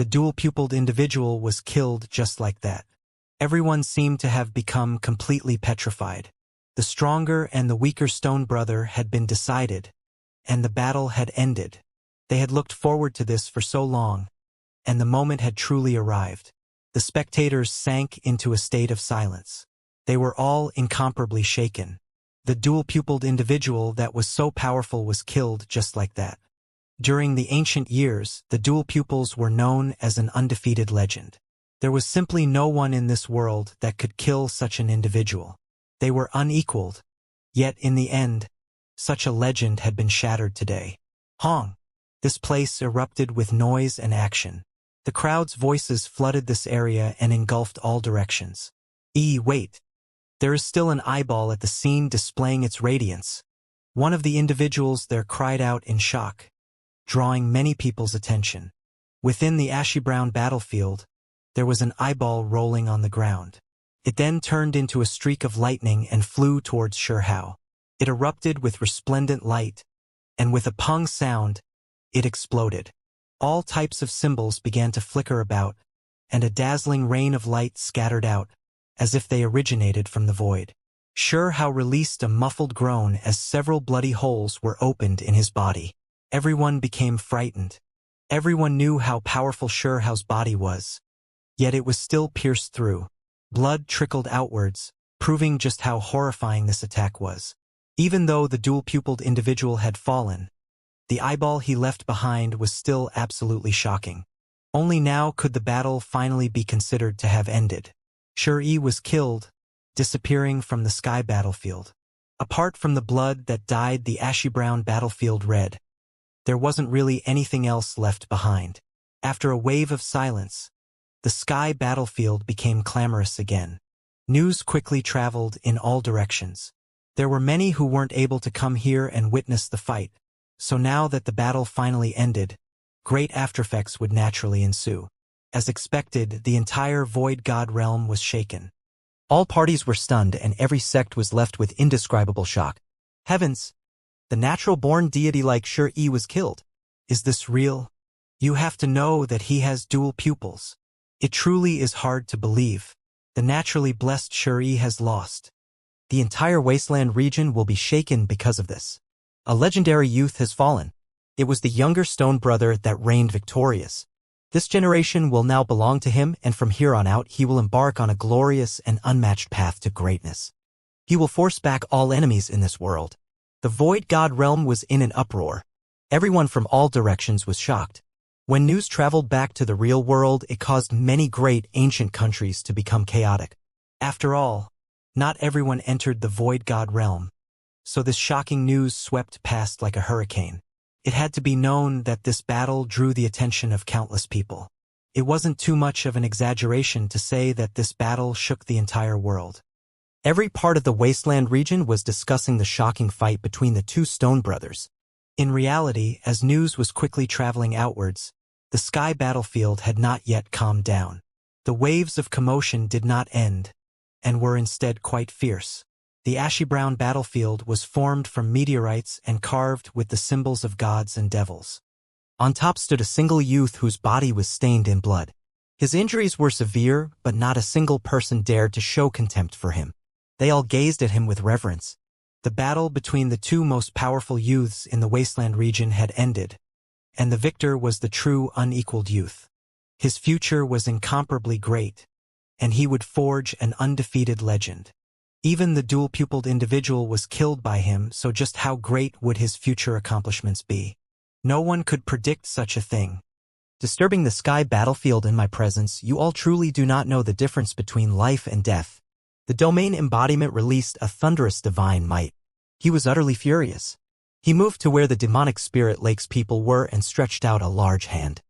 The dual-pupiled individual was killed just like that. Everyone seemed to have become completely petrified. The stronger and the weaker stone brother had been decided, and the battle had ended. They had looked forward to this for so long, and the moment had truly arrived. The spectators sank into a state of silence. They were all incomparably shaken. The dual-pupiled individual that was so powerful was killed just like that. During the ancient years, the dual pupils were known as an undefeated legend. There was simply no one in this world that could kill such an individual. They were unequaled. Yet in the end, such a legend had been shattered today. Hong! This place erupted with noise and action. The crowd's voices flooded this area and engulfed all directions. Wait! There is still an eyeball at the scene displaying its radiance. One of the individuals there cried out in shock, drawing many people's attention. Within the ashy-brown battlefield, there was an eyeball rolling on the ground. It then turned into a streak of lightning and flew towards Shihao. It erupted with resplendent light, and with a pung sound, it exploded. All types of symbols began to flicker about, and a dazzling rain of light scattered out, as if they originated from the void. Shihao released a muffled groan as several bloody holes were opened in his body. Everyone became frightened. Everyone knew how powerful Shihao's body was. Yet it was still pierced through. Blood trickled outwards, proving just how horrifying this attack was. Even though the dual-pupiled individual had fallen, the eyeball he left behind was still absolutely shocking. Only now could the battle finally be considered to have ended. Shi was killed, disappearing from the sky battlefield. Apart from the blood that dyed the ashy-brown battlefield red, there wasn't really anything else left behind. After a wave of silence, the sky battlefield became clamorous again. News quickly traveled in all directions. There were many who weren't able to come here and witness the fight, so now that the battle finally ended, great aftereffects would naturally ensue. As expected, the entire Void God realm was shaken. All parties were stunned and every sect was left with indescribable shock. Heavens! The natural-born deity like Shi was killed. Is this real? You have to know that he has dual pupils. It truly is hard to believe. The naturally blessed Shi has lost. The entire wasteland region will be shaken because of this. A legendary youth has fallen. It was the younger stone brother that reigned victorious. This generation will now belong to him, and from here on out he will embark on a glorious and unmatched path to greatness. He will force back all enemies in this world. The Void God realm was in an uproar. Everyone from all directions was shocked. When news traveled back to the real world, it caused many great ancient countries to become chaotic. After all, not everyone entered the Void God realm, so this shocking news swept past like a hurricane. It had to be known that this battle drew the attention of countless people. It wasn't too much of an exaggeration to say that this battle shook the entire world. Every part of the wasteland region was discussing the shocking fight between the two stone brothers. In reality, as news was quickly traveling outwards, the sky battlefield had not yet calmed down. The waves of commotion did not end, and were instead quite fierce. The ashy-brown battlefield was formed from meteorites and carved with the symbols of gods and devils. On top stood a single youth whose body was stained in blood. His injuries were severe, but not a single person dared to show contempt for him. They all gazed at him with reverence. The battle between the two most powerful youths in the wasteland region had ended, and the victor was the true unequaled youth. His future was incomparably great, and he would forge an undefeated legend. Even the dual-pupiled individual was killed by him, so just how great would his future accomplishments be? No one could predict such a thing. Disturbing the sky battlefield in my presence, you all truly do not know the difference between life and death. The domain embodiment released a thunderous divine might. He was utterly furious. He moved to where the demonic spirit lake's people were and stretched out a large hand.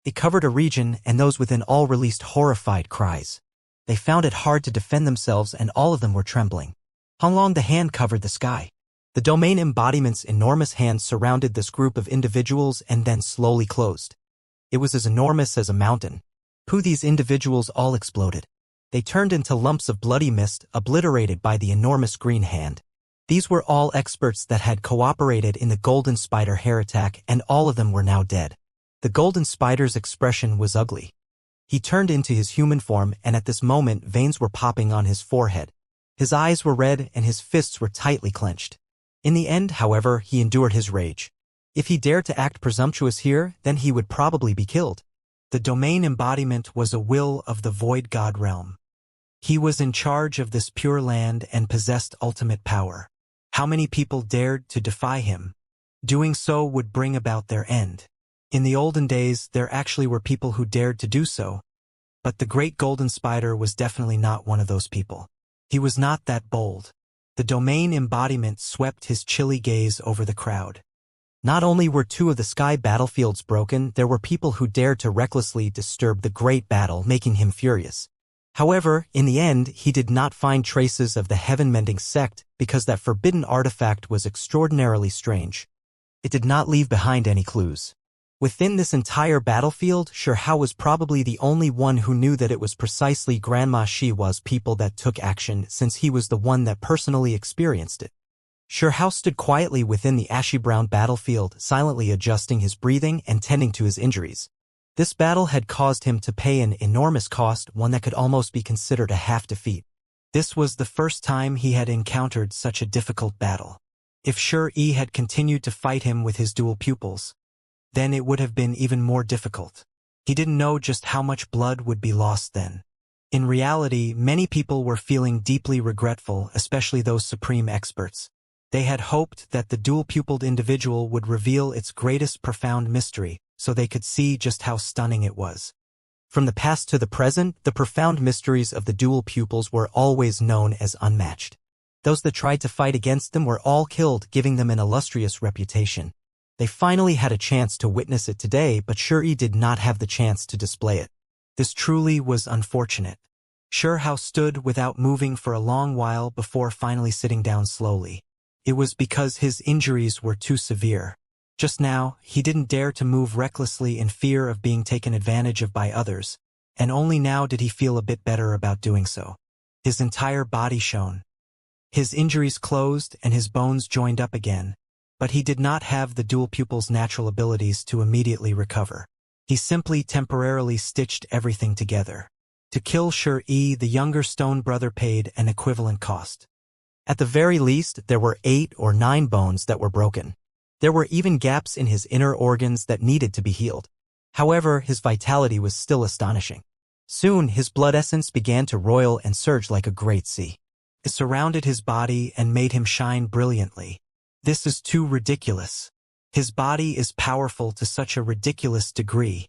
It covered a region, and those within all released horrified cries. They found it hard to defend themselves, and all of them were trembling. How long the hand covered the sky? The domain embodiment's enormous hand surrounded this group of individuals and then slowly closed. It was as enormous as a mountain. These individuals all exploded. They turned into lumps of bloody mist, obliterated by the enormous green hand. These were all experts that had cooperated in the Golden Spider hair attack, and all of them were now dead. The golden spider's expression was ugly. He turned into his human form, and at this moment veins were popping on his forehead. His eyes were red and his fists were tightly clenched. In the end, however, he endured his rage. If he dared to act presumptuous here, then he would probably be killed. The domain embodiment was a will of the void god realm. He was in charge of this pure land and possessed ultimate power. How many people dared to defy him? Doing so would bring about their end. In the olden days, there actually were people who dared to do so, but the great golden spider was definitely not one of those people. He was not that bold. The domain embodiment swept his chilly gaze over the crowd. Not only were 2 of the sky battlefields broken, there were people who dared to recklessly disturb the great battle, making him furious. However, in the end, he did not find traces of the heaven-mending sect because that forbidden artifact was extraordinarily strange. It did not leave behind any clues. Within this entire battlefield, Xianxia was probably the only one who knew that it was precisely Grandma Xiao's people that took action, since he was the one that personally experienced it. Xianxia stood quietly within the ashy-brown battlefield, silently adjusting his breathing and tending to his injuries. This battle had caused him to pay an enormous cost, one that could almost be considered a half-defeat. This was the first time he had encountered such a difficult battle. If Xianxia had continued to fight him with his dual pupils, then it would have been even more difficult. He didn't know just how much blood would be lost then. In reality, many people were feeling deeply regretful, especially those supreme experts. They had hoped that the dual-pupiled individual would reveal its greatest profound mystery, so they could see just how stunning it was. From the past to the present, the profound mysteries of the dual pupils were always known as unmatched. Those that tried to fight against them were all killed, giving them an illustrious reputation. They finally had a chance to witness it today, but Xianxia did not have the chance to display it. This truly was unfortunate. Xianxia stood without moving for a long while before finally sitting down slowly. It was because his injuries were too severe. Just now, he didn't dare to move recklessly in fear of being taken advantage of by others, and only now did he feel a bit better about doing so. His entire body shone. His injuries closed and his bones joined up again, but he did not have the dual pupil's natural abilities to immediately recover. He simply temporarily stitched everything together. To kill Xianxia, the younger stone brother paid an equivalent cost. At the very least, there were 8 or 9 bones that were broken. There were even gaps in his inner organs that needed to be healed. However, his vitality was still astonishing. Soon, his blood essence began to roil and surge like a great sea. It surrounded his body and made him shine brilliantly. This is too ridiculous. His body is powerful to such a ridiculous degree.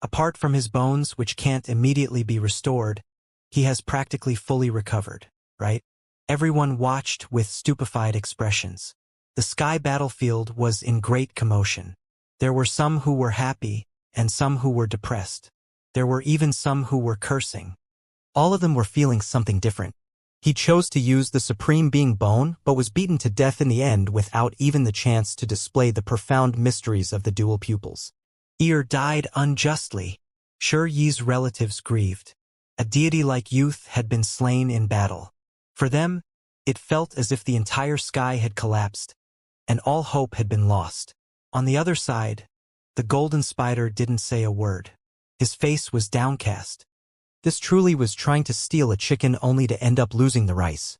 Apart from his bones, which can't immediately be restored, he has practically fully recovered, right? Everyone watched with stupefied expressions. The sky battlefield was in great commotion. There were some who were happy, and some who were depressed. There were even some who were cursing. All of them were feeling something different. He chose to use the Supreme Being Bone, but was beaten to death in the end without even the chance to display the profound mysteries of the dual pupils. Ear died unjustly. Xianxia's relatives grieved. A deity-like youth had been slain in battle. For them, it felt as if the entire sky had collapsed, and all hope had been lost. On the other side, the golden spider didn't say a word. His face was downcast. This truly was trying to steal a chicken only to end up losing the rice.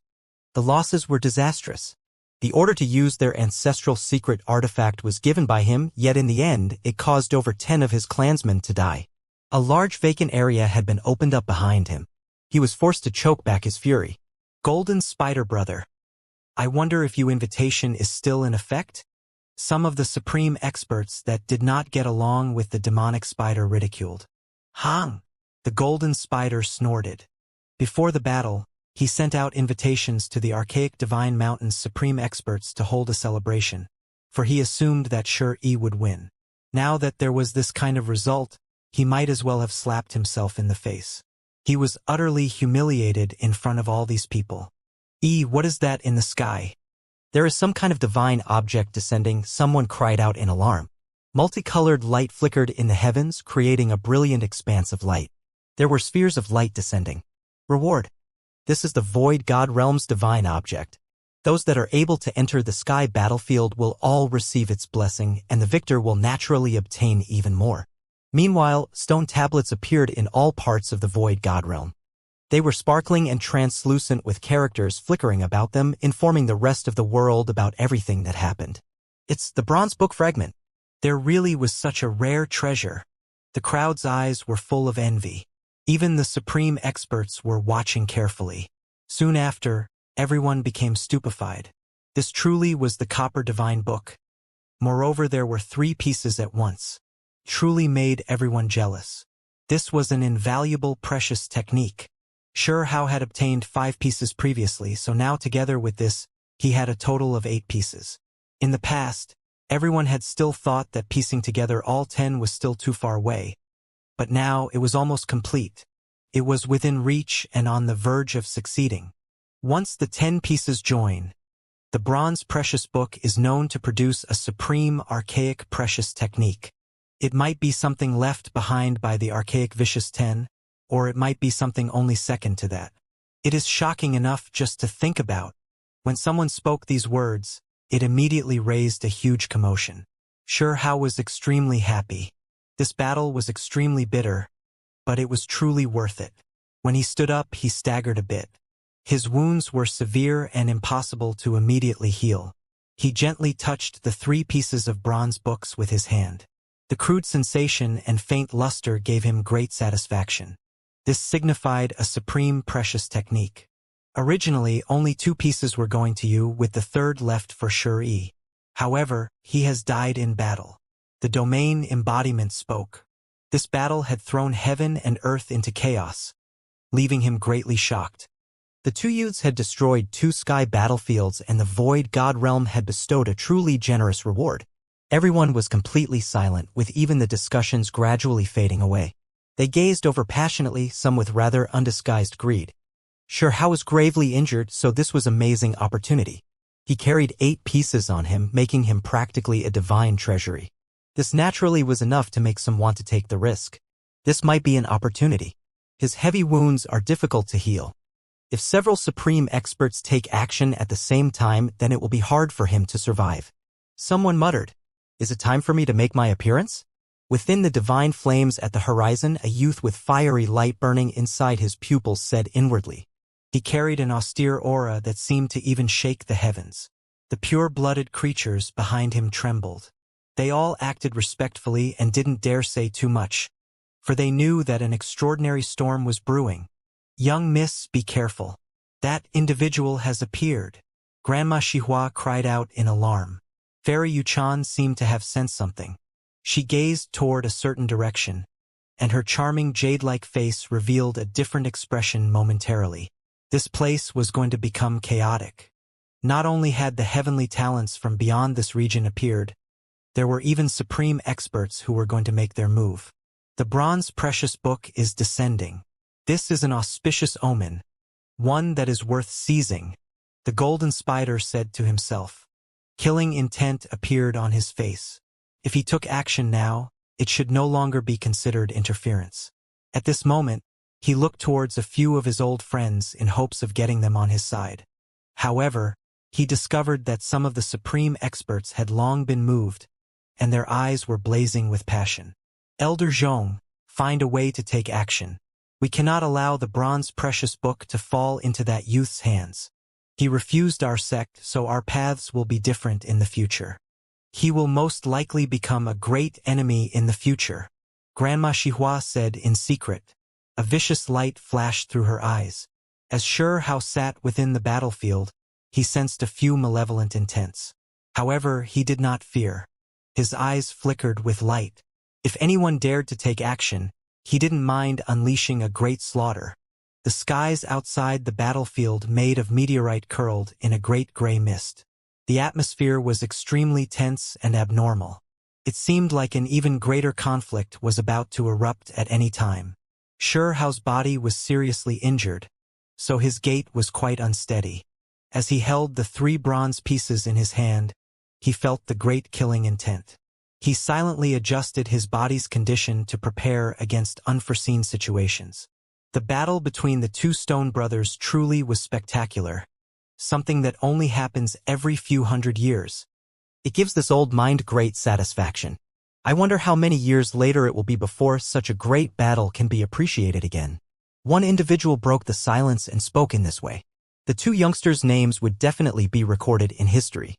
The losses were disastrous. The order to use their ancestral secret artifact was given by him, yet in the end, it caused over 10 of his clansmen to die. A large vacant area had been opened up behind him. He was forced to choke back his fury. Golden Spider Brother. I wonder if your invitation is still in effect? Some of the supreme experts that did not get along with the demonic spider ridiculed. Hang! The golden spider snorted. Before the battle, he sent out invitations to the archaic Divine Mountain's supreme experts to hold a celebration, for he assumed that Xianxia would win. Now that there was this kind of result, he might as well have slapped himself in the face. He was utterly humiliated in front of all these people. What is that in the sky? There is some kind of divine object descending, someone cried out in alarm. Multicolored light flickered in the heavens, creating a brilliant expanse of light. There were spheres of light descending. Reward. This is the Void God Realm's divine object. Those that are able to enter the sky battlefield will all receive its blessing, and the victor will naturally obtain even more. Meanwhile, stone tablets appeared in all parts of the void god realm. They were sparkling and translucent with characters flickering about them, informing the rest of the world about everything that happened. It's the bronze book fragment. There really was such a rare treasure. The crowd's eyes were full of envy. Even the supreme experts were watching carefully. Soon after, everyone became stupefied. This truly was the copper divine book. Moreover, there were 3 pieces at once. Truly made everyone jealous. This was an invaluable, precious technique. Xianxia had obtained 5 pieces previously, so now together with this, he had a total of 8 pieces. In the past, everyone had still thought that piecing together all 10 was still too far away. But now it was almost complete. It was within reach and on the verge of succeeding. Once the 10 pieces join, the bronze precious book is known to produce a supreme archaic precious technique. It might be something left behind by the archaic vicious 10, or it might be something only second to that. It is shocking enough just to think about. When someone spoke these words, it immediately raised a huge commotion. Xianxia was extremely happy. This battle was extremely bitter, but it was truly worth it. When he stood up, he staggered a bit. His wounds were severe and impossible to immediately heal. He gently touched the 3 pieces of bronze books with his hand. The crude sensation and faint luster gave him great satisfaction. This signified a supreme precious technique. Originally, only 2 pieces were going to you, with the 3rd left for Xianxia. However, he has died in battle. The domain embodiment spoke. This battle had thrown heaven and earth into chaos, leaving him greatly shocked. The 2 youths had destroyed 2 sky battlefields, and the void god realm had bestowed a truly generous reward. Everyone was completely silent, with even the discussions gradually fading away. They gazed over passionately, some with rather undisguised greed. Xianxia was gravely injured, so this was amazing opportunity. He carried 8 pieces on him, making him practically a divine treasury. This naturally was enough to make some want to take the risk. This might be an opportunity. His heavy wounds are difficult to heal. If several supreme experts take action at the same time, then it will be hard for him to survive. Someone muttered, "Is it time for me to make my appearance?" Within the divine flames at the horizon, a youth with fiery light burning inside his pupils said inwardly. He carried an austere aura that seemed to even shake the heavens. The pure-blooded creatures behind him trembled. They all acted respectfully and didn't dare say too much, for they knew that an extraordinary storm was brewing. "Young miss, be careful. That individual has appeared." Grandma Xihua cried out in alarm. Fairy Yuchan seemed to have sensed something. She gazed toward a certain direction, and her charming jade-like face revealed a different expression momentarily. This place was going to become chaotic. Not only had the heavenly talents from beyond this region appeared, there were even supreme experts who were going to make their move. The bronze precious book is descending. This is an auspicious omen, one that is worth seizing, the golden spider said to himself. Killing intent appeared on his face. If he took action now, it should no longer be considered interference. At this moment, he looked towards a few of his old friends in hopes of getting them on his side. However, he discovered that some of the supreme experts had long been moved, and their eyes were blazing with passion. Elder Zhong, find a way to take action. We cannot allow the bronze precious book to fall into that youth's hands. He refused our sect, so our paths will be different in the future. He will most likely become a great enemy in the future, Grandma Xihua said in secret. A vicious light flashed through her eyes. As Xianxia sat within the battlefield, he sensed a few malevolent intents. However, he did not fear. His eyes flickered with light. If anyone dared to take action, he didn't mind unleashing a great slaughter. The skies outside the battlefield made of meteorite curled in a great gray mist. The atmosphere was extremely tense and abnormal. It seemed like an even greater conflict was about to erupt at any time. Xianxia's body was seriously injured, so his gait was quite unsteady. As he held the 3 bronze pieces in his hand, he felt the great killing intent. He silently adjusted his body's condition to prepare against unforeseen situations. The battle between the 2 stone brothers truly was spectacular, something that only happens every few hundred years. It gives this old mind great satisfaction. I wonder how many years later it will be before such a great battle can be appreciated again. One individual broke the silence and spoke in this way. The two youngsters' names would definitely be recorded in history.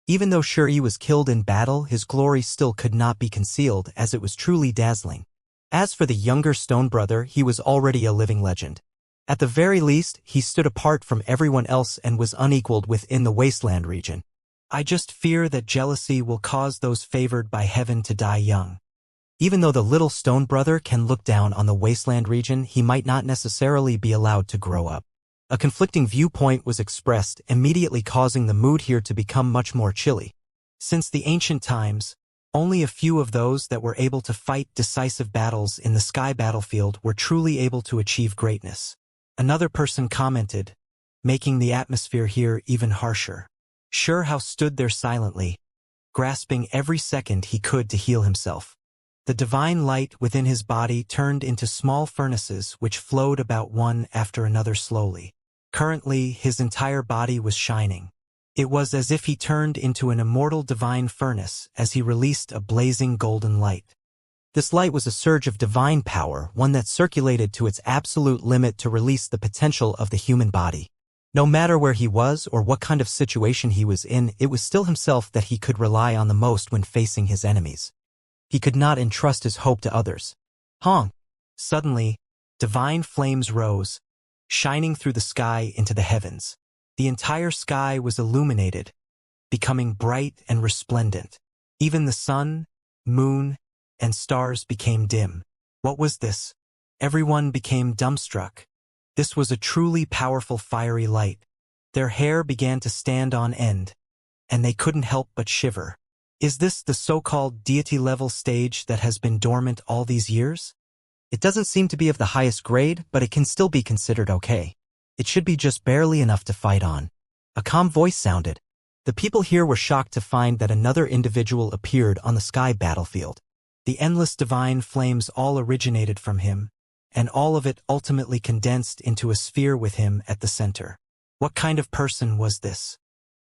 Even though Shi was killed in battle, his glory still could not be concealed, as it was truly dazzling. As for the younger stone brother, he was already a living legend. At the very least, he stood apart from everyone else and was unequaled within the wasteland region. I just fear that jealousy will cause those favored by heaven to die young. Even though the little stone brother can look down on the wasteland region, he might not necessarily be allowed to grow up. A conflicting viewpoint was expressed, immediately causing the mood here to become much more chilly. Since the ancient times, only a few of those that were able to fight decisive battles in the sky battlefield were truly able to achieve greatness. Another person commented, making the atmosphere here even harsher. Xianxia stood there silently, grasping every second he could to heal himself. The divine light within his body turned into small furnaces which flowed about one after another slowly. Currently, his entire body was shining. It was as if he turned into an immortal divine furnace as he released a blazing golden light. This light was a surge of divine power, one that circulated to its absolute limit to release the potential of the human body. No matter where he was or what kind of situation he was in, it was still himself that he could rely on the most when facing his enemies. He could not entrust his hope to others. Hong! Suddenly, divine flames rose, shining through the sky into the heavens. The entire sky was illuminated, becoming bright and resplendent. Even the sun, moon, and stars became dim. What was this? Everyone became dumbstruck. This was a truly powerful fiery light. Their hair began to stand on end, and they couldn't help but shiver. Is this the so-called deity-level stage that has been dormant all these years? It doesn't seem to be of the highest grade, but it can still be considered okay. It should be just barely enough to fight on. A calm voice sounded. The people here were shocked to find that another individual appeared on the sky battlefield. The endless divine flames all originated from him, and all of it ultimately condensed into a sphere with him at the center. What kind of person was this?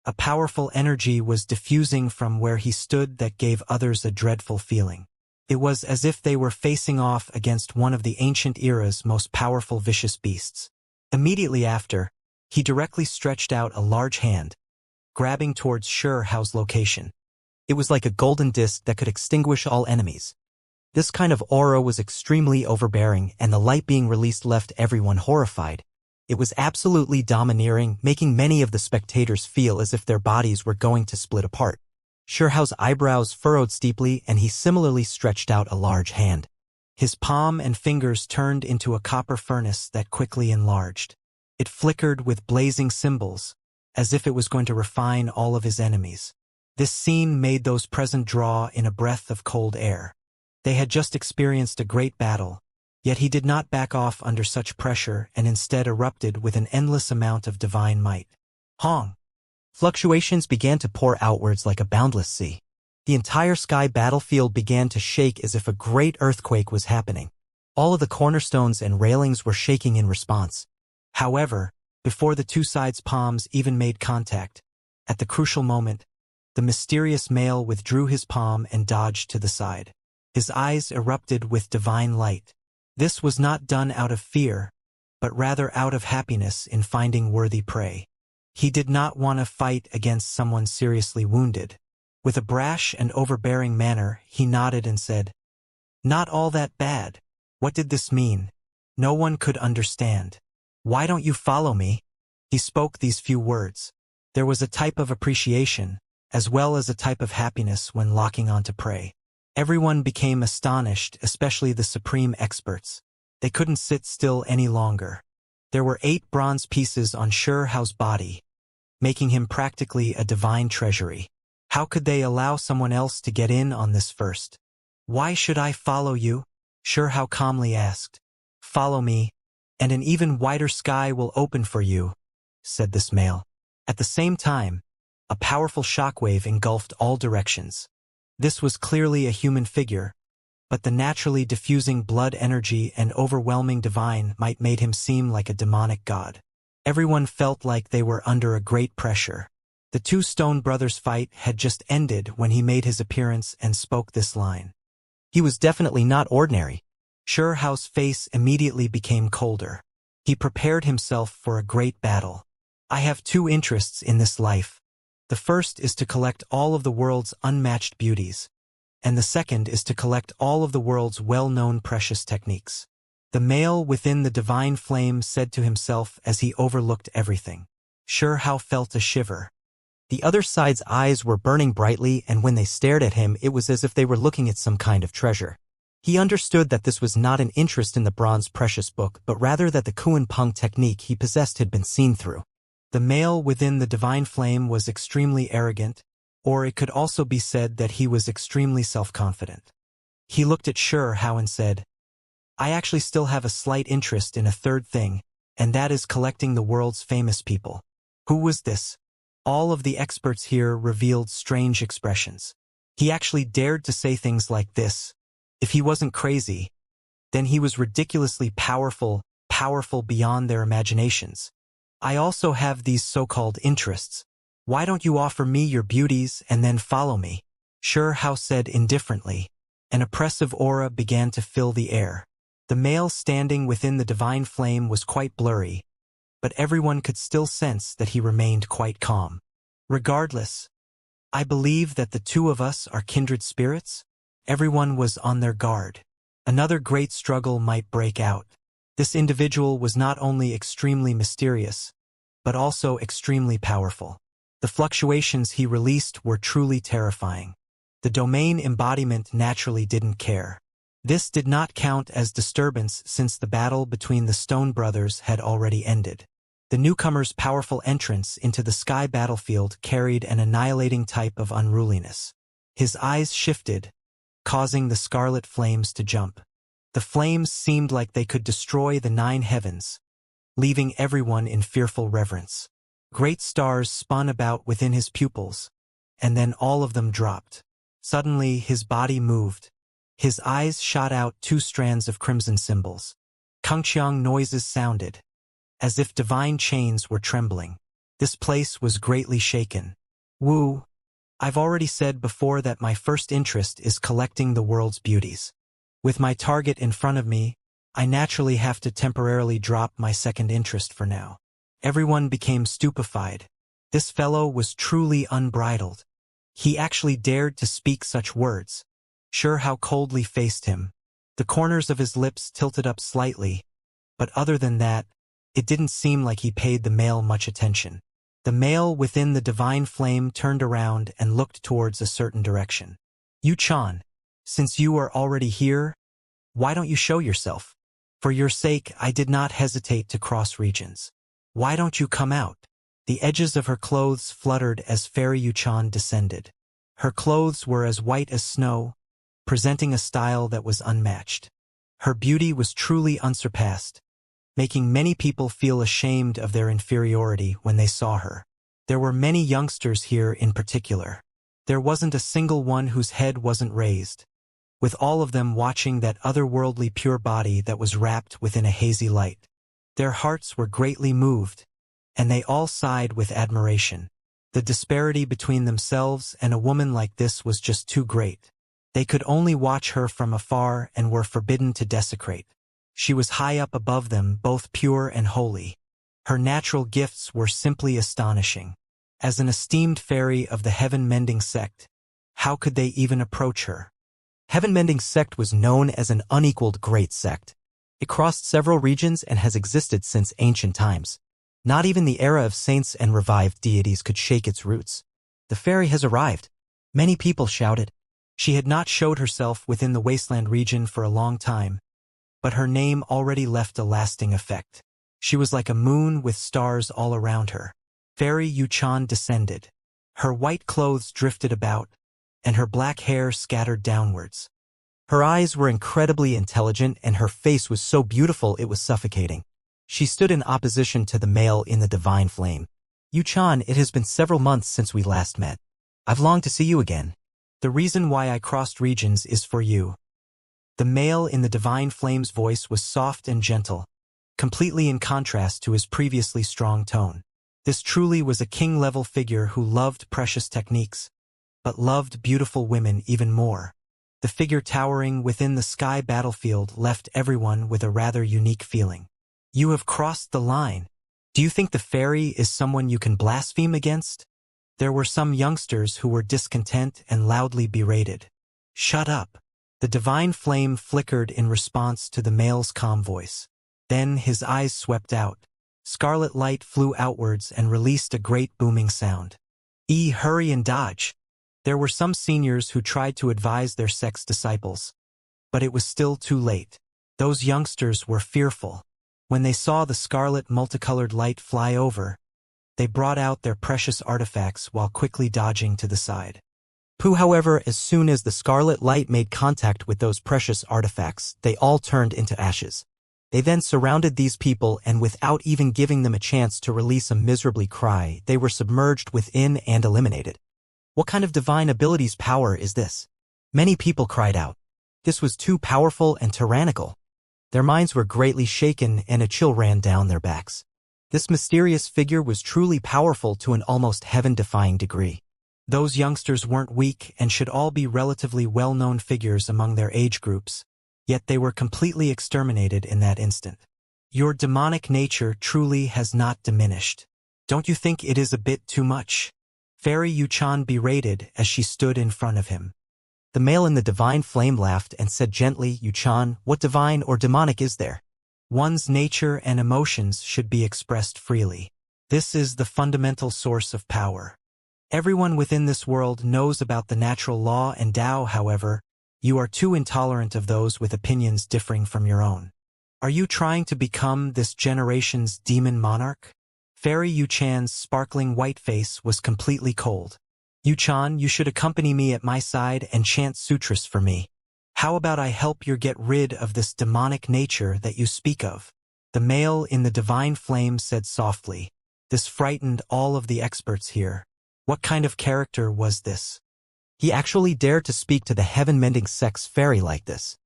A powerful energy was diffusing from where he stood that gave others a dreadful feeling. It was as if they were facing off against one of the ancient era's most powerful vicious beasts. Immediately after, he directly stretched out a large hand, grabbing towards Xiao's location. It was like a golden disc that could extinguish all enemies. This kind of aura was extremely overbearing, and the light being released left everyone horrified. It was absolutely domineering, making many of the spectators feel as if their bodies were going to split apart. Xiao's eyebrows furrowed steeply, and he similarly stretched out a large hand. His palm and fingers turned into a copper furnace that quickly enlarged. It flickered with blazing symbols, as if it was going to refine all of his enemies. This scene made those present draw in a breath of cold air. They had just experienced a great battle, yet he did not back off under such pressure and instead erupted with an endless amount of divine might. Hong! Fluctuations began to pour outwards like a boundless sea. The entire sky battlefield began to shake as if a great earthquake was happening. All of the cornerstones and railings were shaking in response. However, before the two sides' palms even made contact, at the crucial moment, the mysterious male withdrew his palm and dodged to the side. His eyes erupted with divine light. This was not done out of fear, but rather out of happiness in finding worthy prey. He did not want to fight against someone seriously wounded. With a brash and overbearing manner, he nodded and said, "Not all that bad." What did this mean? No one could understand. "Why don't you follow me?" He spoke these few words. There was a type of appreciation, as well as a type of happiness when locking onto prey. Everyone became astonished, especially the supreme experts. They couldn't sit still any longer. There were 8 bronze pieces on Xiao's body, making him practically a divine treasury. How could they allow someone else to get in on this first? "Why should I follow you?" Xiao calmly asked. "Follow me, and an even wider sky will open for you," said this male. At the same time, a powerful shockwave engulfed all directions. This was clearly a human figure, but the naturally diffusing blood energy and overwhelming divine might made him seem like a demonic god. Everyone felt like they were under a great pressure. The two stone brothers' fight had just ended when he made his appearance and spoke this line. He was definitely not ordinary. Hao's face immediately became colder. He prepared himself for a great battle. I have two interests in this life. The first is to collect all of the world's unmatched beauties, and the second is to collect all of the world's well-known precious techniques. The male within the divine flame said to himself as he overlooked everything. Hao felt a shiver. The other side's eyes were burning brightly, and when they stared at him, it was as if they were looking at some kind of treasure. He understood that this was not an interest in the bronze precious book, but rather that the Kuan Peng technique he possessed had been seen through. The male within the divine flame was extremely arrogant, or it could also be said that he was extremely self-confident. He looked at Hao and said, I actually still have a slight interest in a third thing, and that is collecting the world's famous people. Who was this? All of the experts here revealed strange expressions. He actually dared to say things like this. If he wasn't crazy, then he was ridiculously powerful beyond their imaginations. I also have these so-called interests. Why don't you offer me your beauties and then follow me? Hao said indifferently. An oppressive aura began to fill the air. The male standing within the divine flame was quite blurry, but everyone could still sense that he remained quite calm. Regardless, I believe that the two of us are kindred spirits. Everyone was on their guard. Another great struggle might break out. This individual was not only extremely mysterious, but also extremely powerful. The fluctuations he released were truly terrifying. The domain embodiment naturally didn't care. This did not count as disturbance since the battle between the Stone Brothers had already ended. The newcomer's powerful entrance into the sky battlefield carried an annihilating type of unruliness. His eyes shifted, causing the scarlet flames to jump. The flames seemed like they could destroy the 9 heavens, leaving everyone in fearful reverence. Great stars spun about within his pupils, and then all of them dropped. Suddenly his body moved. His eyes shot out 2 strands of crimson symbols. Kangqiang noises sounded, as if divine chains were trembling. This place was greatly shaken. Wu, I've already said before that my first interest is collecting the world's beauties. With my target in front of me, I naturally have to temporarily drop my second interest for now. Everyone became stupefied. This fellow was truly unbridled. He actually dared to speak such words. Hao coldly faced him. The corners of his lips tilted up slightly, but other than that, it didn't seem like he paid the male much attention. The male within the divine flame turned around and looked towards a certain direction. Yu Chan, since you are already here, why don't you show yourself? For your sake, I did not hesitate to cross regions. Why don't you come out? The edges of her clothes fluttered as Fairy Yu Chan descended. Her clothes were as white as snow, presenting a style that was unmatched. Her beauty was truly unsurpassed, making many people feel ashamed of their inferiority when they saw her. There were many youngsters here in particular. There wasn't a single one whose head wasn't raised, with all of them watching that otherworldly pure body that was wrapped within a hazy light. Their hearts were greatly moved, and they all sighed with admiration. The disparity between themselves and a woman like this was just too great. They could only watch her from afar and were forbidden to desecrate. She was high up above them, both pure and holy. Her natural gifts were simply astonishing. As an esteemed fairy of the Heaven-Mending sect, how could they even approach her? Heaven-Mending sect was known as an unequaled great sect. It crossed several regions and has existed since ancient times. Not even the era of saints and revived deities could shake its roots. The fairy has arrived. Many people shouted. She had not showed herself within the wasteland region for a long time, but her name already left a lasting effect. She was like a moon with stars all around her. Fairy Yu Chan descended. Her white clothes drifted about, and her black hair scattered downwards. Her eyes were incredibly intelligent, and her face was so beautiful it was suffocating. She stood in opposition to the male in the divine flame. Yu Chan, it has been several months since we last met. I've longed to see you again. The reason why I crossed regions is for you. The male in the divine flame's voice was soft and gentle, completely in contrast to his previously strong tone. This truly was a king-level figure who loved precious techniques, but loved beautiful women even more. The figure towering within the sky battlefield left everyone with a rather unique feeling. You have crossed the line. Do you think the fairy is someone you can blaspheme against? There were some youngsters who were discontent and loudly berated. Shut up. The divine flame flickered in response to the male's calm voice. Then his eyes swept out. Scarlet light flew outwards and released a great booming sound. Hurry and dodge. There were some seniors who tried to advise their sex disciples. But it was still too late. Those youngsters were fearful. When they saw the scarlet multicolored light fly over, they brought out their precious artifacts while quickly dodging to the side. However, as soon as the scarlet light made contact with those precious artifacts, they all turned into ashes. They then surrounded these people, and without even giving them a chance to release a miserably cry, they were submerged within and eliminated. What kind of divine abilities power is this? Many people cried out. This was too powerful and tyrannical. Their minds were greatly shaken and a chill ran down their backs. This mysterious figure was truly powerful to an almost heaven-defying degree. Those youngsters weren't weak and should all be relatively well-known figures among their age groups, yet they were completely exterminated in that instant. Your demonic nature truly has not diminished. Don't you think it is a bit too much? Fairy Yuchan berated as she stood in front of him. The male in the divine flame laughed and said gently, Yuchan, what divine or demonic is there? One's nature and emotions should be expressed freely. This is the fundamental source of power. Everyone within this world knows about the natural law and Tao, however, you are too intolerant of those with opinions differing from your own. Are you trying to become this generation's demon monarch? Fairy Yuchan's sparkling white face was completely cold. Yuchan, you should accompany me at my side and chant sutras for me. How about I help you get rid of this demonic nature that you speak of? The male in the divine flame said softly. This frightened all of the experts here. What kind of character was this? He actually dared to speak to the heaven-mending sex fairy like this.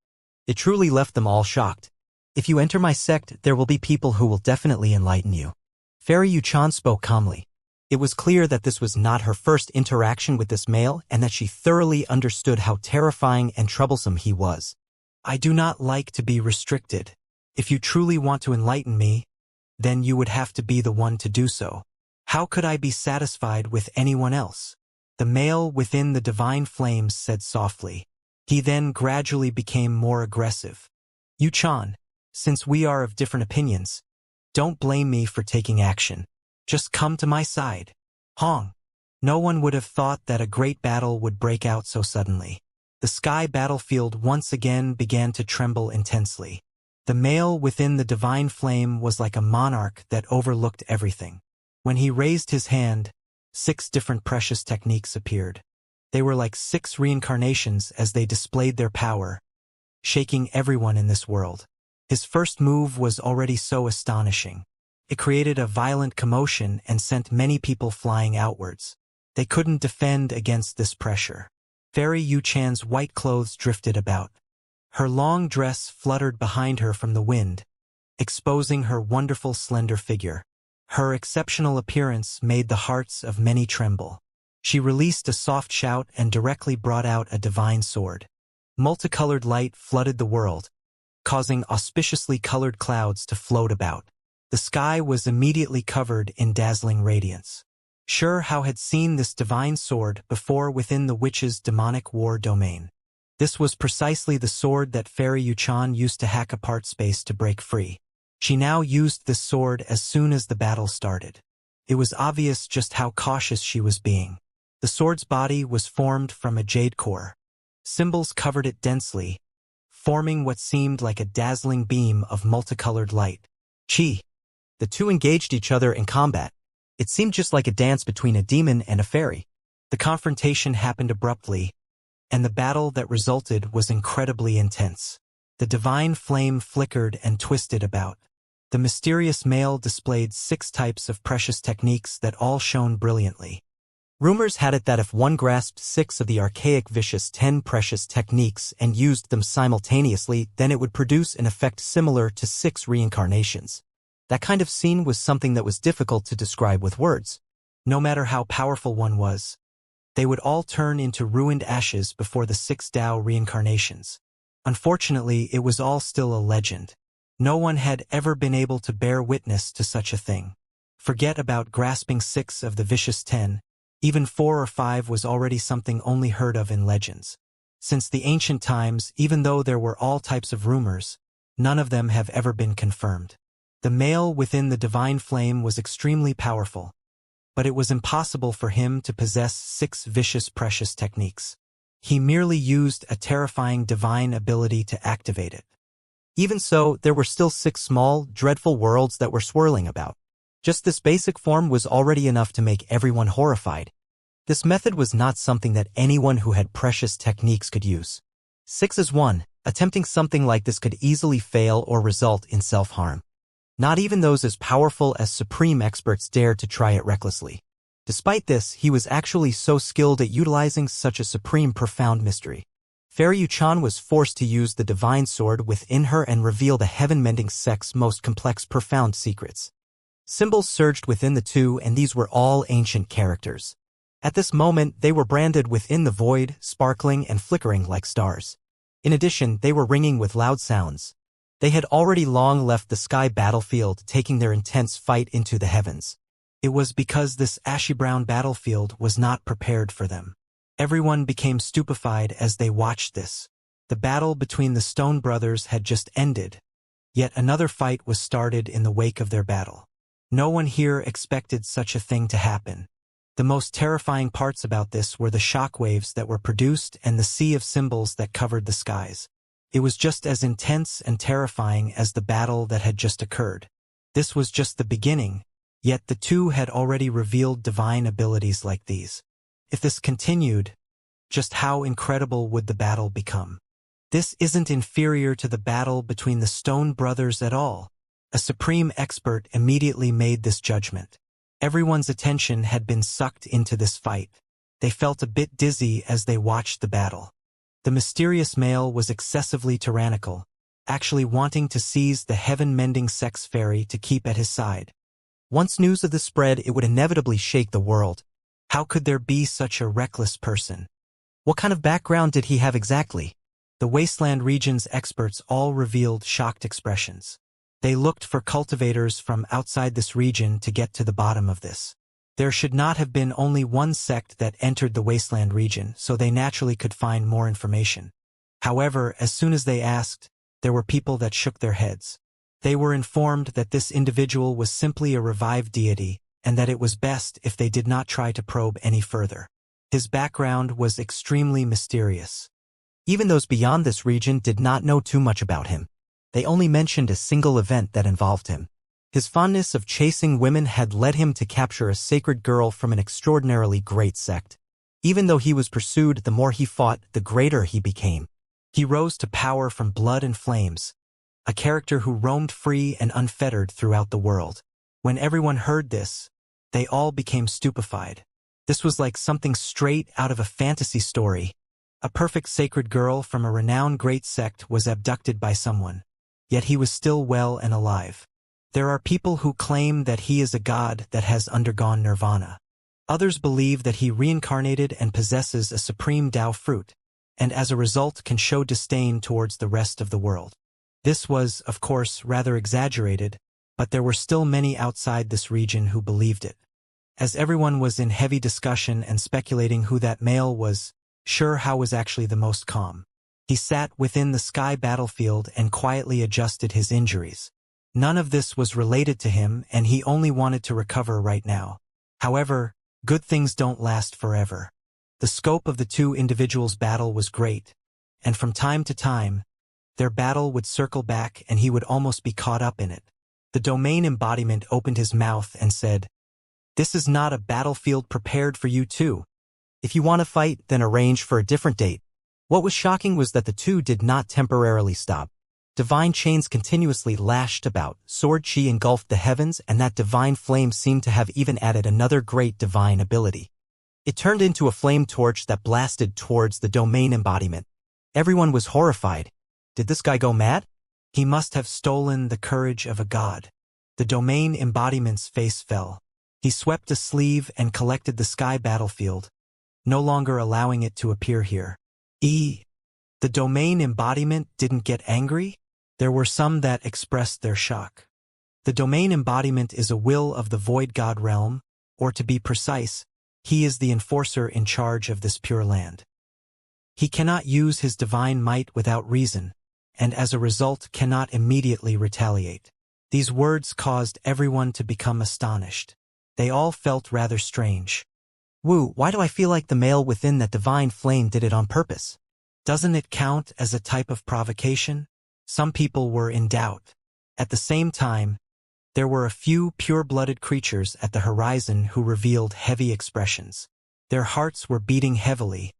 It truly left them all shocked. If you enter my sect, there will be people who will definitely enlighten you. Fairy Yuchan spoke calmly. It was clear that this was not her first interaction with this male and that she thoroughly understood how terrifying and troublesome he was. I do not like to be restricted. If you truly want to enlighten me, then you would have to be the one to do so. How could I be satisfied with anyone else? The male within the divine flames said softly. He then gradually became more aggressive. Yuchan, since we are of different opinions, don't blame me for taking action. Just come to my side. Hong. No one would have thought that a great battle would break out so suddenly. The sky battlefield once again began to tremble intensely. The male within the divine flame was like a monarch that overlooked everything. When he raised his hand, 6 different precious techniques appeared. They were like 6 reincarnations as they displayed their power, shaking everyone in this world. His first move was already so astonishing. It created a violent commotion and sent many people flying outwards. They couldn't defend against this pressure. Fairy Yuchan's white clothes drifted about. Her long dress fluttered behind her from the wind, exposing her wonderful slender figure. Her exceptional appearance made the hearts of many tremble. She released a soft shout and directly brought out a divine sword. Multicolored light flooded the world, causing auspiciously colored clouds to float about. The sky was immediately covered in dazzling radiance. Sure Hao had seen this divine sword before within the witch's demonic war domain. This was precisely the sword that Fairy Yuchan used to hack apart space to break free. She now used this sword as soon as the battle started. It was obvious just how cautious she was being. The sword's body was formed from a jade core. Symbols covered it densely, forming what seemed like a dazzling beam of multicolored light. Chi. The two engaged each other in combat. It seemed just like a dance between a demon and a fairy. The confrontation happened abruptly, and the battle that resulted was incredibly intense. The divine flame flickered and twisted about. The mysterious male displayed 6 types of precious techniques that all shone brilliantly. Rumors had it that if one grasped 6 of the archaic vicious 10 precious techniques and used them simultaneously, then it would produce an effect similar to 6 reincarnations. That kind of scene was something that was difficult to describe with words. No matter how powerful one was, They would all turn into ruined ashes before the 6 Tao reincarnations. Unfortunately, it was all still a legend. No one had ever been able to bear witness to such a thing. Forget about grasping 6 of the vicious 10, even 4 or 5 was already something only heard of in legends. Since the ancient times, even though there were all types of rumors, none of them have ever been confirmed. The male within the divine flame was extremely powerful, but it was impossible for him to possess 6 vicious precious techniques. He merely used a terrifying divine ability to activate it. Even so, there were still 6 small, dreadful worlds that were swirling about. Just this basic form was already enough to make everyone horrified. This method was not something that anyone who had precious techniques could use. 6 is 1. Attempting something like this could easily fail or result in self-harm. Not even those as powerful as supreme experts dared to try it recklessly. Despite this, he was actually so skilled at utilizing such a supreme profound mystery. Fairy Yuchan was forced to use the divine sword within her and reveal the heaven-mending sect's most complex profound secrets. Symbols surged within the two, and these were all ancient characters. At this moment, they were branded within the void, sparkling and flickering like stars. In addition, they were ringing with loud sounds. They had already long left the sky battlefield, taking their intense fight into the heavens. It was because this ashy-brown battlefield was not prepared for them. Everyone became stupefied as they watched this. The battle between the Stone Brothers had just ended, yet another fight was started in the wake of their battle. No one here expected such a thing to happen. The most terrifying parts about this were the shockwaves that were produced and the sea of symbols that covered the skies. It was just as intense and terrifying as the battle that had just occurred. This was just the beginning, yet the two had already revealed divine abilities like these. If this continued, just how incredible would the battle become? This isn't inferior to the battle between the Stone Brothers at all. A supreme expert immediately made this judgment. Everyone's attention had been sucked into this fight. They felt a bit dizzy as they watched the battle. The mysterious male was excessively tyrannical, actually wanting to seize the heaven-mending sex fairy to keep at his side. Once news of this spread, it would inevitably shake the world. How could there be such a reckless person? What kind of background did he have exactly? The Wasteland region's experts all revealed shocked expressions. They looked for cultivators from outside this region to get to the bottom of this. There should not have been only one sect that entered the Wasteland region, so they naturally could find more information. However, as soon as they asked, there were people that shook their heads. They were informed that this individual was simply a revived deity, and that it was best if they did not try to probe any further. His background was extremely mysterious. Even those beyond this region did not know too much about him. They only mentioned a single event that involved him. His fondness of chasing women had led him to capture a sacred girl from an extraordinarily great sect. Even though he was pursued, the more he fought, the greater he became. He rose to power from blood and flames, a character who roamed free and unfettered throughout the world. When everyone heard this, they all became stupefied. This was like something straight out of a fantasy story. A perfect sacred girl from a renowned great sect was abducted by someone. Yet he was still well and alive. There are people who claim that he is a god that has undergone nirvana. Others believe that he reincarnated and possesses a supreme Tao fruit, and as a result can show disdain towards the rest of the world. This was, of course, rather exaggerated, but there were still many outside this region who believed it. As everyone was in heavy discussion and speculating who that male was, Hao was actually the most calm. He sat within the sky battlefield and quietly adjusted his injuries. None of this was related to him, and he only wanted to recover right now. However, good things don't last forever. The scope of the two individuals' battle was great, and from time to time, their battle would circle back and he would almost be caught up in it. The domain embodiment opened his mouth and said, "This is not a battlefield prepared for you two. If you want to fight, then arrange for a different date." What was shocking was that the two did not temporarily stop. Divine chains continuously lashed about, sword chi engulfed the heavens, and that divine flame seemed to have even added another great divine ability. It turned into a flame torch that blasted towards the domain embodiment. Everyone was horrified. Did this guy go mad? He must have stolen the courage of a god. The domain embodiment's face fell. He swept a sleeve and collected the sky battlefield. no longer allowing it to appear here. The domain embodiment didn't get angry? There were some that expressed their shock. The domain embodiment is a will of the void god realm, or to be precise, he is the enforcer in charge of this pure land. He cannot use his divine might without reason, and as a result cannot immediately retaliate. These words caused everyone to become astonished. They all felt rather strange. Why do I feel like the male within that divine flame did it on purpose? Doesn't it count as a type of provocation? Some people were in doubt. At the same time, there were a few pure-blooded creatures at the horizon who revealed heavy expressions. Their hearts were beating heavily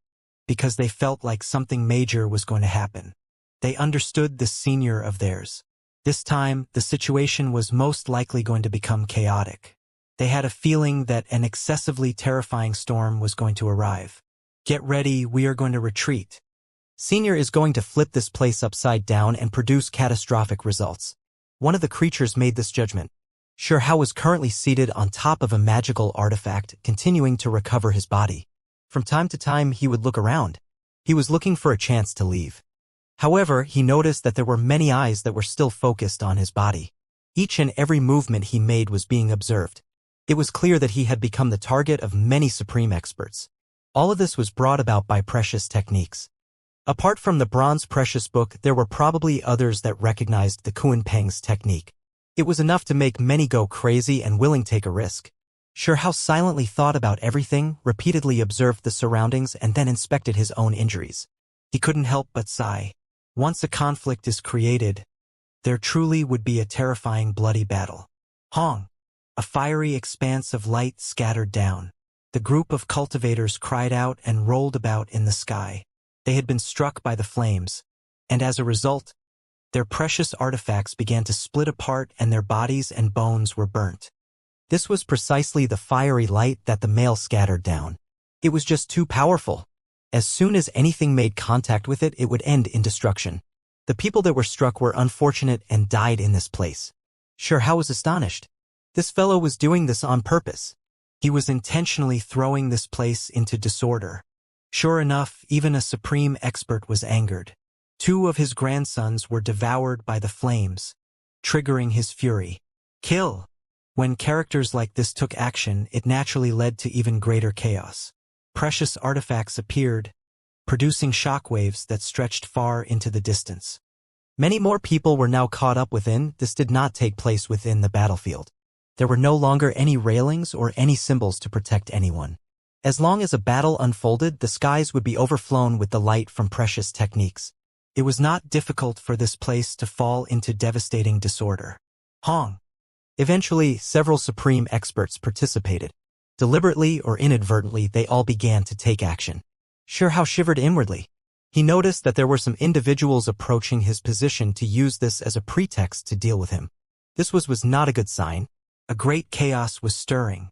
because they felt like something major was going to happen. They understood this senior of theirs. This time, the situation was most likely going to become chaotic. They had a feeling that an excessively terrifying storm was going to arrive. Get ready, we are going to retreat. Senior is going to flip this place upside down and produce catastrophic results. One of the creatures made this judgment. Xianxia was currently seated on top of a magical artifact, continuing to recover his body. From time to time, he would look around. He was looking for a chance to leave. However, he noticed that there were many eyes that were still focused on his body. Each and every movement he made was being observed. It was clear that he had become the target of many supreme experts. All of this was brought about by precious techniques. Apart from the bronze precious book, there were probably others that recognized the Kunpeng's technique. It was enough to make many go crazy and willing take a risk. Xianxia silently thought about everything, repeatedly observed the surroundings, and then inspected his own injuries. He couldn't help but sigh. Once a conflict is created, there truly would be a terrifying bloody battle. Hong! A fiery expanse of light scattered down. The group of cultivators cried out and rolled about in the sky. They had been struck by the flames, and as a result, their precious artifacts began to split apart and their bodies and bones were burnt. This was precisely the fiery light that the male scattered down. It was just too powerful. As soon as anything made contact with it, it would end in destruction. The people that were struck were unfortunate and died in this place. Xianxia was astonished. This fellow was doing this on purpose. He was intentionally throwing this place into disorder. Sure enough, even a supreme expert was angered. 2 of his grandsons were devoured by the flames, triggering his fury. Kill! When characters like this took action, it naturally led to even greater chaos. Precious artifacts appeared, producing shockwaves that stretched far into the distance. Many more people were now caught up within. This did not take place within the battlefield. There were no longer any railings or any symbols to protect anyone. As long as a battle unfolded, the skies would be overflown with the light from precious techniques. It was not difficult for this place to fall into devastating disorder. Hong! Eventually, several supreme experts participated. Deliberately or inadvertently, they all began to take action. Xianxia shivered inwardly. He noticed that there were some individuals approaching his position to use this as a pretext to deal with him. This was not a good sign. A great chaos was stirring.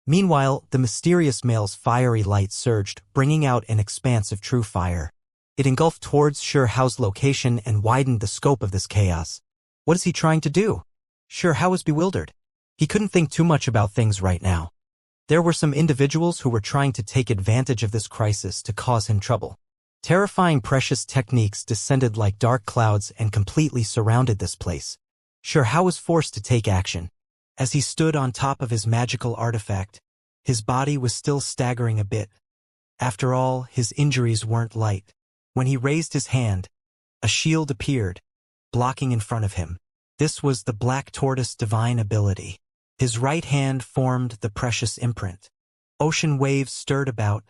Meanwhile, the mysterious male's fiery light surged, bringing out an expanse of true fire. It engulfed towards Xianxia's location and widened the scope of this chaos. What is he trying to do? Xianxia was bewildered. He couldn't think too much about things right now. There were some individuals who were trying to take advantage of this crisis to cause him trouble. Terrifying precious techniques descended like dark clouds and completely surrounded this place. Xianxia was forced to take action. As he stood on top of his magical artifact, his body was still staggering a bit. After all, his injuries weren't light. When he raised his hand, a shield appeared, blocking in front of him. This was the Black Tortoise divine ability. His right hand formed the precious imprint. Ocean waves stirred about,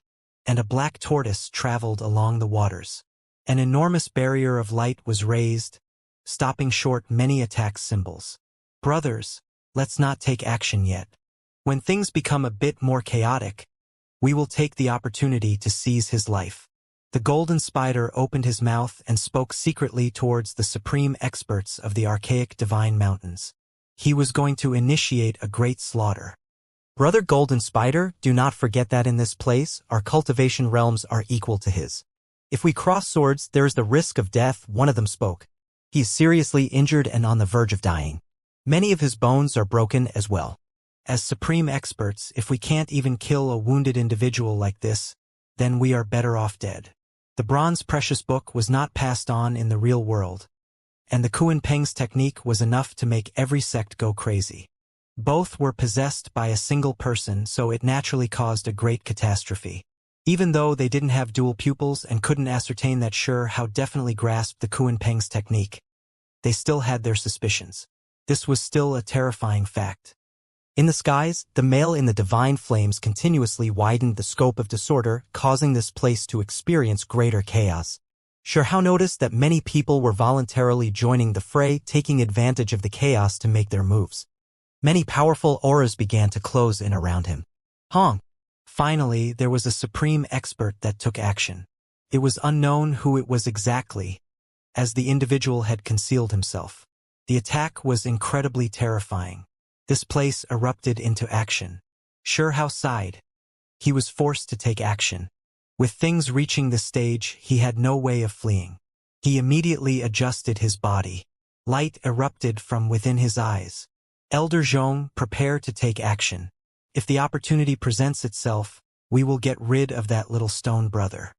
and a black tortoise traveled along the waters. An enormous barrier of light was raised, stopping short many attack symbols. Brothers, let's not take action yet. When things become a bit more chaotic, we will take the opportunity to seize his life. The golden spider opened his mouth and spoke secretly towards the supreme experts of the archaic divine mountains. He was going to initiate a great slaughter. Brother Golden Spider, do not forget that in this place, our cultivation realms are equal to his. If we cross swords, there is the risk of death, one of them spoke. He is seriously injured and on the verge of dying. Many of his bones are broken as well. As supreme experts, if we can't even kill a wounded individual like this, then we are better off dead. The bronze precious book was not passed on in the real world, and the Kuan Peng's technique was enough to make every sect go crazy. Both were possessed by a single person, so it naturally caused a great catastrophe. Even though they didn't have dual pupils and couldn't ascertain that How definitely grasped the Kuan Peng's technique, they still had their suspicions. This was still a terrifying fact. In the skies, the male in the divine flames continuously widened the scope of disorder, causing this place to experience greater chaos. How noticed that many people were voluntarily joining the fray, taking advantage of the chaos to make their moves. Many powerful auras began to close in around him. Finally, there was a supreme expert that took action. It was unknown who it was exactly, as the individual had concealed himself. The attack was incredibly terrifying. This place erupted into action. How sighed. He was forced to take action. With things reaching this stage, he had no way of fleeing. He immediately adjusted his body. Light erupted from within his eyes. Elder Zhong, prepare to take action. If the opportunity presents itself, we will get rid of that little stone brother.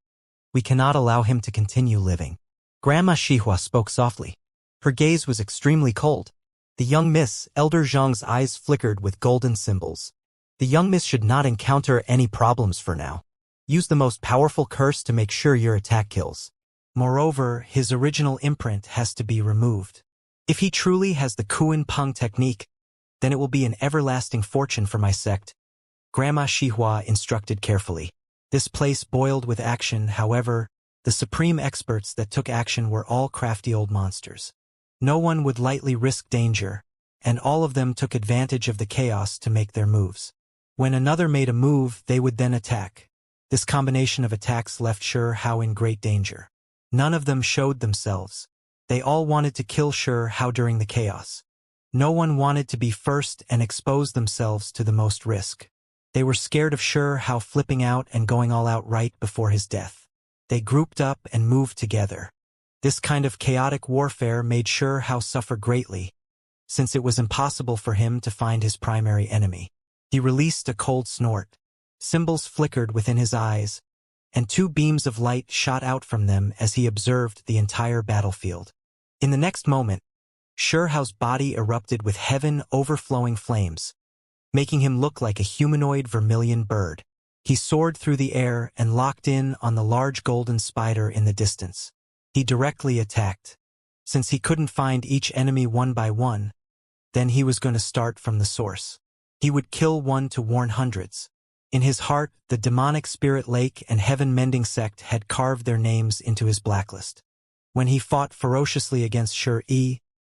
We cannot allow him to continue living. Grandma Xihua spoke softly. Her gaze was extremely cold. The young miss, Elder Zhong's eyes flickered with golden symbols. The young miss should not encounter any problems for now. Use the most powerful curse to make sure your attack kills. Moreover, his original imprint has to be removed. If he truly has the Kuan Peng technique, then it will be an everlasting fortune for my sect. Grandma Xihua instructed carefully. This place boiled with action. However, the supreme experts that took action were all crafty old monsters. No one would lightly risk danger, and all of them took advantage of the chaos to make their moves. When another made a move, they would then attack. This combination of attacks left How in great danger. None of them showed themselves. They all wanted to kill How during the chaos. No one wanted to be first and expose themselves to the most risk. They were scared of How flipping out and going all out right before his death. They grouped up and moved together. This kind of chaotic warfare made How suffer greatly, since it was impossible for him to find his primary enemy. He released a cold snort. Symbols flickered within his eyes, and two beams of light shot out from them as he observed the entire battlefield. In the next moment, Hao's body erupted with heaven overflowing flames, making him look like a humanoid vermilion bird. He soared through the air and locked in on the large golden spider in the distance. He directly attacked. Since he couldn't find each enemy one by one, then he was going to start from the source. He would kill one to warn hundreds. In his heart, the demonic spirit lake and heaven-mending sect had carved their names into his blacklist. When he fought ferociously against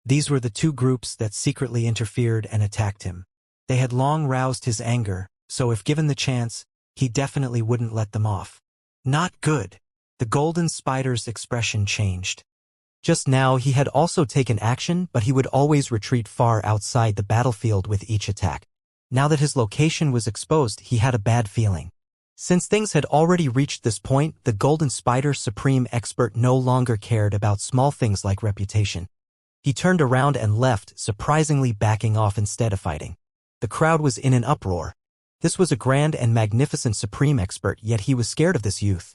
these were the two groups that secretly interfered and attacked him. They had long roused his anger, so if given the chance, he definitely wouldn't let them off. Not good. The golden spider's expression changed. Just now he had also taken action, but he would always retreat far outside the battlefield with each attack. Now that his location was exposed, he had a bad feeling. Since things had already reached this point, the golden spider supreme expert no longer cared about small things like reputation. He turned around and left, surprisingly backing off instead of fighting. The crowd was in an uproar. This was a grand and magnificent supreme expert, yet he was scared of this youth.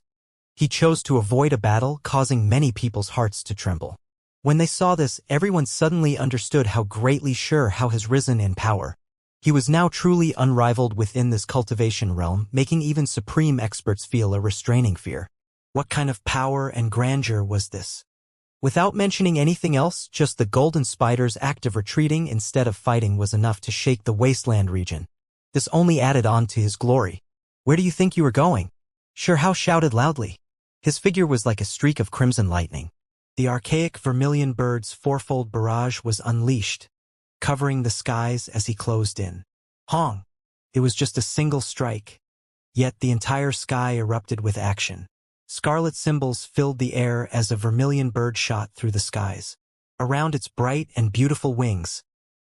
He chose to avoid a battle, causing many people's hearts to tremble. When they saw this, everyone suddenly understood how greatly Hao has risen in power. He was now truly unrivaled within this cultivation realm, making even supreme experts feel a restraining fear. What kind of power and grandeur was this? Without mentioning anything else, just the golden spider's act of retreating instead of fighting was enough to shake the wasteland region. This only added on to his glory. Where do you think you were going? Hao shouted loudly. His figure was like a streak of crimson lightning. The archaic vermilion bird's fourfold barrage was unleashed, covering the skies as he closed in. Hong! It was just a single strike. Yet the entire sky erupted with action. Scarlet symbols filled the air as a vermilion bird shot through the skies. Around its bright and beautiful wings,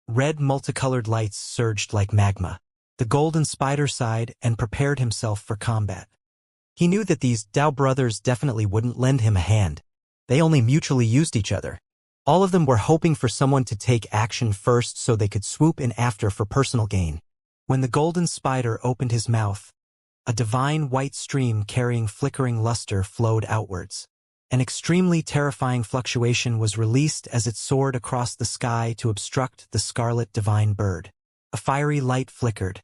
red multicolored lights surged like magma. The golden spider sighed and prepared himself for combat. He knew that these Dao brothers definitely wouldn't lend him a hand. They only mutually used each other. All of them were hoping for someone to take action first so they could swoop in after for personal gain. When the golden spider opened his mouth, A divine white stream carrying flickering luster flowed outwards. An extremely terrifying fluctuation was released as it soared across the sky to obstruct the scarlet divine bird. A fiery light flickered.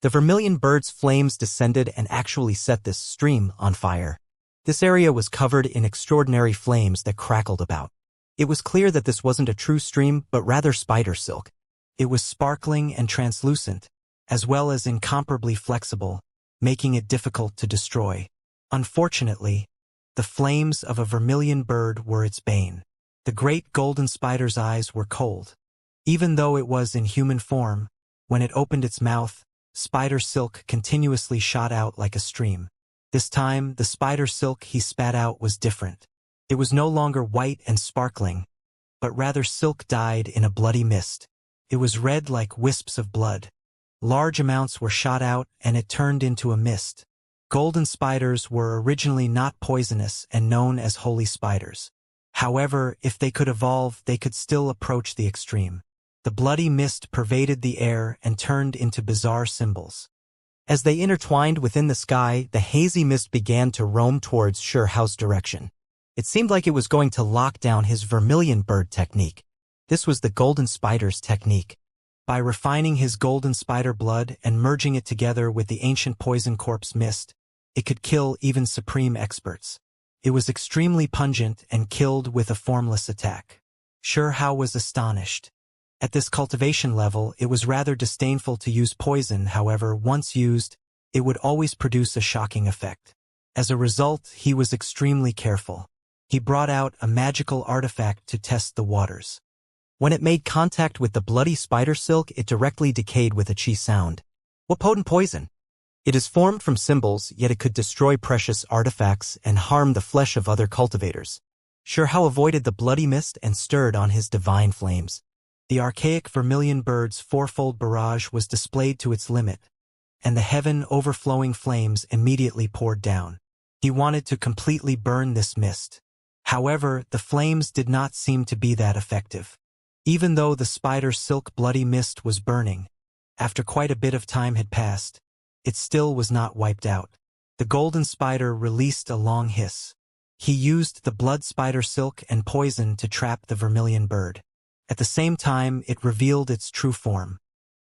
The vermilion bird's flames descended and actually set this stream on fire. This area was covered in extraordinary flames that crackled about. It was clear that this wasn't a true stream, but rather spider silk. It was sparkling and translucent, as well as incomparably flexible, making it difficult to destroy. Unfortunately, the flames of a vermilion bird were its bane. The great golden spider's eyes were cold. Even though it was in human form, when it opened its mouth, spider silk continuously shot out like a stream. This time, the spider silk he spat out was different. It was no longer white and sparkling, but rather silk dyed in a bloody mist. It was red like wisps of blood. Large amounts were shot out and it turned into a mist. Golden spiders were originally not poisonous and known as holy spiders. However, if they could evolve, they could still approach the extreme. The bloody mist pervaded the air and turned into bizarre symbols. As they intertwined within the sky, the hazy mist began to roam towards Xianxia's direction. It seemed like it was going to lock down his vermilion bird technique. This was the golden spider's technique. By refining his golden spider blood and merging it together with the ancient poison corpse mist, it could kill even supreme experts. It was extremely pungent and killed with a formless attack. Xianxia was astonished. At this cultivation level, it was rather disdainful to use poison, however, once used, it would always produce a shocking effect. As a result, he was extremely careful. He brought out a magical artifact to test the waters. When it made contact with the bloody spider silk, it directly decayed with a chi sound. What potent poison! It is formed from symbols, yet it could destroy precious artifacts and harm the flesh of other cultivators. Xianxia avoided the bloody mist and stirred on his divine flames. The archaic vermilion bird's fourfold barrage was displayed to its limit, and the heaven-overflowing flames immediately poured down. He wanted to completely burn this mist. However, the flames did not seem to be that effective. Even though the spider silk bloody mist was burning, after quite a bit of time had passed, it still was not wiped out. The golden spider released a long hiss. He used the blood spider silk and poison to trap the vermilion bird. At the same time, it revealed its true form.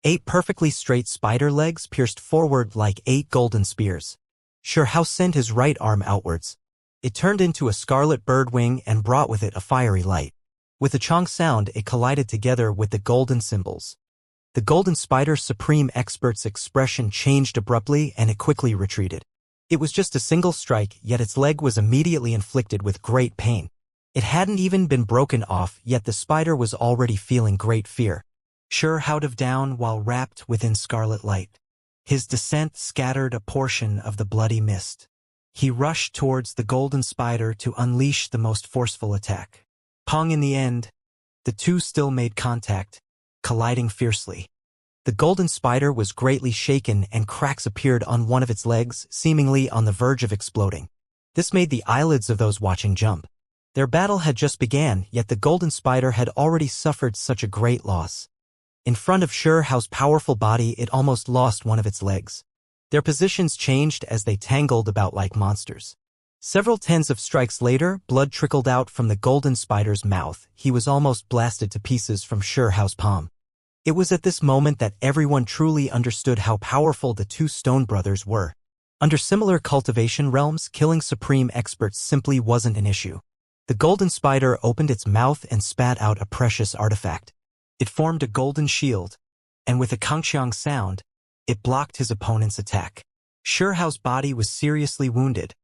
8 perfectly straight spider legs pierced forward like 8 golden spears. Xianxia sent his right arm outwards. It turned into a scarlet bird wing and brought with it a fiery light. With a chong sound, it collided together with the golden symbols. The golden spider's supreme expert's expression changed abruptly and it quickly retreated. It was just a single strike, yet its leg was immediately inflicted with great pain. It hadn't even been broken off, yet the spider was already feeling great fear. Xianxia dove down while wrapped within scarlet light. His descent scattered a portion of the bloody mist. He rushed towards the golden spider to unleash the most forceful attack. Pong in the end, the two still made contact, colliding fiercely. The golden spider was greatly shaken and cracks appeared on one of its legs, seemingly on the verge of exploding. This made the eyelids of those watching jump. Their battle had just begun, yet the golden spider had already suffered such a great loss. In front of Xianxia's powerful body, it almost lost one of its legs. Their positions changed as they tangled about like monsters. Several tens of strikes later, blood trickled out from the golden spider's mouth. He was almost blasted to pieces from Xianxia's palm. It was at this moment that everyone truly understood how powerful the two stone brothers were. Under similar cultivation realms, killing supreme experts simply wasn't an issue. The golden spider opened its mouth and spat out a precious artifact. It formed a golden shield, and with a kangxiang sound, it blocked his opponent's attack. Xianxia's body was seriously wounded,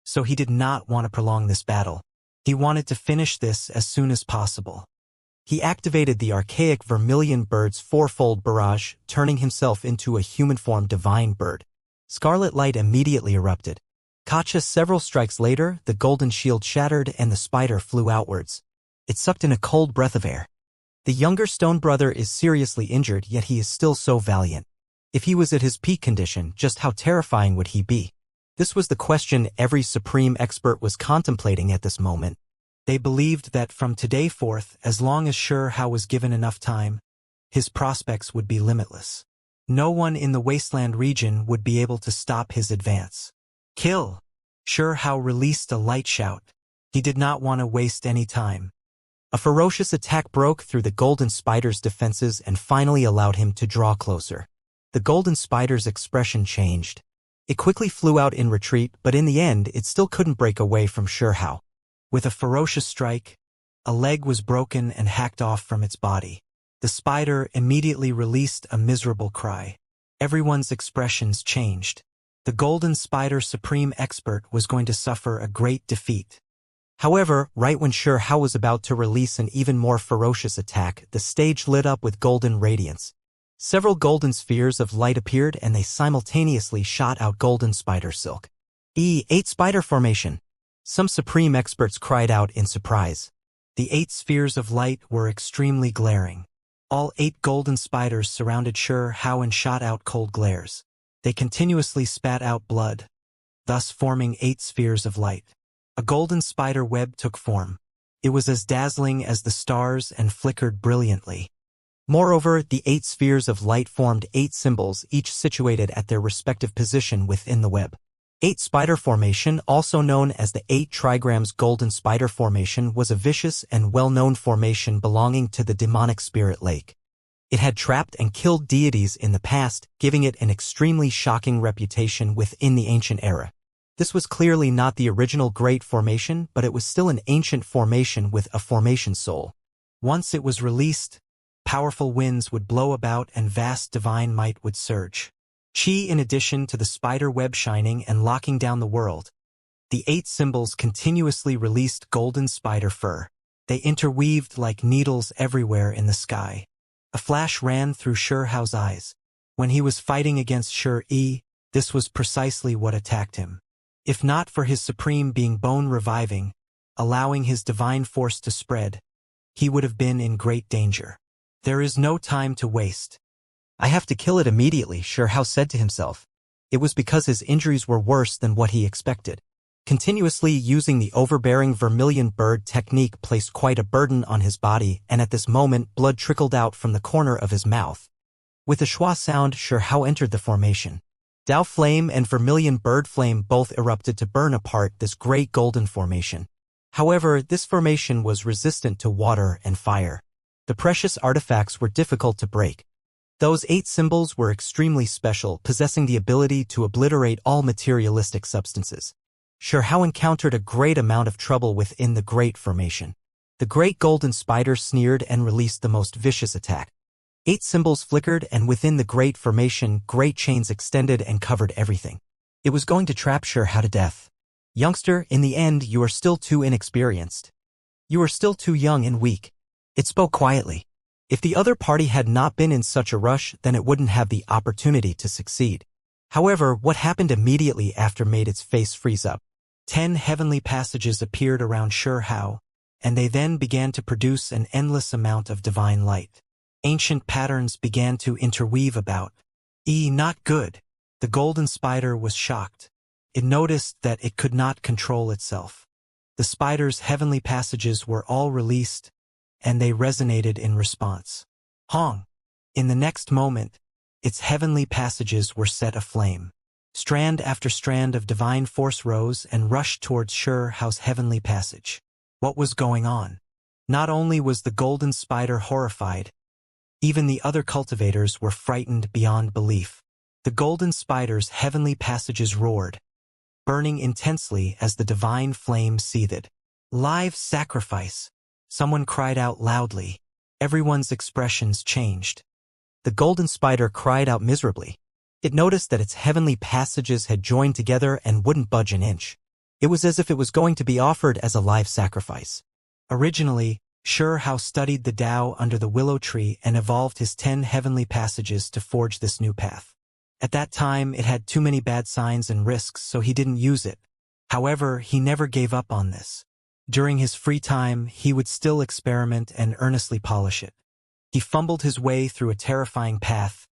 so he did not want to prolong this battle. He wanted to finish this as soon as possible. He activated the archaic vermilion bird's fourfold barrage, turning himself into a human-form divine bird. Scarlet light immediately erupted. Kacha several strikes later, the golden shield shattered and the spider flew outwards. It sucked in a cold breath of air. The younger stone brother is seriously injured, yet he is still so valiant. If he was at his peak condition, just how terrifying would he be? This was the question every supreme expert was contemplating at this moment. They believed that from today forth, as long as Xianxia was given enough time, his prospects would be limitless. No one in the wasteland region would be able to stop his advance. Kill! Hao released a light shout. He did not want to waste any time. A ferocious attack broke through the golden spider's defenses and finally allowed him to draw closer. The golden spider's expression changed. It quickly flew out in retreat, but in the end it still couldn't break away from Hao. With a ferocious strike, a leg was broken and hacked off from its body. The spider immediately released a miserable cry. Everyone's expressions changed. The golden spider supreme expert was going to suffer a great defeat. However, right when Hao was about to release an even more ferocious attack, the stage lit up with golden radiance. Several golden spheres of light appeared and they simultaneously shot out golden spider silk. 8 spider formation. Some supreme experts cried out in surprise. The 8 spheres of light were extremely glaring. All 8 golden spiders surrounded Hao and shot out cold glares. They continuously spat out blood, thus forming 8 spheres of light. A golden spider web took form. It was as dazzling as the stars and flickered brilliantly. Moreover, the 8 spheres of light formed 8 symbols, each situated at their respective position within the web. 8 spider formation, also known as the 8 trigrams golden spider formation, was a vicious and well-known formation belonging to the demonic spirit lake. It had trapped and killed deities in the past, giving it an extremely shocking reputation within the ancient era. This was clearly not the original Great Formation, but it was still an ancient formation with a formation soul. Once it was released, powerful winds would blow about and vast divine might would surge. In addition to the spider web shining and locking down the world, the 8 symbols continuously released golden spider fur. They interweaved like needles everywhere in the sky. A flash ran through Hao's eyes. When he was fighting against this was precisely what attacked him. If not for his supreme being bone reviving, allowing his divine force to spread, he would have been in great danger. There is no time to waste. I have to kill it immediately, Hao said to himself. It was because his injuries were worse than what he expected. Continuously using the overbearing vermilion bird technique placed quite a burden on his body, and at this moment blood trickled out from the corner of his mouth. With a schwa sound, Hao entered the formation. Dao Flame and Vermilion Bird Flame both erupted to burn apart this great golden formation. However, this formation was resistant to water and fire. The precious artifacts were difficult to break. Those 8 symbols were extremely special, possessing the ability to obliterate all materialistic substances. Hao encountered a great amount of trouble within the Great Formation. The great golden spider sneered and released the most vicious attack. 8 symbols flickered, and within the Great Formation, great chains extended and covered everything. It was going to trap Hao to death. Youngster, in the end, you are still too inexperienced. You are still too young and weak. It spoke quietly. If the other party had not been in such a rush, then it wouldn't have the opportunity to succeed. However, what happened immediately after made its face freeze up. 10 heavenly passages appeared around Hao, and they then began to produce an endless amount of divine light. Ancient patterns began to interweave about. Not good. The golden spider was shocked. It noticed that it could not control itself. The spider's heavenly passages were all released, and they resonated in response. Hong! In the next moment, its heavenly passages were set aflame. Strand after strand of divine force rose and rushed towards Hao's heavenly passage. What was going on? Not only was the golden spider horrified, even the other cultivators were frightened beyond belief. The golden spider's heavenly passages roared, burning intensely as the divine flame seethed. Live sacrifice! Someone cried out loudly. Everyone's expressions changed. The golden spider cried out miserably. It noticed that its heavenly passages had joined together and wouldn't budge an inch. It was as if it was going to be offered as a live sacrifice. Originally, Hao studied the Tao under the willow tree and evolved his 10 heavenly passages to forge this new path. At that time, it had too many bad signs and risks, so he didn't use it. However, he never gave up on this. During his free time, he would still experiment and earnestly polish it. He fumbled his way through a terrifying path,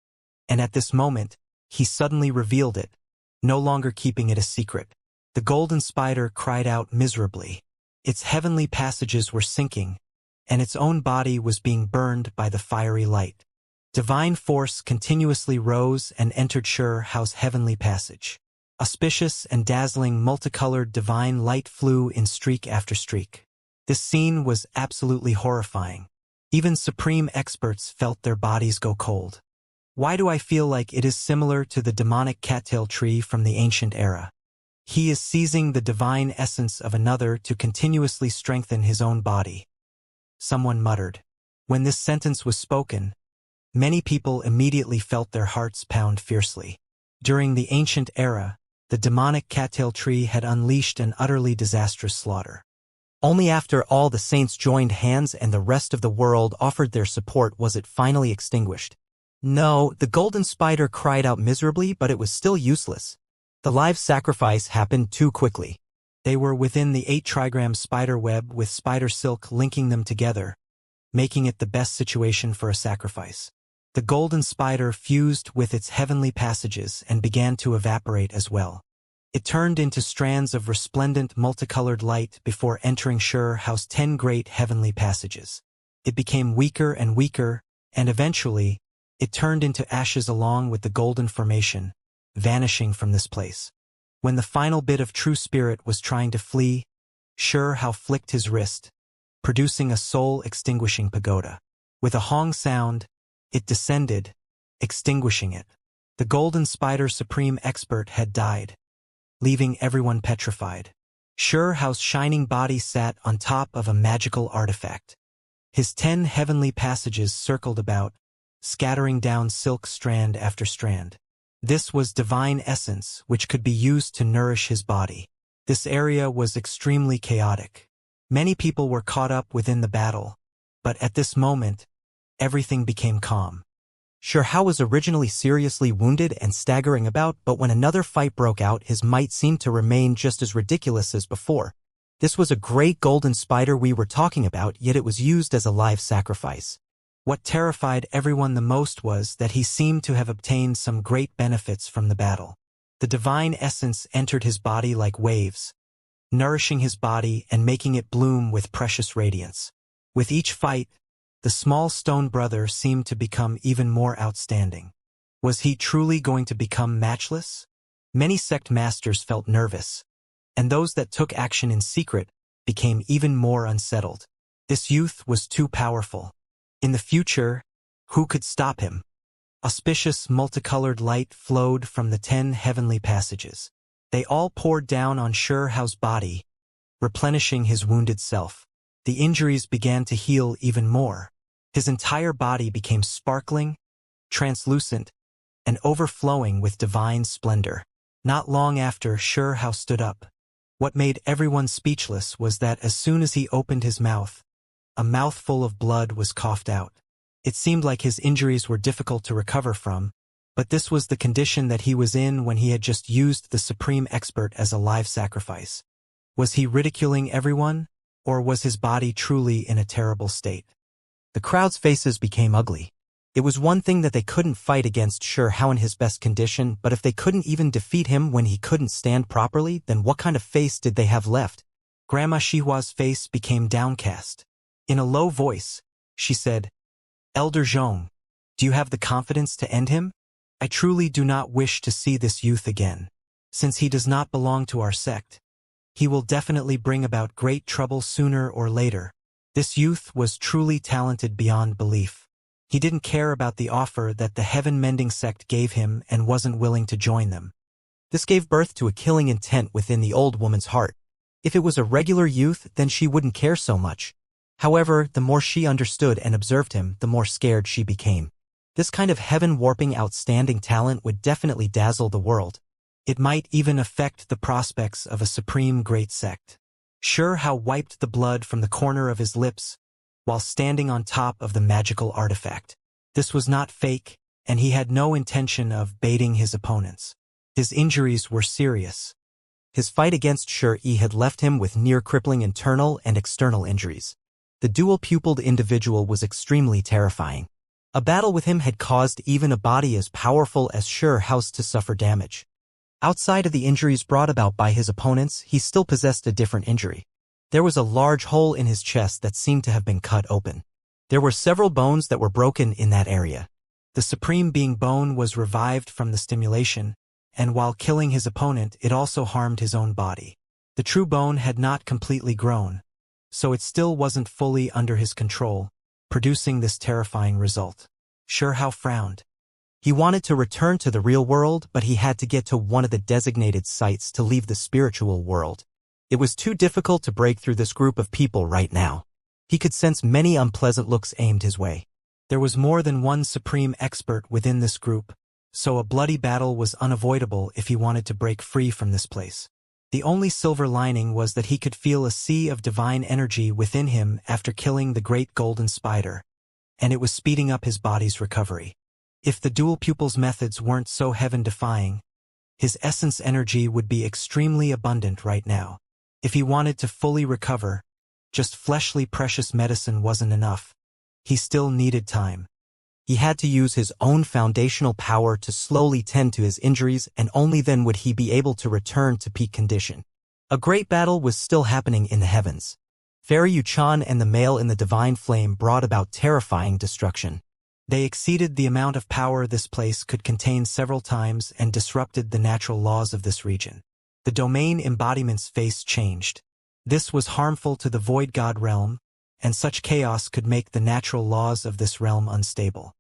and at this moment, he suddenly revealed it, no longer keeping it a secret. The golden spider cried out miserably. Its heavenly passages were sinking, and its own body was being burned by the fiery light. Divine force continuously rose and entered Xiao's heavenly passage. Auspicious and dazzling multicolored divine light flew in streak after streak. This scene was absolutely horrifying. Even supreme experts felt their bodies go cold. Why do I feel like it is similar to the demonic cattail tree from the ancient era? He is seizing the divine essence of another to continuously strengthen his own body. Someone muttered. When this sentence was spoken, many people immediately felt their hearts pound fiercely. During the ancient era, the demonic cattail tree had unleashed an utterly disastrous slaughter. Only after all the saints joined hands and the rest of the world offered their support was it finally extinguished. No, the golden spider cried out miserably, but it was still useless. The live sacrifice happened too quickly. They were within the 8-trigram spider web with spider silk linking them together, making it the best situation for a sacrifice. The golden spider fused with its heavenly passages and began to evaporate as well. It turned into strands of resplendent multicolored light before entering Xiao's 10 great heavenly passages. It became weaker and weaker, and eventually, it turned into ashes along with the golden formation, vanishing from this place. When the final bit of true spirit was trying to flee, Xiao flicked his wrist, producing a soul-extinguishing pagoda. With a hong sound, it descended, extinguishing it. The golden spider supreme expert had died, leaving everyone petrified. Xiao's shining body sat on top of a magical artifact. His 10 heavenly passages circled about, scattering down silk strand after strand. This was divine essence which could be used to nourish his body. This area was extremely chaotic. Many people were caught up within the battle, but at this moment, everything became calm. Xiao was originally seriously wounded and staggering about, but when another fight broke out, his might seemed to remain just as ridiculous as before. This was a great golden spider we were talking about, yet it was used as a live sacrifice. What terrified everyone the most was that he seemed to have obtained some great benefits from the battle. The divine essence entered his body like waves, nourishing his body and making it bloom with precious radiance. With each fight, the small stone brother seemed to become even more outstanding. Was he truly going to become matchless? Many sect masters felt nervous, and those that took action in secret became even more unsettled. This youth was too powerful. In the future, who could stop him? Auspicious multicolored light flowed from the 10 heavenly passages. They all poured down on Xiao's body, replenishing his wounded self. The injuries began to heal even more. His entire body became sparkling, translucent, and overflowing with divine splendor. Not long after, Xiao stood up. What made everyone speechless was that as soon as he opened his mouth, a mouthful of blood was coughed out. It seemed like his injuries were difficult to recover from, but this was the condition that he was in when he had just used the supreme expert as a live sacrifice. Was he ridiculing everyone, or was his body truly in a terrible state? The crowd's faces became ugly. It was one thing that they couldn't fight against Xiao in his best condition, but if they couldn't even defeat him when he couldn't stand properly, then what kind of face did they have left? Grandma Xihua's face became downcast. In a low voice, she said, "Elder Zhong, do you have the confidence to end him? I truly do not wish to see this youth again. Since he does not belong to our sect, he will definitely bring about great trouble sooner or later." This youth was truly talented beyond belief. He didn't care about the offer that the heaven-mending sect gave him and wasn't willing to join them. This gave birth to a killing intent within the old woman's heart. If it was a regular youth, then she wouldn't care so much. However, the more she understood and observed him, the more scared she became. This kind of heaven-warping outstanding talent would definitely dazzle the world. It might even affect the prospects of a supreme great sect. Xiao wiped the blood from the corner of his lips while standing on top of the magical artifact. This was not fake, and he had no intention of baiting his opponents. His injuries were serious. His fight against Shi had left him with near-crippling internal and external injuries. The dual-pupiled individual was extremely terrifying. A battle with him had caused even a body as powerful as Xiao's to suffer damage. Outside of the injuries brought about by his opponents, he still possessed a different injury. There was a large hole in his chest that seemed to have been cut open. There were several bones that were broken in that area. The Supreme Being Bone was revived from the stimulation, and while killing his opponent, it also harmed his own body. The true bone had not completely grown, so it still wasn't fully under his control, producing this terrifying result. Xianxia frowned. He wanted to return to the real world, but he had to get to one of the designated sites to leave the spiritual world. It was too difficult to break through this group of people right now. He could sense many unpleasant looks aimed his way. There was more than one supreme expert within this group, so a bloody battle was unavoidable if he wanted to break free from this place. The only silver lining was that he could feel a sea of divine energy within him after killing the great golden spider, and it was speeding up his body's recovery. If the dual pupils methods weren't so heaven-defying, his essence energy would be extremely abundant right now. If he wanted to fully recover, just fleshly precious medicine wasn't enough. He still needed time. He had to use his own foundational power to slowly tend to his injuries, and only then would he be able to return to peak condition. A great battle was still happening in the heavens. Fairy Yuchan and the male in the divine flame brought about terrifying destruction. They exceeded the amount of power this place could contain several times and disrupted the natural laws of this region. The domain embodiment's face changed. This was harmful to the Void God realm, and such chaos could make the natural laws of this realm unstable.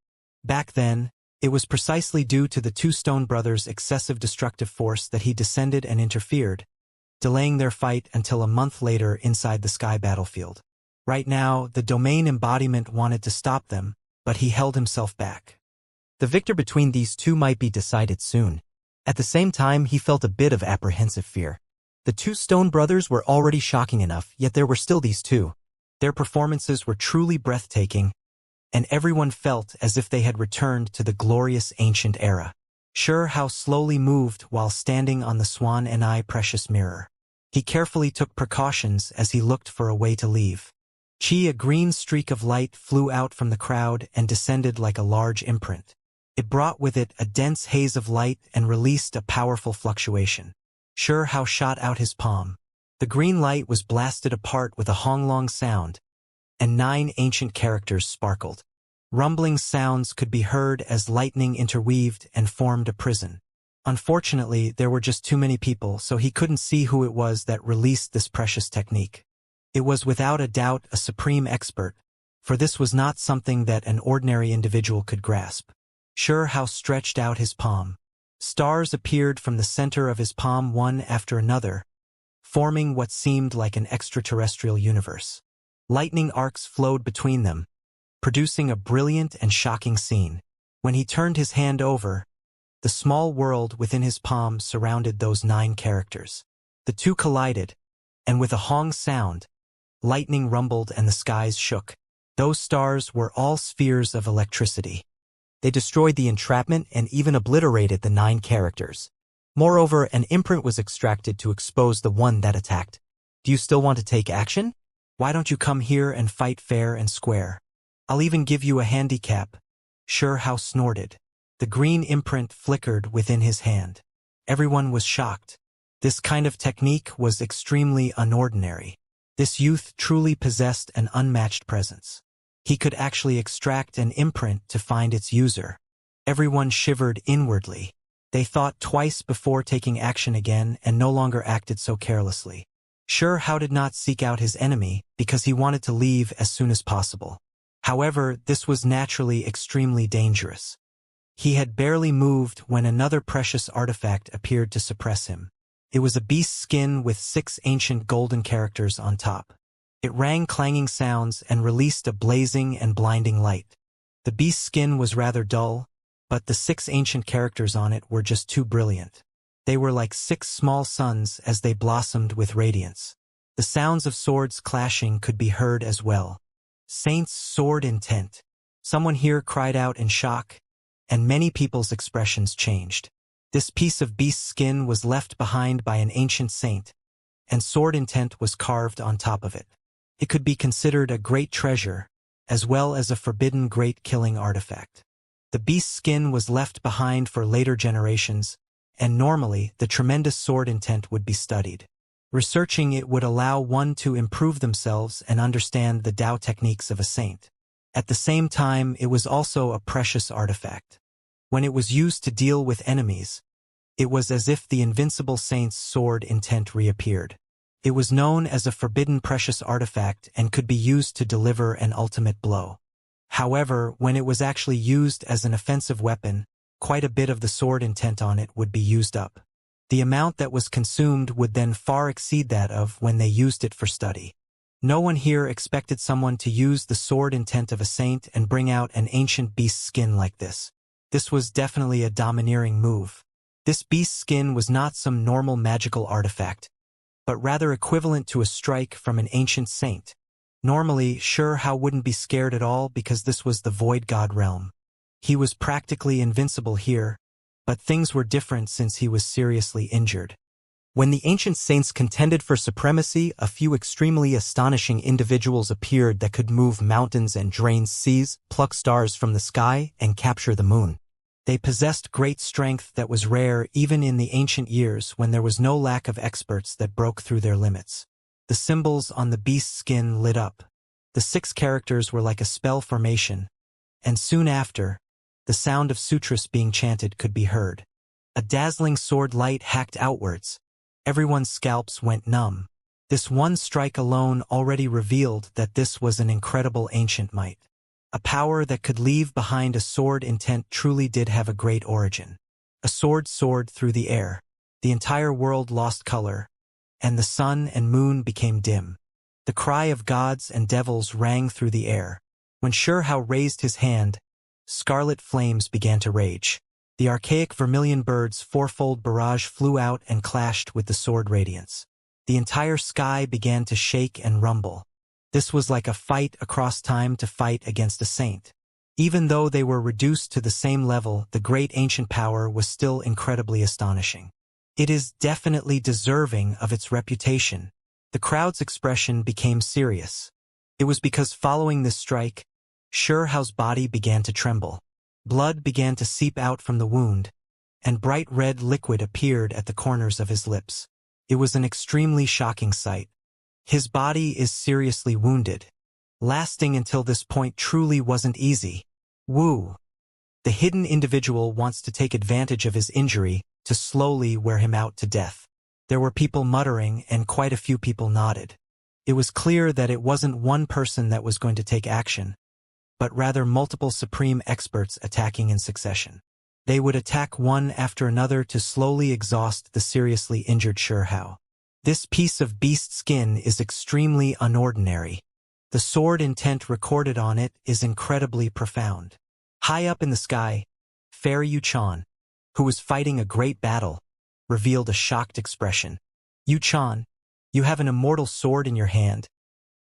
Back then, it was precisely due to the two Stone Brothers' excessive destructive force that he descended and interfered, delaying their fight until a month later inside the sky battlefield. Right now, the domain embodiment wanted to stop them, but he held himself back. The victor between these two might be decided soon. At the same time, he felt a bit of apprehensive fear. The two Stone Brothers were already shocking enough, yet there were still these two. Their performances were truly breathtaking, and everyone felt as if they had returned to the glorious ancient era. Xianxia slowly moved while standing on the Swan and Eye precious mirror. He carefully took precautions as he looked for a way to leave. A green streak of light flew out from the crowd and descended like a large imprint. It brought with it a dense haze of light and released a powerful fluctuation. Xianxia shot out his palm. The green light was blasted apart with a honglong sound, and 9 ancient characters sparkled. Rumbling sounds could be heard as lightning interweaved and formed a prison. Unfortunately, there were just too many people, so he couldn't see who it was that released this precious technique. It was without a doubt a supreme expert, for this was not something that an ordinary individual could grasp. Xianxia stretched out his palm. Stars appeared from the center of his palm one after another, forming what seemed like an extraterrestrial universe. Lightning arcs flowed between them, producing a brilliant and shocking scene. When he turned his hand over, the small world within his palm surrounded those 9 characters. The two collided, and with a hong sound, lightning rumbled and the skies shook. Those stars were all spheres of electricity. They destroyed the entrapment and even obliterated the 9 characters. Moreover, an imprint was extracted to expose the one that attacked. Do you still want to take action? Why don't you come here and fight fair and square? I'll even give you a handicap. Xianxia snorted. The green imprint flickered within his hand. Everyone was shocked. This kind of technique was extremely unordinary. This youth truly possessed an unmatched presence. He could actually extract an imprint to find its user. Everyone shivered inwardly. They thought twice before taking action again and no longer acted so carelessly. Xianxia did not seek out his enemy because he wanted to leave as soon as possible. However, this was naturally extremely dangerous. He had barely moved when another precious artifact appeared to suppress him. It was a beast's skin with 6 ancient golden characters on top. It rang clanging sounds and released a blazing and blinding light. The beast's skin was rather dull, but the 6 ancient characters on it were just too brilliant. They were like 6 small suns as they blossomed with radiance. The sounds of swords clashing could be heard as well. Saint's sword intent. Someone here cried out in shock, and many people's expressions changed. This piece of beast skin was left behind by an ancient saint, and sword intent was carved on top of it. It could be considered a great treasure, as well as a forbidden great killing artifact. The beast skin was left behind for later generations, and normally the tremendous sword intent would be studied. Researching it would allow one to improve themselves and understand the Tao techniques of a saint. At the same time, it was also a precious artifact. When it was used to deal with enemies, it was as if the invincible saint's sword intent reappeared. It was known as a forbidden precious artifact and could be used to deliver an ultimate blow. However, when it was actually used as an offensive weapon, quite a bit of the sword intent on it would be used up. The amount that was consumed would then far exceed that of when they used it for study. No one here expected someone to use the sword intent of a saint and bring out an ancient beast skin like this. This was definitely a domineering move. This beast skin was not some normal magical artifact, but rather equivalent to a strike from an ancient saint. Normally, Xianxia wouldn't be scared at all because this was the void god realm. He was practically invincible here, but things were different since he was seriously injured. When the ancient saints contended for supremacy, a few extremely astonishing individuals appeared that could move mountains and drain seas, pluck stars from the sky, and capture the moon. They possessed great strength that was rare even in the ancient years when there was no lack of experts that broke through their limits. The symbols on the beast's skin lit up. The 6 characters were like a spell formation, and soon after, the sound of sutras being chanted could be heard. A dazzling sword light hacked outwards. Everyone's scalps went numb. This one strike alone already revealed that this was an incredible ancient might. A power that could leave behind a sword intent truly did have a great origin. A sword soared through the air. The entire world lost color, and the sun and moon became dim. The cry of gods and devils rang through the air. When Xianxia raised his hand, scarlet flames began to rage. The archaic vermilion bird's fourfold barrage flew out and clashed with the sword radiance. The entire sky began to shake and rumble. This was like a fight across time to fight against a saint. Even though they were reduced to the same level, the great ancient power was still incredibly astonishing. It is definitely deserving of its reputation. The crowd's expression became serious. It was because following this strike, Xianxia's body began to tremble. Blood began to seep out from the wound, and bright red liquid appeared at the corners of his lips. It was an extremely shocking sight. His body is seriously wounded. Lasting until this point truly wasn't easy. Wu. The hidden individual wants to take advantage of his injury to slowly wear him out to death. There were people muttering and quite a few people nodded. It was clear that it wasn't one person that was going to take action, but rather multiple supreme experts attacking in succession. They would attack one after another to slowly exhaust the seriously injured Xianxia. This piece of beast skin is extremely unordinary. The sword intent recorded on it is incredibly profound. High up in the sky, Fairy Yuchan, who was fighting a great battle, revealed a shocked expression. Yuchan, you have an immortal sword in your hand,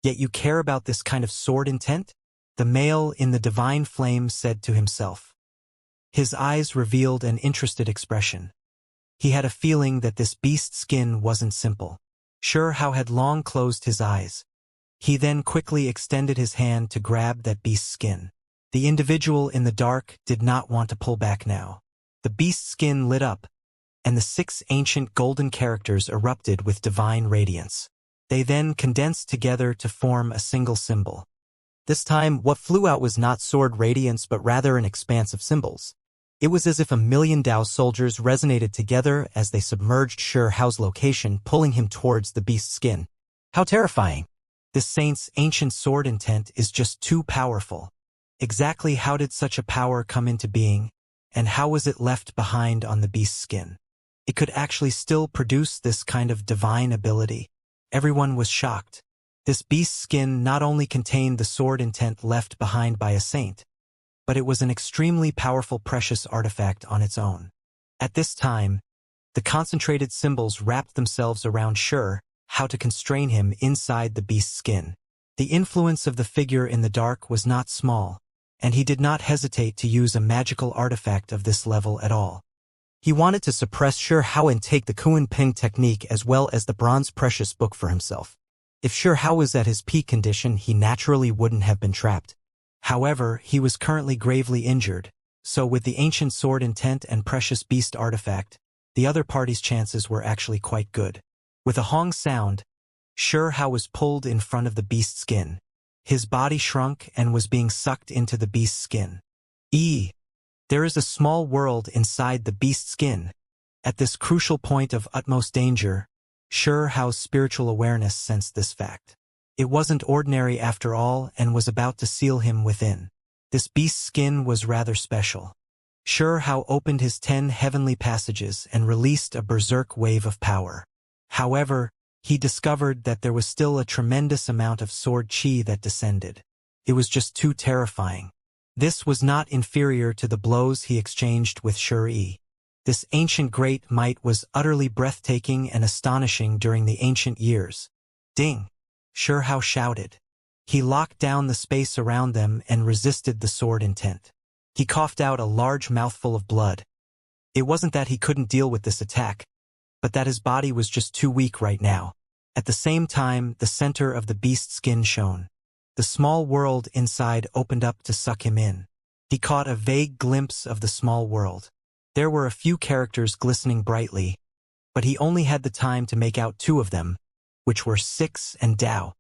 yet you care about this kind of sword intent? The male in the divine flame said to himself. His eyes revealed an interested expression. He had a feeling that this beast skin wasn't simple. Xianxia had long closed his eyes. He then quickly extended his hand to grab that beast skin. The individual in the dark did not want to pull back now. The beast skin lit up, and the 6 ancient golden characters erupted with divine radiance. They then condensed together to form a single symbol. This time, what flew out was not sword radiance but rather an expanse of symbols. It was as if a million Dao soldiers resonated together as they submerged Xianxia's location, pulling him towards the beast skin. How terrifying! This saint's ancient sword intent is just too powerful. Exactly how did such a power come into being, and how was it left behind on the beast skin? It could actually still produce this kind of divine ability. Everyone was shocked. This beast skin not only contained the sword intent left behind by a saint, but it was an extremely powerful precious artifact on its own. At this time, the concentrated symbols wrapped themselves around Xianxia, how to constrain him inside the beast skin. The influence of the figure in the dark was not small, and he did not hesitate to use a magical artifact of this level at all. He wanted to suppress Xianxia and take the Kuan Ping technique as well as the bronze precious book for himself. If Xianxia was at his peak condition, he naturally wouldn't have been trapped. However, he was currently gravely injured, so with the ancient sword intent and precious beast artifact, the other party's chances were actually quite good. With a hong sound, Xianxia was pulled in front of the beast skin. His body shrunk and was being sucked into the beast's skin. There is a small world inside the beast's skin. At this crucial point of utmost danger, Hao's spiritual awareness sensed this fact. It wasn't ordinary after all and was about to seal him within. This beast's skin was rather special. Hao opened his 10 heavenly passages and released a berserk wave of power. However, he discovered that there was still a tremendous amount of sword chi that descended. It was just too terrifying. This was not inferior to the blows he exchanged with Shuri. This ancient great might was utterly breathtaking and astonishing during the ancient years. Ding! Hao shouted. He locked down the space around them and resisted the sword intent. He coughed out a large mouthful of blood. It wasn't that he couldn't deal with this attack, but that his body was just too weak right now. At the same time, the center of the beast's skin shone. The small world inside opened up to suck him in. He caught a vague glimpse of the small world. There were a few characters glistening brightly, but he only had the time to make out 2 of them, which were Six and Dao.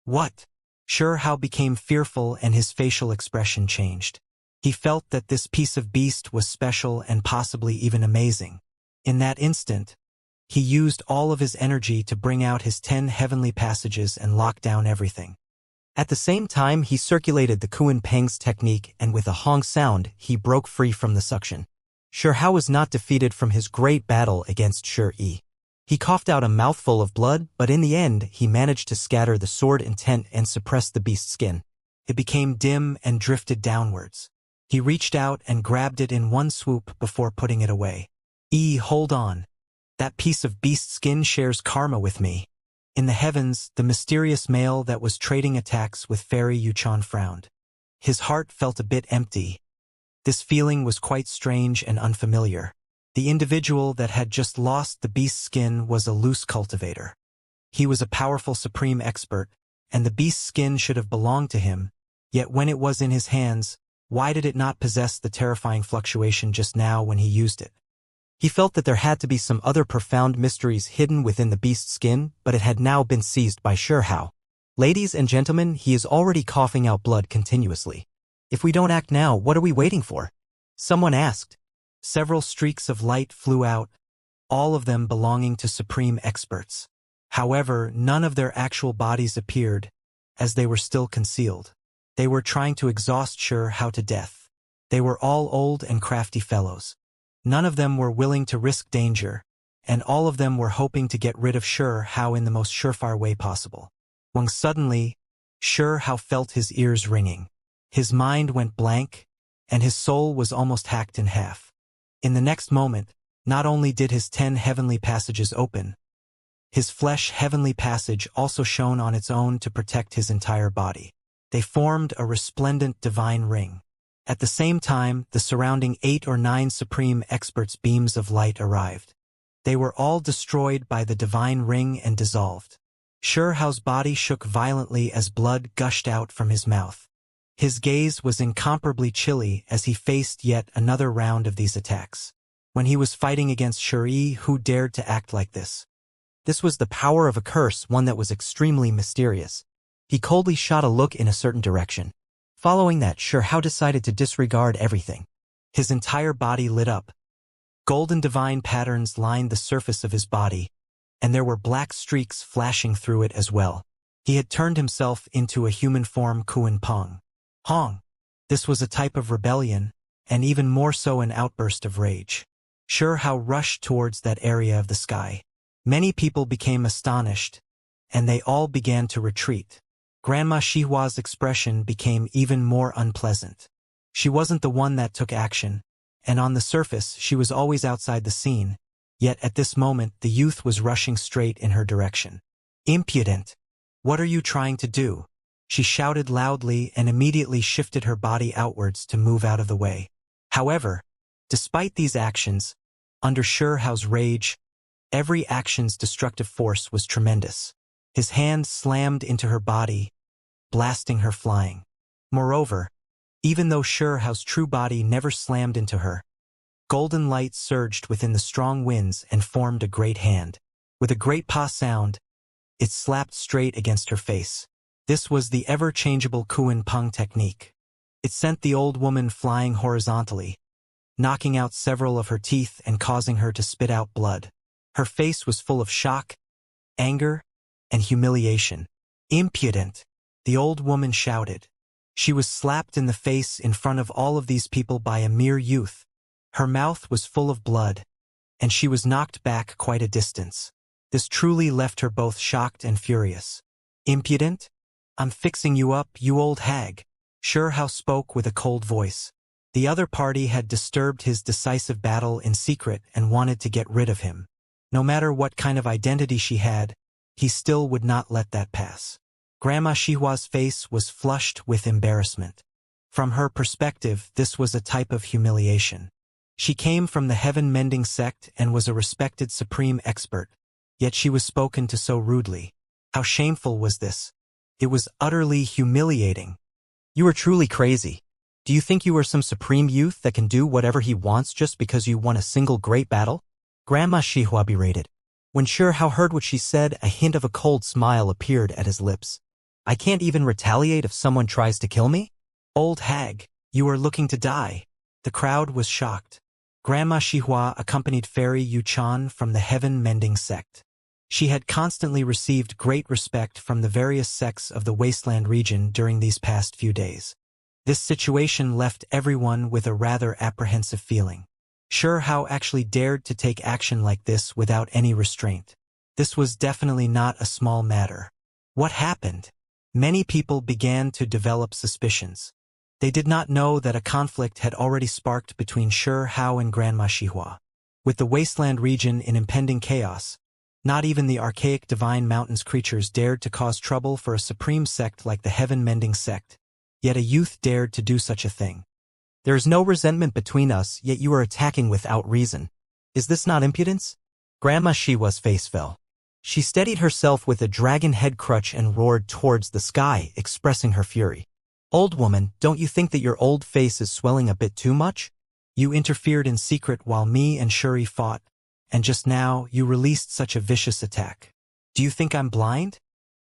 What? Hao became fearful and his facial expression changed. He felt that this piece of beast was special and possibly even amazing. In that instant, he used all of his energy to bring out his 10 heavenly passages and lock down everything. At the same time, he circulated the Kuan Peng's technique and with a hong sound, he broke free from the suction. Hao was not defeated from his great battle against Shuri. He coughed out a mouthful of blood, but in the end, he managed to scatter the sword intent and suppress the beast's skin. It became dim and drifted downwards. He reached out and grabbed it in one swoop before putting it away. Hold on. That piece of beast skin shares karma with me. In the heavens, the mysterious male that was trading attacks with Fairy Yuchan frowned. His heart felt a bit empty. This feeling was quite strange and unfamiliar. The individual that had just lost the beast's skin was a loose cultivator. He was a powerful supreme expert, and the beast's skin should have belonged to him, yet when it was in his hands, why did it not possess the terrifying fluctuation just now when he used it? He felt that there had to be some other profound mysteries hidden within the beast's skin, but it had now been seized by Hao. Ladies and gentlemen, he is already coughing out blood continuously. If we don't act now, what are we waiting for? Someone asked. Several streaks of light flew out, all of them belonging to supreme experts. However, none of their actual bodies appeared, as they were still concealed. They were trying to exhaust Hao to death. They were all old and crafty fellows. None of them were willing to risk danger, and all of them were hoping to get rid of Hao in the most surefire way possible. When suddenly, Hao felt his ears ringing. His mind went blank, and his soul was almost hacked in half. In the next moment, not only did his 10 heavenly passages open, his flesh heavenly passage also shone on its own to protect his entire body. They formed a resplendent divine ring. At the same time, the surrounding 8 or 9 supreme experts' beams of light arrived. They were all destroyed by the divine ring and dissolved. Hao's body shook violently as blood gushed out from his mouth. His gaze was incomparably chilly as he faced yet another round of these attacks. When he was fighting against Shuri, who dared to act like this? This was the power of a curse, one that was extremely mysterious. He coldly shot a look in a certain direction. Following that, Hao decided to disregard everything. His entire body lit up. Golden divine patterns lined the surface of his body, and there were black streaks flashing through it as well. He had turned himself into a human form Kuan Peng. Hong. This was a type of rebellion, and even more so an outburst of rage. Hao rushed towards that area of the sky. Many people became astonished, and they all began to retreat. Grandma Shihua's expression became even more unpleasant. She wasn't the one that took action, and on the surface she was always outside the scene, yet at this moment the youth was rushing straight in her direction. Impudent! What are you trying to do? She shouted loudly and immediately shifted her body outwards to move out of the way. However, despite these actions, under Hao's rage, every action's destructive force was tremendous. His hand slammed into her body, blasting her flying. Moreover, even though Hao's true body never slammed into her, golden light surged within the strong winds and formed a great hand. With a great pa sound, it slapped straight against her face. This was the ever-changeable Kuan Peng technique. It sent the old woman flying horizontally, knocking out several of her teeth and causing her to spit out blood. Her face was full of shock, anger, and humiliation. "Impudent!" the old woman shouted. She was slapped in the face in front of all of these people by a mere youth. Her mouth was full of blood, and she was knocked back quite a distance. This truly left her both shocked and furious. "Impudent? I'm fixing you up, you old hag," Xianxia spoke with a cold voice. The other party had disturbed his decisive battle in secret and wanted to get rid of him. No matter what kind of identity she had, he still would not let that pass. Grandma Xihua's face was flushed with embarrassment. From her perspective, this was a type of humiliation. She came from the heaven-mending sect and was a respected supreme expert, yet she was spoken to so rudely. How shameful was this? It was utterly humiliating. "You are truly crazy. Do you think you are some supreme youth that can do whatever he wants just because you won a single great battle?" Grandma Xihua berated. When Xianxia heard what she said, a hint of a cold smile appeared at his lips. "I can't even retaliate if someone tries to kill me?" "Old hag, you are looking to die." The crowd was shocked. Grandma Xihua accompanied Fairy Yuchan from the heaven-mending sect. She had constantly received great respect from the various sects of the wasteland region during these past few days. This situation left everyone with a rather apprehensive feeling. Xianxia actually dared to take action like this without any restraint. This was definitely not a small matter. What happened? Many people began to develop suspicions. They did not know that a conflict had already sparked between Xianxia and Grandma Xihua. With the wasteland region in impending chaos, not even the archaic divine mountains creatures dared to cause trouble for a supreme sect like the heaven-mending sect. Yet a youth dared to do such a thing. "There is no resentment between us, yet you are attacking without reason. Is this not impudence?" Grandma Xihua's face fell. She steadied herself with a dragon head crutch and roared towards the sky, expressing her fury. "Old woman, don't you think that your old face is swelling a bit too much? You interfered in secret while me and Shuri fought, and just now you released such a vicious attack. Do you think I'm blind?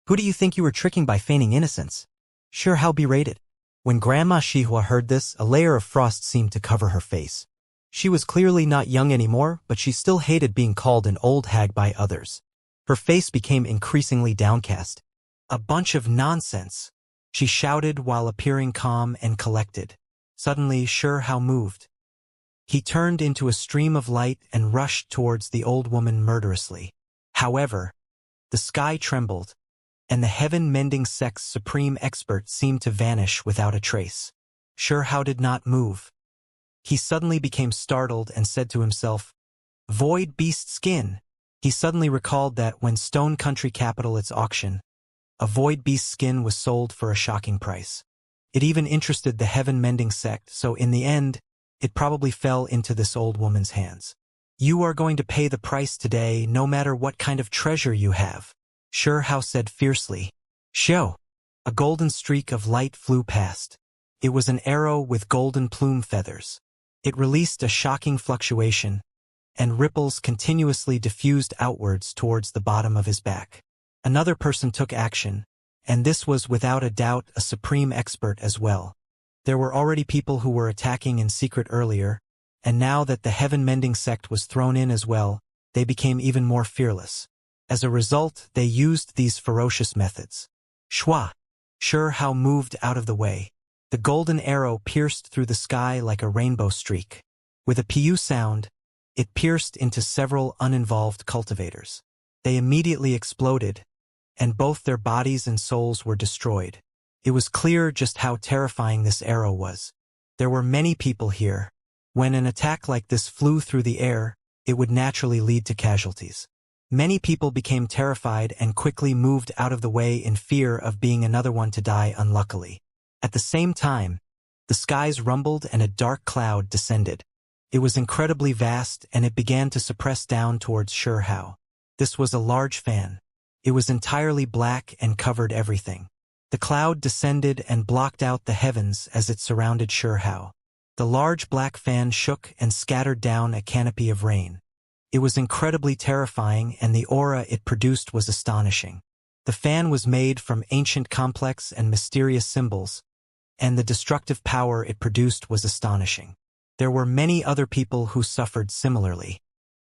Who do you think you were tricking by feigning innocence?" Xianxia berated. When Grandma Xihua heard this, a layer of frost seemed to cover her face. She was clearly not young anymore, but she still hated being called an old hag by others. Her face became increasingly downcast. "A bunch of nonsense," she shouted while appearing calm and collected. Suddenly, Xianxia moved. He turned into a stream of light and rushed towards the old woman murderously. However, the sky trembled, and the heaven-mending sect's supreme expert seemed to vanish without a trace. Xianxia did not move. He suddenly became startled and said to himself, "Void beast skin." He suddenly recalled that when Stone Country capital its auction, a void beast skin was sold for a shocking price. It even interested the heaven-mending sect, so in the end, it probably fell into this old woman's hands. "You are going to pay the price today, no matter what kind of treasure you have," Xianxia said fiercely. "Show!" A golden streak of light flew past. It was an arrow with golden plume feathers. It released a shocking fluctuation, and ripples continuously diffused outwards towards the bottom of his back. Another person took action, and this was without a doubt a supreme expert as well. There were already people who were attacking in secret earlier, and now that the heaven-mending sect was thrown in as well, they became even more fearless. As a result, they used these ferocious methods. Shwa! Xianxia moved out of the way. The golden arrow pierced through the sky like a rainbow streak. With a piu sound, it pierced into several uninvolved cultivators. They immediately exploded, and both their bodies and souls were destroyed. It was clear just how terrifying this arrow was. There were many people here. When an attack like this flew through the air, it would naturally lead to casualties. Many people became terrified and quickly moved out of the way in fear of being another one to die unluckily. At the same time, the skies rumbled and a dark cloud descended. It was incredibly vast and it began to suppress down towards Xianxia. This was a large fan. It was entirely black and covered everything. The cloud descended and blocked out the heavens as it surrounded Xianxia. The large black fan shook and scattered down a canopy of rain. It was incredibly terrifying and the aura it produced was astonishing. The fan was made from ancient complex and mysterious symbols, and the destructive power it produced was astonishing. There were many other people who suffered similarly.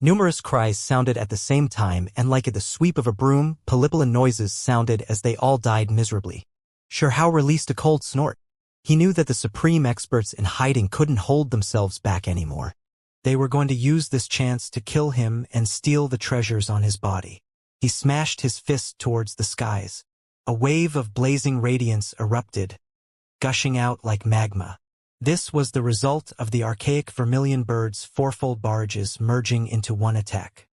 Numerous cries sounded at the same time, and like at the sweep of a broom, polypolon noises sounded as they all died miserably. Shirhao released a cold snort. He knew that the supreme experts in hiding couldn't hold themselves back anymore. They were going to use this chance to kill him and steal the treasures on his body. He smashed his fist towards the skies. A wave of blazing radiance erupted, gushing out like magma. This was the result of the archaic vermilion bird's fourfold barrages merging into one attack.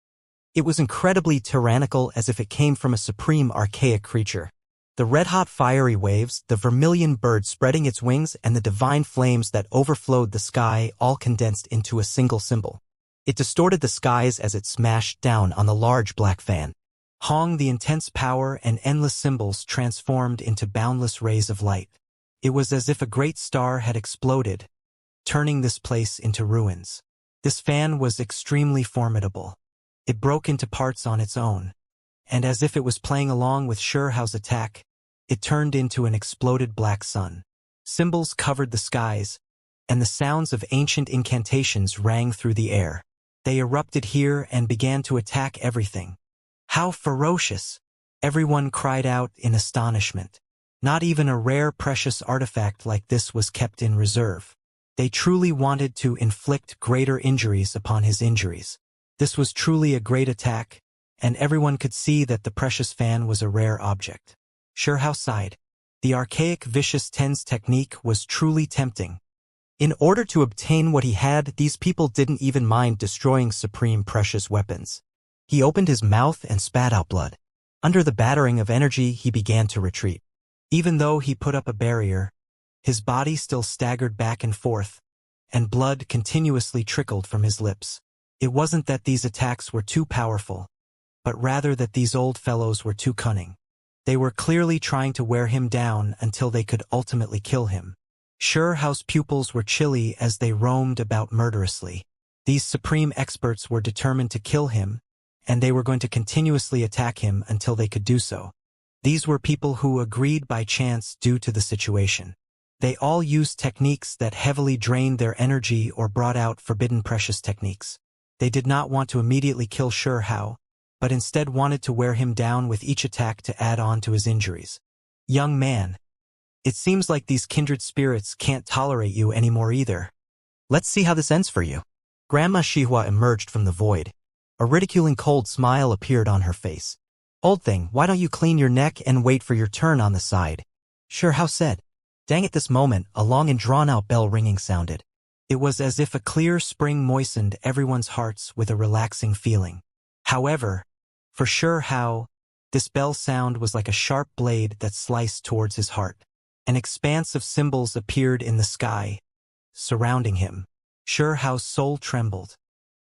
It was incredibly tyrannical, as if it came from a supreme archaic creature. The red-hot fiery waves, the vermilion bird spreading its wings, and the divine flames that overflowed the sky all condensed into a single symbol. It distorted the skies as it smashed down on the large black fan. Hong, the intense power and endless symbols transformed into boundless rays of light. It was as if a great star had exploded, turning this place into ruins. This fan was extremely formidable. It broke into parts on its own, and as if it was playing along with Shirhao's attack, it turned into an exploded black sun. Symbols covered the skies, and the sounds of ancient incantations rang through the air. They erupted here and began to attack everything. How ferocious! Everyone cried out in astonishment. Not even a rare precious artifact like this was kept in reserve. They truly wanted to inflict greater injuries upon his injuries. This was truly a great attack, and everyone could see that the precious fan was a rare object. Shirhao sighed. The archaic vicious tens technique was truly tempting. In order to obtain what he had, these people didn't even mind destroying supreme precious weapons. He opened his mouth and spat out blood. Under the battering of energy, he began to retreat. Even though he put up a barrier, his body still staggered back and forth, and blood continuously trickled from his lips. It wasn't that these attacks were too powerful, but rather that these old fellows were too cunning. They were clearly trying to wear him down until they could ultimately kill him. Shirhao's pupils were chilly as they roamed about murderously. These supreme experts were determined to kill him, and they were going to continuously attack him until they could do so. These were people who agreed by chance due to the situation. They all used techniques that heavily drained their energy or brought out forbidden precious techniques. They did not want to immediately kill Shirhao, but instead wanted to wear him down with each attack to add on to his injuries. Young man, it seems like these kindred spirits can't tolerate you anymore either. Let's see how this ends for you. Grandma Xihua emerged from the void. A ridiculing cold smile appeared on her face. Old thing, why don't you clean your neck and wait for your turn on the side? Shirhao said. Dang, at this moment, a long and drawn-out bell ringing sounded. It was as if a clear spring moistened everyone's hearts with a relaxing feeling. However, for Shirhao, this bell sound was like a sharp blade that sliced towards his heart. An expanse of symbols appeared in the sky, surrounding him. Shirhao's soul trembled.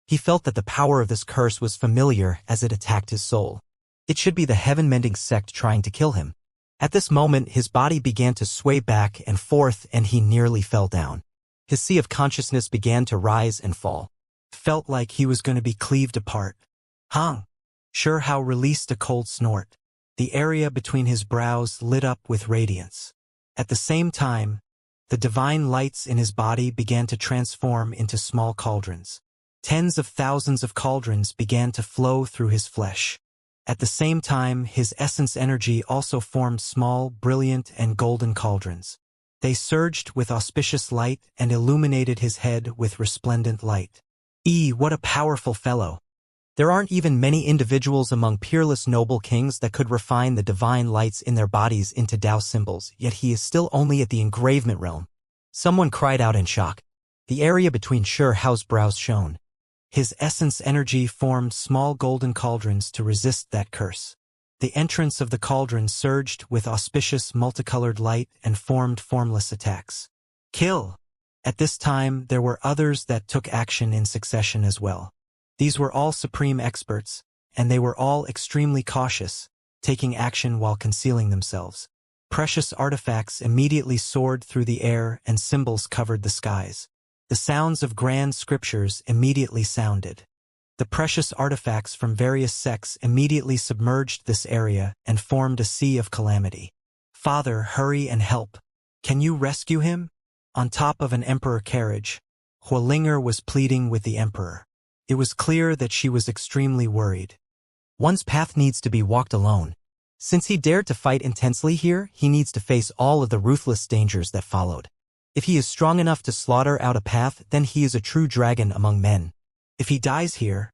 He felt that the power of this curse was familiar as it attacked his soul. It should be the heaven-mending sect trying to kill him. At this moment, his body began to sway back and forth, and he nearly fell down. His sea of consciousness began to rise and fall. Felt like he was going to be cleaved apart. Hong! Shirhao released a cold snort. The area between his brows lit up with radiance. At the same time, the divine lights in his body began to transform into small cauldrons. Tens of thousands of cauldrons began to flow through his flesh. At the same time, his essence energy also formed small, brilliant, and golden cauldrons. They surged with auspicious light and illuminated his head with resplendent light. What a powerful fellow! There aren't even many individuals among peerless noble kings that could refine the divine lights in their bodies into Tao symbols, yet he is still only at the engravement realm. Someone cried out in shock. The area between Shirhao's brows shone. His essence energy formed small golden cauldrons to resist that curse. The entrance of the cauldron surged with auspicious multicolored light and formed formless attacks. Kill! At this time, there were others that took action in succession as well. These were all supreme experts, and they were all extremely cautious, taking action while concealing themselves. Precious artifacts immediately soared through the air and symbols covered the skies. The sounds of grand scriptures immediately sounded. The precious artifacts from various sects immediately submerged this area and formed a sea of calamity. "Father, hurry and help. Can you rescue him?" On top of an emperor carriage, Hualinger was pleading with the emperor. It was clear that she was extremely worried. One's path needs to be walked alone. Since he dared to fight intensely here, he needs to face all of the ruthless dangers that followed. If he is strong enough to slaughter out a path, then he is a true dragon among men. If he dies here,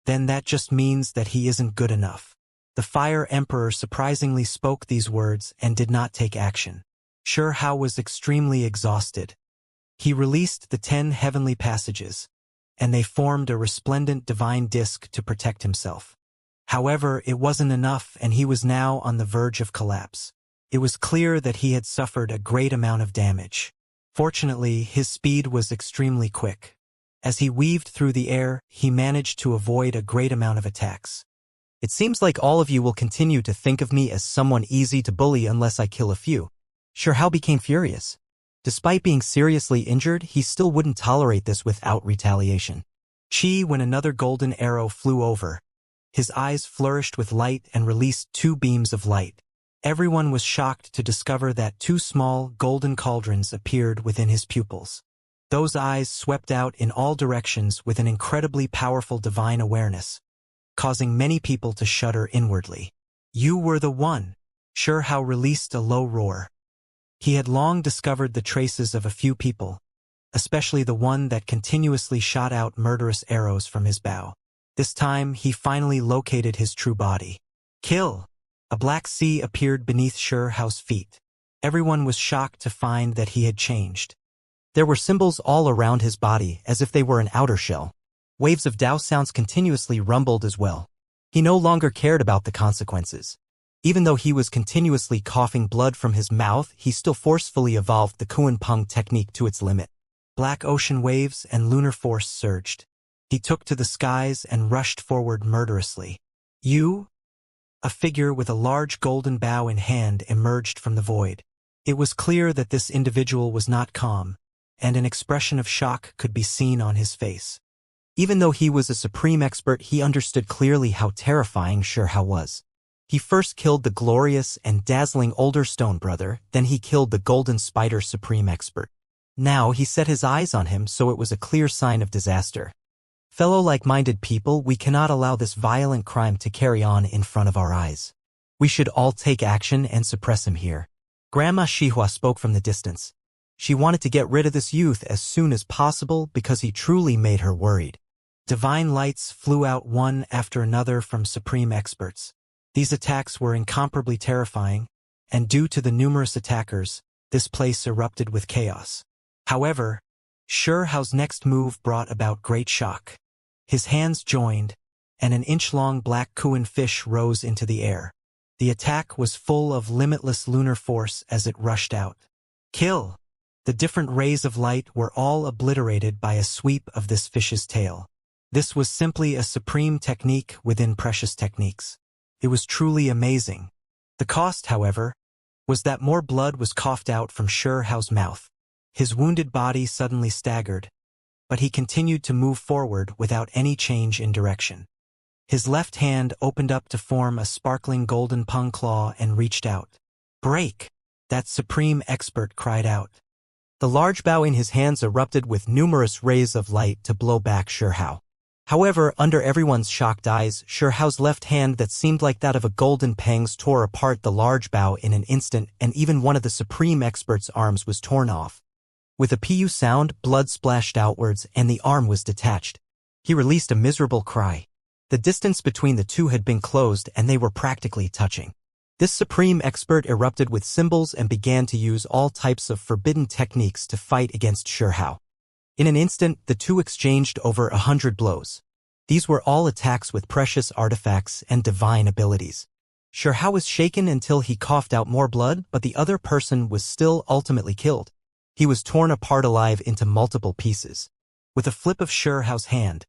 then that just means that he isn't good enough. The Fire Emperor surprisingly spoke these words and did not take action. Shi Hao was extremely exhausted. He released the 10 heavenly passages, and they formed a resplendent divine disk to protect himself. However, it wasn't enough, and he was now on the verge of collapse. It was clear that he had suffered a great amount of damage. Fortunately, his speed was extremely quick. As he weaved through the air, he managed to avoid a great amount of attacks. It seems like all of you will continue to think of me as someone easy to bully unless I kill a few. Shi Hao became furious. Despite being seriously injured, he still wouldn't tolerate this without retaliation. When another golden arrow flew over, his eyes flourished with light and released 2 beams of light. Everyone was shocked to discover that 2 small, golden cauldrons appeared within his pupils. Those eyes swept out in all directions with an incredibly powerful divine awareness, causing many people to shudder inwardly. "You were the one!" Shi Hao released a low roar. He had long discovered the traces of a few people, especially the one that continuously shot out murderous arrows from his bow. This time, he finally located his true body. "Kill!" A black sea appeared beneath Shi Hao's feet. Everyone was shocked to find that he had changed. There were symbols all around his body, as if they were an outer shell. Waves of Tao sounds continuously rumbled as well. He no longer cared about the consequences. Even though he was continuously coughing blood from his mouth, he still forcefully evolved the Kuan-Peng technique to its limit. Black ocean waves and lunar force surged. He took to the skies and rushed forward murderously. "You?" A figure with a large golden bow in hand emerged from the void. It was clear that this individual was not calm, and an expression of shock could be seen on his face. Even though he was a supreme expert, he understood clearly how terrifying Shi Hao was. He first killed the glorious and dazzling older stone brother, then he killed the golden spider supreme expert. Now he set his eyes on him, so it was a clear sign of disaster. Fellow like-minded people, we cannot allow this violent crime to carry on in front of our eyes. We should all take action and suppress him here. Grandma Xihua spoke from the distance. She wanted to get rid of this youth as soon as possible because he truly made her worried. Divine lights flew out one after another from supreme experts. These attacks were incomparably terrifying, and due to the numerous attackers, this place erupted with chaos. However, Shi Hao's next move brought about great shock. His hands joined, and an inch-long black Kuan fish rose into the air. The attack was full of limitless lunar force as it rushed out. "Kill!" The different rays of light were all obliterated by a sweep of this fish's tail. This was simply a supreme technique within precious techniques. It was truly amazing. The cost, however, was that more blood was coughed out from Shi Hao's mouth. His wounded body suddenly staggered, but he continued to move forward without any change in direction. His left hand opened up to form a sparkling golden pung claw and reached out. "Break!" That supreme expert cried out. The large bow in his hands erupted with numerous rays of light to blow back Shi Hao. However, under everyone's shocked eyes, Shi Hao's left hand that seemed like that of a golden pangs tore apart the large bow in an instant, and even one of the supreme expert's arms was torn off. With a pu sound, blood splashed outwards and the arm was detached. He released a miserable cry. The distance between the two had been closed and they were practically touching. This supreme expert erupted with symbols and began to use all types of forbidden techniques to fight against Shi Hao. In an instant, the two exchanged over 100 blows. These were all attacks with precious artifacts and divine abilities. Shi Hao was shaken until he coughed out more blood, but the other person was still ultimately killed. He was torn apart alive into multiple pieces. With a flip of Shi Hao's hand,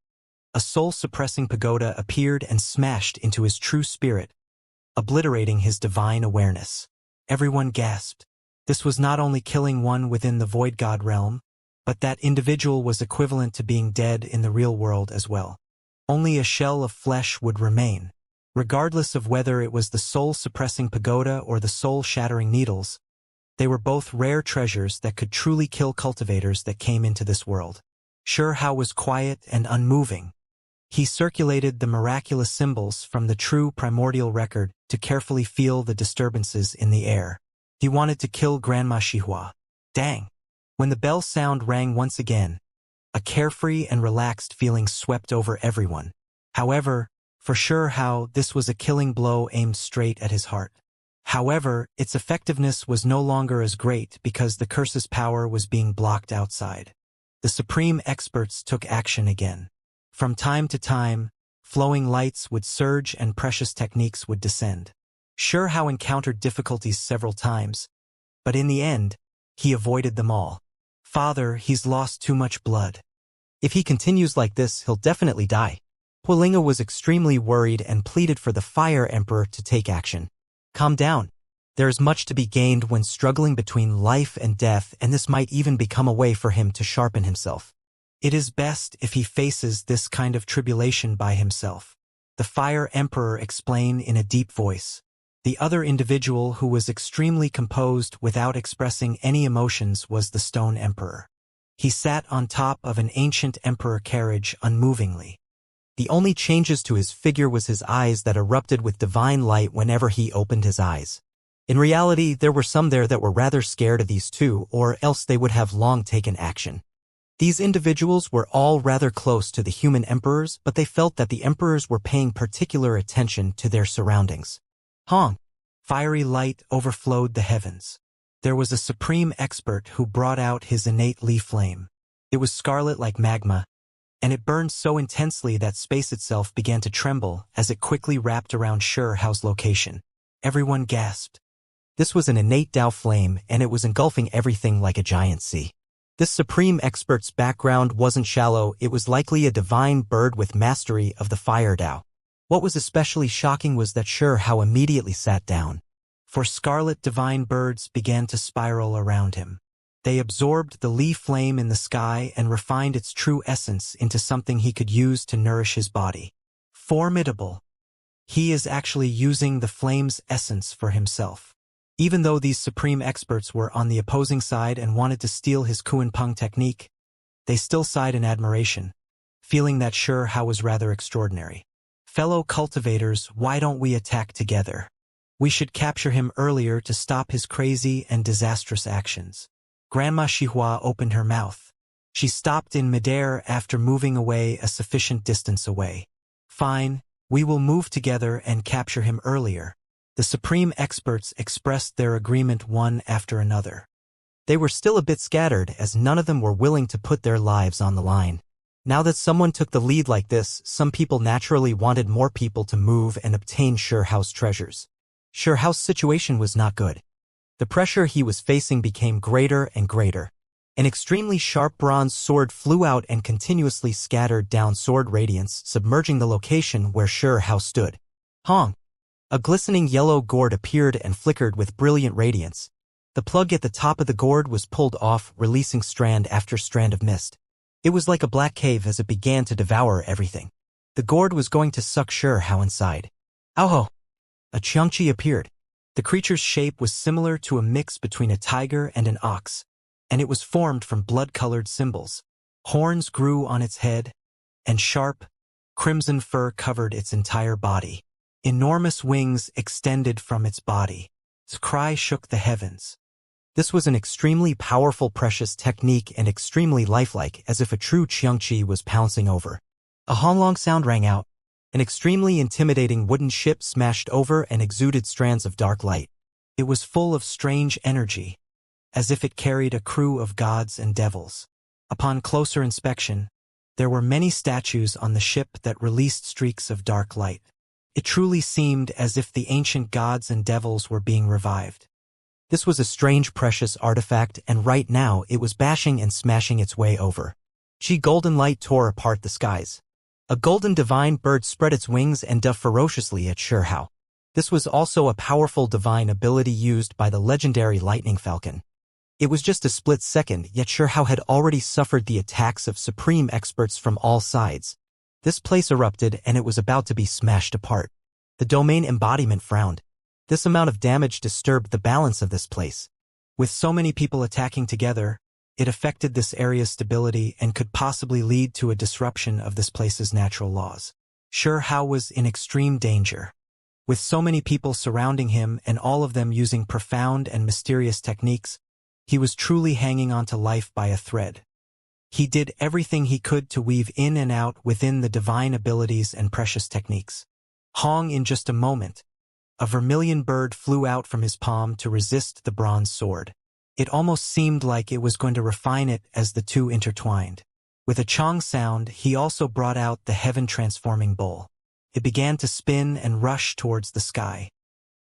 a soul-suppressing pagoda appeared and smashed into his true spirit, obliterating his divine awareness. Everyone gasped. This was not only killing one within the Void God realm, but that individual was equivalent to being dead in the real world as well. Only a shell of flesh would remain. Regardless of whether it was the soul-suppressing pagoda or the soul-shattering needles, they were both rare treasures that could truly kill cultivators that came into this world. Xianxia was quiet and unmoving. He circulated the miraculous symbols from the true primordial record to carefully feel the disturbances in the air. He wanted to kill Grandma Xihua. Dang! When the bell sound rang once again, a carefree and relaxed feeling swept over everyone. However, for Xianxia, this was a killing blow aimed straight at his heart. However, its effectiveness was no longer as great because the curse's power was being blocked outside. The supreme experts took action again. From time to time, flowing lights would surge and precious techniques would descend. Xianxia encountered difficulties several times, but in the end, he avoided them all. Father, he's lost too much blood. If he continues like this, he'll definitely die. Huilinga was extremely worried and pleaded for the Fire Emperor to take action. Calm down. There is much to be gained when struggling between life and death, and this might even become a way for him to sharpen himself. It is best if he faces this kind of tribulation by himself, the Fire Emperor explained in a deep voice. The other individual who was extremely composed without expressing any emotions was the Stone Emperor. He sat on top of an ancient emperor carriage unmovingly. The only changes to his figure was his eyes that erupted with divine light whenever he opened his eyes. In reality, there were some there that were rather scared of these two, or else they would have long taken action. These individuals were all rather close to the human emperors, but they felt that the emperors were paying particular attention to their surroundings. Hong! Fiery light overflowed the heavens. There was a supreme expert who brought out his innate Li flame. It was scarlet like magma, and it burned so intensely that space itself began to tremble as it quickly wrapped around Xianxia's location. Everyone gasped. This was an innate Dao flame, and it was engulfing everything like a giant sea. This supreme expert's background wasn't shallow, it was likely a divine bird with mastery of the fire Dao. What was especially shocking was that Xianxia immediately sat down. For scarlet divine birds began to spiral around him. They absorbed the Li flame in the sky and refined its true essence into something he could use to nourish his body. Formidable. He is actually using the flame's essence for himself. Even though these supreme experts were on the opposing side and wanted to steal his Kuan-Peng technique, they still sighed in admiration, feeling that Xianxia was rather extraordinary. Fellow cultivators, why don't we attack together? We should capture him earlier to stop his crazy and disastrous actions. Grandma Xihua opened her mouth. She stopped in midair after moving away a sufficient distance away. Fine, we will move together and capture him earlier. The supreme experts expressed their agreement one after another. They were still a bit scattered as none of them were willing to put their lives on the line. Now that someone took the lead like this, some people naturally wanted more people to move and obtain Xianxia's treasures. Xianxia's situation was not good. The pressure he was facing became greater and greater. An extremely sharp bronze sword flew out and continuously scattered down sword radiance, submerging the location where Xianxia stood. Hong! A glistening yellow gourd appeared and flickered with brilliant radiance. The plug at the top of the gourd was pulled off, releasing strand after strand of mist. It was like a black cave as it began to devour everything. The gourd was going to suck Xianxia inside. Ow! A Xianxia appeared. The creature's shape was similar to a mix between a tiger and an ox, and it was formed from blood-colored symbols. Horns grew on its head, and sharp, crimson fur covered its entire body. Enormous wings extended from its body. Its cry shook the heavens. This was an extremely powerful precious technique and extremely lifelike, as if a true Xianxia was pouncing over. A honglong sound rang out. An extremely intimidating wooden ship smashed over and exuded strands of dark light. It was full of strange energy, as if it carried a crew of gods and devils. Upon closer inspection, there were many statues on the ship that released streaks of dark light. It truly seemed as if the ancient gods and devils were being revived. This was a strange precious artifact, and right now it was bashing and smashing its way over. Golden light tore apart the skies. A golden divine bird spread its wings and dove ferociously at Xianxia. This was also a powerful divine ability used by the legendary lightning falcon. It was just a split second, yet Xianxia had already suffered the attacks of supreme experts from all sides. This place erupted and it was about to be smashed apart. The domain embodiment frowned. This amount of damage disturbed the balance of this place. With so many people attacking together, it affected this area's stability and could possibly lead to a disruption of this place's natural laws. Hao was in extreme danger. With so many people surrounding him and all of them using profound and mysterious techniques, he was truly hanging on to life by a thread. He did everything he could to weave in and out within the divine abilities and precious techniques. In just a moment, a vermilion bird flew out from his palm to resist the bronze sword. It almost seemed like it was going to refine it as the two intertwined. With a chong sound, he also brought out the heaven-transforming bowl. It began to spin and rush towards the sky.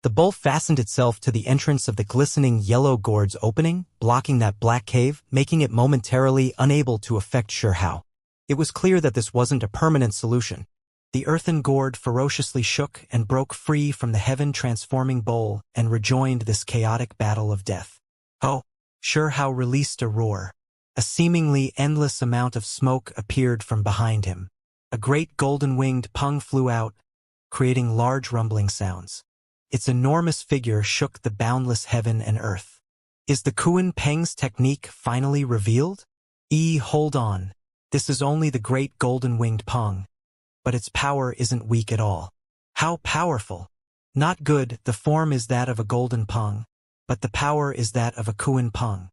The bowl fastened itself to the entrance of the glistening yellow gourd's opening, blocking that black cave, making it momentarily unable to affect Hao. It was clear that this wasn't a permanent solution. The earthen gourd ferociously shook and broke free from the heaven-transforming bowl and rejoined this chaotic battle of death. Hao released a roar. A seemingly endless amount of smoke appeared from behind him. A great golden-winged pung flew out, creating large rumbling sounds. Its enormous figure shook the boundless heaven and earth. Is the Kuan Peng's technique finally revealed? Hold on. This is only the great golden-winged pung. But its power isn't weak at all. How powerful! Not good, the form is that of a golden pung, but the power is that of a Kuan Peng.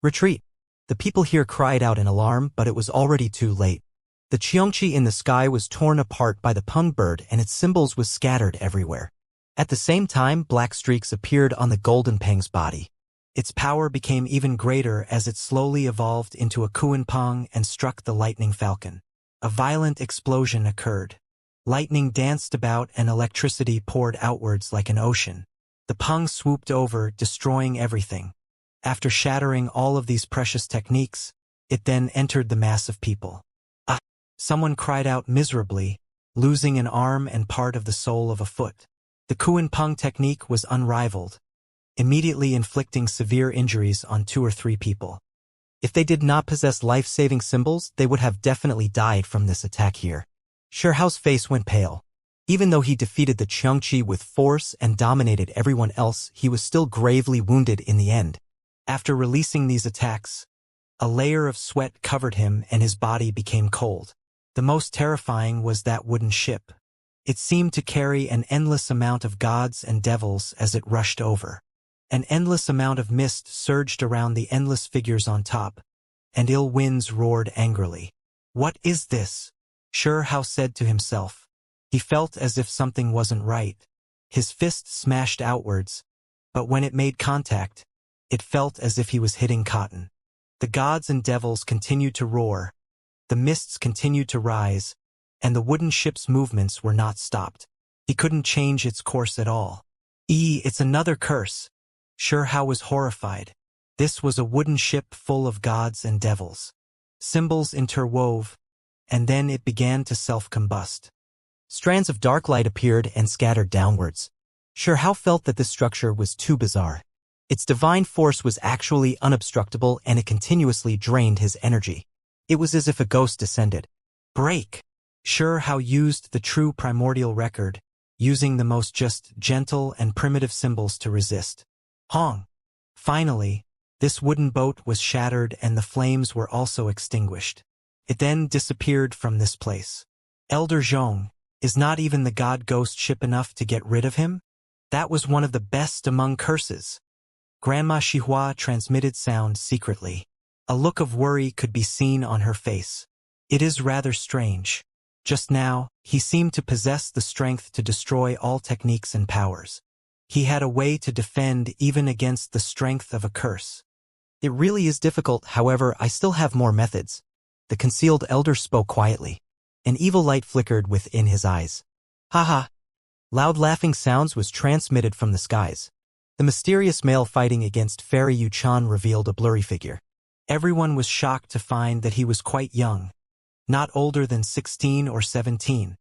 Retreat! The people here cried out in alarm, but it was already too late. The Xianxia in the sky was torn apart by the pung bird and its symbols was scattered everywhere. At the same time, black streaks appeared on the golden peng's body. Its power became even greater as it slowly evolved into a Kuan Peng and struck the lightning falcon. A violent explosion occurred. Lightning danced about and electricity poured outwards like an ocean. The pung swooped over, destroying everything. After shattering all of these precious techniques, it then entered the mass of people. Someone cried out miserably, losing an arm and part of the sole of a foot. The Kuan Peng technique was unrivaled, immediately inflicting severe injuries on 2 or 3 people. If they did not possess life-saving symbols, they would have definitely died from this attack here. Hao's face went pale. Even though he defeated the Xianxia with force and dominated everyone else, he was still gravely wounded in the end. After releasing these attacks, a layer of sweat covered him and his body became cold. The most terrifying was that wooden ship. It seemed to carry an endless amount of gods and devils as it rushed over. An endless amount of mist surged around the endless figures on top, and ill winds roared angrily. What is this? Hao said to himself. He felt as if something wasn't right. His fist smashed outwards, but when it made contact, it felt as if he was hitting cotton. The gods and devils continued to roar, the mists continued to rise, and the wooden ship's movements were not stopped. He couldn't change its course at all. It's another curse. Hao was horrified. This was a wooden ship full of gods and devils. Symbols interwove, and then it began to self-combust. Strands of dark light appeared and scattered downwards. Hao felt that this structure was too bizarre. Its divine force was actually unobstructable and it continuously drained his energy. It was as if a ghost descended. Break! Hao used the true primordial record, using the most just, gentle, and primitive symbols to resist. Finally, this wooden boat was shattered and the flames were also extinguished. It then disappeared from this place. Elder Zhong, is not even the god-ghost ship enough to get rid of him? That was one of the best among curses. Grandma Xihua transmitted sound secretly. A look of worry could be seen on her face. It is rather strange. Just now, he seemed to possess the strength to destroy all techniques and powers. He had a way to defend even against the strength of a curse. It really is difficult, however, I still have more methods. The concealed elder spoke quietly. An evil light flickered within his eyes. Ha! Loud laughing sounds was transmitted from the skies. The mysterious male fighting against Fairy Yuchan revealed a blurry figure. Everyone was shocked to find that he was quite young, not older than 16 or 17.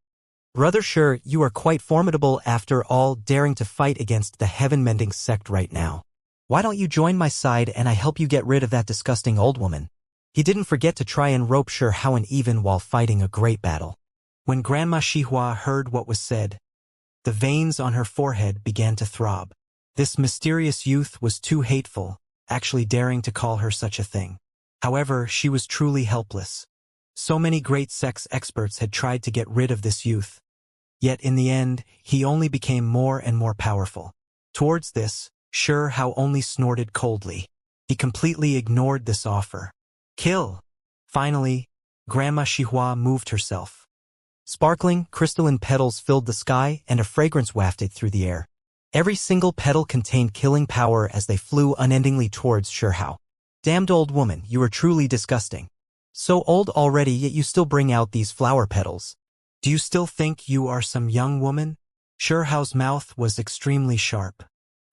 Brother Sure, you are quite formidable after all, daring to fight against the heaven-mending sect right now. Why don't you join my side and I help you get rid of that disgusting old woman? He didn't forget to try and rope Hao and even while fighting a great battle. When Grandma Xihua heard what was said, the veins on her forehead began to throb. This mysterious youth was too hateful, actually daring to call her such a thing. However, she was truly helpless. So many great sex experts had tried to get rid of this youth. Yet in the end, he only became more and more powerful. Towards this, Xianxia only snorted coldly. He completely ignored this offer. Kill! Finally, Grandma Xihua moved herself. Sparkling, crystalline petals filled the sky and a fragrance wafted through the air. Every single petal contained killing power as they flew unendingly towards Xianxia. Damned old woman, you are truly disgusting. So old already, yet you still bring out these flower petals. Do you still think you are some young woman? Xianxia's mouth was extremely sharp.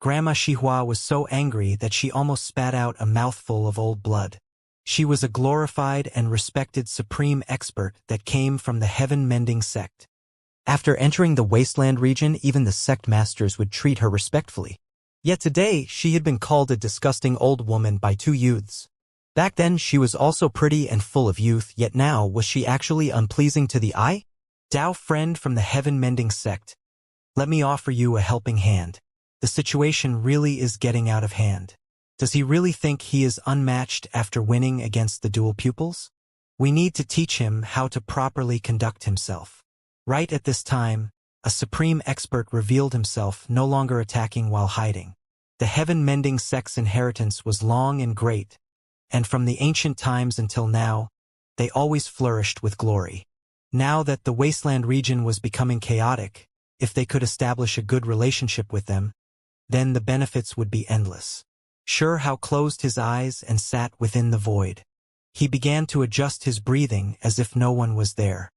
Grandma Xihua was so angry that she almost spat out a mouthful of old blood. She was a glorified and respected supreme expert that came from the heaven-mending sect. After entering the wasteland region, even the sect masters would treat her respectfully. Yet today, she had been called a disgusting old woman by two youths. Back then, she was also pretty and full of youth, yet now, was she actually unpleasing to the eye? Dao friend from the heaven-mending sect, let me offer you a helping hand. The situation really is getting out of hand. Does he really think he is unmatched after winning against the dual pupils? We need to teach him how to properly conduct himself. Right at this time, a supreme expert revealed himself, no longer attacking while hiding. The heaven-mending sect's inheritance was long and great, and from the ancient times until now, they always flourished with glory. Now that the wasteland region was becoming chaotic, if they could establish a good relationship with them, then the benefits would be endless. Xianxia closed his eyes and sat within the void. He began to adjust his breathing as if no one was there.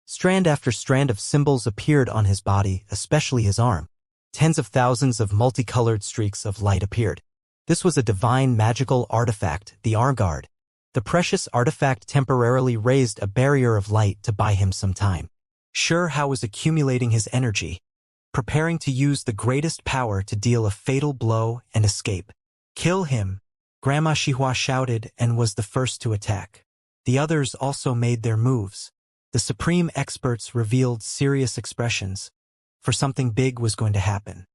Strand after strand of symbols appeared on his body, especially his arm. Tens of thousands of multicolored streaks of light appeared. This was a divine magical artifact, the arm guard. The precious artifact temporarily raised a barrier of light to buy him some time. Xianxia was accumulating his energy, preparing to use the greatest power to deal a fatal blow and escape. Kill him! Grandma Xihua shouted and was the first to attack. The others also made their moves. The supreme experts revealed serious expressions, for something big was going to happen.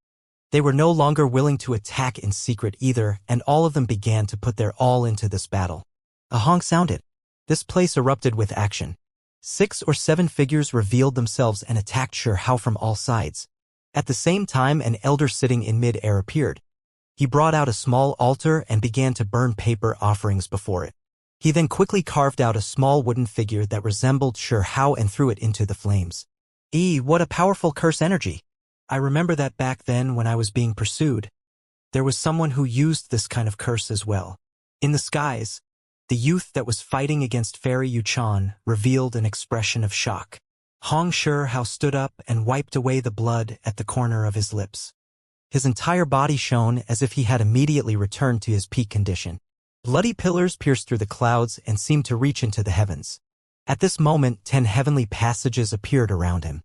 They were no longer willing to attack in secret either, and all of them began to put their all into this battle. A honk sounded. This place erupted with action. 6 or 7 figures revealed themselves and attacked Xianxia from all sides. At the same time, an elder sitting in mid-air appeared. He brought out a small altar and began to burn paper offerings before it. He then quickly carved out a small wooden figure that resembled Xianxia and threw it into the flames. What a powerful curse energy! I remember that back then when I was being pursued, there was someone who used this kind of curse as well. In the skies, the youth that was fighting against Fairy Yuchan revealed an expression of shock. Hong Xianxia stood up and wiped away the blood at the corner of his lips. His entire body shone as if he had immediately returned to his peak condition. Bloody pillars pierced through the clouds and seemed to reach into the heavens. At this moment, 10 heavenly passages appeared around him.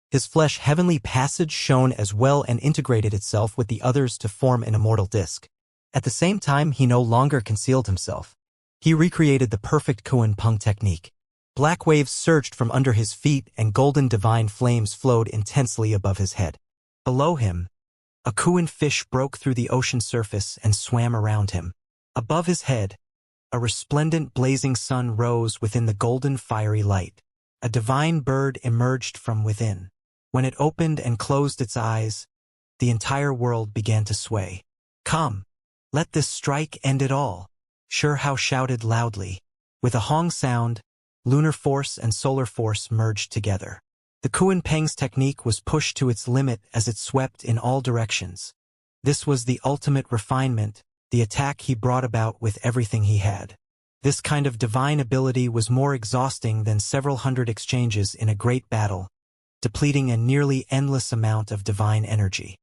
His flesh heavenly passage shone as well and integrated itself with the others to form an immortal disc. At the same time, he no longer concealed himself. He recreated the perfect Kuan Peng technique. Black waves surged from under his feet and golden divine flames flowed intensely above his head. Below him, a Kuan fish broke through the ocean surface and swam around him. Above his head, a resplendent blazing sun rose within the golden fiery light. A divine bird emerged from within. When it opened and closed its eyes, the entire world began to sway. Come, let this strike end it all, Xianxia shouted loudly. With a hong sound, lunar force and solar force merged together. The Kuan Peng's technique was pushed to its limit as it swept in all directions. This was the ultimate refinement, the attack he brought about with everything he had. This kind of divine ability was more exhausting than several hundred exchanges in a great battle, depleting a nearly endless amount of divine energy.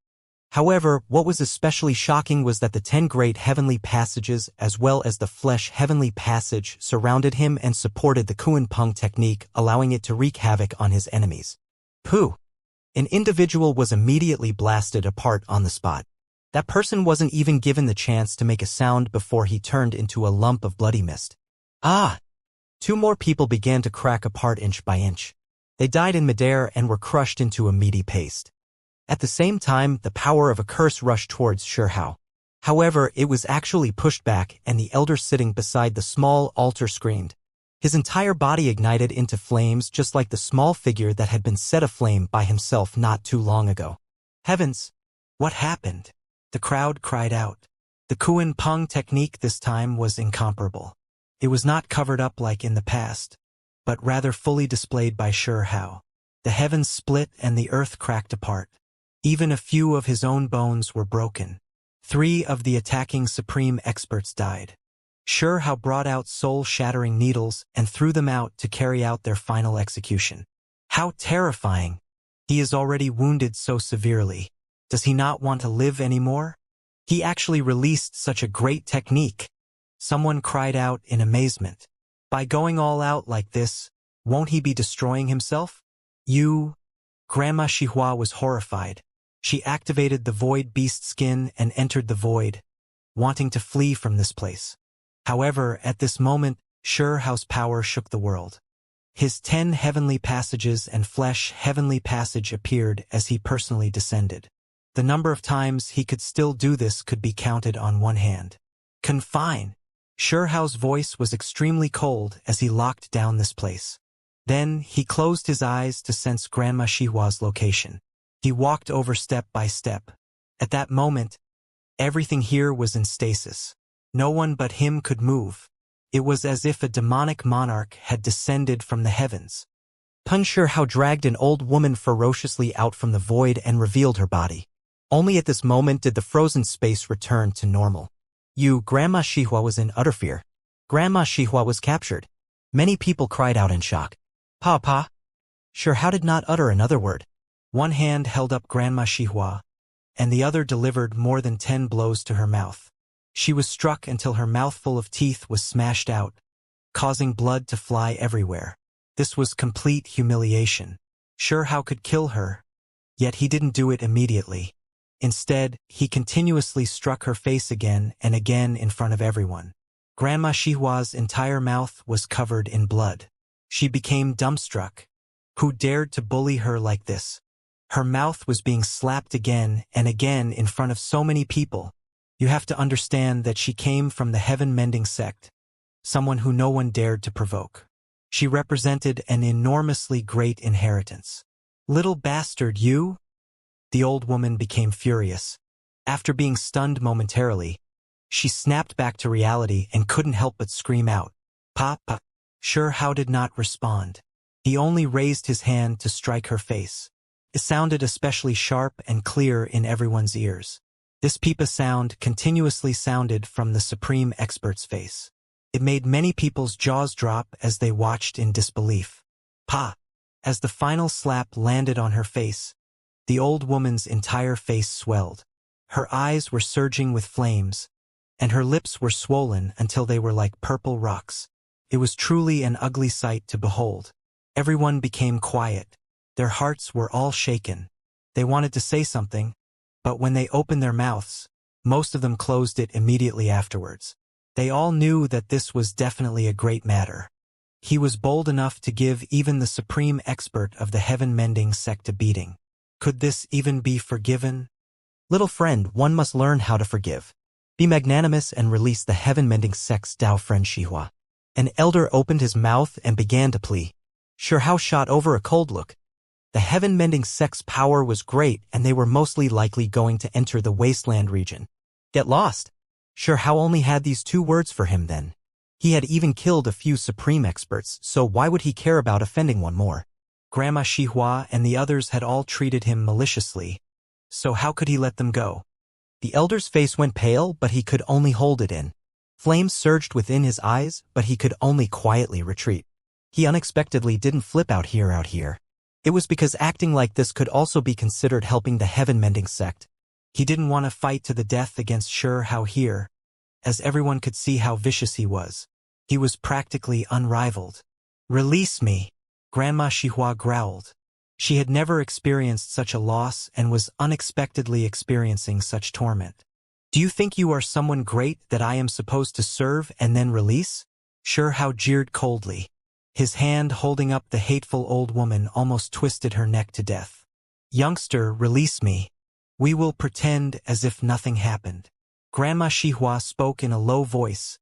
However, what was especially shocking was that the 10 great heavenly passages as well as the flesh heavenly passage surrounded him and supported the Kuan Peng technique, allowing it to wreak havoc on his enemies. Pooh! An individual was immediately blasted apart on the spot. That person wasn't even given the chance to make a sound before he turned into a lump of bloody mist. Ah! 2 more people began to crack apart inch by inch. They died in midair and were crushed into a meaty paste. At the same time, the power of a curse rushed towards Shihao. However, it was actually pushed back, and the elder sitting beside the small altar screamed. His entire body ignited into flames, just like the small figure that had been set aflame by himself not too long ago. Heavens! What happened? The crowd cried out. The Kuan Peng technique this time was incomparable. It was not covered up like in the past, but rather fully displayed by Shihao. The heavens split and the earth cracked apart. Even a few of his own bones were broken. 3 of the attacking supreme experts died. Shihao brought out soul-shattering needles and threw them out to carry out their final execution. How terrifying! He is already wounded so severely. Does he not want to live anymore? He actually released such a great technique. Someone cried out in amazement. By going all out like this, won't he be destroying himself? Grandma Xihua was horrified. She activated the void beast skin and entered the void, wanting to flee from this place. However, at this moment, Shihao's power shook the world. His 10 heavenly passages and flesh heavenly passage appeared as he personally descended. The number of times he could still do this could be counted on one hand. Confine! Shihao's voice was extremely cold as he locked down this place. Then he closed his eyes to sense Grandma Xihua's location. He walked over step by step. At that moment, everything here was in stasis. No one but him could move. It was as if a demonic monarch had descended from the heavens. Peng Shihao dragged an old woman ferociously out from the void and revealed her body. Only at this moment did the frozen space return to normal. Grandma Xihua was in utter fear. Grandma Xihua was captured. Many people cried out in shock. Pa. Shihao did not utter another word. One hand held up Grandma Xihua, and the other delivered more than 10 blows to her mouth. She was struck until her mouthful of teeth was smashed out, causing blood to fly everywhere. This was complete humiliation. Shihao could kill her, yet he didn't do it immediately. Instead, he continuously struck her face again and again in front of everyone. Grandma Xihua's entire mouth was covered in blood. She became dumbstruck. Who dared to bully her like this? Her mouth was being slapped again and again in front of so many people. You have to understand that she came from the heaven-mending sect, someone who no one dared to provoke. She represented an enormously great inheritance. Little bastard, you! The old woman became furious. After being stunned momentarily, she snapped back to reality and couldn't help but scream out. Pa. Shihao did not respond. He only raised his hand to strike her face. It sounded especially sharp and clear in everyone's ears. This pipa sound continuously sounded from the supreme expert's face. It made many people's jaws drop as they watched in disbelief. Pa! As the final slap landed on her face, the old woman's entire face swelled. Her eyes were surging with flames, and her lips were swollen until they were like purple rocks. It was truly an ugly sight to behold. Everyone became quiet. Their hearts were all shaken. They wanted to say something, but when they opened their mouths, most of them closed it immediately afterwards. They all knew that this was definitely a great matter. He was bold enough to give even the supreme expert of the heaven-mending sect a beating. Could this even be forgiven? Little friend, one must learn how to forgive. Be magnanimous and release the heaven-mending sect's Tao friend Xihua. An elder opened his mouth and began to plead. Shihao shot over a cold look. The heaven-mending sect's power was great, and they were mostly likely going to enter the wasteland region. Get lost. Shihao only had these 2 words for him then. He had even killed a few supreme experts, so why would he care about offending one more? Grandma Xihua and the others had all treated him maliciously, so how could he let them go? The elder's face went pale, but he could only hold it in. Flames surged within his eyes, but he could only quietly retreat. He unexpectedly didn't flip out here. It was because acting like this could also be considered helping the heaven-mending sect. He didn't want to fight to the death against Shihao here, as everyone could see how vicious he was. He was practically unrivaled. Release me, Grandma Xihua growled. She had never experienced such a loss and was unexpectedly experiencing such torment. Do you think you are someone great that I am supposed to serve and then release? Shihao jeered coldly. His hand holding up the hateful old woman almost twisted her neck to death. "Youngster, release me. We will pretend as if nothing happened." Grandma Xihua spoke in a low voice,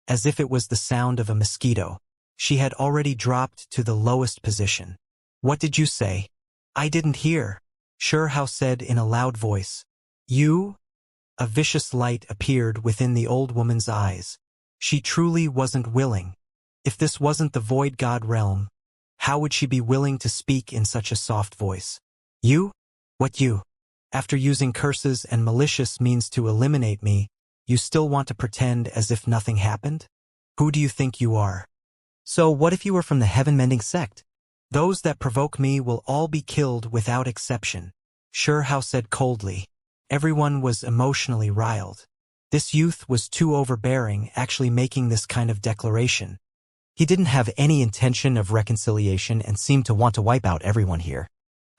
as if it was the sound of a mosquito. She had already dropped to the lowest position. "What did you say?" "I didn't hear," Shihao said in a loud voice. "You?" A vicious light appeared within the old woman's eyes. She truly wasn't willing. If this wasn't the void god realm, how would she be willing to speak in such a soft voice? "You? What you? After using curses and malicious means to eliminate me, you still want to pretend as if nothing happened? Who do you think you are?" "So what if you were from the heaven-mending sect?" "Those that provoke me will all be killed without exception," Shihao said coldly. Everyone was emotionally riled. This youth was too overbearing, actually making this kind of declaration. He didn't have any intention of reconciliation and seemed to want to wipe out everyone here.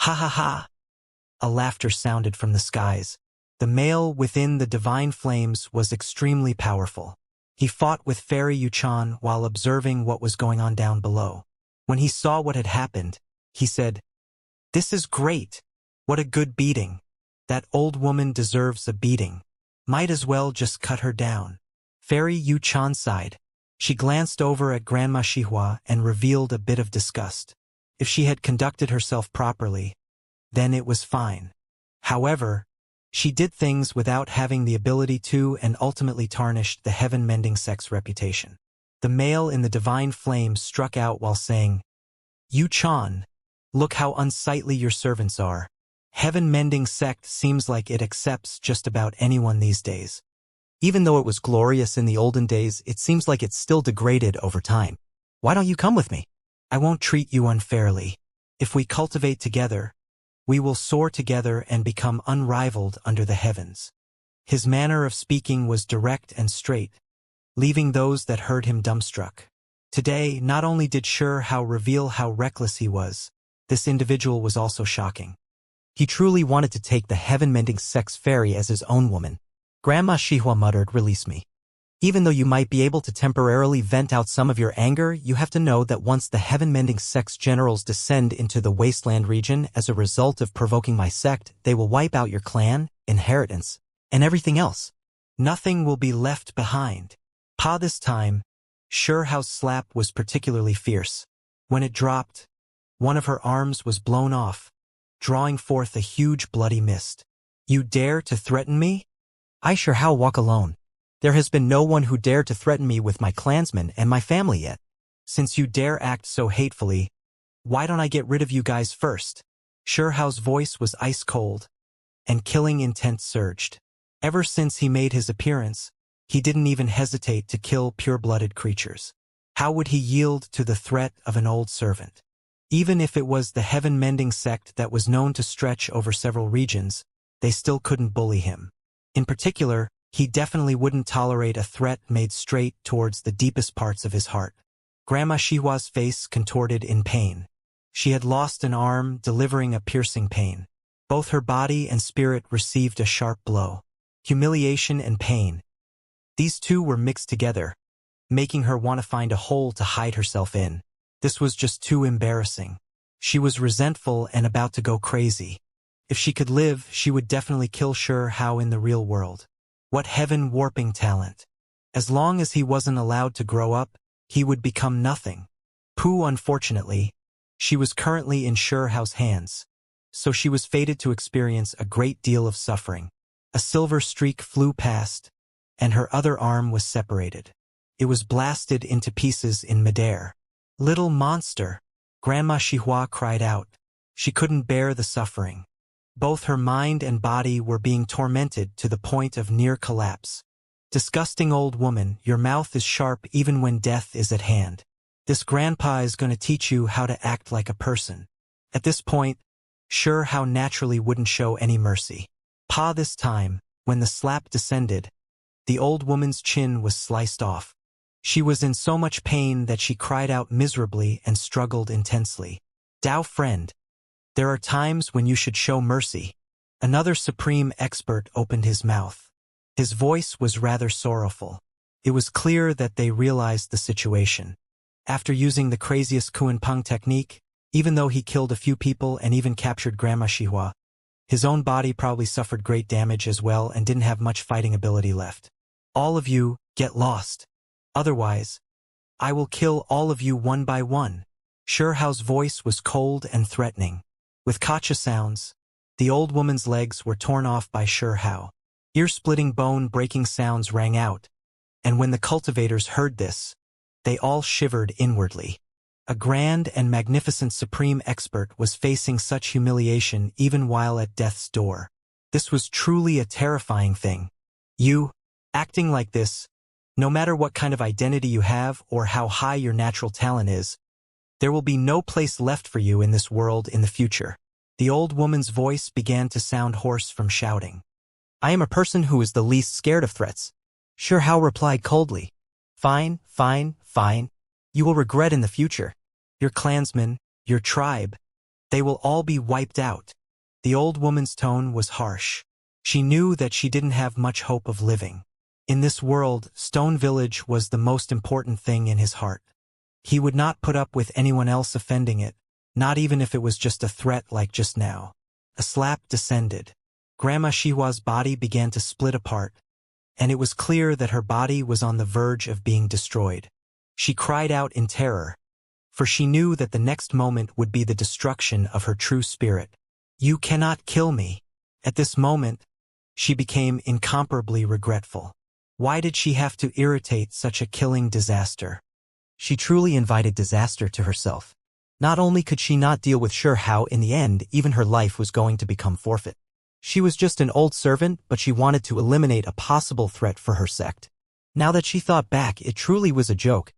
"Ha ha ha!" A laughter sounded from the skies. The male within the divine flames was extremely powerful. He fought with Fairy Yuchan while observing what was going on down below. When he saw what had happened, he said, "This is great. What a good beating. That old woman deserves a beating. Might as well just cut her down." Fairy Yuchan sighed. She glanced over at Grandma Xihua and revealed a bit of disgust. If she had conducted herself properly, then it was fine. However, she did things without having the ability to and ultimately tarnished the heaven-mending sect's reputation. The male in the divine flames struck out while saying, "Yuchan, look how unsightly your servants are. Heaven-mending sect seems like it accepts just about anyone these days. Even though it was glorious in the olden days, it seems like it's still degraded over time. Why don't you come with me?" "I won't treat you unfairly. If we cultivate together, we will soar together and become unrivaled under the heavens." His manner of speaking was direct and straight, leaving those that heard him dumbstruck. Today, not only did Shihao reveal how reckless he was, this individual was also shocking. He truly wanted to take the heaven-mending sect's fairy as his own woman. Grandma Xihua muttered, "Release me. Even though you might be able to temporarily vent out some of your anger, you have to know that once the heaven-mending sect's generals descend into the wasteland region as a result of provoking my sect, they will wipe out your clan, inheritance, and everything else. Nothing will be left behind." This time, Shihao's slap was particularly fierce. When it dropped, one of her arms was blown off, drawing forth a huge bloody mist. "You dare to threaten me?" "I Shihao walk alone. There has been no one who dared to threaten me with my clansmen and my family yet." "Since you dare act so hatefully, why don't I get rid of you guys first?" Shihao's voice was ice cold, and killing intent surged. Ever since he made his appearance, he didn't even hesitate to kill pure-blooded creatures. How would he yield to the threat of an old servant? Even if it was the heaven-mending sect that was known to stretch over several regions, they still couldn't bully him. In particular, he definitely wouldn't tolerate a threat made straight towards the deepest parts of his heart. Grandma Xihua's face contorted in pain. She had lost an arm, delivering a piercing pain. Both her body and spirit received a sharp blow. Humiliation and pain. These two were mixed together, making her want to find a hole to hide herself in. This was just too embarrassing. She was resentful and about to go crazy. If she could live, she would definitely kill Shihao in the real world. What heaven-warping talent. As long as he wasn't allowed to grow up, he would become nothing. Unfortunately, she was currently in Shihao's hands, so she was fated to experience a great deal of suffering. A silver streak flew past, and her other arm was separated. It was blasted into pieces in midair. "Little monster!" Grandma Xihua cried out. She couldn't bear the suffering. Both her mind and body were being tormented to the point of near collapse. "Disgusting old woman, your mouth is sharp even when death is at hand. This grandpa is going to teach you how to act like a person." At this point, Shihao naturally wouldn't show any mercy. This time, when the slap descended, the old woman's chin was sliced off. She was in so much pain that she cried out miserably and struggled intensely. "Dao friend, there are times when you should show mercy." Another supreme expert opened his mouth. His voice was rather sorrowful. It was clear that they realized the situation. After using the craziest Kuan-Peng technique, even though he killed a few people and even captured Grandma Xihua, his own body probably suffered great damage as well and didn't have much fighting ability left. All of you, get lost. Otherwise, I will kill all of you one by one. Shuhao's voice was cold and threatening. With kacha sounds, the old woman's legs were torn off by Shuhao. Ear-splitting bone-breaking sounds rang out, and when the cultivators heard this, they all shivered inwardly. A grand and magnificent supreme expert was facing such humiliation even while at death's door. This was truly a terrifying thing. You, acting like this, no matter what kind of identity you have or how high your natural talent is, there will be no place left for you in this world in the future. The old woman's voice began to sound hoarse from shouting. I am a person who is the least scared of threats. Shuhao replied coldly. Fine, fine, fine. You will regret in the future. Your clansmen, your tribe, they will all be wiped out. The old woman's tone was harsh. She knew that she didn't have much hope of living. In this world, Stone Village was the most important thing in his heart. He would not put up with anyone else offending it, not even if it was just a threat like just now. A slap descended. Grandma Shihua's body began to split apart, and it was clear that her body was on the verge of being destroyed. She cried out in terror, for she knew that the next moment would be the destruction of her true spirit. You cannot kill me. At this moment, she became incomparably regretful. Why did she have to irritate such a killing disaster? She truly invited disaster to herself. Not only could she not deal with Shuhao in the end, even her life was going to become forfeit. She was just an old servant, but she wanted to eliminate a possible threat for her sect. Now that she thought back, it truly was a joke.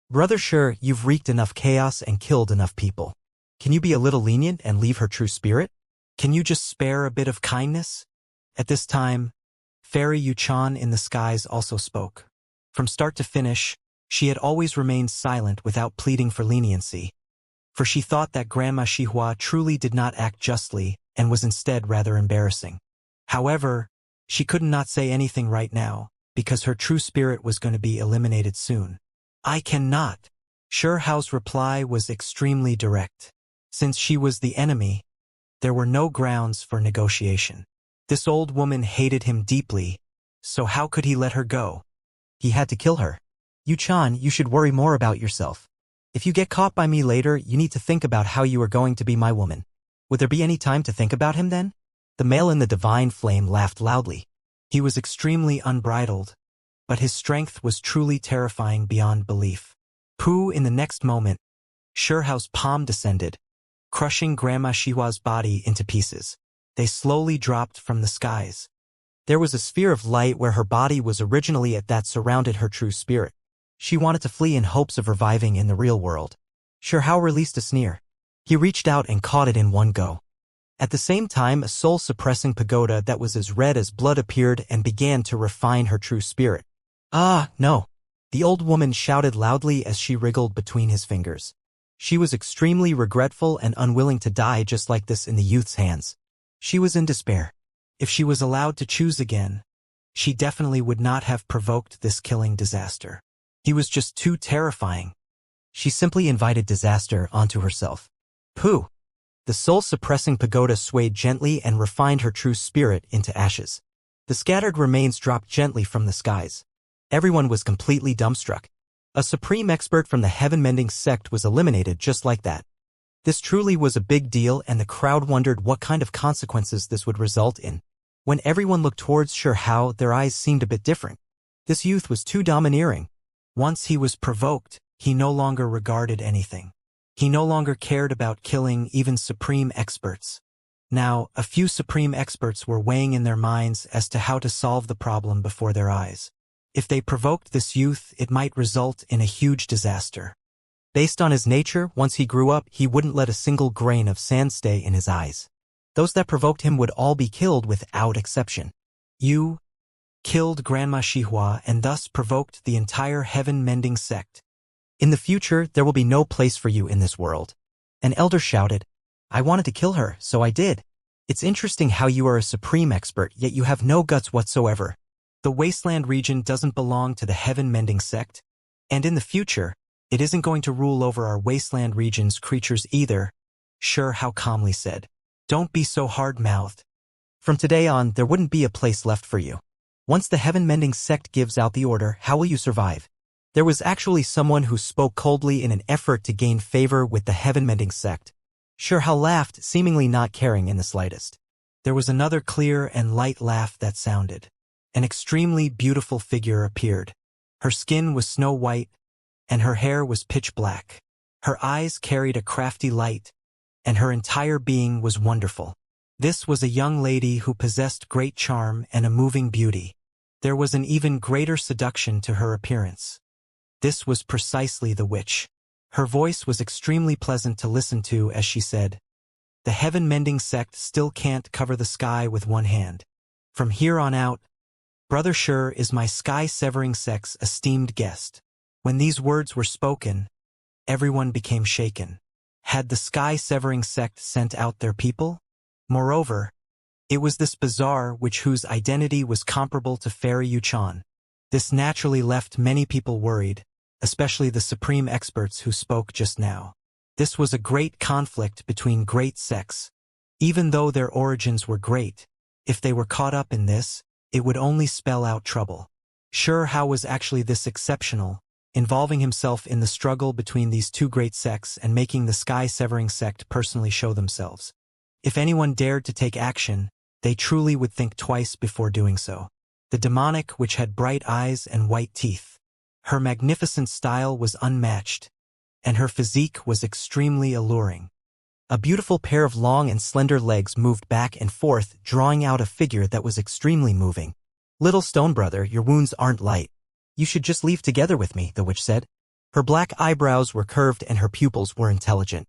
Brother Shu, you've wreaked enough chaos and killed enough people. Can you be a little lenient and leave her true spirit? Can you just spare a bit of kindness? At this time, Fairy Yuchan in the skies also spoke. From start to finish, she had always remained silent without pleading for leniency, for she thought that Grandma Xihua truly did not act justly and was instead rather embarrassing. However, she could not say anything right now, because her true spirit was going to be eliminated soon. I cannot. Shuhao's reply was extremely direct. Since she was the enemy, there were no grounds for negotiation. This old woman hated him deeply, so how could he let her go? He had to kill her. Yuchan, you should worry more about yourself. If you get caught by me later, you need to think about how you are going to be my woman. Would there be any time to think about him then? The male in the divine flame laughed loudly. He was extremely unbridled, but his strength was truly terrifying beyond belief. Pooh, in the next moment, Shuhao's palm descended, crushing Grandma Shihua's body into pieces. They slowly dropped from the skies. There was a sphere of light where her body was originally at that surrounded her true spirit. She wanted to flee in hopes of reviving in the real world. Shuhao released a sneer. He reached out and caught it in one go. At the same time, a soul-suppressing pagoda that was as red as blood appeared and began to refine her true spirit. Ah, no! The old woman shouted loudly as she wriggled between his fingers. She was extremely regretful and unwilling to die just like this in the youth's hands. She was in despair. If she was allowed to choose again, she definitely would not have provoked this killing disaster. He was just too terrifying. She simply invited disaster onto herself. Pooh! The soul-suppressing pagoda swayed gently and refined her true spirit into ashes. The scattered remains dropped gently from the skies. Everyone was completely dumbstruck. A supreme expert from the heaven-mending sect was eliminated just like that. This truly was a big deal, and the crowd wondered what kind of consequences this would result in. When everyone looked towards Shuhao, their eyes seemed a bit different. This youth was too domineering. Once he was provoked, he no longer regarded anything. He no longer cared about killing even supreme experts. Now, a few supreme experts were weighing in their minds as to how to solve the problem before their eyes. If they provoked this youth, it might result in a huge disaster. Based on his nature, once he grew up, he wouldn't let a single grain of sand stay in his eyes. Those that provoked him would all be killed without exception. You killed Grandma Xihua and thus provoked the entire heaven-mending sect. In the future, there will be no place for you in this world. An elder shouted, I wanted to kill her, so I did. It's interesting how you are a supreme expert, yet you have no guts whatsoever. The wasteland region doesn't belong to the heaven-mending sect, and in the future, It isn't going to rule over our wasteland region's creatures either, Sure How calmly said. Don't be so hard-mouthed. From today on, there wouldn't be a place left for you. Once the heaven-mending sect gives out the order, how will you survive? There was actually someone who spoke coldly in an effort to gain favor with the heaven-mending sect. Sure How laughed, seemingly not caring in the slightest. There was another clear and light laugh that sounded. An extremely beautiful figure appeared. Her skin was snow-white, and her hair was pitch black. Her eyes carried a crafty light, and her entire being was wonderful. This was a young lady who possessed great charm and a moving beauty. There was an even greater seduction to her appearance. This was precisely the witch. Her voice was extremely pleasant to listen to as she said, "The heaven-mending sect still can't cover the sky with one hand. From here on out, Brother Sure is my sky-severing sect's esteemed guest." When these words were spoken, everyone became shaken. Had the sky-severing sect sent out their people? Moreover, it was this bizarre witch whose identity was comparable to Fairy Yuchan. This naturally left many people worried, especially the supreme experts who spoke just now. This was a great conflict between great sects. Even though their origins were great, if they were caught up in this, it would only spell out trouble. Sure How was actually this exceptional, involving himself in the struggle between these two great sects and making the sky-severing sect personally show themselves. If anyone dared to take action, they truly would think twice before doing so. The demonic which had bright eyes and white teeth. Her magnificent style was unmatched, and her physique was extremely alluring. A beautiful pair of long and slender legs moved back and forth, drawing out a figure that was extremely moving. "Little stone brother, your wounds aren't light. You should just leave together with me," the witch said. Her black eyebrows were curved and her pupils were intelligent.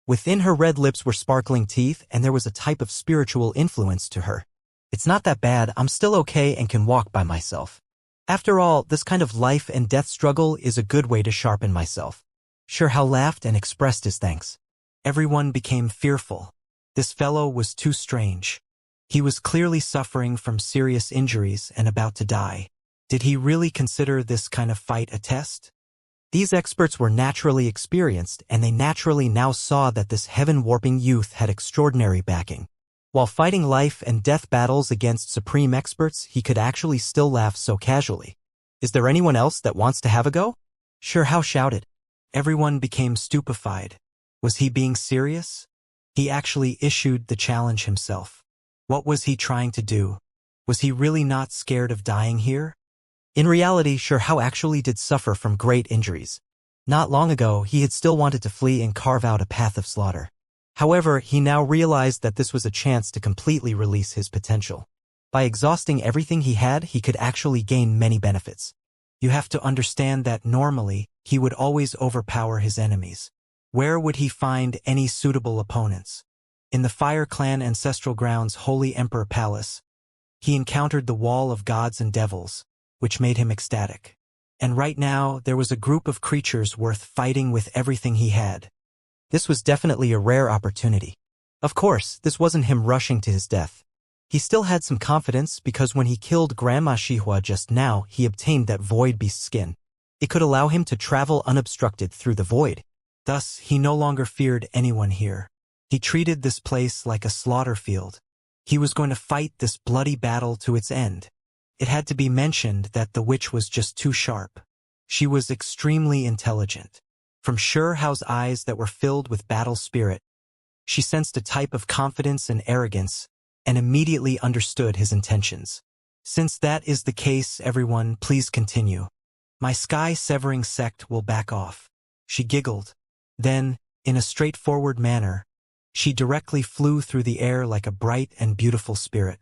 Within her red lips were sparkling teeth, and there was a type of spiritual influence to her. "It's not that bad, I'm still okay and can walk by myself. After all, this kind of life and death struggle is a good way to sharpen myself." Sure How laughed and expressed his thanks. Everyone became fearful. This fellow was too strange. He was clearly suffering from serious injuries and about to die. Did he really consider this kind of fight a test? These experts were naturally experienced, and they naturally now saw that this heaven-warping youth had extraordinary backing. While fighting life and death battles against supreme experts, he could actually still laugh so casually. "Is there anyone else that wants to have a go?" Sure How shouted. Everyone became stupefied. Was he being serious? He actually issued the challenge himself. What was he trying to do? Was he really not scared of dying here? In reality, Sure How actually did suffer from great injuries. Not long ago, he had still wanted to flee and carve out a path of slaughter. However, he now realized that this was a chance to completely release his potential. By exhausting everything he had, he could actually gain many benefits. You have to understand that normally, he would always overpower his enemies. Where would he find any suitable opponents? In the Fire Clan Ancestral Grounds Holy Emperor Palace, he encountered the Wall of Gods and Devils, which made him ecstatic. And right now, there was a group of creatures worth fighting with everything he had. This was definitely a rare opportunity. Of course, this wasn't him rushing to his death. He still had some confidence because when he killed Grandma Shihua just now, he obtained that void beast skin. It could allow him to travel unobstructed through the void. Thus, he no longer feared anyone here. He treated this place like a slaughter field. He was going to fight this bloody battle to its end. It had to be mentioned that the witch was just too sharp. She was extremely intelligent. From Sure Hao's eyes that were filled with battle spirit, she sensed a type of confidence and arrogance, and immediately understood his intentions. "Since that is the case, everyone, please continue. My sky-severing sect will back off." She giggled. Then, in a straightforward manner, she directly flew through the air like a bright and beautiful spirit.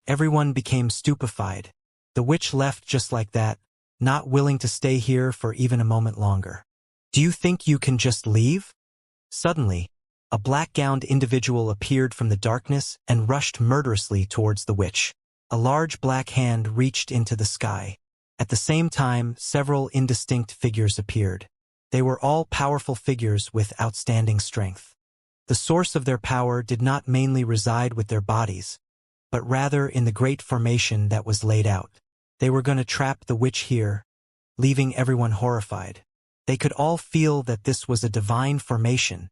Everyone became stupefied. The witch left just like that, not willing to stay here for even a moment longer. "Do you think you can just leave?" Suddenly, a black-gowned individual appeared from the darkness and rushed murderously towards the witch. A large black hand reached into the sky. At the same time, several indistinct figures appeared. They were all powerful figures with outstanding strength. The source of their power did not mainly reside with their bodies, but rather in the great formation that was laid out. They were going to trap the witch here, leaving everyone horrified. They could all feel that this was a divine formation.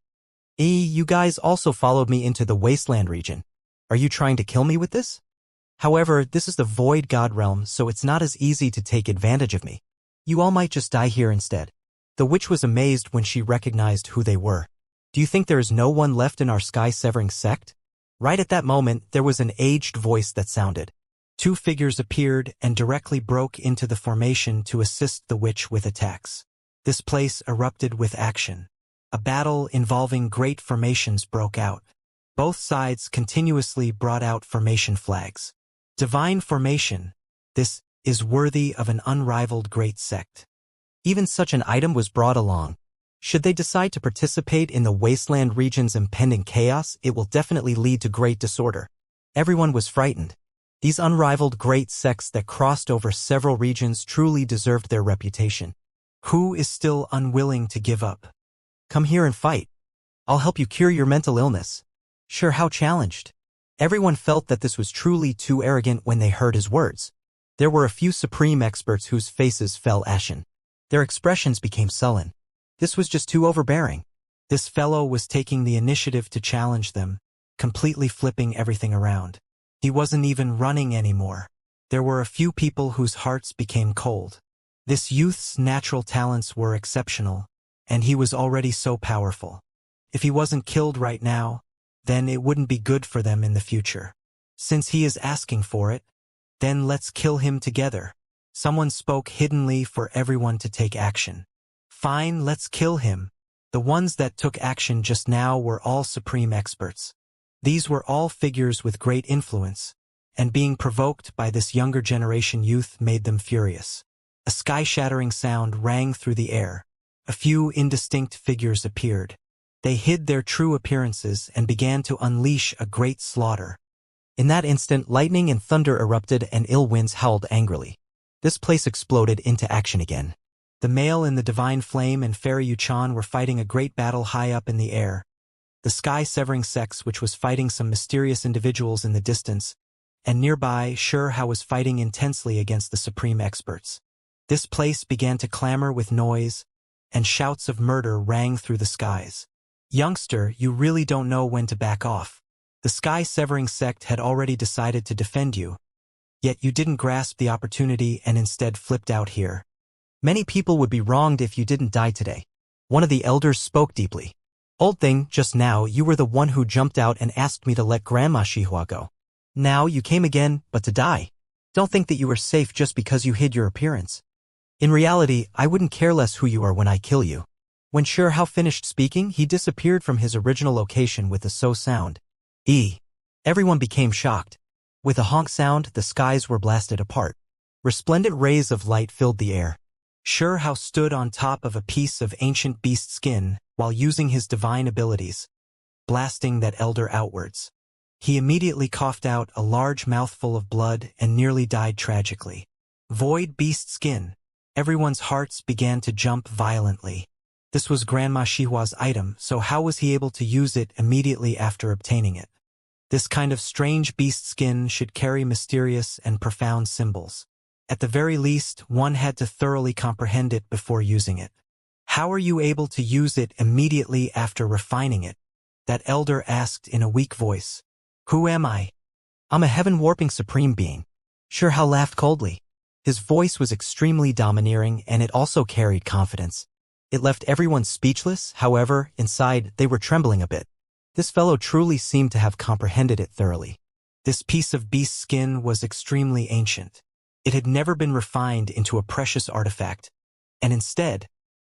You guys also followed me into the wasteland region. Are you trying to kill me with this? However, this is the Void God realm, so it's not as easy to take advantage of me. You all might just die here instead. The witch was amazed when she recognized who they were. Do you think there is no one left in our sky-severing sect? Right at that moment, there was an aged voice that sounded. Two figures appeared and directly broke into the formation to assist the witch with attacks. This place erupted with action. A battle involving great formations broke out. Both sides continuously brought out formation flags. Divine formation. This is worthy of an unrivaled great sect. Even such an item was brought along. Should they decide to participate in the wasteland region's impending chaos, it will definitely lead to great disorder. Everyone was frightened. These unrivaled great sects that crossed over several regions truly deserved their reputation. Who is still unwilling to give up? Come here and fight. I'll help you cure your mental illness. Sure, how challenged. Everyone felt that this was truly too arrogant when they heard his words. There were a few supreme experts whose faces fell ashen. Their expressions became sullen. This was just too overbearing. This fellow was taking the initiative to challenge them, completely flipping everything around. He wasn't even running anymore. There were a few people whose hearts became cold. This youth's natural talents were exceptional, and he was already so powerful. If he wasn't killed right now, then it wouldn't be good for them in the future. Since he is asking for it, then let's kill him together. Someone spoke hiddenly for everyone to take action. Fine, let's kill him. The ones that took action just now were all supreme experts. These were all figures with great influence, and being provoked by this younger generation youth made them furious. A sky-shattering sound rang through the air. A few indistinct figures appeared. They hid their true appearances and began to unleash a great slaughter. In that instant, lightning and thunder erupted and ill winds howled angrily. This place exploded into action again. The male in the divine flame and fairy Yuchan were fighting a great battle high up in the air. The sky-severing sex, which was fighting some mysterious individuals in the distance, and nearby, Xianxia was fighting intensely against the supreme experts. This place began to clamor with noise, and shouts of murder rang through the skies. Youngster, you really don't know when to back off. The sky-severing sect had already decided to defend you, yet you didn't grasp the opportunity and instead flipped out here. Many people would be wronged if you didn't die today. One of the elders spoke deeply. Old thing, just now you were the one who jumped out and asked me to let Grandma Xihua go. Now you came again, but to die. Don't think that you were safe just because you hid your appearance. In reality, I wouldn't care less who you are when I kill you. When Xianxia finished speaking, he disappeared from his original location with a so sound. Everyone became shocked. With a honk sound, the skies were blasted apart. Resplendent rays of light filled the air. Xianxia stood on top of a piece of ancient beast skin while using his divine abilities, blasting that elder outwards. He immediately coughed out a large mouthful of blood and nearly died tragically. Void beast skin. Everyone's hearts began to jump violently. This was Grandma Xihua's item, so how was he able to use it immediately after obtaining it? This kind of strange beast skin should carry mysterious and profound symbols. At the very least, one had to thoroughly comprehend it before using it. How are you able to use it immediately after refining it? That elder asked in a weak voice. Who am I? I'm a heaven-warping supreme being. Xianxia laughed coldly. His voice was extremely domineering and it also carried confidence. It left everyone speechless, however, inside they were trembling a bit. This fellow truly seemed to have comprehended it thoroughly. This piece of beast skin was extremely ancient. It had never been refined into a precious artifact, and instead,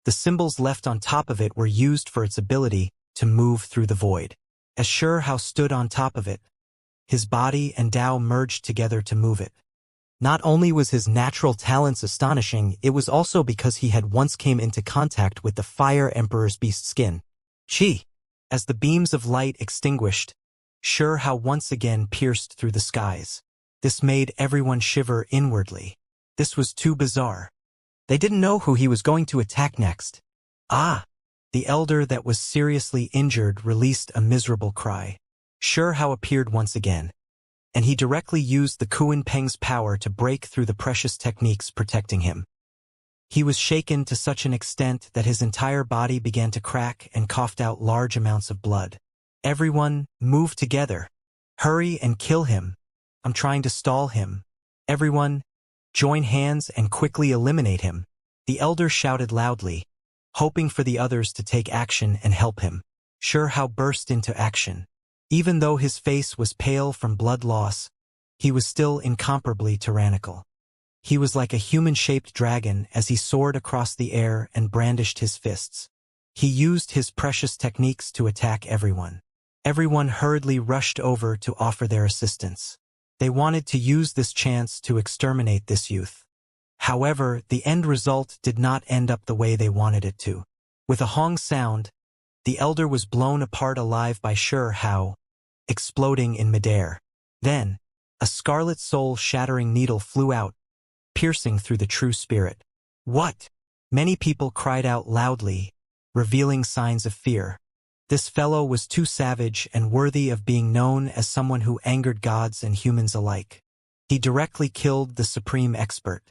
the symbols left on top of it were used for its ability to move through the void. As Xianxia stood on top of it, his body and Tao merged together to move it. Not only was his natural talents astonishing, it was also because he had once came into contact with the Fire Emperor's beast skin. Chi! As the beams of light extinguished, Xianxia once again pierced through the skies. This made everyone shiver inwardly. This was too bizarre. They didn't know who he was going to attack next. The elder that was seriously injured released a miserable cry. Xianxia appeared once again, and he directly used the Kuan Peng's power to break through the precious techniques protecting him. He was shaken to such an extent that his entire body began to crack and coughed out large amounts of blood. Everyone, move together. Hurry and kill him. I'm trying to stall him. Everyone, join hands and quickly eliminate him. The elder shouted loudly, hoping for the others to take action and help him. Xianxia burst into action. Even though his face was pale from blood loss, he was still incomparably tyrannical. He was like a human-shaped dragon as he soared across the air and brandished his fists. He used his precious techniques to attack everyone. Everyone hurriedly rushed over to offer their assistance. They wanted to use this chance to exterminate this youth. However, the end result did not end up the way they wanted it to. With a hong sound, the elder was blown apart alive by Xianxia, exploding in midair. Then, a scarlet soul-shattering needle flew out, piercing through the true spirit. What? Many people cried out loudly, revealing signs of fear. This fellow was too savage and worthy of being known as someone who angered gods and humans alike. He directly killed the supreme expert.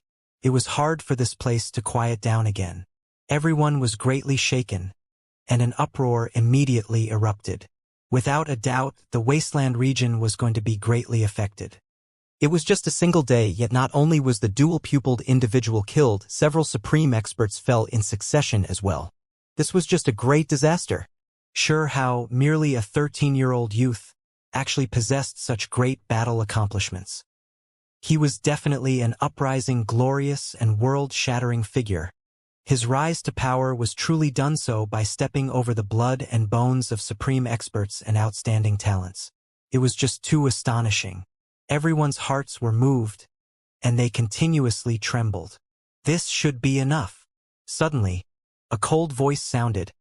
It was hard for this place to quiet down again. Everyone was greatly shaken, and an uproar immediately erupted. Without a doubt, the wasteland region was going to be greatly affected. It was just a single day, yet not only was the dual-pupiled individual killed, several supreme experts fell in succession as well. This was just a great disaster. Xianxia, merely a 13-year-old youth, actually possessed such great battle accomplishments. He was definitely an uprising, glorious, and world-shattering figure. His rise to power was truly done so by stepping over the blood and bones of supreme experts and outstanding talents. It was just too astonishing. Everyone's hearts were moved, and they continuously trembled. This should be enough. Suddenly, a cold voice sounded,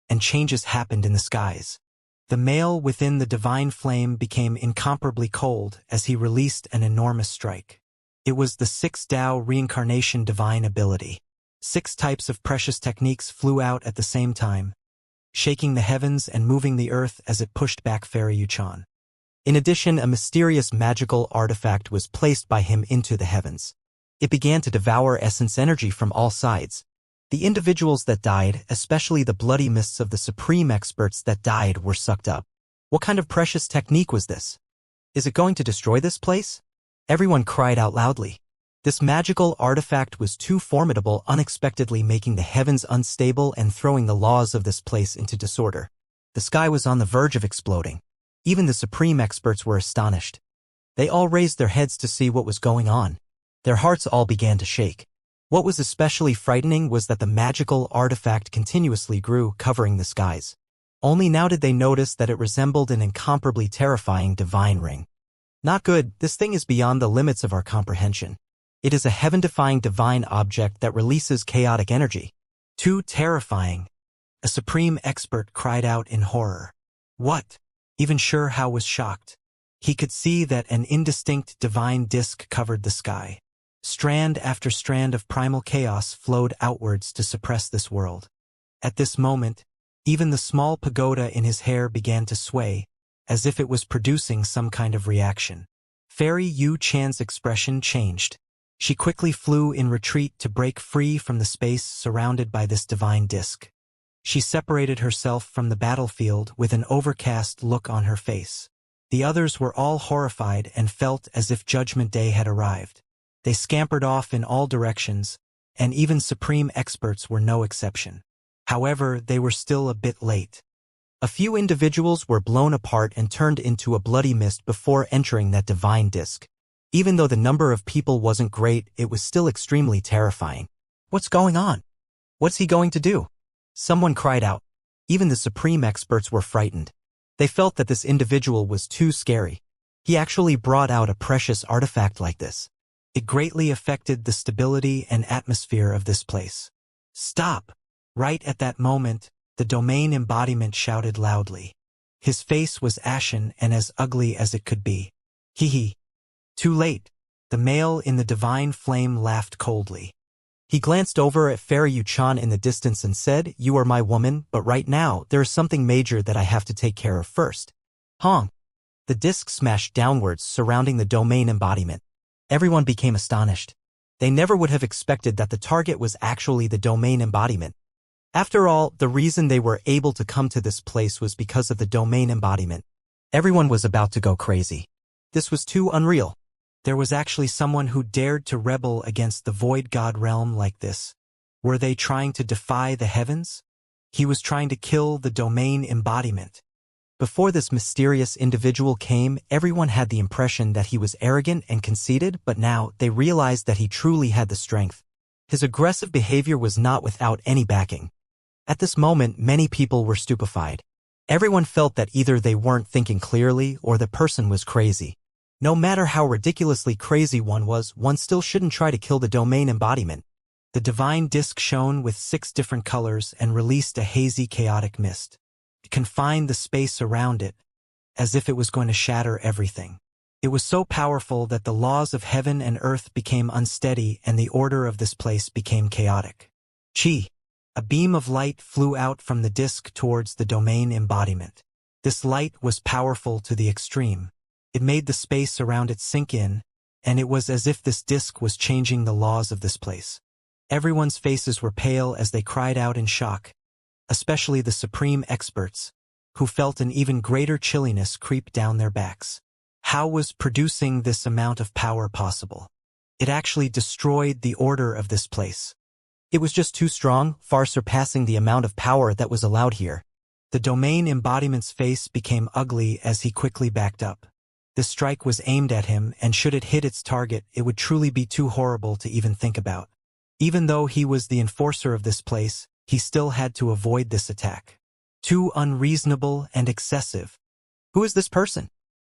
and changes happened in the skies. The male within the divine flame became incomparably cold as he released an enormous strike. It was the 6 Tao Reincarnation divine ability. 6 types of precious techniques flew out at the same time, shaking the heavens and moving the earth as it pushed back Fairy Yuchan. In addition, a mysterious magical artifact was placed by him into the heavens. It began to devour essence energy from all sides. The individuals that died, especially the bloody mists of the supreme experts that died, were sucked up. What kind of precious technique was this? Is it going to destroy this place? Everyone cried out loudly. This magical artifact was too formidable, unexpectedly making the heavens unstable and throwing the laws of this place into disorder. The sky was on the verge of exploding. Even the supreme experts were astonished. They all raised their heads to see what was going on. Their hearts all began to shake. What was especially frightening was that the magical artifact continuously grew, covering the skies. Only now did they notice that it resembled an incomparably terrifying divine ring. Not good, this thing is beyond the limits of our comprehension. It is a heaven-defying divine object that releases chaotic energy. Too terrifying. A supreme expert cried out in horror. What? Even Xianxia was shocked. He could see that an indistinct divine disk covered the sky. Strand after strand of primal chaos flowed outwards to suppress this world. At this moment, even the small pagoda in his hair began to sway, as if it was producing some kind of reaction. Fairy Yu Chan's expression changed. She quickly flew in retreat to break free from the space surrounded by this divine disk. She separated herself from the battlefield with an overcast look on her face. The others were all horrified and felt as if Judgment Day had arrived. They scampered off in all directions, and even supreme experts were no exception. However, they were still a bit late. A few individuals were blown apart and turned into a bloody mist before entering that divine disk. Even though the number of people wasn't great, it was still extremely terrifying. What's going on? What's he going to do? Someone cried out. Even the supreme experts were frightened. They felt that this individual was too scary. He actually brought out a precious artifact like this. It greatly affected the stability and atmosphere of this place. Stop! Right at that moment, the domain embodiment shouted loudly. His face was ashen and as ugly as it could be. Hee hee. Too late. The male in the divine flame laughed coldly. He glanced over at Fairy Yuchan in the distance and said, "You are my woman, but right now, there is something major that I have to take care of first." Hong! The disc smashed downwards, surrounding the domain embodiment. Everyone became astonished. They never would have expected that the target was actually the domain embodiment. After all, the reason they were able to come to this place was because of the domain embodiment. Everyone was about to go crazy. This was too unreal. There was actually someone who dared to rebel against the void god realm like this. Were they trying to defy the heavens? He was trying to kill the domain embodiment. Before this mysterious individual came, everyone had the impression that he was arrogant and conceited, but now they realized that he truly had the strength. His aggressive behavior was not without any backing. At this moment, many people were stupefied. Everyone felt that either they weren't thinking clearly or the person was crazy. No matter how ridiculously crazy one was, one still shouldn't try to kill the domain embodiment. The divine disk shone with 6 different colors and released a hazy, chaotic mist. It confined the space around it, as if it was going to shatter everything. It was so powerful that the laws of heaven and earth became unsteady and the order of this place became chaotic. Chi. A beam of light flew out from the disk towards the domain embodiment. This light was powerful to the extreme. It made the space around it sink in, and it was as if this disk was changing the laws of this place. Everyone's faces were pale as they cried out in shock, especially the supreme experts, who felt an even greater chilliness creep down their backs. How was producing this amount of power possible? It actually destroyed the order of this place. It was just too strong, far surpassing the amount of power that was allowed here. The domain embodiment's face became ugly as he quickly backed up. This strike was aimed at him, and should it hit its target, it would truly be too horrible to even think about. Even though he was the enforcer of this place, he still had to avoid this attack. Too unreasonable and excessive. Who is this person?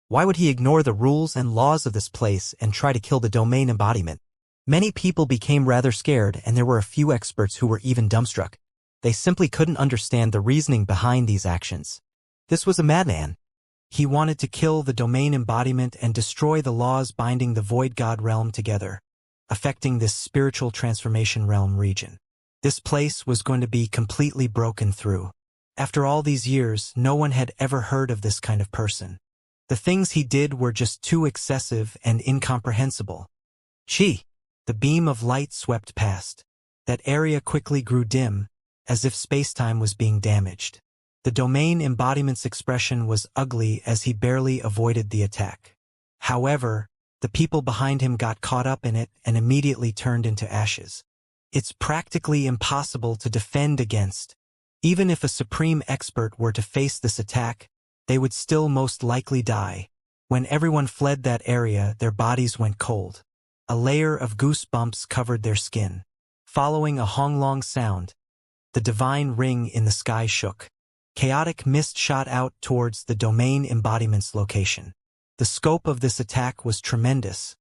Why would he ignore the rules and laws of this place and try to kill the domain embodiment? Many people became rather scared, and there were a few experts who were even dumbstruck. They simply couldn't understand the reasoning behind these actions. This was a madman. He wanted to kill the domain embodiment and destroy the laws binding the void god realm together, affecting this spiritual transformation realm region. This place was going to be completely broken through. After all these years, no one had ever heard of this kind of person. The things he did were just too excessive and incomprehensible. Chi. The beam of light swept past. That area quickly grew dim, as if space-time was being damaged. The domain embodiment's expression was ugly as he barely avoided the attack. However, the people behind him got caught up in it and immediately turned into ashes. It's practically impossible to defend against. Even if a supreme expert were to face this attack, they would still most likely die. When everyone fled that area, their bodies went cold. A layer of goosebumps covered their skin. Following a honglong sound, the divine ring in the sky shook. Chaotic mist shot out towards the domain embodiment's location. The scope of this attack was tremendous,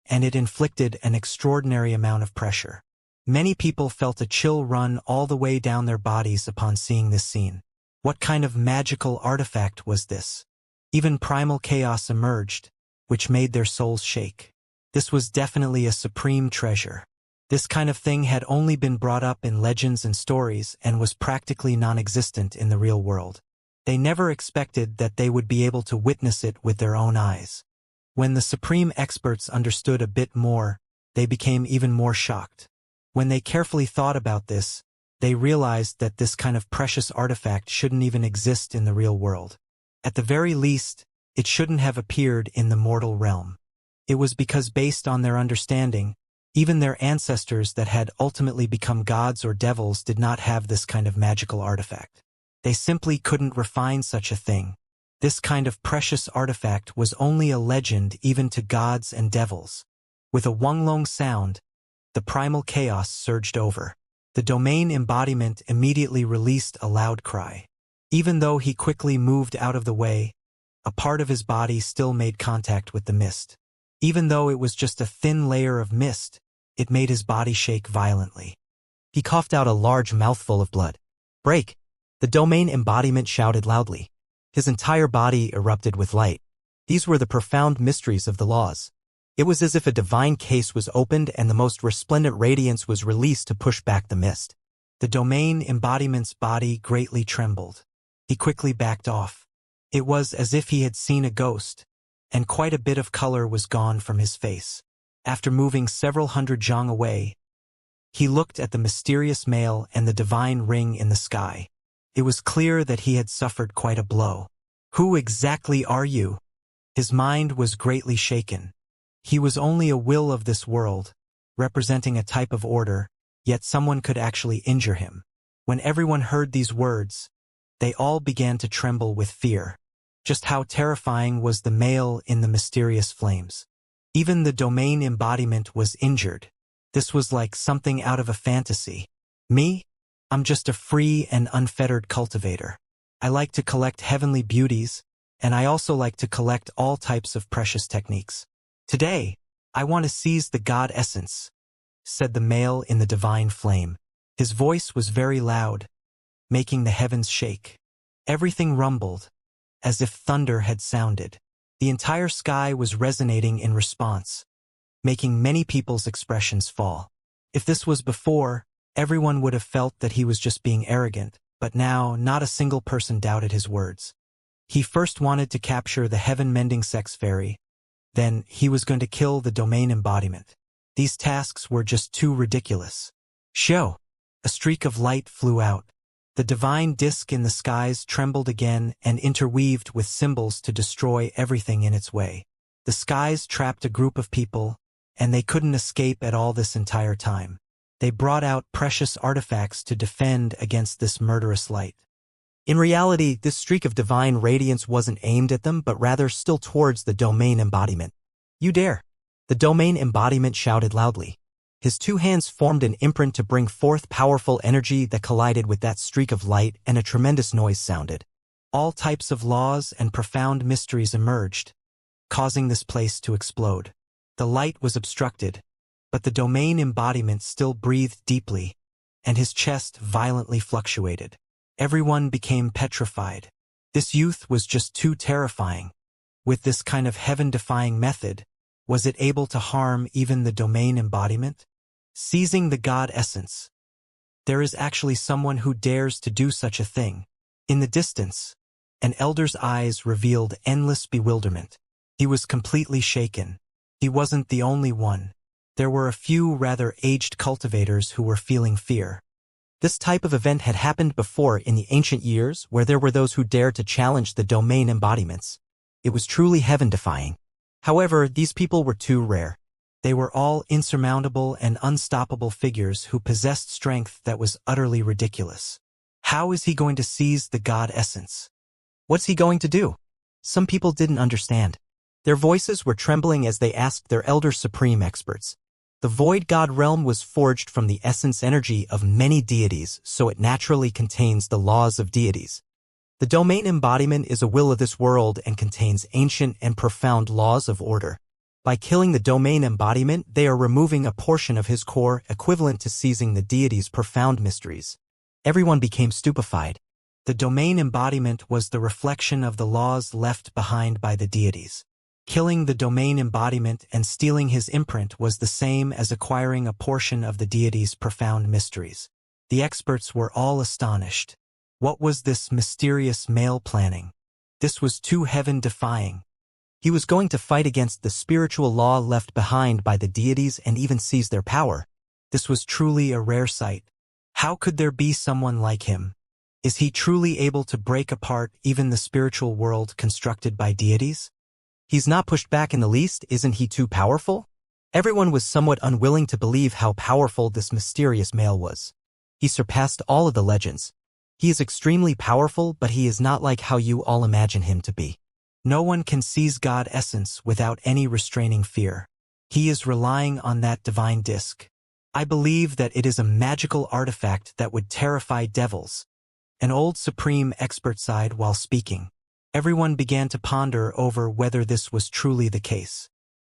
and it inflicted an extraordinary amount of pressure. Many people felt a chill run all the way down their bodies upon seeing this scene. What kind of magical artifact was this? Even primal chaos emerged, which made their souls shake. This was definitely a supreme treasure. This kind of thing had only been brought up in legends and stories and was practically non-existent in the real world. They never expected that they would be able to witness it with their own eyes. When the supreme experts understood a bit more, they became even more shocked. When they carefully thought about this, they realized that this kind of precious artifact shouldn't even exist in the real world. At the very least, it shouldn't have appeared in the mortal realm. It was because based on their understanding, even their ancestors that had ultimately become gods or devils did not have this kind of magical artifact. They simply couldn't refine such a thing. This kind of precious artifact was only a legend even to gods and devils. With a wonglong sound, the primal chaos surged over. The domain embodiment immediately released a loud cry. Even though he quickly moved out of the way, a part of his body still made contact with the mist. Even though it was just a thin layer of mist, it made his body shake violently. He coughed out a large mouthful of blood. "Break!" The domain embodiment shouted loudly. His entire body erupted with light. These were the profound mysteries of the laws. It was as if a divine case was opened and the most resplendent radiance was released to push back the mist. The domain embodiment's body greatly trembled. He quickly backed off. It was as if he had seen a ghost, and quite a bit of color was gone from his face. After moving several hundred zhang away, he looked at the mysterious male and the divine ring in the sky. It was clear that he had suffered quite a blow. Who exactly are you? His mind was greatly shaken. He was only a will of this world, representing a type of order, yet someone could actually injure him. When everyone heard these words, they all began to tremble with fear. Just how terrifying was the male in the mysterious flames. Even the domain embodiment was injured. This was like something out of a fantasy. Me? I'm just a free and unfettered cultivator. I like to collect heavenly beauties, and I also like to collect all types of precious techniques. Today, I want to seize the God essence, said the male in the divine flame. His voice was very loud, making the heavens shake. Everything rumbled, as if thunder had sounded. The entire sky was resonating in response, making many people's expressions fall. If this was before, everyone would have felt that he was just being arrogant, but now not a single person doubted his words. He first wanted to capture the heaven-mending sex fairy, then he was going to kill the domain embodiment. These tasks were just too ridiculous. Show! A streak of light flew out. The divine disk in the skies trembled again and interweaved with symbols to destroy everything in its way. The skies trapped a group of people, and they couldn't escape at all this entire time. They brought out precious artifacts to defend against this murderous light. In reality, this streak of divine radiance wasn't aimed at them, but rather still towards the domain embodiment. You dare! The domain embodiment shouted loudly. His two hands formed an imprint to bring forth powerful energy that collided with that streak of light, and a tremendous noise sounded. All types of laws and profound mysteries emerged, causing this place to explode. The light was obstructed, but the domain embodiment still breathed deeply, and his chest violently fluctuated. Everyone became petrified. This youth was just too terrifying. With this kind of heaven-defying method, was it able to harm even the domain embodiment? Seizing the God essence. There is actually someone who dares to do such a thing. In the distance, an elder's eyes revealed endless bewilderment. He was completely shaken. He wasn't the only one. There were a few rather aged cultivators who were feeling fear. This type of event had happened before in the ancient years, where there were those who dared to challenge the domain embodiments. It was truly heaven-defying. However, these people were too rare. They were all insurmountable and unstoppable figures who possessed strength that was utterly ridiculous. How is he going to seize the God essence? What's he going to do? Some people didn't understand. Their voices were trembling as they asked their elder supreme experts. The Void God realm was forged from the essence energy of many deities, so it naturally contains the laws of deities. The domain embodiment is a will of this world and contains ancient and profound laws of order. By killing the domain embodiment, they are removing a portion of his core, equivalent to seizing the deity's profound mysteries. Everyone became stupefied. The domain embodiment was the reflection of the laws left behind by the deities. Killing the domain embodiment and stealing his imprint was the same as acquiring a portion of the deity's profound mysteries. The experts were all astonished. What was this mysterious male planning? This was too heaven-defying. He was going to fight against the spiritual law left behind by the deities and even seize their power. This was truly a rare sight. How could there be someone like him? Is he truly able to break apart even the spiritual world constructed by deities? He's not pushed back in the least. Isn't he too powerful? Everyone was somewhat unwilling to believe how powerful this mysterious male was. He surpassed all of the legends. He is extremely powerful, but he is not like how you all imagine him to be. No one can seize God essence without any restraining fear. He is relying on that divine disk. I believe that it is a magical artifact that would terrify devils. An old supreme expert sighed while speaking. Everyone began to ponder over whether this was truly the case.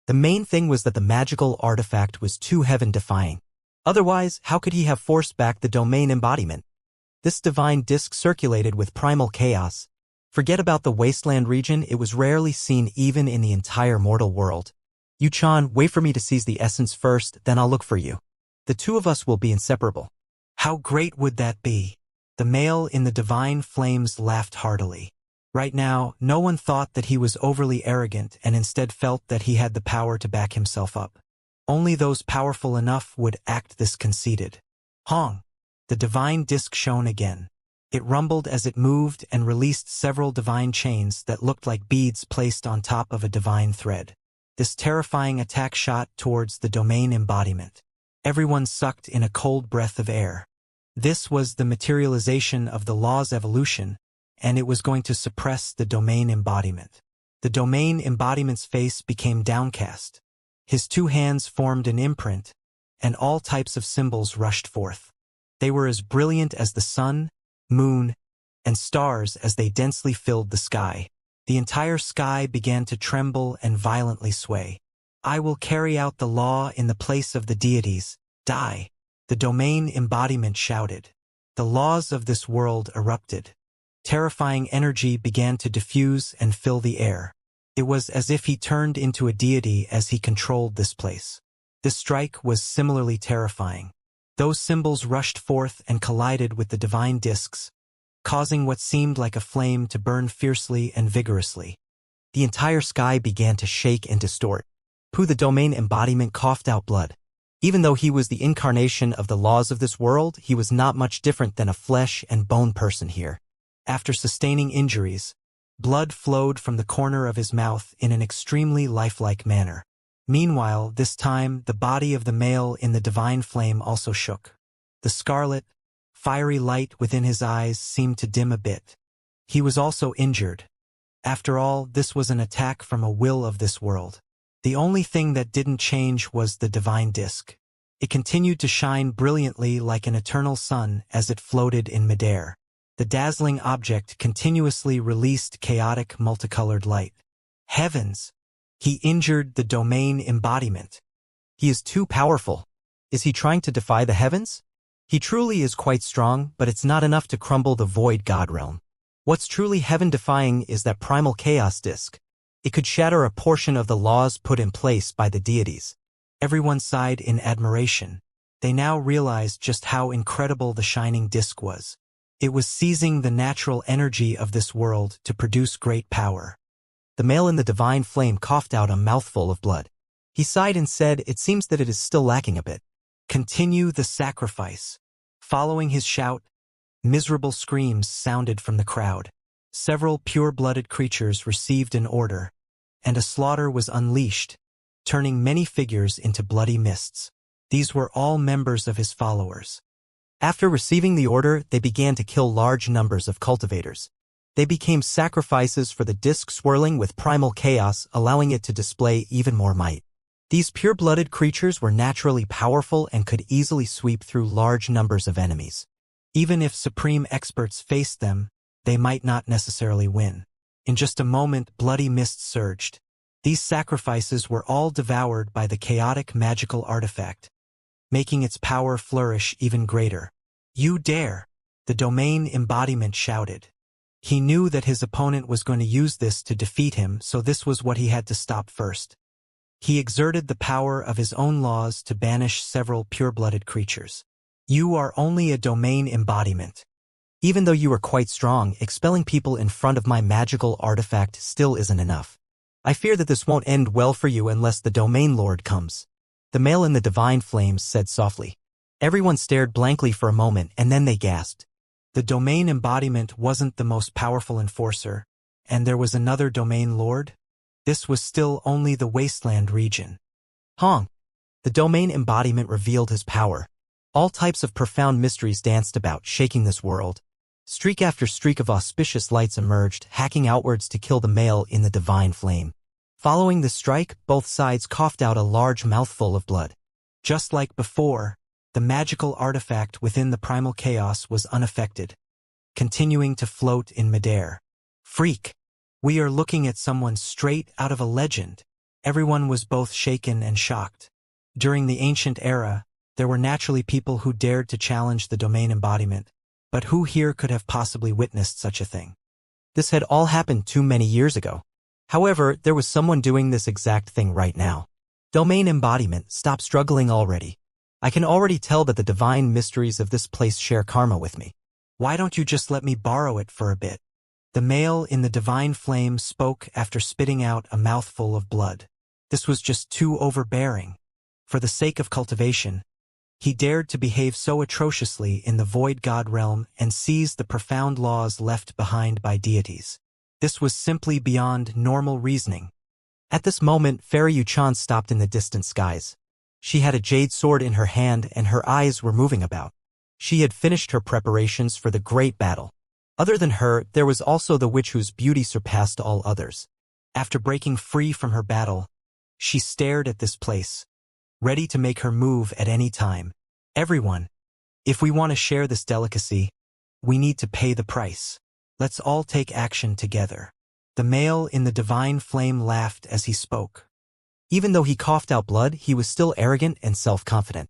The main thing was that the magical artifact was too heaven-defying. Otherwise, how could he have forced back the domain embodiment? This divine disk circulated with primal chaos. Forget about the wasteland region, it was rarely seen even in the entire mortal world. Yu-chan, wait for me to seize the essence first, then I'll look for you. The two of us will be inseparable. How great would that be? The male in the divine flames laughed heartily. Right now, no one thought that he was overly arrogant and instead felt that he had the power to back himself up. Only those powerful enough would act this conceited. Hong! The divine disc shone again. It rumbled as it moved and released several divine chains that looked like beads placed on top of a divine thread. This terrifying attack shot towards the domain embodiment. Everyone sucked in a cold breath of air. This was the materialization of the law's evolution, and it was going to suppress the domain embodiment. The domain embodiment's face became downcast. His two hands formed an imprint, and all types of symbols rushed forth. They were as brilliant as the sun, moon, and stars as they densely filled the sky. The entire sky began to tremble and violently sway. I will carry out the law in the place of the deities. Die! The domain embodiment shouted. The laws of this world erupted. Terrifying energy began to diffuse and fill the air. It was as if he turned into a deity as he controlled this place. This strike was similarly terrifying. Those symbols rushed forth and collided with the divine discs, causing what seemed like a flame to burn fiercely and vigorously. The entire sky began to shake and distort. Pu, the domain embodiment, coughed out blood. Even though he was the incarnation of the laws of this world, he was not much different than a flesh and bone person here. After sustaining injuries, blood flowed from the corner of his mouth in an extremely lifelike manner. Meanwhile, this time, the body of the male in the divine flame also shook. The scarlet, fiery light within his eyes seemed to dim a bit. He was also injured. After all, this was an attack from a will of this world. The only thing that didn't change was the divine disc. It continued to shine brilliantly like an eternal sun as it floated in midair. The dazzling object continuously released chaotic multicolored light. Heavens! He injured the domain embodiment. He is too powerful. Is he trying to defy the heavens? He truly is quite strong, but it's not enough to crumble the void god realm. What's truly heaven-defying is that primal chaos disc. It could shatter a portion of the laws put in place by the deities. Everyone sighed in admiration. They now realized just how incredible the shining disc was. It was seizing the natural energy of this world to produce great power. The male in the divine flame coughed out a mouthful of blood. He sighed and said, "It seems that it is still lacking a bit." Continue the sacrifice. Following his shout, miserable screams sounded from the crowd. Several pure-blooded creatures received an order, and a slaughter was unleashed, turning many figures into bloody mists. These were all members of his followers. After receiving the order, they began to kill large numbers of cultivators. They became sacrifices for the disc swirling with primal chaos, allowing it to display even more might. These pure-blooded creatures were naturally powerful and could easily sweep through large numbers of enemies. Even if supreme experts faced them, they might not necessarily win. In just a moment, bloody mist surged. These sacrifices were all devoured by the chaotic magical artifact, making its power flourish even greater. "You dare!" the domain embodiment shouted. He knew that his opponent was going to use this to defeat him, so this was what he had to stop first. He exerted the power of his own laws to banish several pure-blooded creatures. "You are only a domain embodiment. Even though you are quite strong, expelling people in front of my magical artifact still isn't enough. I fear that this won't end well for you unless the domain lord comes." The male in the divine flames said softly. Everyone stared blankly for a moment, and then they gasped. The domain embodiment wasn't the most powerful enforcer, and there was another domain lord? This was still only the wasteland region. Hong! The domain embodiment revealed his power. All types of profound mysteries danced about, shaking this world. Streak after streak of auspicious lights emerged, hacking outwards to kill the male in the divine flame. Following the strike, both sides coughed out a large mouthful of blood. Just like before, the magical artifact within the primal chaos was unaffected, continuing to float in midair. Freak! We are looking at someone straight out of a legend. Everyone was both shaken and shocked. During the ancient era, there were naturally people who dared to challenge the domain embodiment, but who here could have possibly witnessed such a thing? This had all happened too many years ago. However, there was someone doing this exact thing right now. Domain embodiment, stop struggling already. I can already tell that the divine mysteries of this place share karma with me. Why don't you just let me borrow it for a bit? The male in the divine flame spoke after spitting out a mouthful of blood. This was just too overbearing. For the sake of cultivation, he dared to behave so atrociously in the void god realm and seize the profound laws left behind by deities. This was simply beyond normal reasoning. At this moment, Fairy Yuchan stopped in the distant skies. She had a jade sword in her hand and her eyes were moving about. She had finished her preparations for the great battle. Other than her, there was also the witch whose beauty surpassed all others. After breaking free from her battle, she stared at this place, ready to make her move at any time. Everyone, if we want to share this delicacy, we need to pay the price. Let's all take action together. The male in the divine flame laughed as he spoke. Even though he coughed out blood, he was still arrogant and self-confident.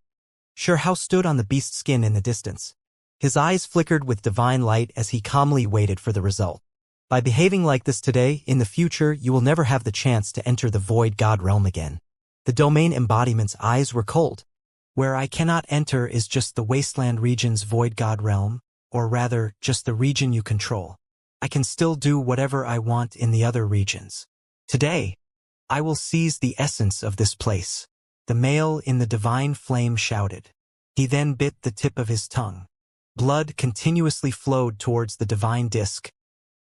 Xianxia stood on the beast's skin in the distance. His eyes flickered with divine light as he calmly waited for the result. By behaving like this today, in the future, you will never have the chance to enter the void god realm again. The domain embodiment's eyes were cold. Where I cannot enter is just the wasteland region's void god realm, or rather, just the region you control. I can still do whatever I want in the other regions. Today, I will seize the essence of this place. The male in the divine flame shouted. He then bit the tip of his tongue. Blood continuously flowed towards the divine disk,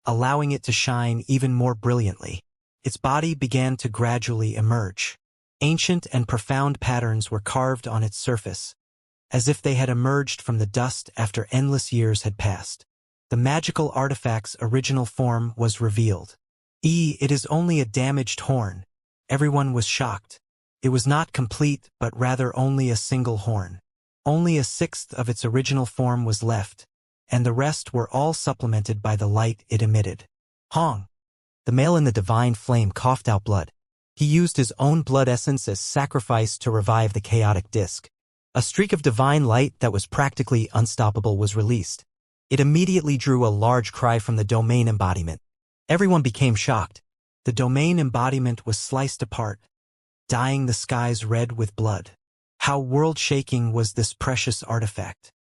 allowing it to shine even more brilliantly. Its body began to gradually emerge. Ancient and profound patterns were carved on its surface, as if they had emerged from the dust after endless years had passed. The magical artifact's original form was revealed. It is only a damaged horn. Everyone was shocked. It was not complete, but rather only a single horn. Only a sixth of its original form was left, and the rest were all supplemented by the light it emitted. Hong! The male in the divine flame coughed out blood. He used his own blood essence as sacrifice to revive the chaotic disk. A streak of divine light that was practically unstoppable was released. It immediately drew a large cry from the domain embodiment. Everyone became shocked. The domain embodiment was sliced apart, dyeing the skies red with blood. How world-shaking was this precious artifact?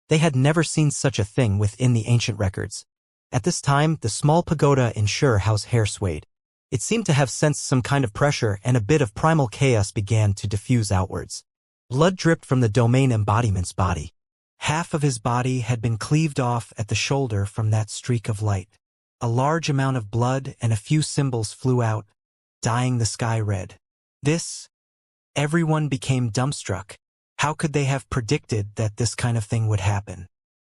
They had never seen such a thing within the ancient records. At this time, the small pagoda in Xianxia's hair swayed. It seemed to have sensed some kind of pressure, and a bit of primal chaos began to diffuse outwards. Blood dripped from the domain embodiment's body. Half of his body had been cleaved off at the shoulder from that streak of light. A large amount of blood and a few symbols flew out, dyeing the sky red. Everyone became dumbstruck. How could they have predicted that this kind of thing would happen?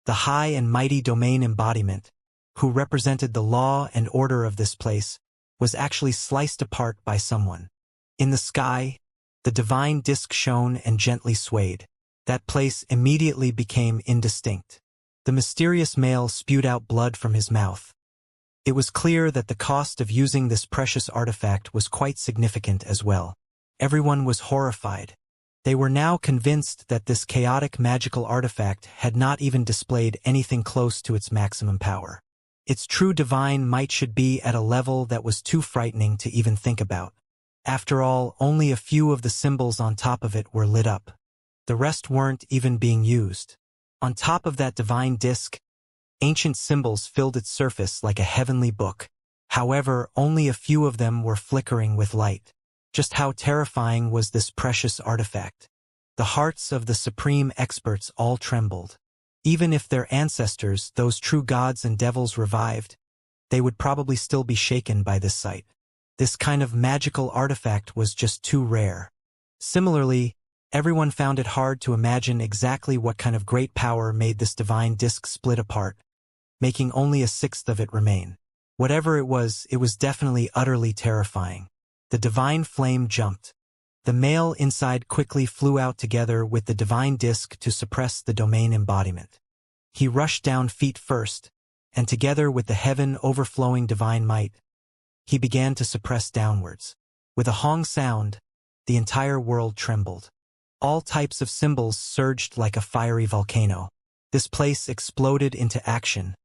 The high and mighty domain embodiment, who represented the law and order of this place, was actually sliced apart by someone. In the sky, the divine disk shone and gently swayed. That place immediately became indistinct. The mysterious male spewed out blood from his mouth. It was clear that the cost of using this precious artifact was quite significant as well. Everyone was horrified. They were now convinced that this chaotic magical artifact had not even displayed anything close to its maximum power. Its true divine might should be at a level that was too frightening to even think about. After all, only a few of the symbols on top of it were lit up. The rest weren't even being used. On top of that divine disk, ancient symbols filled its surface like a heavenly book. However, only a few of them were flickering with light. Just how terrifying was this precious artifact? The hearts of the supreme experts all trembled. Even if their ancestors, those true gods and devils, revived, they would probably still be shaken by this sight. This kind of magical artifact was just too rare. Similarly, everyone found it hard to imagine exactly what kind of great power made this divine disk split apart, making only a sixth of it remain. Whatever it was definitely utterly terrifying. The divine flame jumped. The male inside quickly flew out together with the divine disk to suppress the domain embodiment. He rushed down feet first, and together with the heaven overflowing divine might, he began to suppress downwards. With a Hong sound, the entire world trembled. All types of symbols surged like a fiery volcano. This place exploded into action,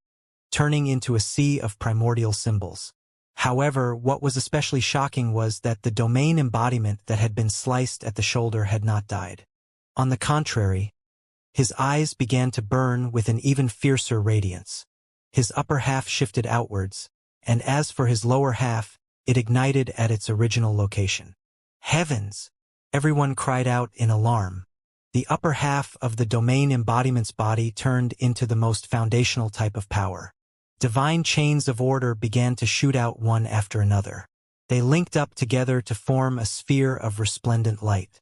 turning into a sea of primordial symbols. However, what was especially shocking was that the domain embodiment that had been sliced at the shoulder had not died. On the contrary, his eyes began to burn with an even fiercer radiance. His upper half shifted outwards, and as for his lower half, it ignited at its original location. Heavens! Everyone cried out in alarm. The upper half of the domain embodiment's body turned into the most foundational type of power. Divine chains of order began to shoot out one after another. They linked up together to form a sphere of resplendent light.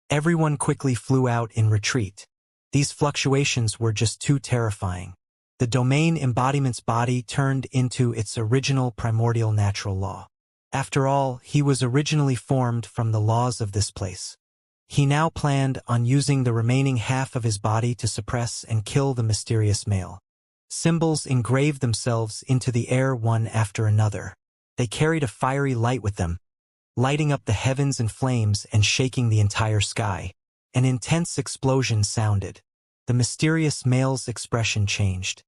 Everyone quickly flew out in retreat. These fluctuations were just too terrifying. The domain embodiment's body turned into its original primordial natural law. After all, he was originally formed from the laws of this place. He now planned on using the remaining half of his body to suppress and kill the mysterious male. Symbols engraved themselves into the air one after another. They carried a fiery light with them, lighting up the heavens in flames and shaking the entire sky. An intense explosion sounded. The mysterious male's expression changed.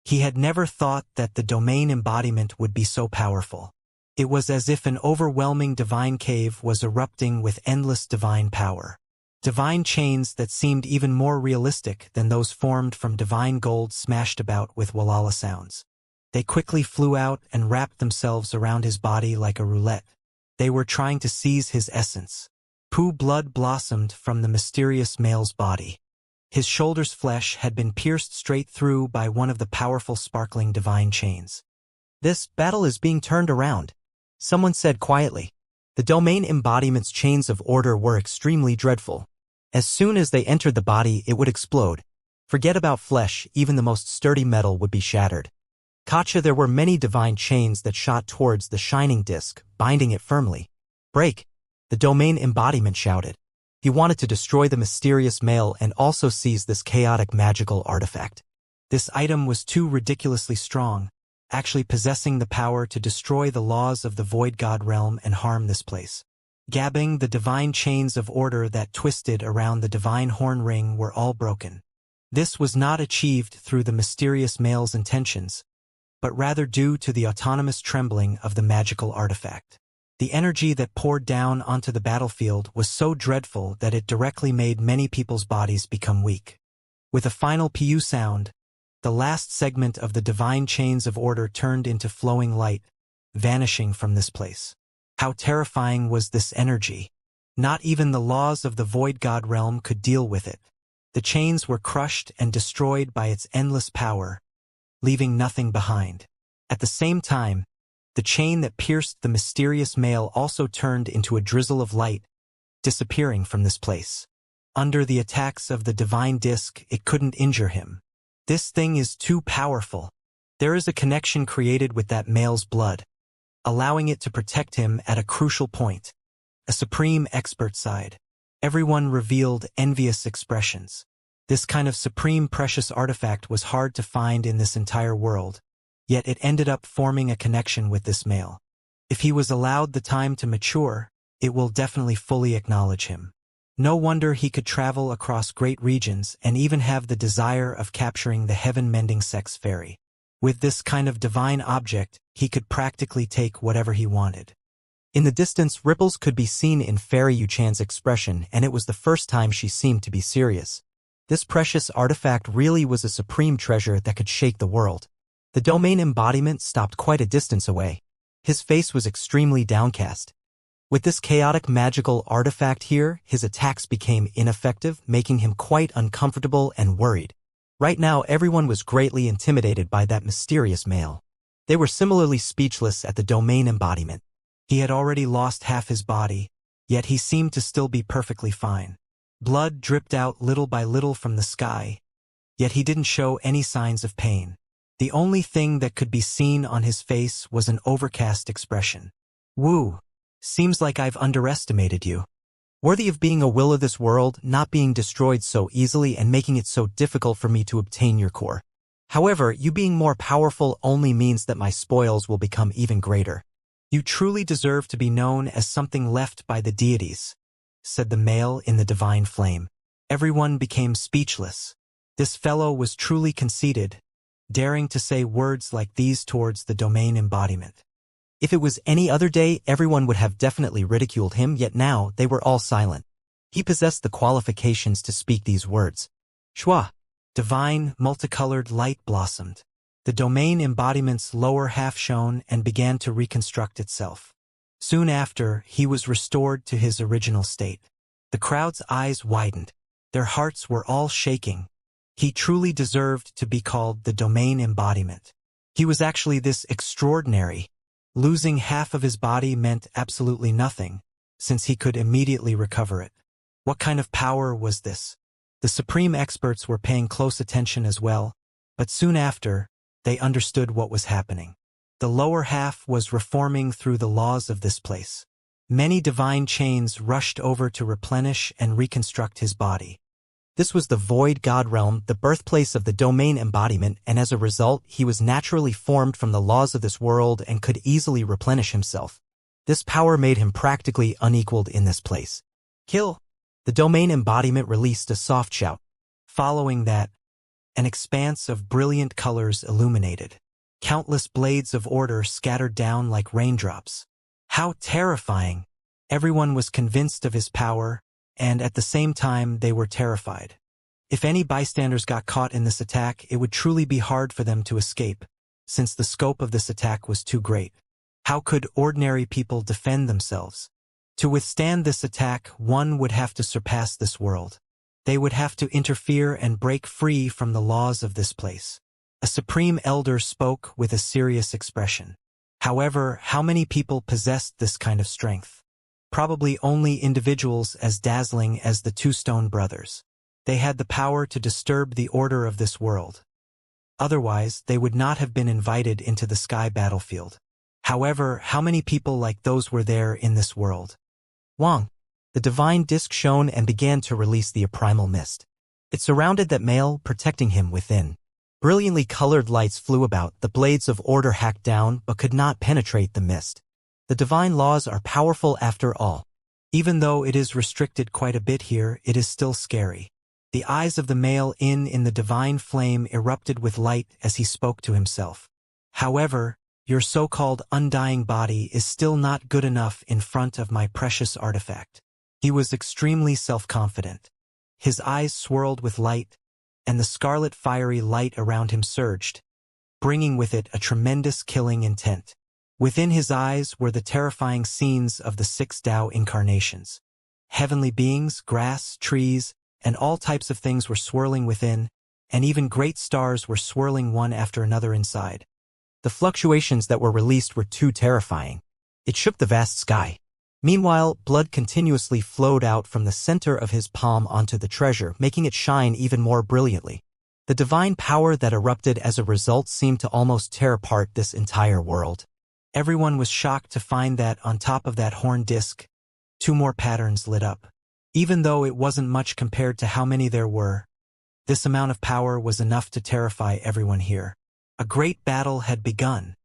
He had never thought that the domain embodiment would be so powerful. It was as if an overwhelming divine cave was erupting with endless divine power. Divine chains that seemed even more realistic than those formed from divine gold smashed about with walala sounds. They quickly flew out and wrapped themselves around his body like a roulette. They were trying to seize his essence. Blood blossomed from the mysterious male's body. His shoulder's flesh had been pierced straight through by one of the powerful sparkling divine chains. This battle is being turned around, someone said quietly. The domain embodiment's chains of order were extremely dreadful. As soon as they entered the body, it would explode. Forget about flesh, even the most sturdy metal would be shattered. Kacha, there were many divine chains that shot towards the shining disk, binding it firmly. Break! The domain embodiment shouted. He wanted to destroy the mysterious male and also seize this chaotic magical artifact. This item was too ridiculously strong, actually possessing the power to destroy the laws of the Void God realm and harm this place. Gabbing, the divine chains of order that twisted around the divine horn ring were all broken. This was not achieved through the mysterious male's intentions, but rather due to the autonomous trembling of the magical artifact. The energy that poured down onto the battlefield was so dreadful that it directly made many people's bodies become weak. With a final pu sound, the last segment of the divine chains of order turned into flowing light, vanishing from this place. How terrifying was this energy! Not even the laws of the Void God realm could deal with it. The chains were crushed and destroyed by its endless power, leaving nothing behind. At the same time, the chain that pierced the mysterious male also turned into a drizzle of light, disappearing from this place. Under the attacks of the divine disk, it couldn't injure him. This thing is too powerful. There is a connection created with that male's blood, allowing it to protect him at a crucial point. A supreme expert sighed. Everyone revealed envious expressions. This kind of supreme precious artifact was hard to find in this entire world, yet it ended up forming a connection with this male. If he was allowed the time to mature, it will definitely fully acknowledge him. No wonder he could travel across great regions and even have the desire of capturing the heaven-mending sex fairy. With this kind of divine object, he could practically take whatever he wanted. In the distance, ripples could be seen in Fairy Yuchan's expression, and it was the first time she seemed to be serious. This precious artifact really was a supreme treasure that could shake the world. The domain embodiment stopped quite a distance away. His face was extremely downcast. With this chaotic magical artifact here, his attacks became ineffective, making him quite uncomfortable and worried. Right now, everyone was greatly intimidated by that mysterious male. They were similarly speechless at the domain embodiment. He had already lost half his body, yet he seemed to still be perfectly fine. Blood dripped out little by little from the sky, yet he didn't show any signs of pain. The only thing that could be seen on his face was an overcast expression. Woo! Seems like I've underestimated you. Worthy of being a will of this world, not being destroyed so easily and making it so difficult for me to obtain your core. However, you being more powerful only means that my spoils will become even greater. You truly deserve to be known as something left by the deities, said the male in the divine flame. Everyone became speechless. This fellow was truly conceited, daring to say words like these towards the domain embodiment. If it was any other day, everyone would have definitely ridiculed him, yet now they were all silent. He possessed the qualifications to speak these words. Shwa! Divine, multicolored light blossomed. The domain embodiment's lower half shone and began to reconstruct itself. Soon after, he was restored to his original state. The crowd's eyes widened. Their hearts were all shaking. He truly deserved to be called the domain embodiment. He was actually this extraordinary. Losing half of his body meant absolutely nothing, since he could immediately recover it. What kind of power was this? The supreme experts were paying close attention as well, but soon after, they understood what was happening. The lower half was reforming through the laws of this place. Many divine chains rushed over to replenish and reconstruct his body. This was the void god realm, the birthplace of the domain embodiment, and as a result, he was naturally formed from the laws of this world and could easily replenish himself. This power made him practically unequaled in this place. Kill! The domain embodiment released a soft shout. Following that, an expanse of brilliant colors illuminated. Countless blades of order scattered down like raindrops. How terrifying! Everyone was convinced of his power, and at the same time they were terrified. If any bystanders got caught in this attack, it would truly be hard for them to escape, since the scope of this attack was too great. How could ordinary people defend themselves? To withstand this attack, one would have to surpass this world. They would have to interfere and break free from the laws of this place. A supreme elder spoke with a serious expression. However, how many people possessed this kind of strength? Probably only individuals as dazzling as the two stone brothers. They had the power to disturb the order of this world. Otherwise, they would not have been invited into the sky battlefield. However, how many people like those were there in this world? Wang. The divine disk shone and began to release the primal mist. It surrounded that male, protecting him within. Brilliantly colored lights flew about, the blades of order hacked down but could not penetrate the mist. The divine laws are powerful after all. Even though it is restricted quite a bit here, it is still scary. The eyes of the male in the divine flame erupted with light as he spoke to himself. However, your so-called undying body is still not good enough in front of my precious artifact. He was extremely self-confident. His eyes swirled with light, and the scarlet fiery light around him surged, bringing with it a tremendous killing intent. Within his eyes were the terrifying scenes of the 6 Tao incarnations. Heavenly beings, grass, trees, and all types of things were swirling within, and even great stars were swirling one after another inside. The fluctuations that were released were too terrifying. It shook the vast sky. Meanwhile, blood continuously flowed out from the center of his palm onto the treasure, making it shine even more brilliantly. The divine power that erupted as a result seemed to almost tear apart this entire world. Everyone was shocked to find that on top of that horn disc, 2 more patterns lit up. Even though it wasn't much compared to how many there were, this amount of power was enough to terrify everyone here. A great battle had begun.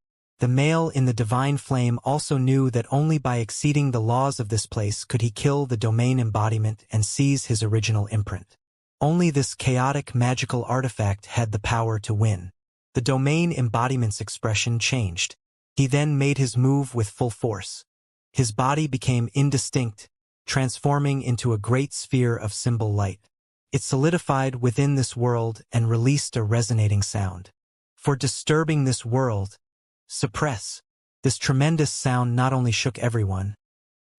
The male in the divine flame also knew that only by exceeding the laws of this place could he kill the domain embodiment and seize his original imprint. Only this chaotic magical artifact had the power to win. The domain embodiment's expression changed. He then made his move with full force. His body became indistinct, transforming into a great sphere of symbol light. It solidified within this world and released a resonating sound. For disturbing this world, suppress. This tremendous sound not only shook everyone,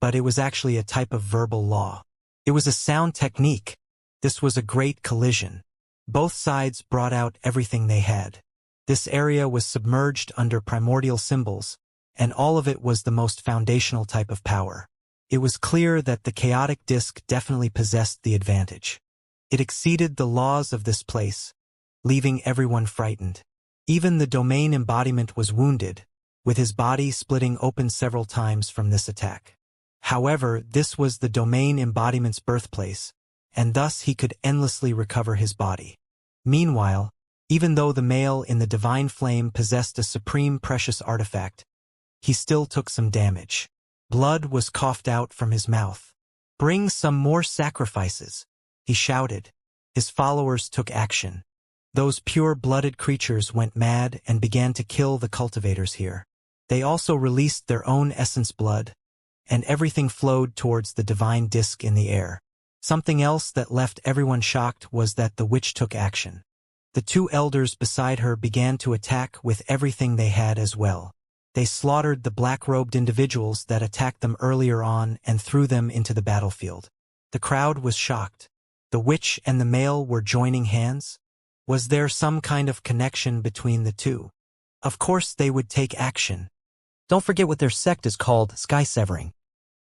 but it was actually a type of verbal law. It was a sound technique. This was a great collision. Both sides brought out everything they had. This area was submerged under primordial symbols, and all of it was the most foundational type of power. It was clear that the chaotic disk definitely possessed the advantage. It exceeded the laws of this place, leaving everyone frightened. Even the domain embodiment was wounded, with his body splitting open several times from this attack. However, this was the domain embodiment's birthplace, and thus he could endlessly recover his body. Meanwhile, even though the male in the divine flame possessed a supreme precious artifact, he still took some damage. Blood was coughed out from his mouth. "Bring some more sacrifices," he shouted. His followers took action. Those pure-blooded creatures went mad and began to kill the cultivators here. They also released their own essence blood, and everything flowed towards the divine disk in the air. Something else that left everyone shocked was that the witch took action. The 2 elders beside her began to attack with everything they had as well. They slaughtered the black-robed individuals that attacked them earlier on and threw them into the battlefield. The crowd was shocked. The witch and the male were joining hands? Was there some kind of connection between the two? Of course they would take action. Don't forget what their sect is called, sky severing.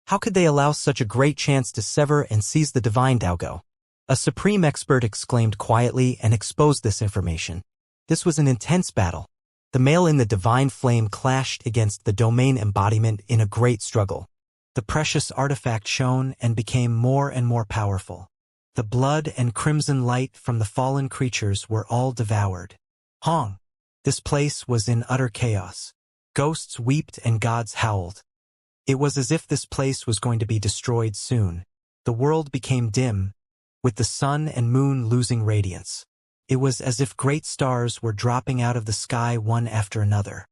How could they allow such a great chance to sever and seize the divine Daogo? A supreme expert exclaimed quietly and exposed this information. This was an intense battle. The male in the divine flame clashed against the domain embodiment in a great struggle. The precious artifact shone and became more and more powerful. The blood and crimson light from the fallen creatures were all devoured. Hong! This place was in utter chaos. Ghosts wept and gods howled. It was as if this place was going to be destroyed soon. The world became dim, with the sun and moon losing radiance. It was as if great stars were dropping out of the sky one after another.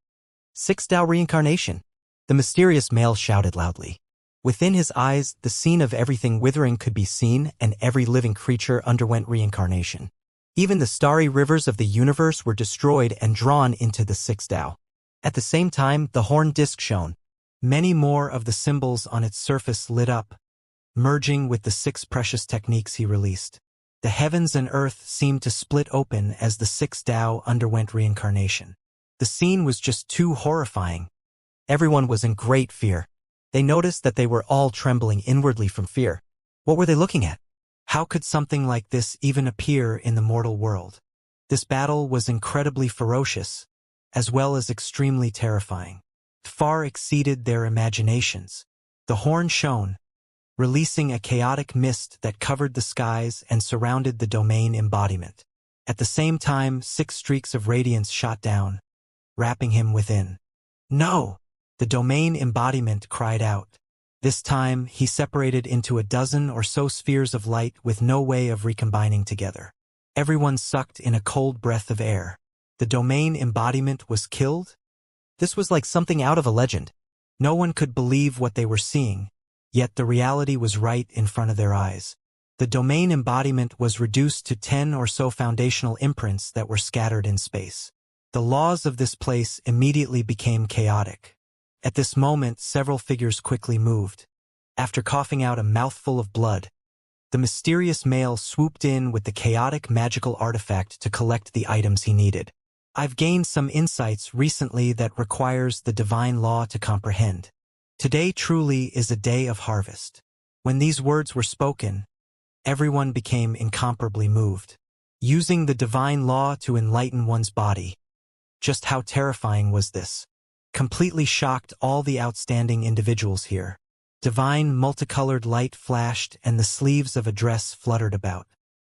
6 Dao Reincarnation. The mysterious male shouted loudly. Within his eyes, the scene of everything withering could be seen, and every living creature underwent reincarnation. Even the starry rivers of the universe were destroyed and drawn into the 6 Dao. At the same time, the horn disk shone. Many more of the symbols on its surface lit up, merging with the 6 precious techniques he released. The heavens and earth seemed to split open as the 6 Dao underwent reincarnation. The scene was just too horrifying. Everyone was in great fear. They noticed that they were all trembling inwardly from fear. What were they looking at? How could something like this even appear in the mortal world? This battle was incredibly ferocious, as well as extremely terrifying. Far exceeded their imaginations. The horn shone, releasing a chaotic mist that covered the skies and surrounded the domain embodiment. At the same time, 6 streaks of radiance shot down, wrapping him within. No! The domain embodiment cried out. This time, he separated into a dozen or so spheres of light with no way of recombining together. Everyone sucked in a cold breath of air. The domain embodiment was killed? This was like something out of a legend. No one could believe what they were seeing, yet the reality was right in front of their eyes. The domain embodiment was reduced to 10 or so foundational imprints that were scattered in space. The laws of this place immediately became chaotic. At this moment, several figures quickly moved. After coughing out a mouthful of blood, the mysterious male swooped in with the chaotic magical artifact to collect the items he needed. I've gained some insights recently that requires the divine law to comprehend. Today truly is a day of harvest. When these words were spoken, everyone became incomparably moved. Using the divine law to enlighten one's body. Just how terrifying was this? Completely shocked all the outstanding individuals here. Divine multicolored light flashed and the sleeves of a dress fluttered about.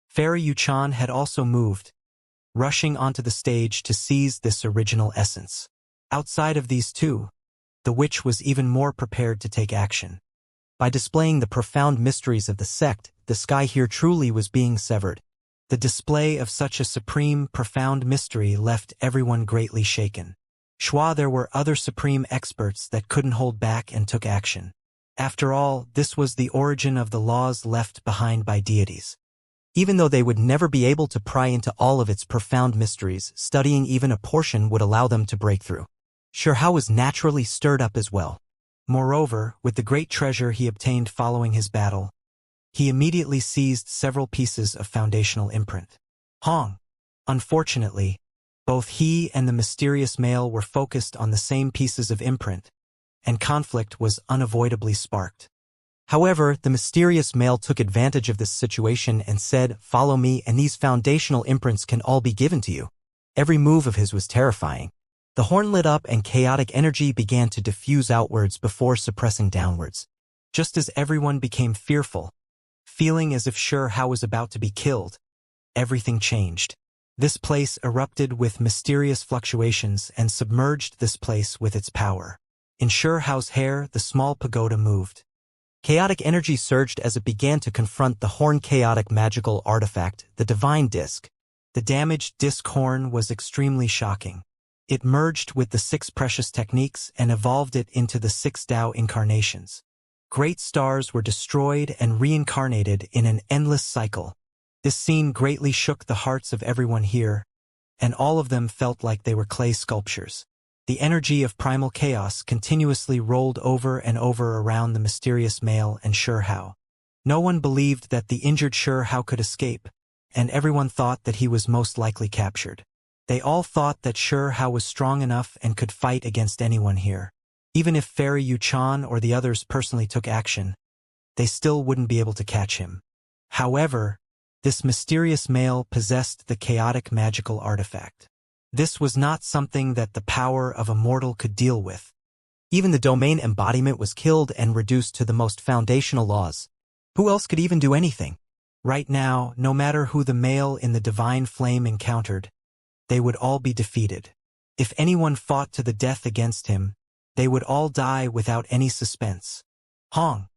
Fairy Yuchan had also moved, rushing onto the stage to seize this original essence. Outside of these two, the witch was even more prepared to take action. By displaying the profound mysteries of the sect, the sky here truly was being severed. The display of such a supreme, profound mystery left everyone greatly shaken. There were other supreme experts that couldn't hold back and took action. After all, this was the origin of the laws left behind by deities. Even though they would never be able to pry into all of its profound mysteries, studying even a portion would allow them to break through. Xianxia was naturally stirred up as well. Moreover, with the great treasure he obtained following his battle, he immediately seized several pieces of foundational imprint. Hong! Unfortunately, both he and the mysterious male were focused on the same pieces of imprint, and conflict was unavoidably sparked. However, the mysterious male took advantage of this situation and said, "Follow me and these foundational imprints can all be given to you." Every move of his was terrifying. The horn lit up and chaotic energy began to diffuse outwards before suppressing downwards. Just as everyone became fearful, feeling as if Xianxia was about to be killed, everything changed. This place erupted with mysterious fluctuations and submerged this place with its power. In Xianxia's hair, the small pagoda moved. Chaotic energy surged as it began to confront the horn chaotic magical artifact, the divine disc. The damaged disc horn was extremely shocking. It merged with the 6 precious techniques and evolved it into the 6 Dao incarnations. Great stars were destroyed and reincarnated in an endless cycle. This scene greatly shook the hearts of everyone here, and all of them felt like they were clay sculptures. The energy of primal chaos continuously rolled over and over around the mysterious male and Shihao. No one believed that the injured Shihao could escape, and everyone thought that he was most likely captured. They all thought that Shihao was strong enough and could fight against anyone here. Even if Fairy Yuchan or the others personally took action, they still wouldn't be able to catch him. However, this mysterious male possessed the chaotic magical artifact. This was not something that the power of a mortal could deal with. Even the domain embodiment was killed and reduced to the most foundational laws. Who else could even do anything? Right now, no matter who the male in the divine flame encountered, they would all be defeated. If anyone fought to the death against him, they would all die without any suspense. Hong!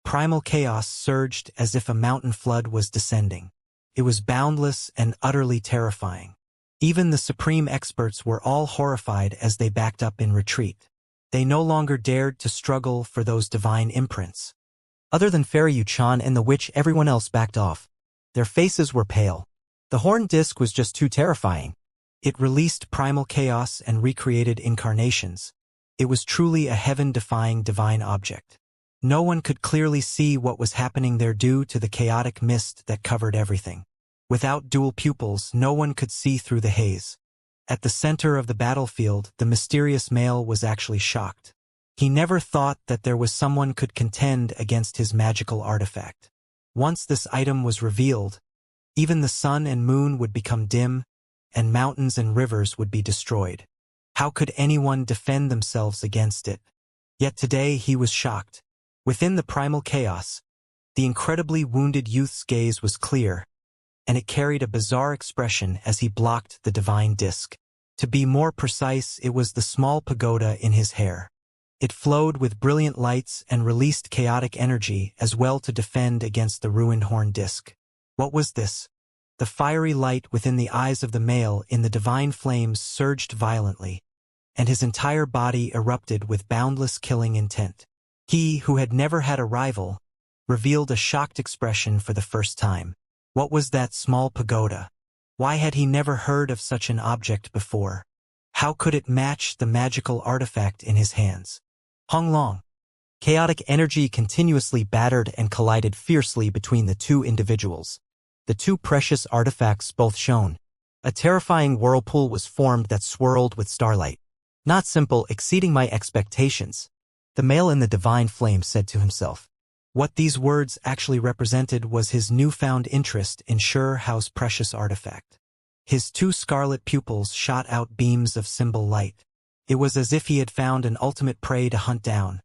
Primal chaos surged as if a mountain flood was descending. It was boundless and utterly terrifying. Even the supreme experts were all horrified as they backed up in retreat. They no longer dared to struggle for those divine imprints. Other than Fairy Yuchan and the witch, everyone else backed off. Their faces were pale. The horn disc was just too terrifying. It released primal chaos and recreated incarnations. It was truly a heaven-defying divine object. No one could clearly see what was happening there due to the chaotic mist that covered everything. Without dual pupils, no one could see through the haze. At the center of the battlefield, the mysterious male was actually shocked. He never thought that there was someone could contend against his magical artifact. Once this item was revealed, even the sun and moon would become dim, and mountains and rivers would be destroyed. How could anyone defend themselves against it? Yet today he was shocked. Within the primal chaos, the incredibly wounded youth's gaze was clear, and it carried a bizarre expression as he blocked the divine disc. To be more precise, it was the small pagoda in his hair. It flowed with brilliant lights and released chaotic energy as well to defend against the ruined horn disc. What was this? The fiery light within the eyes of the male in the divine flames surged violently, and his entire body erupted with boundless killing intent. He, who had never had a rival, revealed a shocked expression for the first time. What was that small pagoda? Why had he never heard of such an object before? How could it match the magical artifact in his hands? Hong Long. Chaotic energy continuously battered and collided fiercely between the two individuals. The two precious artifacts both shone. A terrifying whirlpool was formed that swirled with starlight. Not simple, exceeding my expectations, the male in the divine flame said to himself. What these words actually represented was his newfound interest in Shihao's precious artifact. His two scarlet pupils shot out beams of symbol light. It was as if he had found an ultimate prey to hunt down,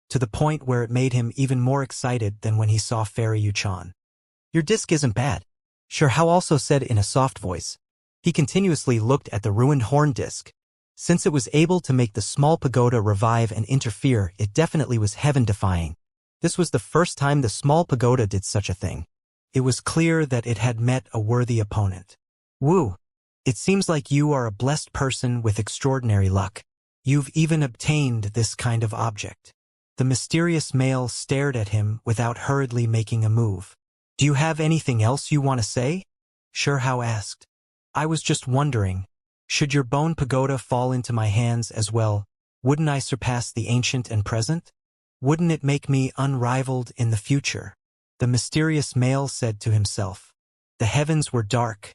to the point where it made him even more excited than when he saw Fairy Yuchan. Your disc isn't bad, Shihao also said in a soft voice. He continuously looked at the ruined horn disc. Since it was able to make the small pagoda revive and interfere, it definitely was heaven-defying. This was the first time the small pagoda did such a thing. It was clear that it had met a worthy opponent. Wu, it seems like you are a blessed person with extraordinary luck. You've even obtained this kind of object. The mysterious male stared at him without hurriedly making a move. Do you have anything else you want to say? Shihao asked. I was just wondering, should your bone pagoda fall into my hands as well, wouldn't I surpass the ancient and present? Wouldn't it make me unrivaled in the future? The mysterious male said to himself. The heavens were dark.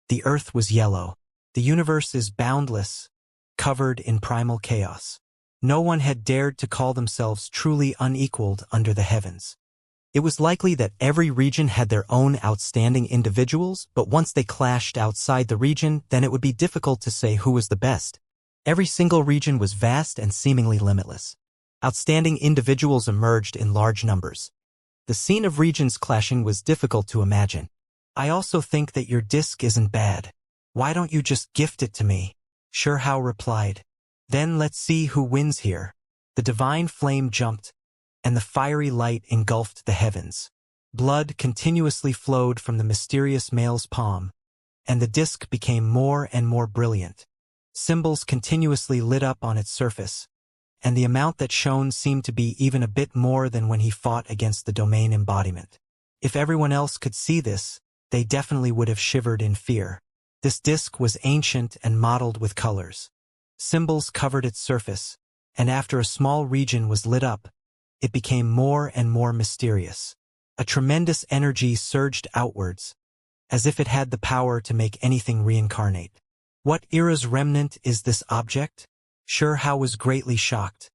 The earth was yellow. The universe is boundless, covered in primal chaos. No one had dared to call themselves truly unequaled under the heavens. It was likely that every region had their own outstanding individuals, but once they clashed outside the region, then it would be difficult to say who was the best. Every single region was vast and seemingly limitless. Outstanding individuals emerged in large numbers. The scene of regions clashing was difficult to imagine. I also think that your disc isn't bad. Why don't you just gift it to me? Shihao replied. Then let's see who wins here. The divine flame jumped, and the fiery light engulfed the heavens. Blood continuously flowed from the mysterious male's palm, and the disc became more and more brilliant. Symbols continuously lit up on its surface, and the amount that shone seemed to be even a bit more than when he fought against the domain embodiment. If everyone else could see this, they definitely would have shivered in fear. This disc was ancient and mottled with colors. Symbols covered its surface, and after a small region was lit up, it became more and more mysterious. A tremendous energy surged outwards, as if it had the power to make anything reincarnate. What era's remnant is this object? Xianxia was greatly shocked.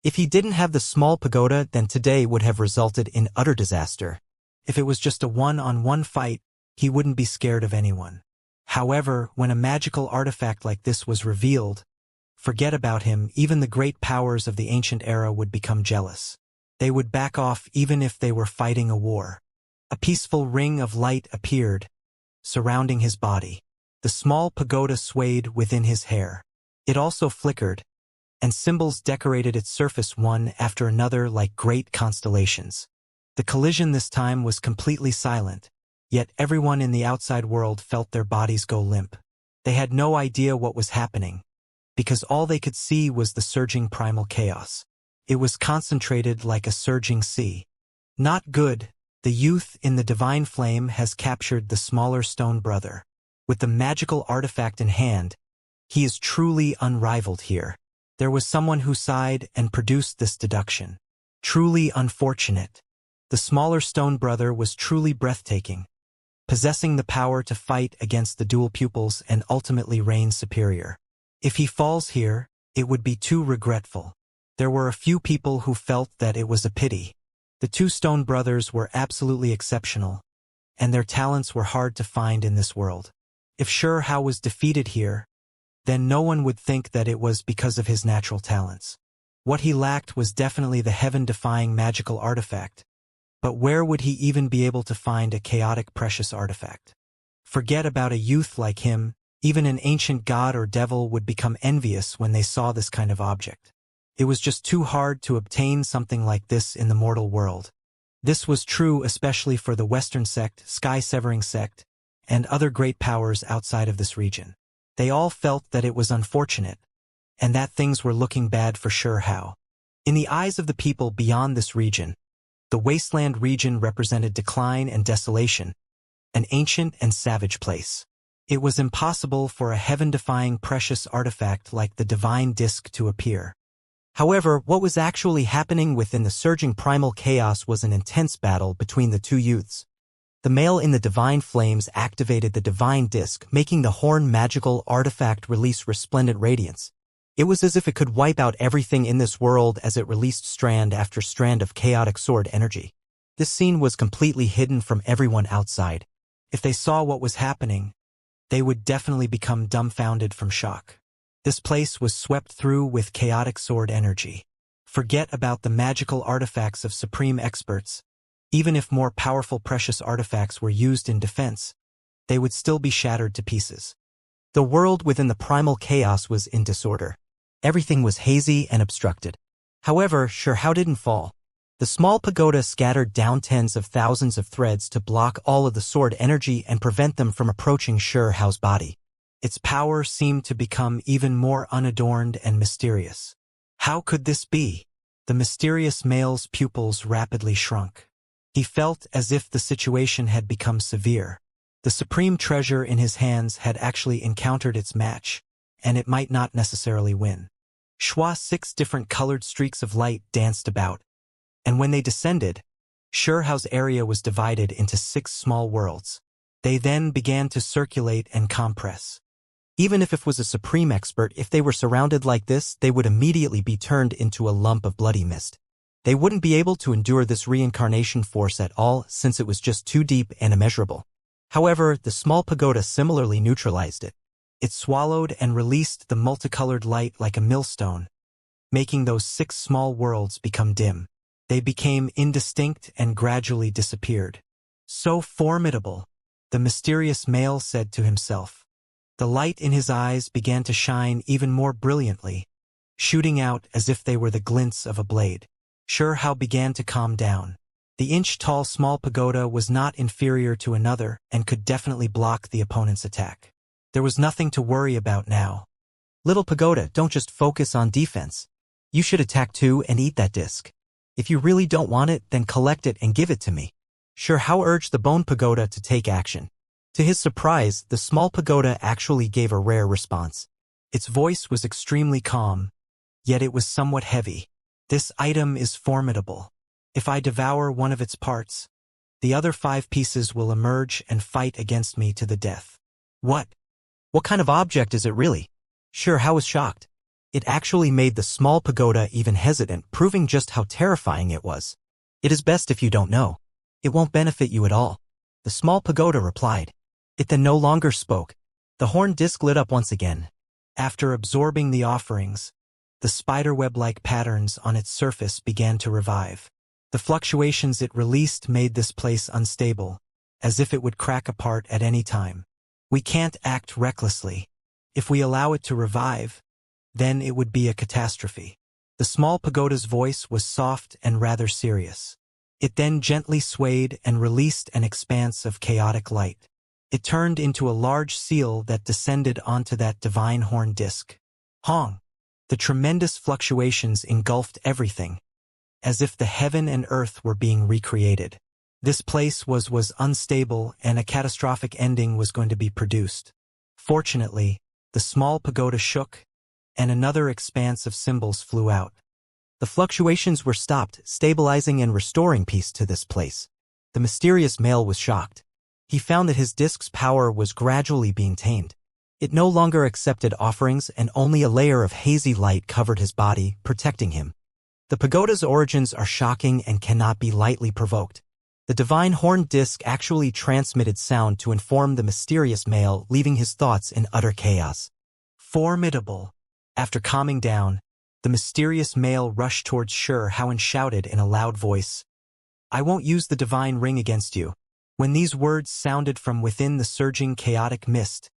If he didn't have the small pagoda, then today would have resulted in utter disaster. If it was just a one-on-one fight, he wouldn't be scared of anyone. However, when a magical artifact like this was revealed, forget about him, even the great powers of the ancient era would become jealous. They would back off even if they were fighting a war. A peaceful ring of light appeared, surrounding his body. The small pagoda swayed within his hair. It also flickered, and symbols decorated its surface one after another like great constellations. The collision this time was completely silent, yet everyone in the outside world felt their bodies go limp. They had no idea what was happening, because all they could see was the surging primal chaos. It was concentrated like a surging sea. Not good. The youth in the divine flame has captured the smaller stone brother. With the magical artifact in hand, he is truly unrivaled here. There was someone who sighed and produced this deduction. Truly unfortunate. The smaller stone brother was truly breathtaking, possessing the power to fight against the dual pupils and ultimately reign superior. If he falls here, it would be too regretful. There were a few people who felt that it was a pity. The two stone brothers were absolutely exceptional, and their talents were hard to find in this world. If Xianxia was defeated here, then no one would think that it was because of his natural talents. What he lacked was definitely the heaven-defying magical artifact. But where would he even be able to find a chaotic precious artifact? Forget about a youth like him, even an ancient god or devil would become envious when they saw this kind of object. It was just too hard to obtain something like this in the mortal world. This was true especially for the Western sect, Sky-Severing sect, and other great powers outside of this region. They all felt that it was unfortunate, and that things were looking bad for Xianxia. In the eyes of the people beyond this region, the wasteland region represented decline and desolation, an ancient and savage place. It was impossible for a heaven-defying precious artifact like the divine disk to appear. However, what was actually happening within the surging primal chaos was an intense battle between the two youths. The male in the divine flames activated the divine disk, making the horn magical artifact release resplendent radiance. It was as if it could wipe out everything in this world as it released strand after strand of chaotic sword energy. This scene was completely hidden from everyone outside. If they saw what was happening, they would definitely become dumbfounded from shock. This place was swept through with chaotic sword energy. Forget about the magical artifacts of supreme experts. Even if more powerful precious artifacts were used in defense, they would still be shattered to pieces. The world within the primal chaos was in disorder. Everything was hazy and obstructed. However, Xianxia didn't fall. The small pagoda scattered down tens of thousands of threads to block all of the sword energy and prevent them from approaching Xianxia's body. Its power seemed to become even more unadorned and mysterious. How could this be? The mysterious male's pupils rapidly shrunk. He felt as if the situation had become severe. The supreme treasure in his hands had actually encountered its match, and it might not necessarily win. 6 different colored streaks of light danced about, and when they descended, Xianxia's area was divided into 6 small worlds. They then began to circulate and compress. Even if it was a supreme expert, if they were surrounded like this, they would immediately be turned into a lump of bloody mist. They wouldn't be able to endure this reincarnation force at all, since it was just too deep and immeasurable. However, the small pagoda similarly neutralized it. It swallowed and released the multicolored light like a millstone, making those 6 small worlds become dim. They became indistinct and gradually disappeared. So formidable, the mysterious male said to himself. The light in his eyes began to shine even more brilliantly, shooting out as if they were the glints of a blade. Xianxia began to calm down. The inch-tall small pagoda was not inferior to another and could definitely block the opponent's attack. There was nothing to worry about now. Little pagoda, don't just focus on defense. You should attack too and eat that disc. If you really don't want it, then collect it and give it to me. Xianxia urged the bone pagoda to take action. To his surprise, the small pagoda actually gave a rare response. Its voice was extremely calm, yet it was somewhat heavy. This item is formidable. If I devour one of its parts, the other 5 pieces will emerge and fight against me to the death. What? What kind of object is it really? Sure, Hao was shocked. It actually made the small pagoda even hesitant, proving just how terrifying it was. It is best if you don't know. It won't benefit you at all. The small pagoda replied. It then no longer spoke. The horn disc lit up once again. After absorbing the offerings, the spiderweb-like patterns on its surface began to revive. The fluctuations it released made this place unstable, as if it would crack apart at any time. We can't act recklessly. If we allow it to revive, then it would be a catastrophe. The small pagoda's voice was soft and rather serious. It then gently swayed and released an expanse of chaotic light. It turned into a large seal that descended onto that divine horn disc. Hong! The tremendous fluctuations engulfed everything, as if the heaven and earth were being recreated. This place was unstable and a catastrophic ending was going to be produced. Fortunately, the small pagoda shook, and another expanse of symbols flew out. The fluctuations were stopped, stabilizing and restoring peace to this place. The mysterious male was shocked. He found that his disc's power was gradually being tamed. It no longer accepted offerings and only a layer of hazy light covered his body, protecting him. The pagoda's origins are shocking and cannot be lightly provoked. The divine horn disc actually transmitted sound to inform the mysterious male, leaving his thoughts in utter chaos. Formidable! After calming down, the mysterious male rushed towards Hao and shouted in a loud voice, "I won't use the divine ring against you." When these words sounded from within the surging chaotic mist,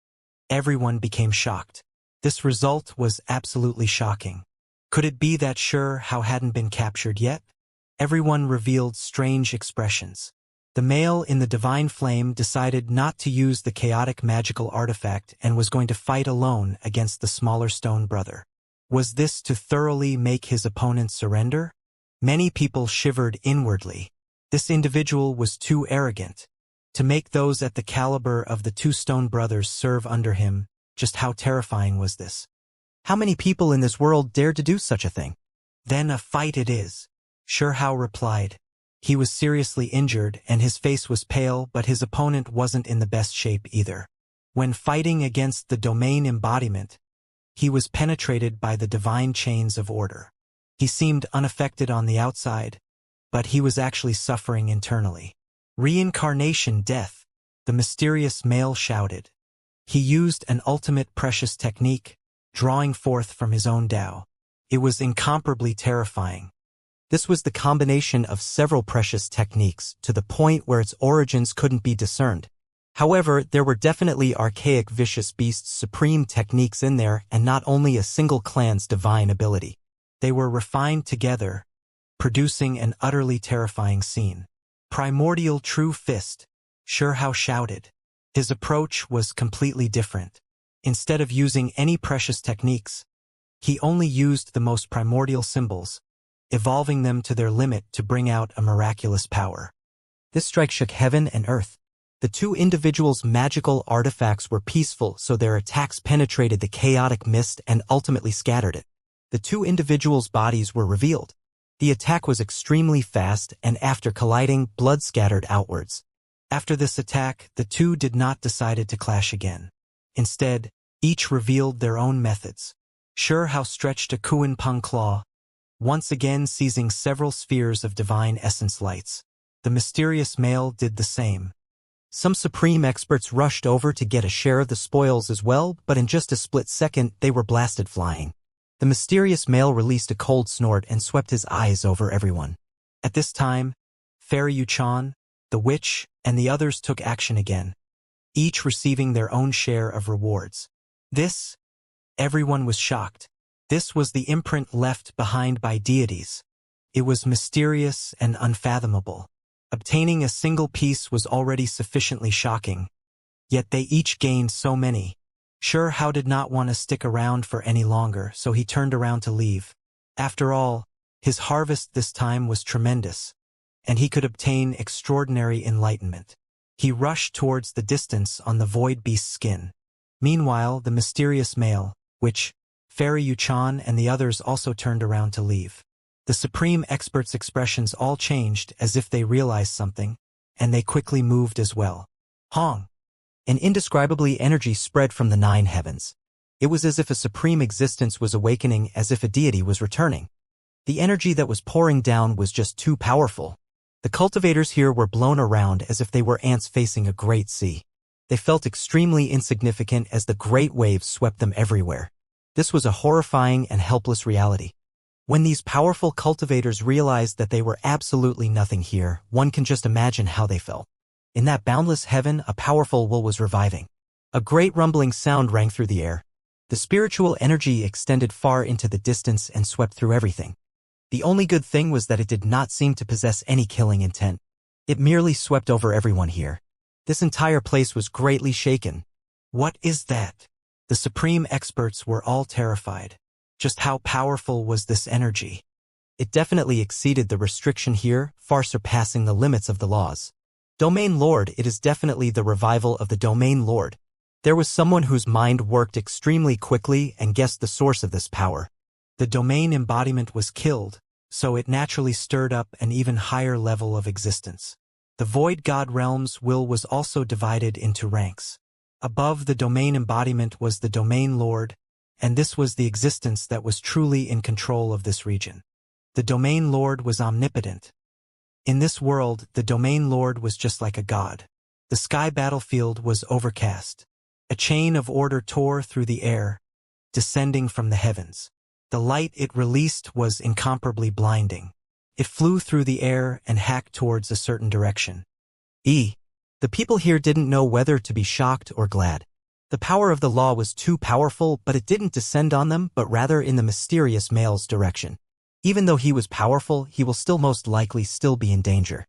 everyone became shocked. This result was absolutely shocking. Could it be that Hao hadn't been captured yet? Everyone revealed strange expressions. The male in the divine flame decided not to use the chaotic magical artifact and was going to fight alone against the smaller stone brother. Was this to thoroughly make his opponent surrender? Many people shivered inwardly. This individual was too arrogant. To make those at the caliber of the 2 stone brothers serve under him, just how terrifying was this? How many people in this world dared to do such a thing? Then a fight it is, Hao replied. He was seriously injured and his face was pale, but his opponent wasn't in the best shape either. When fighting against the domain embodiment, he was penetrated by the divine chains of order. He seemed unaffected on the outside, but he was actually suffering internally. Reincarnation death, the mysterious male shouted. He used an ultimate precious technique, drawing forth from his own Tao. It was incomparably terrifying. This was the combination of several precious techniques to the point where its origins couldn't be discerned. However, there were definitely archaic vicious beasts supreme techniques in there and not only a single clan's divine ability. They were refined together, producing an utterly terrifying scene. Primordial true fist, Hao shouted. His approach was completely different. Instead of using any precious techniques, he only used the most primordial symbols, evolving them to their limit to bring out a miraculous power. This strike shook heaven and earth. The 2 individuals' magical artifacts were peaceful, so their attacks penetrated the chaotic mist and ultimately scattered it. The 2 individuals' bodies were revealed. The attack was extremely fast, and after colliding, blood scattered outwards. After this attack, the 2 did not decide to clash again. Instead, each revealed their own methods. Hao stretched a Kuan Peng claw, once again seizing several spheres of divine essence lights. The mysterious male did the same. Some supreme experts rushed over to get a share of the spoils as well, but in just a split second, they were blasted flying. The mysterious male released a cold snort and swept his eyes over everyone. At this time, Fairy Yuchan, the witch, and the others took action again, each receiving their own share of rewards. Everyone was shocked. This was the imprint left behind by deities. It was mysterious and unfathomable. Obtaining a single piece was already sufficiently shocking, yet they each gained so many. Hao did not want to stick around for any longer, so he turned around to leave. After all, his harvest this time was tremendous, and he could obtain extraordinary enlightenment. He rushed towards the distance on the void beast's skin. Meanwhile, the mysterious male, which Fairy Yuchan and the others also turned around to leave. The supreme expert's expressions all changed as if they realized something, and they quickly moved as well. Hong! An indescribably energy spread from the 9 heavens. It was as if a supreme existence was awakening, as if a deity was returning. The energy that was pouring down was just too powerful. The cultivators here were blown around as if they were ants facing a great sea. They felt extremely insignificant as the great waves swept them everywhere. This was a horrifying and helpless reality. When these powerful cultivators realized that they were absolutely nothing here, one can just imagine how they felt. In that boundless heaven, a powerful will was reviving. A great rumbling sound rang through the air. The spiritual energy extended far into the distance and swept through everything. The only good thing was that it did not seem to possess any killing intent. It merely swept over everyone here. This entire place was greatly shaken. What is that? The supreme experts were all terrified. Just how powerful was this energy? It definitely exceeded the restriction here, far surpassing the limits of the laws. Domain Lord, it is definitely the revival of the Domain Lord. There was someone whose mind worked extremely quickly and guessed the source of this power. The domain embodiment was killed, so it naturally stirred up an even higher level of existence. The Void God Realm's will was also divided into ranks. Above the domain embodiment was the Domain Lord, and this was the existence that was truly in control of this region. The Domain Lord was omnipotent. In this world, the Domain Lord was just like a god. The sky battlefield was overcast. A chain of order tore through the air, descending from the heavens. The light it released was incomparably blinding. It flew through the air and hacked towards a certain direction. The people here didn't know whether to be shocked or glad. The power of the law was too powerful, but it didn't descend on them, but rather in the mysterious male's direction. Even though he was powerful, he will still most likely still be in danger.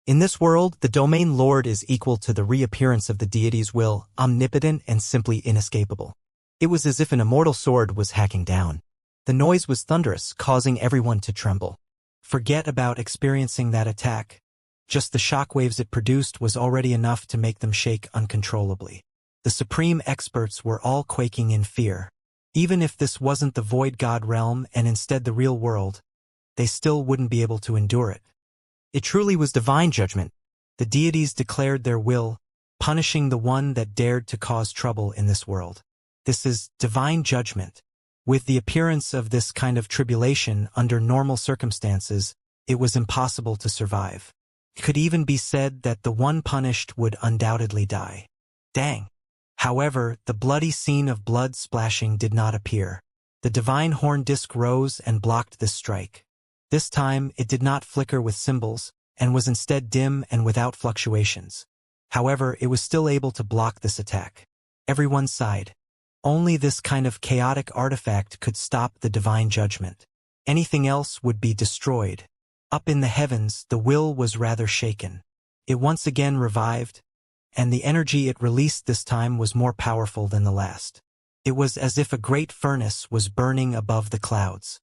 In this world, the Domain Lord is equal to the reappearance of the deity's will, omnipotent and simply inescapable. It was as if an immortal sword was hacking down. The noise was thunderous, causing everyone to tremble. Forget about experiencing that attack. Just the shockwaves it produced was already enough to make them shake uncontrollably. The supreme experts were all quaking in fear. Even if this wasn't the Void God Realm and instead the real world, they still wouldn't be able to endure it. It truly was divine judgment. The deities declared their will, punishing the one that dared to cause trouble in this world. This is divine judgment. With the appearance of this kind of tribulation under normal circumstances, it was impossible to survive. It could even be said that the one punished would undoubtedly die. Dang. However, the bloody scene of blood splashing did not appear. The divine horn disc rose and blocked this strike. This time, it did not flicker with symbols, and was instead dim and without fluctuations. However, it was still able to block this attack. Everyone sighed. Only this kind of chaotic artifact could stop the divine judgment. Anything else would be destroyed. Up in the heavens, the will was rather shaken. It once again revived, and the energy it released this time was more powerful than the last. It was as if a great furnace was burning above the clouds.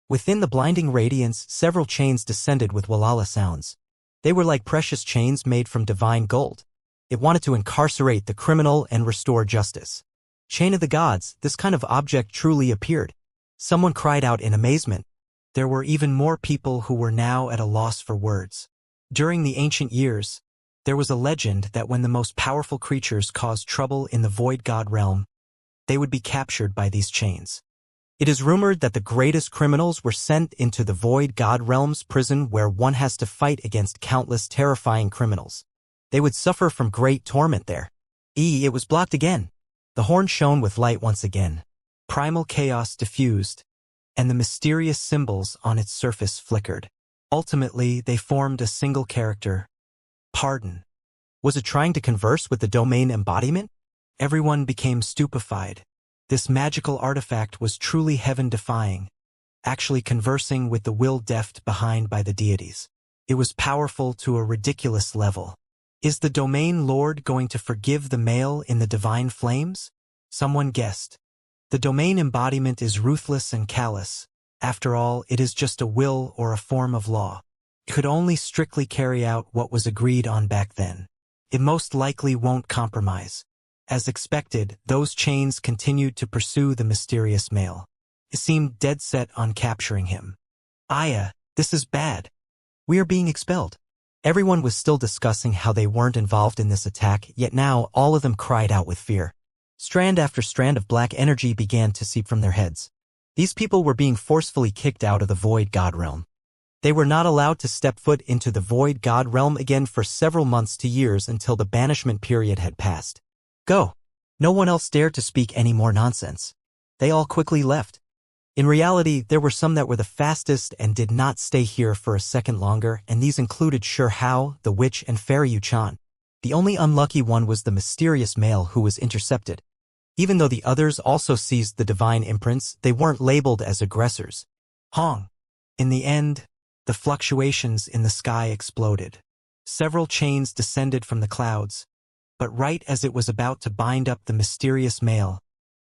Within the blinding radiance, several chains descended with walala sounds. They were like precious chains made from divine gold. It wanted to incarcerate the criminal and restore justice. Chain of the gods, this kind of object truly appeared. Someone cried out in amazement. There were even more people who were now at a loss for words. During the ancient years, there was a legend that when the most powerful creatures caused trouble in the Void God Realm, they would be captured by these chains. It is rumored that the greatest criminals were sent into the Void God Realm's prison where one has to fight against countless terrifying criminals. They would suffer from great torment there. It was blocked again. The horn shone with light once again. Primal chaos diffused, and the mysterious symbols on its surface flickered. Ultimately, they formed a single character. Pardon. Was it trying to converse with the domain embodiment? Everyone became stupefied. This magical artifact was truly heaven-defying, actually conversing with the will left behind by the deities. It was powerful to a ridiculous level. Is the Domain Lord going to forgive the male in the divine flames? Someone guessed. The domain embodiment is ruthless and callous. After all, it is just a will or a form of law. It could only strictly carry out what was agreed on back then. It most likely won't compromise. As expected, those chains continued to pursue the mysterious male. It seemed dead set on capturing him. Aya, this is bad. We are being expelled. Everyone was still discussing how they weren't involved in this attack, yet now all of them cried out with fear. Strand after strand of black energy began to seep from their heads. These people were being forcefully kicked out of the Void God realm. They were not allowed to step foot into the Void God realm again for several months to years until the banishment period had passed. Go! No one else dared to speak any more nonsense. They all quickly left. In reality, there were some that were the fastest and did not stay here for a second longer, and these included Shi Hao, the witch, and Fairy Yuchan. The only unlucky one was the mysterious male who was intercepted. Even though the others also seized the divine imprints, they weren't labeled as aggressors. Hong! In the end, the fluctuations in the sky exploded. Several chains descended from the clouds, but right as it was about to bind up the mysterious male,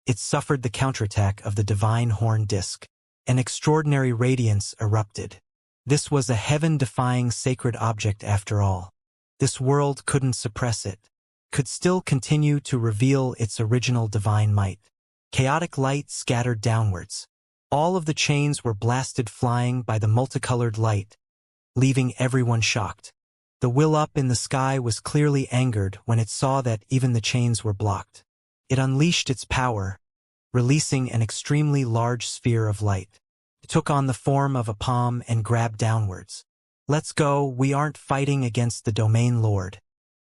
it suffered the counterattack of the divine horn disk. An extraordinary radiance erupted. This was a heaven-defying sacred object after all. This world couldn't suppress it, could still continue to reveal its original divine might. Chaotic light scattered downwards. All of the chains were blasted flying by the multicolored light, leaving everyone shocked. The will up in the sky was clearly angered when it saw that even the chains were blocked. It unleashed its power, releasing an extremely large sphere of light. It took on the form of a palm and grabbed downwards. Let's go, we aren't fighting against the domain lord.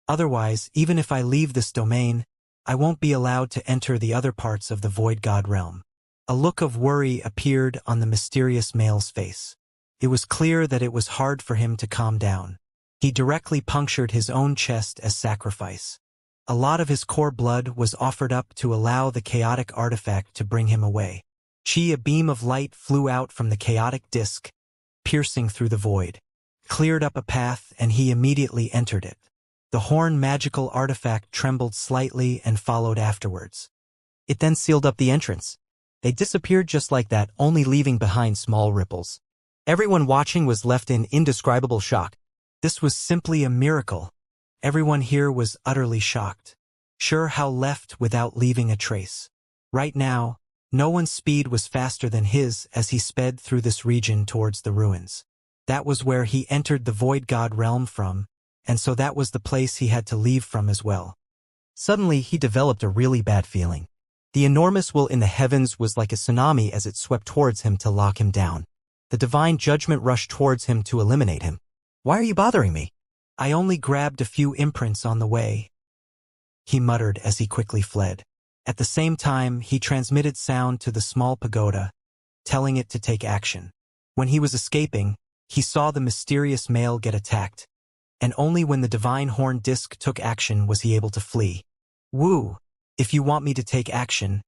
Otherwise, even if I leave this domain, I won't be allowed to enter the other parts of the Void God realm. A look of worry appeared on the mysterious male's face. It was clear that it was hard for him to calm down. He directly punctured his own chest as sacrifice. A lot of his core blood was offered up to allow the chaotic artifact to bring him away. A beam of light flew out from the chaotic disk, piercing through the void, cleared up a path, and he immediately entered it. The horn magical artifact trembled slightly and followed afterwards. It then sealed up the entrance. They disappeared just like that, only leaving behind small ripples. Everyone watching was left in indescribable shock. This was simply a miracle. Everyone here was utterly shocked. Shi Hao left without leaving a trace. Right now, no one's speed was faster than his as he sped through this region towards the ruins. That was where he entered the Void God realm from, and so that was the place he had to leave from as well. Suddenly, he developed a really bad feeling. The enormous will in the heavens was like a tsunami as it swept towards him to lock him down. The divine judgment rushed towards him to eliminate him. Why are you bothering me? I only grabbed a few imprints on the way, he muttered as he quickly fled. At the same time, he transmitted sound to the small pagoda, telling it to take action. When he was escaping, he saw the mysterious male get attacked, and only when the divine horn disk took action was he able to flee. Woo! If you want me to take action,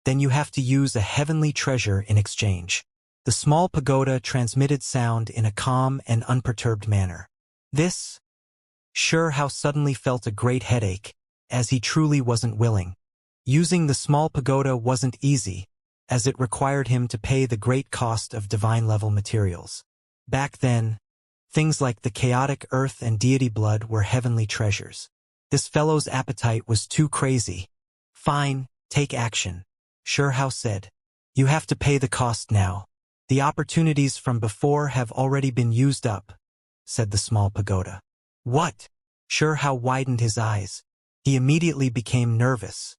then you have to use a heavenly treasure in exchange. The small pagoda transmitted sound in a calm and unperturbed manner. This? Shi Hao suddenly felt a great headache, as he truly wasn't willing. Using the small pagoda wasn't easy, as it required him to pay the great cost of divine-level materials. Back then, things like the chaotic earth and deity blood were heavenly treasures. This fellow's appetite was too crazy. Fine, take action, Shi Hao said. You have to pay the cost now. The opportunities from before have already been used up, said the small pagoda. What? Shi Hao widened his eyes. He immediately became nervous.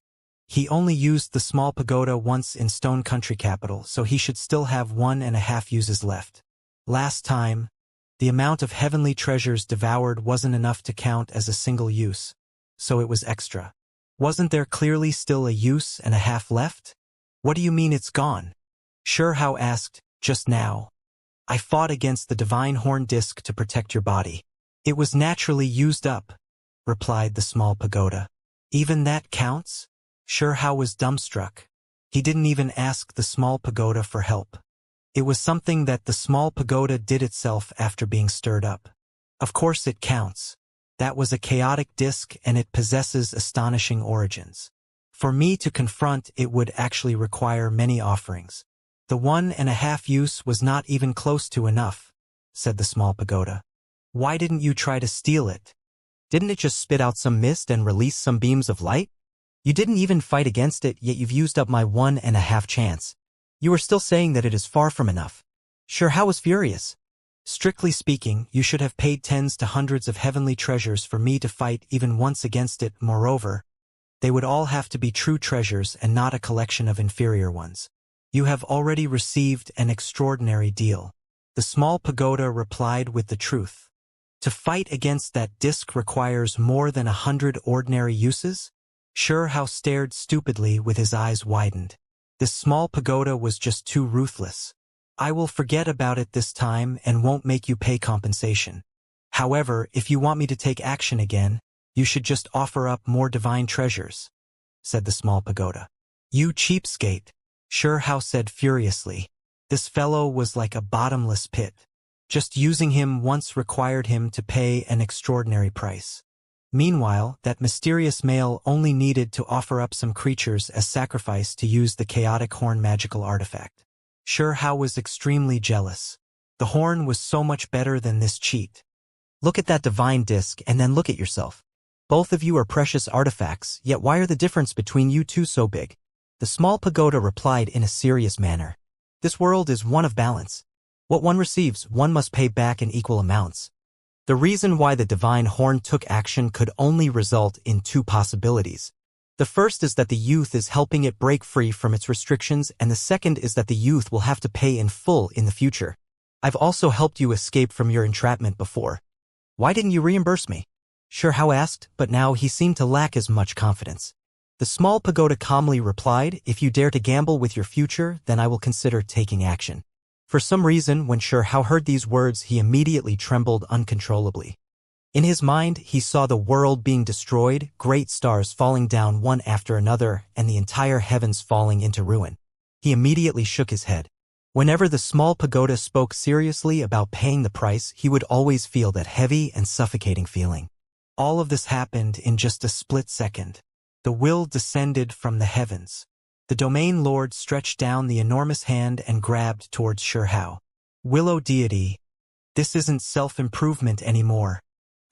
He only used the small pagoda once in Stone Country Capital, so he should still have 1.5 uses left. Last time, the amount of heavenly treasures devoured wasn't enough to count as a single use, so it was extra. Wasn't there clearly still a use and a half left? What do you mean it's gone? Shi Hao asked, just now. I fought against the divine horn disk to protect your body. It was naturally used up, replied the small pagoda. Even that counts? Shi Hao was dumbstruck. He didn't even ask the small pagoda for help. It was something that the small pagoda did itself after being stirred up. Of course it counts. That was a chaotic disk and it possesses astonishing origins. For me to confront it would actually require many offerings. The 1.5 use was not even close to enough, said the small pagoda. Why didn't you try to steal it? Didn't it just spit out some mist and release some beams of light? You didn't even fight against it, yet you've used up my 1.5 chance. You are still saying that it is far from enough. Xianxia was furious. Strictly speaking, you should have paid tens to hundreds of heavenly treasures for me to fight even once against it. Moreover, they would all have to be true treasures and not a collection of inferior ones. You have already received an extraordinary deal. The small pagoda replied with the truth. To fight against that disc requires more than 100 ordinary uses? Xianxia stared stupidly with his eyes widened. This small pagoda was just too ruthless. I will forget about it this time and won't make you pay compensation. However, if you want me to take action again, you should just offer up more divine treasures, said the small pagoda. You cheapskate, Xianxia said furiously. This fellow was like a bottomless pit. Just using him once required him to pay an extraordinary price. Meanwhile, that mysterious male only needed to offer up some creatures as sacrifice to use the chaotic horn magical artifact. Xianxia was extremely jealous. The horn was so much better than this cheat. Look at that divine disc and then look at yourself. Both of you are precious artifacts, yet why are the difference between you two so big? The small pagoda replied in a serious manner. This world is one of balance. What one receives, one must pay back in equal amounts. The reason why the divine horn took action could only result in two possibilities. The first is that the youth is helping it break free from its restrictions, and the second is that the youth will have to pay in full in the future. I've also helped you escape from your entrapment before. Why didn't you reimburse me? Xianxia asked, but now he seemed to lack as much confidence. The small pagoda calmly replied, if you dare to gamble with your future, then I will consider taking action. For some reason, when Xianxia heard these words, he immediately trembled uncontrollably. In his mind, he saw the world being destroyed, great stars falling down one after another, and the entire heavens falling into ruin. He immediately shook his head. Whenever the small pagoda spoke seriously about paying the price, he would always feel that heavy and suffocating feeling. All of this happened in just a split second. The will descended from the heavens. The domain lord stretched down the enormous hand and grabbed towards Xianxia. Willow deity, this isn't self-improvement anymore.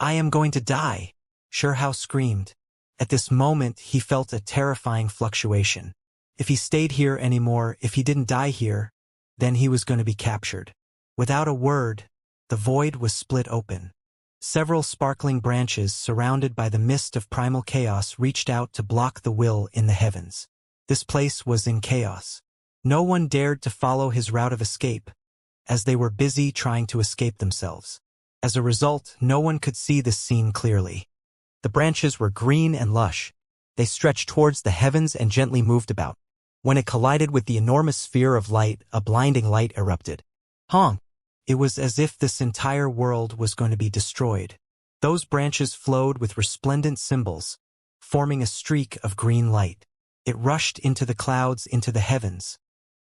I am going to die, Xianxia screamed. At this moment, he felt a terrifying fluctuation. If he stayed here anymore, if he didn't die here, then he was going to be captured. Without a word, the void was split open. Several sparkling branches surrounded by the mist of primal chaos reached out to block the will in the heavens. This place was in chaos. No one dared to follow his route of escape, as they were busy trying to escape themselves. As a result, no one could see this scene clearly. The branches were green and lush. They stretched towards the heavens and gently moved about. When it collided with the enormous sphere of light, a blinding light erupted. Hong! It was as if this entire world was going to be destroyed. Those branches flowed with resplendent symbols, forming a streak of green light. It rushed into the clouds, into the heavens,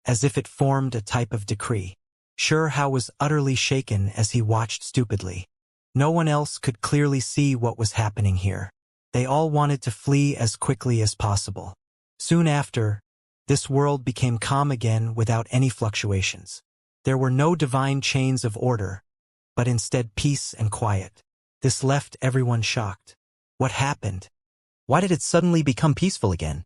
as if it formed a type of decree. Xianxia was utterly shaken as he watched stupidly. No one else could clearly see what was happening here. They all wanted to flee as quickly as possible. Soon after, this world became calm again without any fluctuations. There were no divine chains of order, but instead peace and quiet. This left everyone shocked. What happened? Why did it suddenly become peaceful again?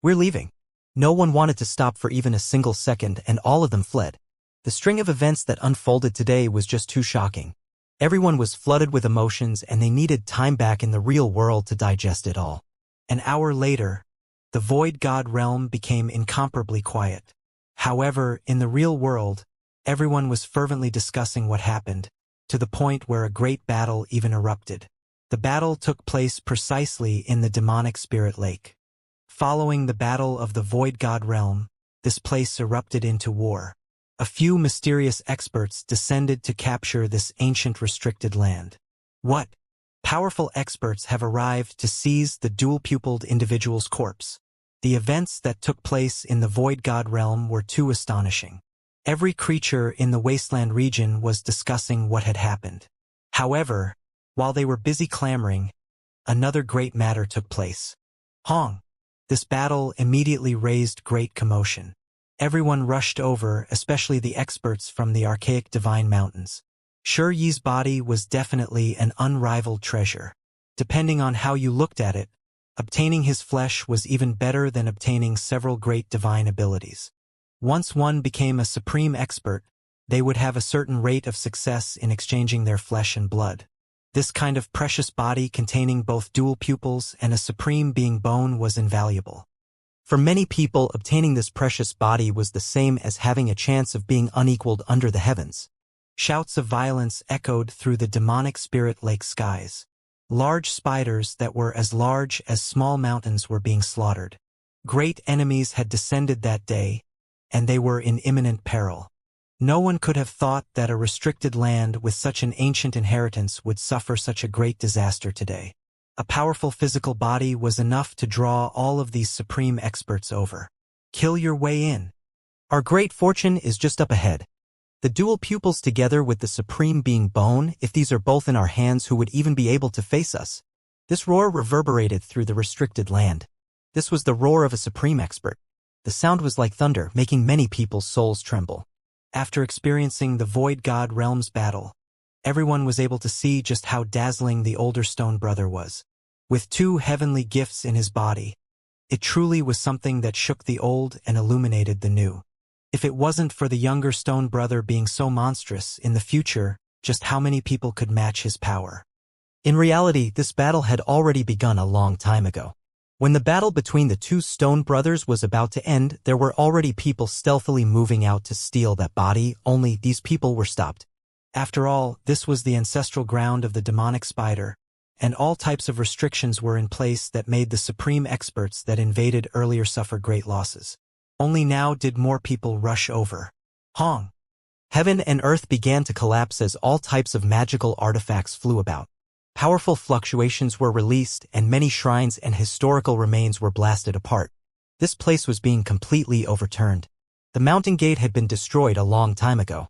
We're leaving. No one wanted to stop for even a single second, and all of them fled. The string of events that unfolded today was just too shocking. Everyone was flooded with emotions, and they needed time back in the real world to digest it all. An hour later, the Void God realm became incomparably quiet. However, in the real world, everyone was fervently discussing what happened, to the point where a great battle even erupted. The battle took place precisely in the demonic spirit lake. Following the battle of the Void God realm, this place erupted into war. A few mysterious experts descended to capture this ancient restricted land. What? Powerful experts have arrived to seize the dual-pupiled individual's corpse. The events that took place in the Void God realm were too astonishing. Every creature in the wasteland region was discussing what had happened. However, while they were busy clamoring, another great matter took place. Hong! This battle immediately raised great commotion. Everyone rushed over, especially the experts from the archaic divine mountains. Shiyi's body was definitely an unrivaled treasure. Depending on how you looked at it, Obtaining his flesh was even better than obtaining several great divine abilities. Once one became a supreme expert, they would have a certain rate of success in exchanging their flesh and blood. This kind of precious body containing both dual pupils and a supreme being bone was invaluable. For many people, obtaining this precious body was the same as having a chance of being unequaled under the heavens. Shouts of violence echoed through the demonic spirit lake skies. Large spiders that were as large as small mountains were being slaughtered. Great enemies had descended that day, and they were in imminent peril. No one could have thought that a restricted land with such an ancient inheritance would suffer such a great disaster today. A powerful physical body was enough to draw all of these supreme experts over. Kill your way in. Our great fortune is just up ahead. The dual pupils together with the supreme being bone, if these are both in our hands, who would even be able to face us? This roar reverberated through the restricted land. This was the roar of a supreme expert. The sound was like thunder, making many people's souls tremble. After experiencing the Void God Realms battle, everyone was able to see just how dazzling the older stone brother was. With 2 heavenly gifts in his body, it truly was something that shook the old and illuminated the new. If it wasn't for the younger stone brother being so monstrous in the future, just how many people could match his power? In reality, this battle had already begun a long time ago. When the battle between the 2 stone brothers was about to end, there were already people stealthily moving out to steal that body, only these people were stopped. After all, this was the ancestral ground of the demonic spider, and all types of restrictions were in place that made the supreme experts that invaded earlier suffer great losses. Only now did more people rush over. Hong! Heaven and earth began to collapse as all types of magical artifacts flew about. Powerful fluctuations were released, and many shrines and historical remains were blasted apart. This place was being completely overturned. The mountain gate had been destroyed a long time ago.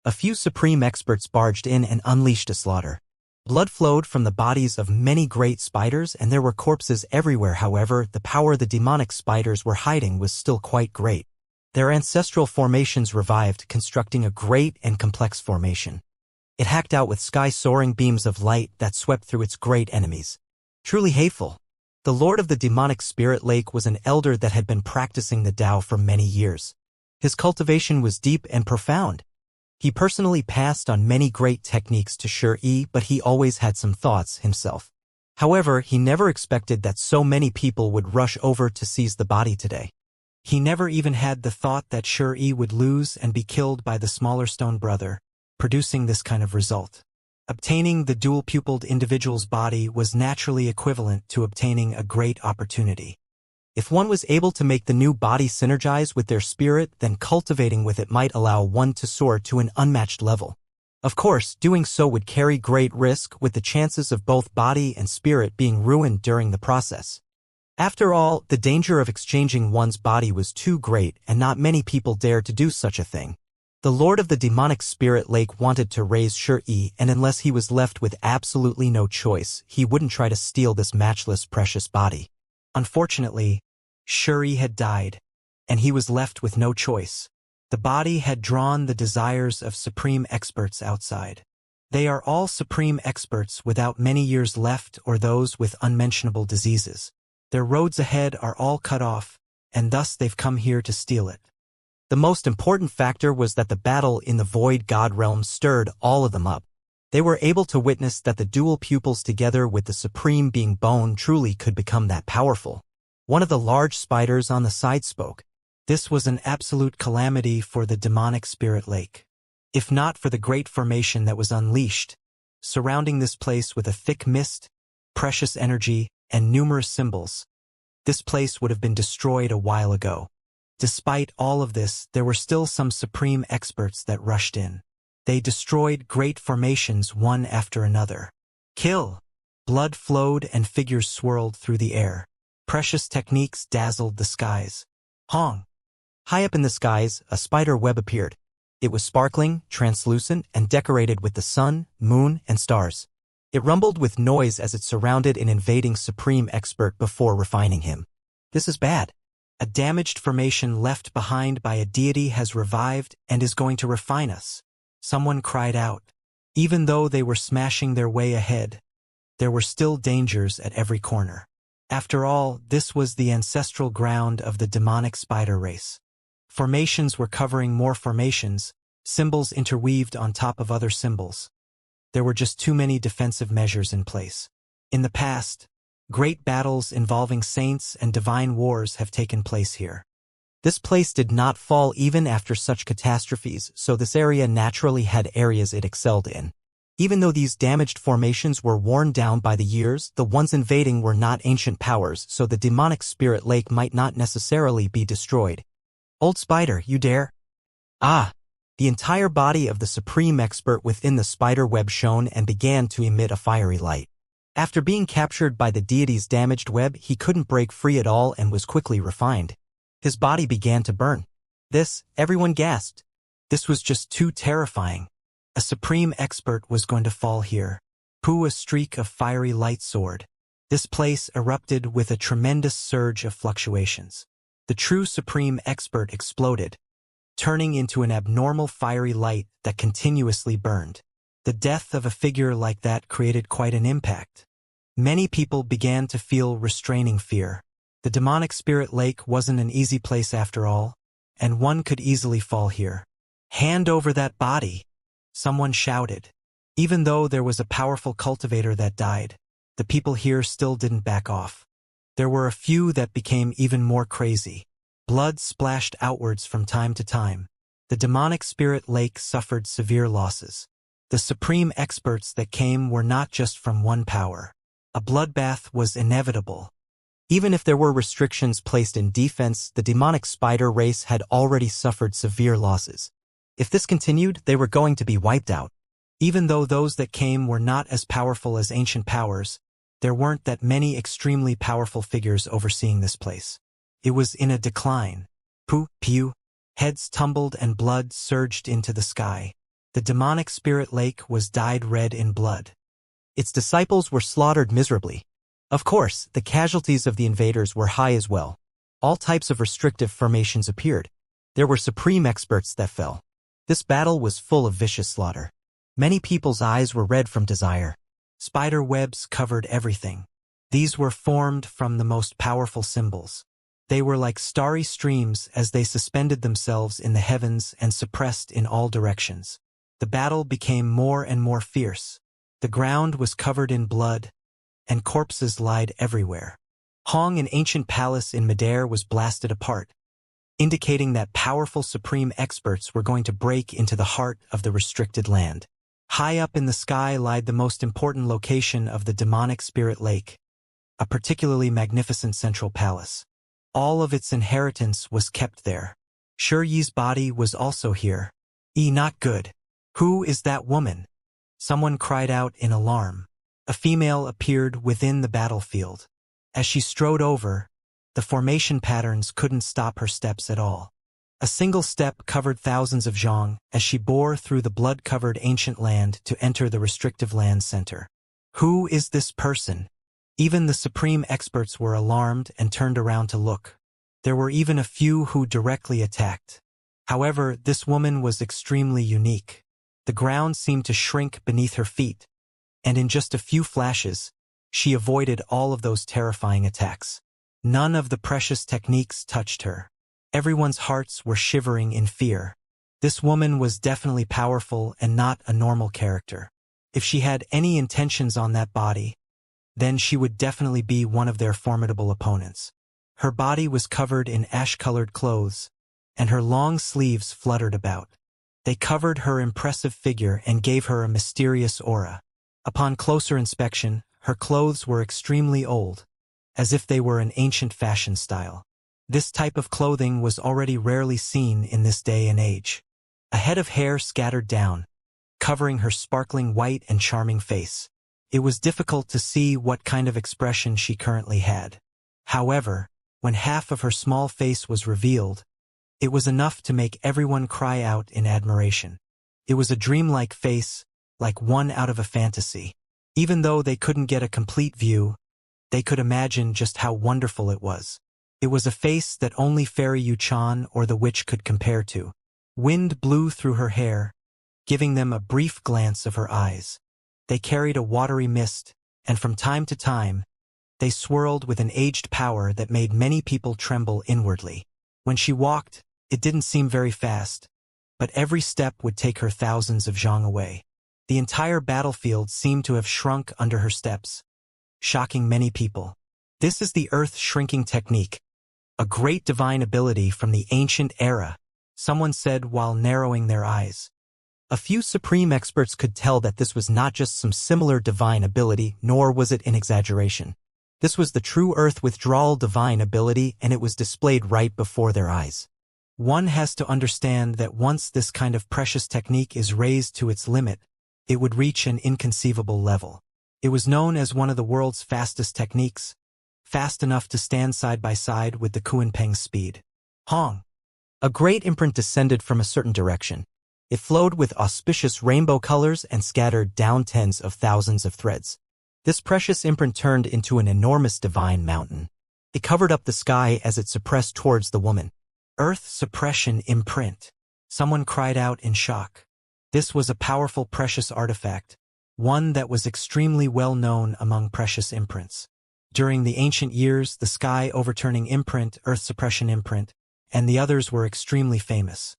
A few supreme experts barged in and unleashed a slaughter. Blood flowed from the bodies of many great spiders, and there were corpses everywhere. However, the power the demonic spiders were hiding was still quite great. Their ancestral formations revived, constructing a great and complex formation. It hacked out with sky-soaring beams of light that swept through its great enemies. Truly hateful. The Lord of the Demonic Spirit Lake was an elder that had been practicing the Tao for many years. His cultivation was deep and profound. He personally passed on many great techniques to Shi, but he always had some thoughts himself. However, he never expected that so many people would rush over to seize the body today. He never even had the thought that Shi would lose and be killed by the smaller stone brother, producing this kind of result. Obtaining the dual-pupiled individual's body was naturally equivalent to obtaining a great opportunity. If one was able to make the new body synergize with their spirit, then cultivating with it might allow one to soar to an unmatched level. Of course, doing so would carry great risk, with the chances of both body and spirit being ruined during the process. After all, the danger of exchanging one's body was too great, and not many people dared to do such a thing. The Lord of the Demonic Spirit Lake wanted to raise Shi, and unless he was left with absolutely no choice, he wouldn't try to steal this matchless precious body. Unfortunately, Shi had died, and he was left with no choice. The body had drawn the desires of supreme experts outside. They are all supreme experts without many years left, or those with unmentionable diseases. Their roads ahead are all cut off, and thus they've come here to steal it. The most important factor was that the battle in the Void God Realm stirred all of them up. They were able to witness that the dual pupils together with the supreme being bone truly could become that powerful. One of the large spiders on the side spoke. This was an absolute calamity for the demonic spirit lake. If not for the great formation that was unleashed, surrounding this place with a thick mist, precious energy, and numerous symbols, this place would have been destroyed a while ago. Despite all of this, there were still some supreme experts that rushed in. They destroyed great formations one after another. Kill! Blood flowed and figures swirled through the air. Precious techniques dazzled the skies. Hong! High up in the skies, a spider web appeared. It was sparkling, translucent, and decorated with the sun, moon, and stars. It rumbled with noise as it surrounded an invading supreme expert before refining him. This is bad. A damaged formation left behind by a deity has revived and is going to refine us. Someone cried out. Even though they were smashing their way ahead, there were still dangers at every corner. After all, this was the ancestral ground of the demonic spider race. Formations were covering more formations, symbols interweaved on top of other symbols. There were just too many defensive measures in place. In the past, great battles involving saints and divine wars have taken place here. This place did not fall even after such catastrophes, so this area naturally had areas it excelled in. Even though these damaged formations were worn down by the years, the ones invading were not ancient powers, so the demonic spirit lake might not necessarily be destroyed. Old spider, you dare? Ah! The entire body of the supreme expert within the spider web shone and began to emit a fiery light. After being captured by the deity's damaged web, he couldn't break free at all and was quickly refined. His body began to burn. Everyone gasped. This was just too terrifying. A supreme expert was going to fall here. A streak of fiery light soared. This place erupted with a tremendous surge of fluctuations. The true supreme expert exploded, turning into an abnormal fiery light that continuously burned. The death of a figure like that created quite an impact. Many people began to feel restraining fear. The demonic spirit lake wasn't an easy place after all, and one could easily fall here. Hand over that body, someone shouted. Even though there was a powerful cultivator that died, the people here still didn't back off. There were a few that became even more crazy. Blood splashed outwards from time to time. The demonic spirit lake suffered severe losses. The supreme experts that came were not just from one power. A bloodbath was inevitable. Even if there were restrictions placed in defense, the demonic spider race had already suffered severe losses. If this continued, they were going to be wiped out. Even though those that came were not as powerful as ancient powers, there weren't that many extremely powerful figures overseeing this place. It was in a decline. Pew. Heads tumbled and blood surged into the sky. The demonic spirit lake was dyed red in blood. Its disciples were slaughtered miserably. Of course, the casualties of the invaders were high as well. All types of restrictive formations appeared. There were supreme experts that fell. This battle was full of vicious slaughter. Many people's eyes were red from desire. Spider webs covered everything. These were formed from the most powerful symbols. They were like starry streams as they suspended themselves in the heavens and suppressed in all directions. The battle became more and more fierce. The ground was covered in blood, and corpses lied everywhere. An ancient palace in midair was blasted apart, indicating that powerful supreme experts were going to break into the heart of the restricted land. High up in the sky lied the most important location of the demonic spirit lake, a particularly magnificent central palace. All of its inheritance was kept there. Shiyi's body was also here. Not good. Who is that woman? Someone cried out in alarm. A female appeared within the battlefield. As she strode over, the formation patterns couldn't stop her steps at all. A single step covered thousands of zhong as she bore through the blood-covered ancient land to enter the restrictive land center. Who is this person? Even the supreme experts were alarmed and turned around to look. There were even a few who directly attacked. However, this woman was extremely unique. The ground seemed to shrink beneath her feet, and in just a few flashes, she avoided all of those terrifying attacks. None of the precious techniques touched her. Everyone's hearts were shivering in fear. This woman was definitely powerful and not a normal character. If she had any intentions on that body, then she would definitely be one of their formidable opponents. Her body was covered in ash-colored clothes, and her long sleeves fluttered about. They covered her impressive figure and gave her a mysterious aura. Upon closer inspection, her clothes were extremely old, as if they were an ancient fashion style. This type of clothing was already rarely seen in this day and age. A head of hair scattered down, covering her sparkling white and charming face. It was difficult to see what kind of expression she currently had. However, when half of her small face was revealed, it was enough to make everyone cry out in admiration. It was a dreamlike face, like one out of a fantasy. Even though they couldn't get a complete view, they could imagine just how wonderful it was. It was a face that only Fairy Yuchan or the witch could compare to. Wind blew through her hair, giving them a brief glance of her eyes. They carried a watery mist, and from time to time, They swirled with an aged power that made many people tremble inwardly. When she walked, it didn't seem very fast, but every step would take her thousands of zhang away. The entire battlefield seemed to have shrunk under her steps, shocking many people. This is the earth shrinking technique, a great divine ability from the ancient era, someone said while narrowing their eyes. A few supreme experts could tell that this was not just some similar divine ability, nor was it an exaggeration. This was the true earth withdrawal divine ability, and it was displayed right before their eyes. One has to understand that once this kind of precious technique is raised to its limit, it would reach an inconceivable level. It was known as one of the world's fastest techniques, fast enough to stand side by side with the Kuanpeng's speed. Hong! A great imprint descended from a certain direction. It flowed with auspicious rainbow colors and scattered down tens of thousands of threads. This precious imprint turned into an enormous divine mountain. It covered up the sky as it suppressed towards the woman. Earth suppression imprint. Someone cried out in shock. This was a powerful precious artifact, one that was extremely well known among precious imprints. During the ancient years, the sky overturning imprint, earth suppression imprint, and the others were extremely famous.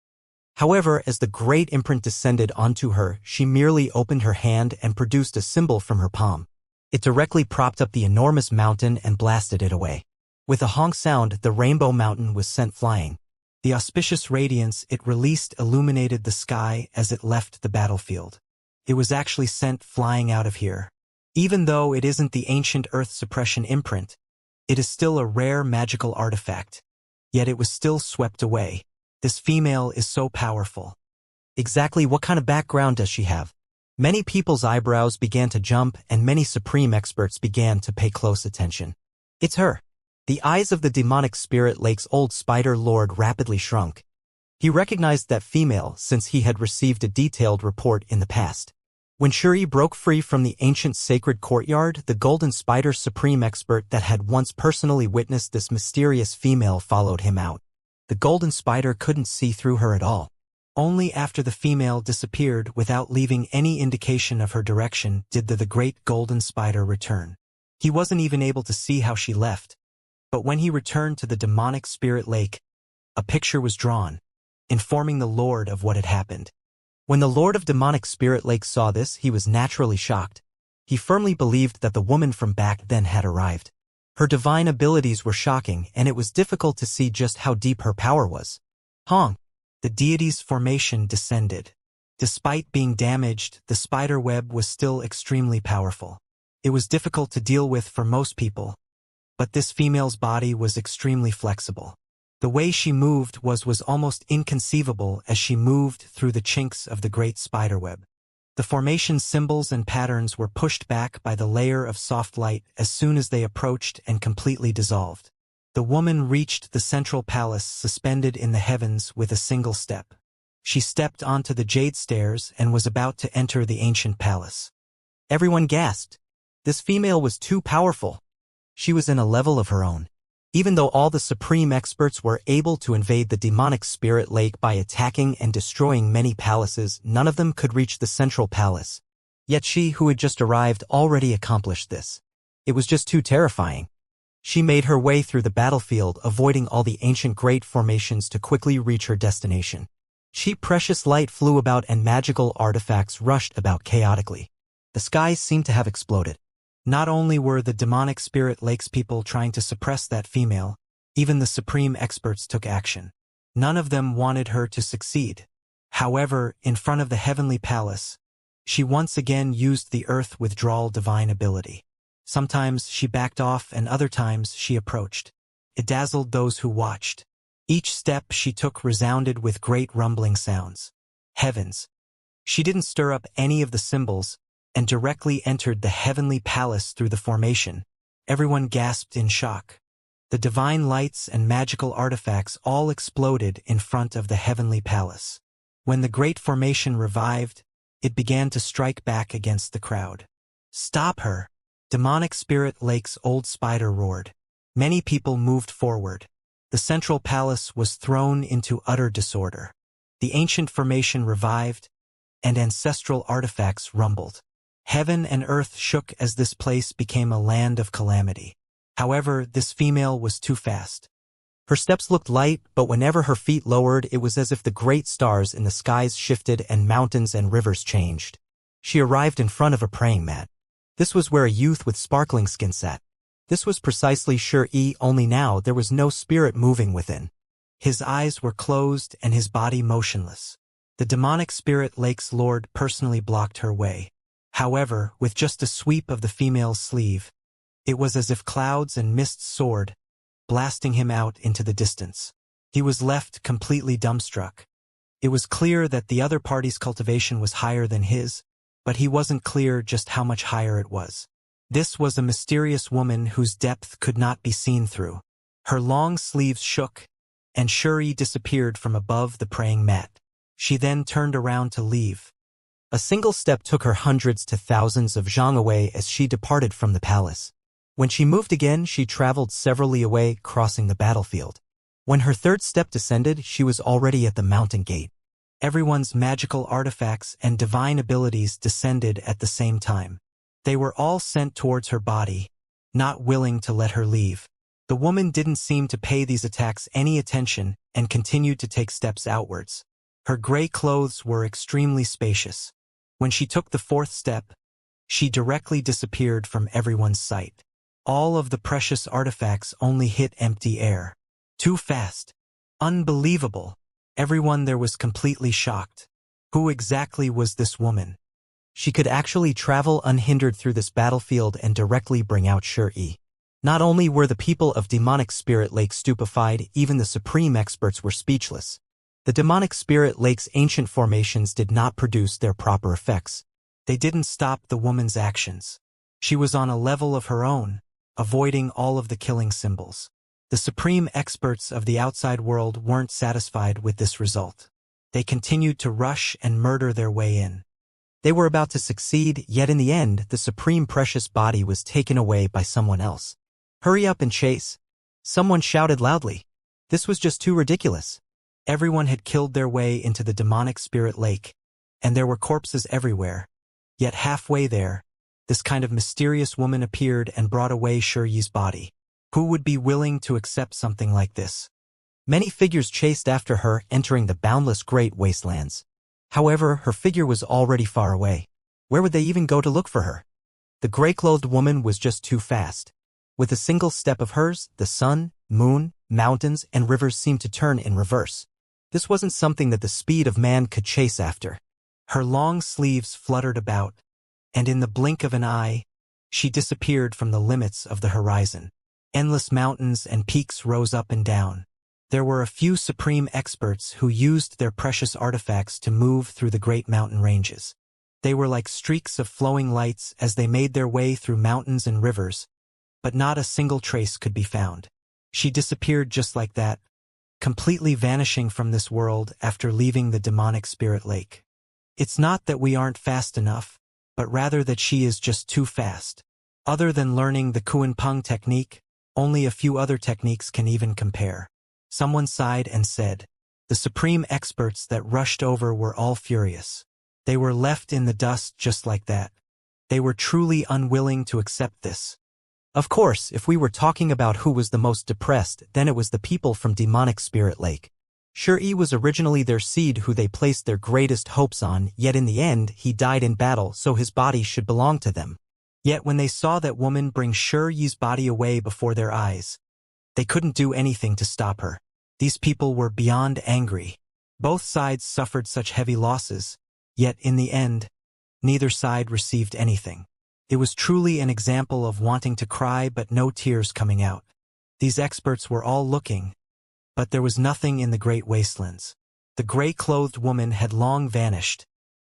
However, as the great imprint descended onto her, she merely opened her hand and produced a symbol from her palm. It directly propped up the enormous mountain and blasted it away. With a honk sound, the rainbow mountain was sent flying. The auspicious radiance it released illuminated the sky as it left the battlefield. It was actually sent flying out of here. Even though it isn't the ancient earth suppression imprint, it is still a rare magical artifact. Yet it was still swept away. This female is so powerful. Exactly what kind of background does she have? Many people's eyebrows began to jump, and many supreme experts began to pay close attention. It's her. The eyes of the demonic spirit lake's old spider lord rapidly shrunk. He recognized that female since he had received a detailed report in the past. When Shuri broke free from the ancient sacred courtyard, the golden spider supreme expert that had once personally witnessed this mysterious female followed him out. The golden spider couldn't see through her at all. Only after the female disappeared without leaving any indication of her direction did the great golden spider return. He wasn't even able to see how she left. But when he returned to the demonic spirit lake, a picture was drawn, informing the Lord of what had happened. When the Lord of Demonic Spirit Lake saw this, he was naturally shocked. He firmly believed that the woman from back then had arrived. Her divine abilities were shocking, and it was difficult to see just how deep her power was. Hong! The deity's formation descended. Despite being damaged, the spider web was still extremely powerful. It was difficult to deal with for most people, but this female's body was extremely flexible. The way she moved was almost inconceivable as she moved through the chinks of the great spiderweb. The formation symbols and patterns were pushed back by the layer of soft light as soon as they approached and completely dissolved. The woman reached the central palace suspended in the heavens with a single step. She stepped onto the jade stairs and was about to enter the ancient palace. Everyone gasped. This female was too powerful. She was in a level of her own. Even though all the supreme experts were able to invade the demonic spirit lake by attacking and destroying many palaces, none of them could reach the central palace. Yet she, who had just arrived, already accomplished this. It was just too terrifying. She made her way through the battlefield, avoiding all the ancient great formations to quickly reach her destination. Cheap precious light flew about and magical artifacts rushed about chaotically. The skies seemed to have exploded. Not only were the demonic spirit lake's people trying to suppress that female, even the supreme experts took action. None of them wanted her to succeed. However, in front of the heavenly palace, she once again used the earth withdrawal divine ability. Sometimes she backed off and other times she approached. It dazzled those who watched. Each step she took resounded with great rumbling sounds. Heavens! She didn't stir up any of the symbols, and directly entered the heavenly palace through the formation. Everyone gasped in shock. The divine lights and magical artifacts all exploded in front of the heavenly palace. When the great formation revived, it began to strike back against the crowd. "Stop her!" Demonic Spirit Lake's old spider roared. Many people moved forward. The central palace was thrown into utter disorder. The ancient formation revived, and ancestral artifacts rumbled. Heaven and earth shook as this place became a land of calamity. However, this female was too fast. Her steps looked light, but whenever her feet lowered, it was as if the great stars in the skies shifted and mountains and rivers changed. She arrived in front of a praying mat. This was where a youth with sparkling skin sat. This was precisely Shi, only now there was no spirit moving within. His eyes were closed and his body motionless. The demonic spirit lake's lord personally blocked her way. However, with just a sweep of the female's sleeve, it was as if clouds and mists soared, blasting him out into the distance. He was left completely dumbstruck. It was clear that the other party's cultivation was higher than his, but he wasn't clear just how much higher it was. This was a mysterious woman whose depth could not be seen through. Her long sleeves shook, and Shuri disappeared from above the praying mat. She then turned around to leave. A single step took her hundreds to thousands of zhang away as she departed from the palace. When she moved again, she traveled several li away, crossing the battlefield. When her third step descended, she was already at the mountain gate. Everyone's magical artifacts and divine abilities descended at the same time. They were all sent towards her body, not willing to let her leave. The woman didn't seem to pay these attacks any attention and continued to take steps outwards. Her gray clothes were extremely spacious. When she took the fourth step, she directly disappeared from everyone's sight. All of the precious artifacts only hit empty air. Too fast. Unbelievable. Everyone there was completely shocked. Who exactly was this woman? She could actually travel unhindered through this battlefield and directly bring out Shuri. Not only were the people of Demonic Spirit Lake stupefied, even the supreme experts were speechless. The Demonic Spirit Lake's ancient formations did not produce their proper effects. They didn't stop the woman's actions. She was on a level of her own, avoiding all of the killing symbols. The supreme experts of the outside world weren't satisfied with this result. They continued to rush and murder their way in. They were about to succeed, yet in the end, the supreme precious body was taken away by someone else. Hurry up and chase. Someone shouted loudly. This was just too ridiculous. Everyone had killed their way into the Demonic Spirit Lake, and there were corpses everywhere. Yet halfway there, this kind of mysterious woman appeared and brought away Shuri's body. Who would be willing to accept something like this? Many figures chased after her, entering the boundless great wastelands. However, her figure was already far away. Where would they even go to look for her? The gray-clothed woman was just too fast. With a single step of hers, the sun, moon, mountains, and rivers seemed to turn in reverse. This wasn't something that the speed of man could chase after. Her long sleeves fluttered about, and in the blink of an eye, she disappeared from the limits of the horizon. Endless mountains and peaks rose up and down. There were a few supreme experts who used their precious artifacts to move through the great mountain ranges. They were like streaks of flowing lights as they made their way through mountains and rivers, but not a single trace could be found. She disappeared just like that, completely vanishing from this world after leaving the Demonic Spirit Lake. It's not that we aren't fast enough, but rather that she is just too fast. Other than learning the Kuan-Peng technique, only a few other techniques can even compare. Someone sighed and said, the supreme experts that rushed over were all furious. They were left in the dust just like that. They were truly unwilling to accept this. Of course, if we were talking about who was the most depressed, then it was the people from Demonic Spirit Lake. Shuri was originally their seed who they placed their greatest hopes on, yet in the end, he died in battle, so his body should belong to them. Yet when they saw that woman bring Shuri's body away before their eyes, they couldn't do anything to stop her. These people were beyond angry. Both sides suffered such heavy losses, yet in the end, neither side received anything. It was truly an example of wanting to cry but no tears coming out. These experts were all looking, but there was nothing in the great wastelands. The gray-clothed woman had long vanished,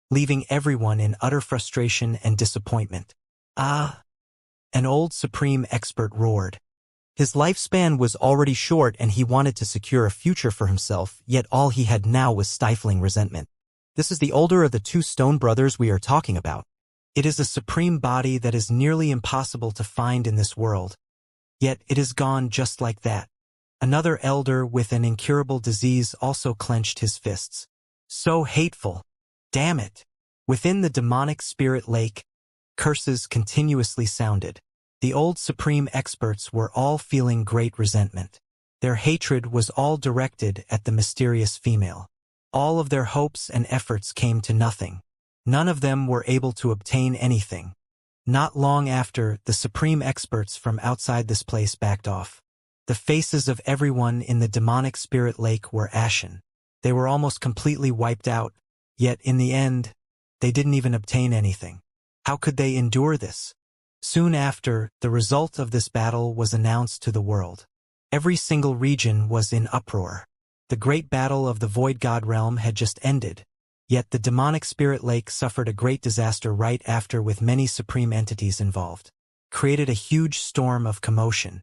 leaving everyone in utter frustration and disappointment. Ah! An old supreme expert roared. His lifespan was already short and he wanted to secure a future for himself, yet all he had now was stifling resentment. This is the older of the two stone brothers we are talking about. It is a supreme body that is nearly impossible to find in this world. Yet it is gone just like that. Another elder with an incurable disease also clenched his fists. So hateful. Damn it. Within the Demonic Spirit Lake, curses continuously sounded. The old supreme experts were all feeling great resentment. Their hatred was all directed at the mysterious female. All of their hopes and efforts came to nothing. None of them were able to obtain anything. Not long after, the supreme experts from outside this place backed off. The faces of everyone in the demonic spirit lake were ashen. They were almost completely wiped out, yet in the end, they didn't even obtain anything. How could they endure this? Soon after, the result of this battle was announced to the world. Every single region was in uproar. The great battle of the Void God realm had just ended, yet the demonic spirit lake suffered a great disaster right after with many supreme entities involved. Created a huge storm of commotion.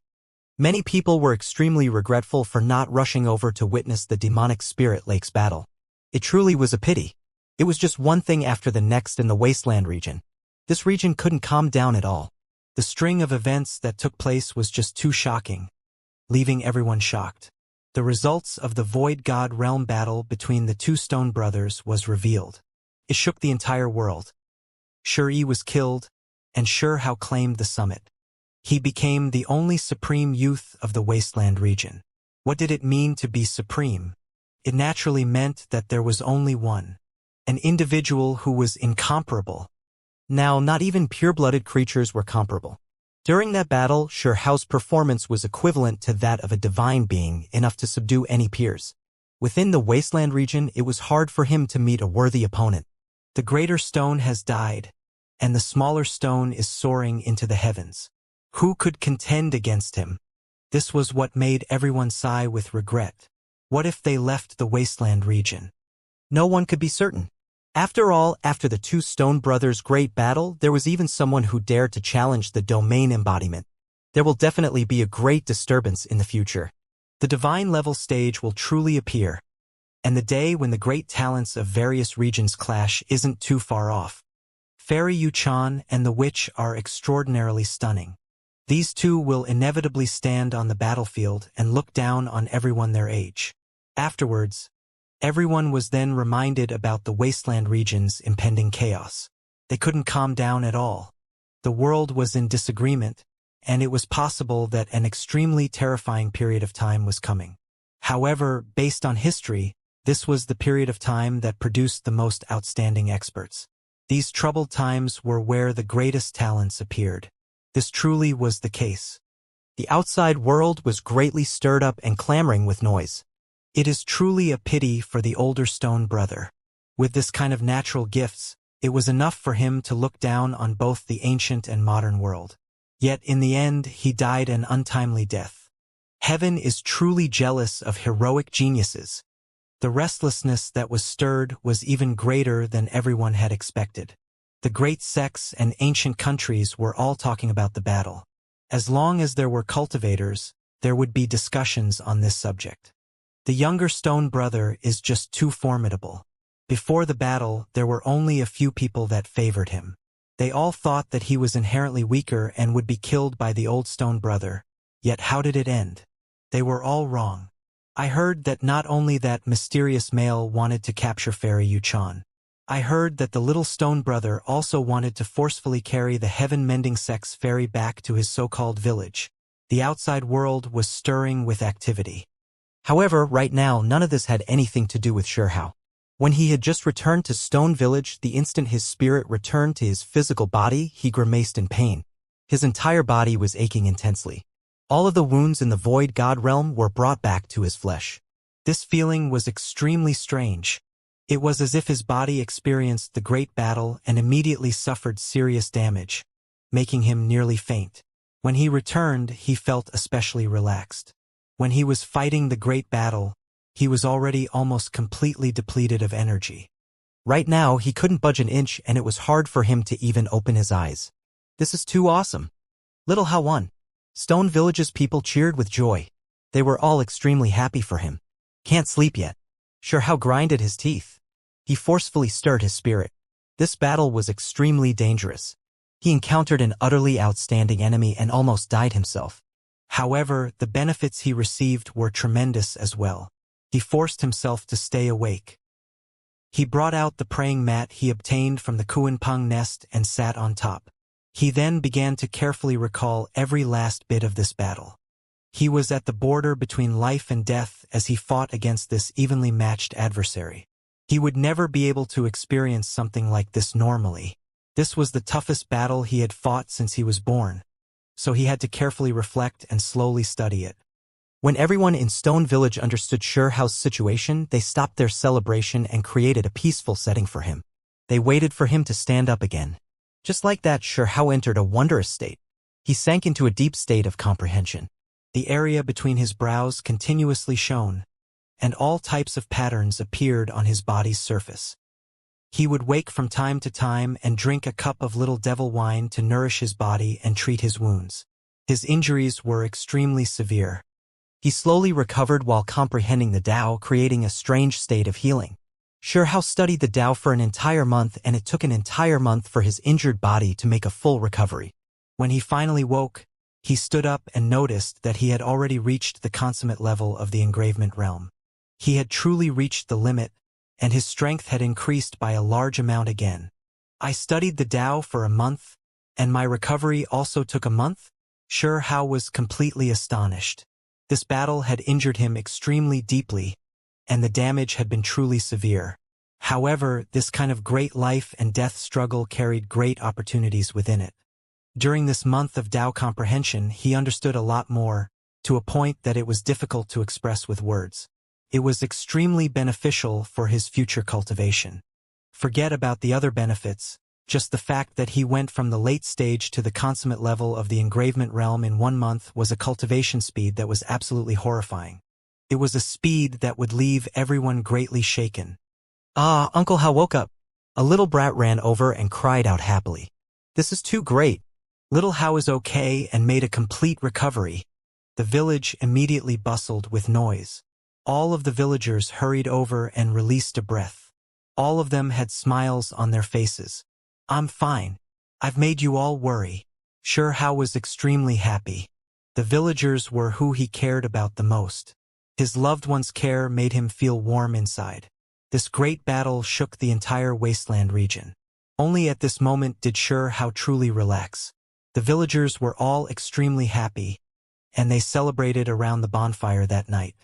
Many people were extremely regretful for not rushing over to witness the demonic spirit lake's battle. It truly was a pity. It was just one thing after the next in the wasteland region. This region couldn't calm down at all. The string of events that took place was just too shocking, leaving everyone shocked. The results of the Void God realm battle between the two Stone brothers was revealed. It shook the entire world. Xianxia was killed, and Xianxia claimed the summit. He became the only supreme youth of the wasteland region. What did it mean to be supreme? It naturally meant that there was only one. An individual who was incomparable. Now, not even pure-blooded creatures were comparable. During that battle, Xianxia's performance was equivalent to that of a divine being, enough to subdue any peers. Within the wasteland region, it was hard for him to meet a worthy opponent. The greater stone has died, and the smaller stone is soaring into the heavens. Who could contend against him? This was what made everyone sigh with regret. What if they left the wasteland region? No one could be certain. After all, after the two Stone brothers' great battle, there was even someone who dared to challenge the domain embodiment. There will definitely be a great disturbance in the future. The divine level stage will truly appear, and the day when the great talents of various regions clash isn't too far off. Fairy Yuchan and the witch are extraordinarily stunning. These two will inevitably stand on the battlefield and look down on everyone their age. Afterwards, everyone was then reminded about the wasteland region's impending chaos. They couldn't calm down at all. The world was in disagreement, and it was possible that an extremely terrifying period of time was coming. However, based on history, this was the period of time that produced the most outstanding experts. These troubled times were where the greatest talents appeared. This truly was the case. The outside world was greatly stirred up and clamoring with noise. It is truly a pity for the older Stone brother. With this kind of natural gifts, it was enough for him to look down on both the ancient and modern world. Yet in the end, he died an untimely death. Heaven is truly jealous of heroic geniuses. The restlessness that was stirred was even greater than everyone had expected. The great sects and ancient countries were all talking about the battle. As long as there were cultivators, there would be discussions on this subject. The younger Stone brother is just too formidable. Before the battle, there were only a few people that favored him. They all thought that he was inherently weaker and would be killed by the old Stone brother. Yet how did it end? They were all wrong. I heard that not only that mysterious male wanted to capture Fairy Yuchan. I heard that the little Stone brother also wanted to forcefully carry the heaven-mending sex fairy back to his so-called village. The outside world was stirring with activity. However, right now, none of this had anything to do with Xianxia. When he had just returned to Stone Village, the instant his spirit returned to his physical body, he grimaced in pain. His entire body was aching intensely. All of the wounds in the Void God realm were brought back to his flesh. This feeling was extremely strange. It was as if his body experienced the great battle and immediately suffered serious damage, making him nearly faint. When he returned, he felt especially relaxed. When he was fighting the great battle, he was already almost completely depleted of energy. Right now, he couldn't budge an inch and it was hard for him to even open his eyes. This is too awesome. Little Hao won. Stone Village's people cheered with joy. They were all extremely happy for him. Can't sleep yet. Xianxia grinded his teeth. He forcefully stirred his spirit. This battle was extremely dangerous. He encountered an utterly outstanding enemy and almost died himself. However, the benefits he received were tremendous as well. He forced himself to stay awake. He brought out the praying mat he obtained from the Kuanpeng nest and sat on top. He then began to carefully recall every last bit of this battle. He was at the border between life and death as he fought against this evenly matched adversary. He would never be able to experience something like this normally. This was the toughest battle he had fought since he was born, so he had to carefully reflect and slowly study it. When everyone in Stone Village understood Xiao's situation, they stopped their celebration and created a peaceful setting for him. They waited for him to stand up again. Just like that, Xiao entered a wondrous state. He sank into a deep state of comprehension. The area between his brows continuously shone, and all types of patterns appeared on his body's surface. He would wake from time to time and drink a cup of little devil wine to nourish his body and treat his wounds. His injuries were extremely severe. He slowly recovered while comprehending the Tao, creating a strange state of healing. Xiao studied the Tao for an entire month, and it took an entire month for his injured body to make a full recovery. When he finally woke, he stood up and noticed that he had already reached the consummate level of the engravement realm. He had truly reached the limit, and his strength had increased by a large amount again. I studied the Tao for a month, and my recovery also took a month? Xiao was completely astonished. This battle had injured him extremely deeply, and the damage had been truly severe. However, this kind of great life and death struggle carried great opportunities within it. During this month of Tao comprehension, he understood a lot more, to a point that it was difficult to express with words. It was extremely beneficial for his future cultivation. Forget about the other benefits, just the fact that he went from the late stage to the consummate level of the engravement realm in 1 month was a cultivation speed that was absolutely horrifying. It was a speed that would leave everyone greatly shaken. Ah, Uncle Hao woke up. A little brat ran over and cried out happily. This is too great. Little Hao is okay and made a complete recovery. The village immediately bustled with noise. All of the villagers hurried over and released a breath. All of them had smiles on their faces. I'm fine. I've made you all worry. Hao was extremely happy. The villagers were who he cared about the most. His loved one's care made him feel warm inside. This great battle shook the entire wasteland region. Only at this moment did Hao truly relax. The villagers were all extremely happy, and they celebrated around the bonfire that night.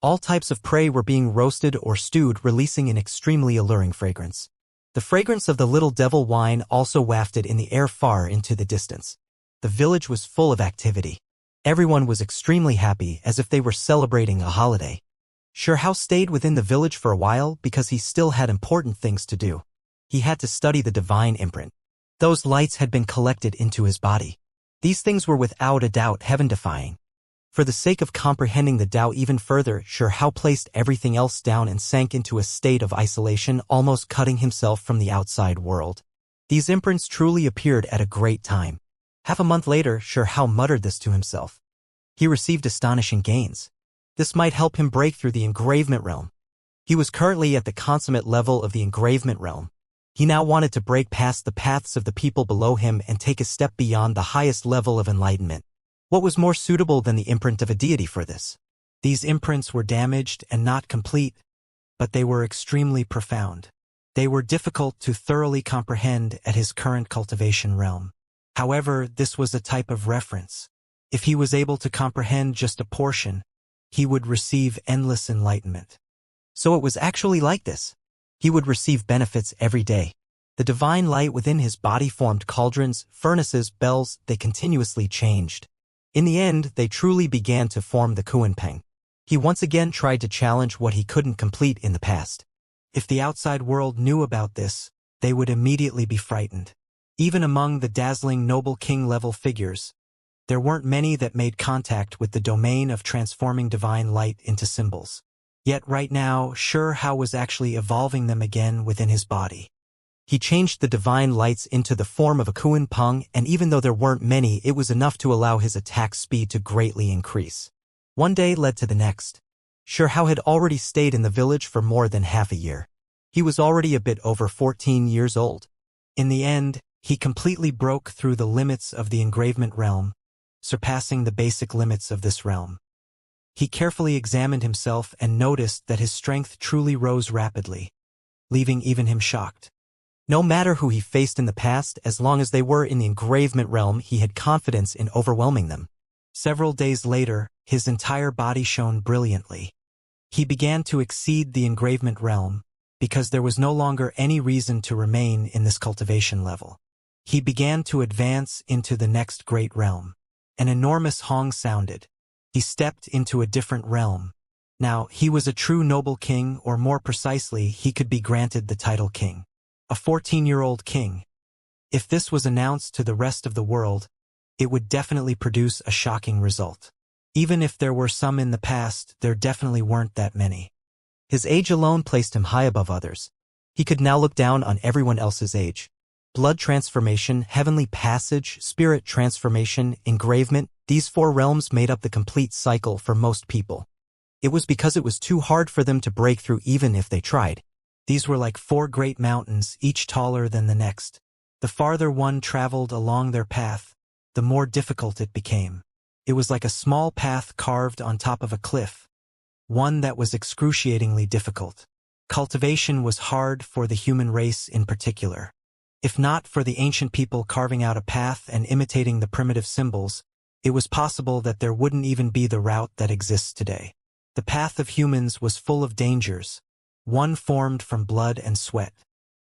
All types of prey were being roasted or stewed, releasing an extremely alluring fragrance. The fragrance of the little devil wine also wafted in the air far into the distance. The village was full of activity. Everyone was extremely happy, as if they were celebrating a holiday. Xiao stayed within the village for a while because he still had important things to do. He had to study the divine imprint. Those lights had been collected into his body. These things were without a doubt heaven-defying. For the sake of comprehending the Tao even further, Xiao placed everything else down and sank into a state of isolation, almost cutting himself from the outside world. These imprints truly appeared at a great time. Half a month later, Xiao muttered this to himself. He received astonishing gains. This might help him break through the engravement realm. He was currently at the consummate level of the engravement realm. He now wanted to break past the paths of the people below him and take a step beyond the highest level of enlightenment. What was more suitable than the imprint of a deity for this? These imprints were damaged and not complete, but they were extremely profound. They were difficult to thoroughly comprehend at his current cultivation realm. However, this was a type of reference. If he was able to comprehend just a portion, he would receive endless enlightenment. So it was actually like this. He would receive benefits every day. The divine light within his body formed cauldrons, furnaces, bells. They continuously changed. In the end, they truly began to form the Kuanpeng. He once again tried to challenge what he couldn't complete in the past. If the outside world knew about this, they would immediately be frightened. Even among the dazzling noble king-level figures, there weren't many that made contact with the domain of transforming divine light into symbols. Yet right now, Hao was actually evolving them again within his body. He changed the divine lights into the form of a Kuanpeng, and even though there weren't many, it was enough to allow his attack speed to greatly increase. One day led to the next. Hao had already stayed in the village for more than half a year. He was already a bit over 14 years old. In the end, he completely broke through the limits of the engravement realm, surpassing the basic limits of this realm. He carefully examined himself and noticed that his strength truly rose rapidly, leaving even him shocked. No matter who he faced in the past, as long as they were in the engravement realm, he had confidence in overwhelming them. Several days later, his entire body shone brilliantly. He began to exceed the engravement realm, because there was no longer any reason to remain in this cultivation level. He began to advance into the next great realm. An enormous hong sounded. He stepped into a different realm. Now, he was a true noble king, or more precisely, he could be granted the title king. A 14-year-old king. If this was announced to the rest of the world, it would definitely produce a shocking result. Even if there were some in the past, there definitely weren't that many. His age alone placed him high above others. He could now look down on everyone else's age. Blood transformation, heavenly passage, spirit transformation, engravement, these 4 realms made up the complete cycle for most people. It was because it was too hard for them to break through even if they tried. These were like 4 great mountains, each taller than the next. The farther one traveled along their path, the more difficult it became. It was like a small path carved on top of a cliff, one that was excruciatingly difficult. Cultivation was hard for the human race in particular. If not for the ancient people carving out a path and imitating the primitive symbols, it was possible that there wouldn't even be the route that exists today. The path of humans was full of dangers, one formed from blood and sweat.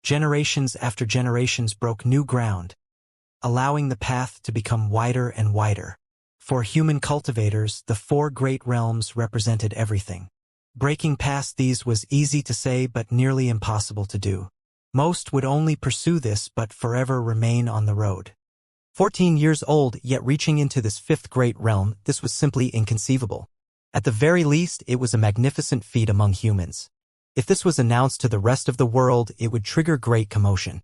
Generations after generations broke new ground, allowing the path to become wider and wider. For human cultivators, the 4 great realms represented everything. Breaking past these was easy to say but nearly impossible to do. Most would only pursue this but forever remain on the road. 14 years old, yet reaching into this 5th great realm, this was simply inconceivable. At the very least, it was a magnificent feat among humans. If this was announced to the rest of the world, it would trigger great commotion.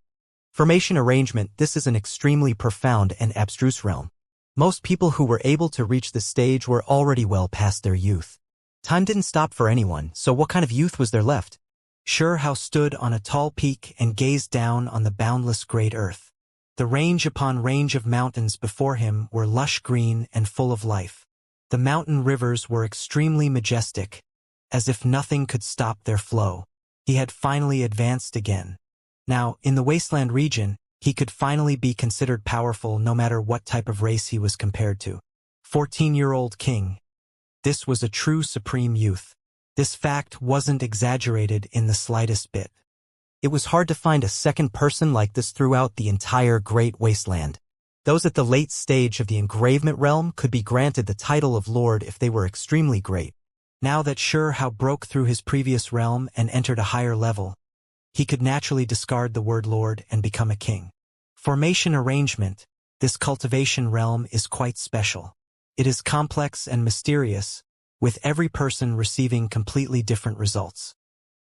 Formation arrangement, this is an extremely profound and abstruse realm. Most people who were able to reach this stage were already well past their youth. Time didn't stop for anyone, so what kind of youth was there left? Xianxia stood on a tall peak and gazed down on the boundless great earth. The range upon range of mountains before him were lush green and full of life. The mountain rivers were extremely majestic, as if nothing could stop their flow. He had finally advanced again. Now, in the wasteland region, he could finally be considered powerful no matter what type of race he was compared to. 14-year-old king. This was a true supreme youth. This fact wasn't exaggerated in the slightest bit. It was hard to find a second person like this throughout the entire Great Wasteland. Those at the late stage of the engravement realm could be granted the title of Lord if they were extremely great. Now that Xianxia broke through his previous realm and entered a higher level, he could naturally discard the word Lord and become a king. Formation arrangement, this cultivation realm is quite special. It is complex and mysterious, with every person receiving completely different results.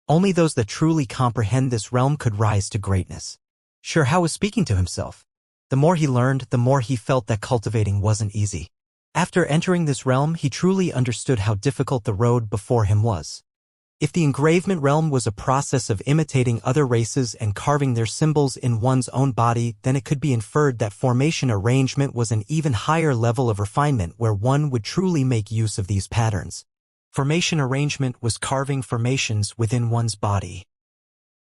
Only those that truly comprehend this realm could rise to greatness. Xianxia was speaking to himself. The more he learned, the more he felt that cultivating wasn't easy. After entering this realm, he truly understood how difficult the road before him was. If the engravement realm was a process of imitating other races and carving their symbols in one's own body, then it could be inferred that formation arrangement was an even higher level of refinement where one would truly make use of these patterns. Formation arrangement was carving formations within one's body.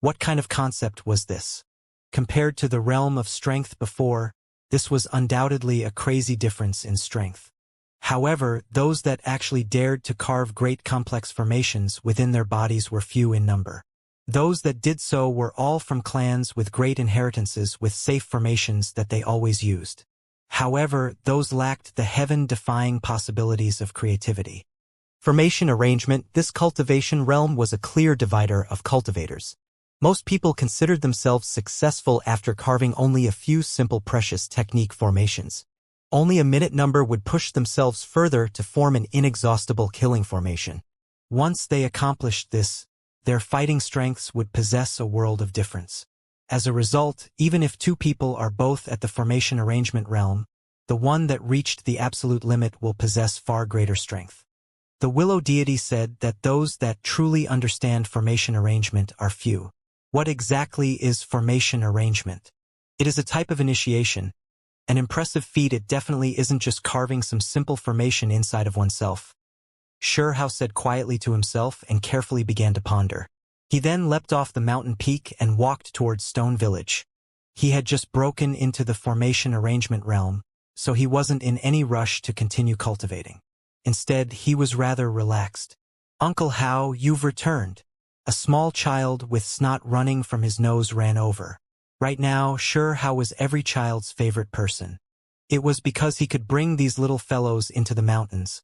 What kind of concept was this? Compared to the realm of strength before, this was undoubtedly a crazy difference in strength. However, those that actually dared to carve great complex formations within their bodies were few in number. Those that did so were all from clans with great inheritances with safe formations that they always used. However, those lacked the heaven-defying possibilities of creativity. Formation arrangement, this cultivation realm was a clear divider of cultivators. Most people considered themselves successful after carving only a few simple precious technique formations. Only a minute number would push themselves further to form an inexhaustible killing formation. Once they accomplished this, their fighting strengths would possess a world of difference. As a result, even if 2 people are both at the formation arrangement realm, the one that reached the absolute limit will possess far greater strength. The Willow deity said that those that truly understand formation arrangement are few. What exactly is formation arrangement? It is a type of initiation, an impressive feat. It definitely isn't just carving some simple formation inside of oneself. Xianxia said quietly to himself and carefully began to ponder. He then leapt off the mountain peak and walked towards Stone Village. He had just broken into the formation arrangement realm, so he wasn't in any rush to continue cultivating. Instead, he was rather relaxed. "Uncle Hao, you've returned." A small child with snot running from his nose ran over. Right now, Sure Hao was every child's favorite person. It was because he could bring these little fellows into the mountains,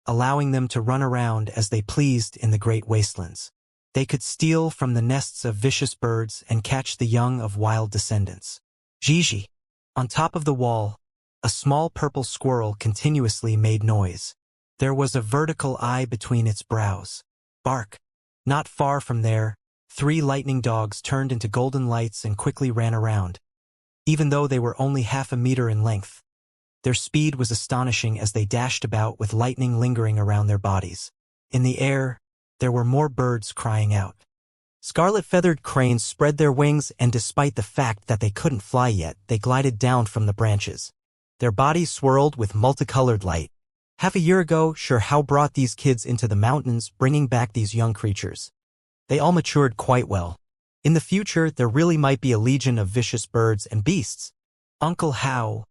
allowing them to run around as they pleased in the great wastelands. They could steal from the nests of vicious birds and catch the young of wild descendants. Gigi. On top of the wall, a small purple squirrel continuously made noise. There was a vertical eye between its brows. Bark. Not far from there, 3 lightning dogs turned into golden lights and quickly ran around. Even though they were only half a meter in length, their speed was astonishing as they dashed about with lightning lingering around their bodies. In the air, there were more birds crying out. Scarlet-feathered cranes spread their wings, and despite the fact that they couldn't fly yet, they glided down from the branches. Their bodies swirled with multicolored light. Half a year ago, Sure Hao brought these kids into the mountains, bringing back these young creatures. They all matured quite well. In the future, there really might be a legion of vicious birds and beasts. "Uncle Hao,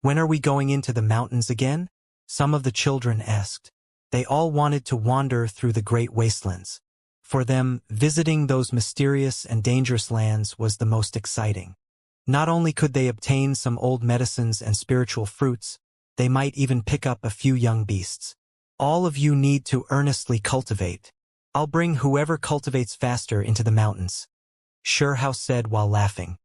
when are we going into the mountains again?" some of the children asked. They all wanted to wander through the great wastelands. For them, visiting those mysterious and dangerous lands was the most exciting. Not only could they obtain some old medicines and spiritual fruits, they might even pick up a few young beasts. "All of you need to earnestly cultivate. I'll bring whoever cultivates faster into the mountains," Sure Hao said while laughing.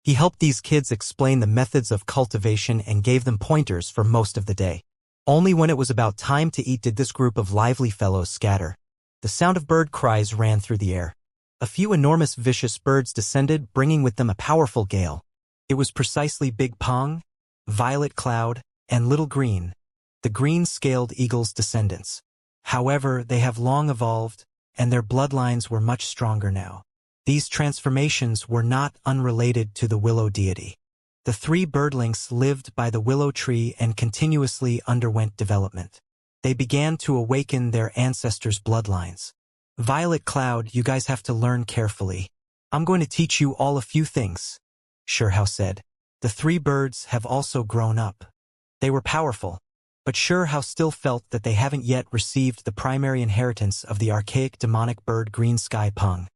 He helped these kids explain the methods of cultivation and gave them pointers for most of the day. Only when it was about time to eat did this group of lively fellows scatter. The sound of bird cries ran through the air. A few enormous vicious birds descended, bringing with them a powerful gale. It was precisely Big Pong, Violet Cloud, and Little Green, the green-scaled eagle's descendants. However, they have long evolved, and their bloodlines were much stronger now. These transformations were not unrelated to the willow deity. The 3 birdlings lived by the willow tree and continuously underwent development. They began to awaken their ancestors' bloodlines. "Violet Cloud, you guys have to learn carefully. I'm going to teach you all a few things," Sure Hao said. The 3 birds have also grown up. They were powerful, but Sure Hao still felt that they haven't yet received the primary inheritance of the archaic demonic bird Green Sky Pung.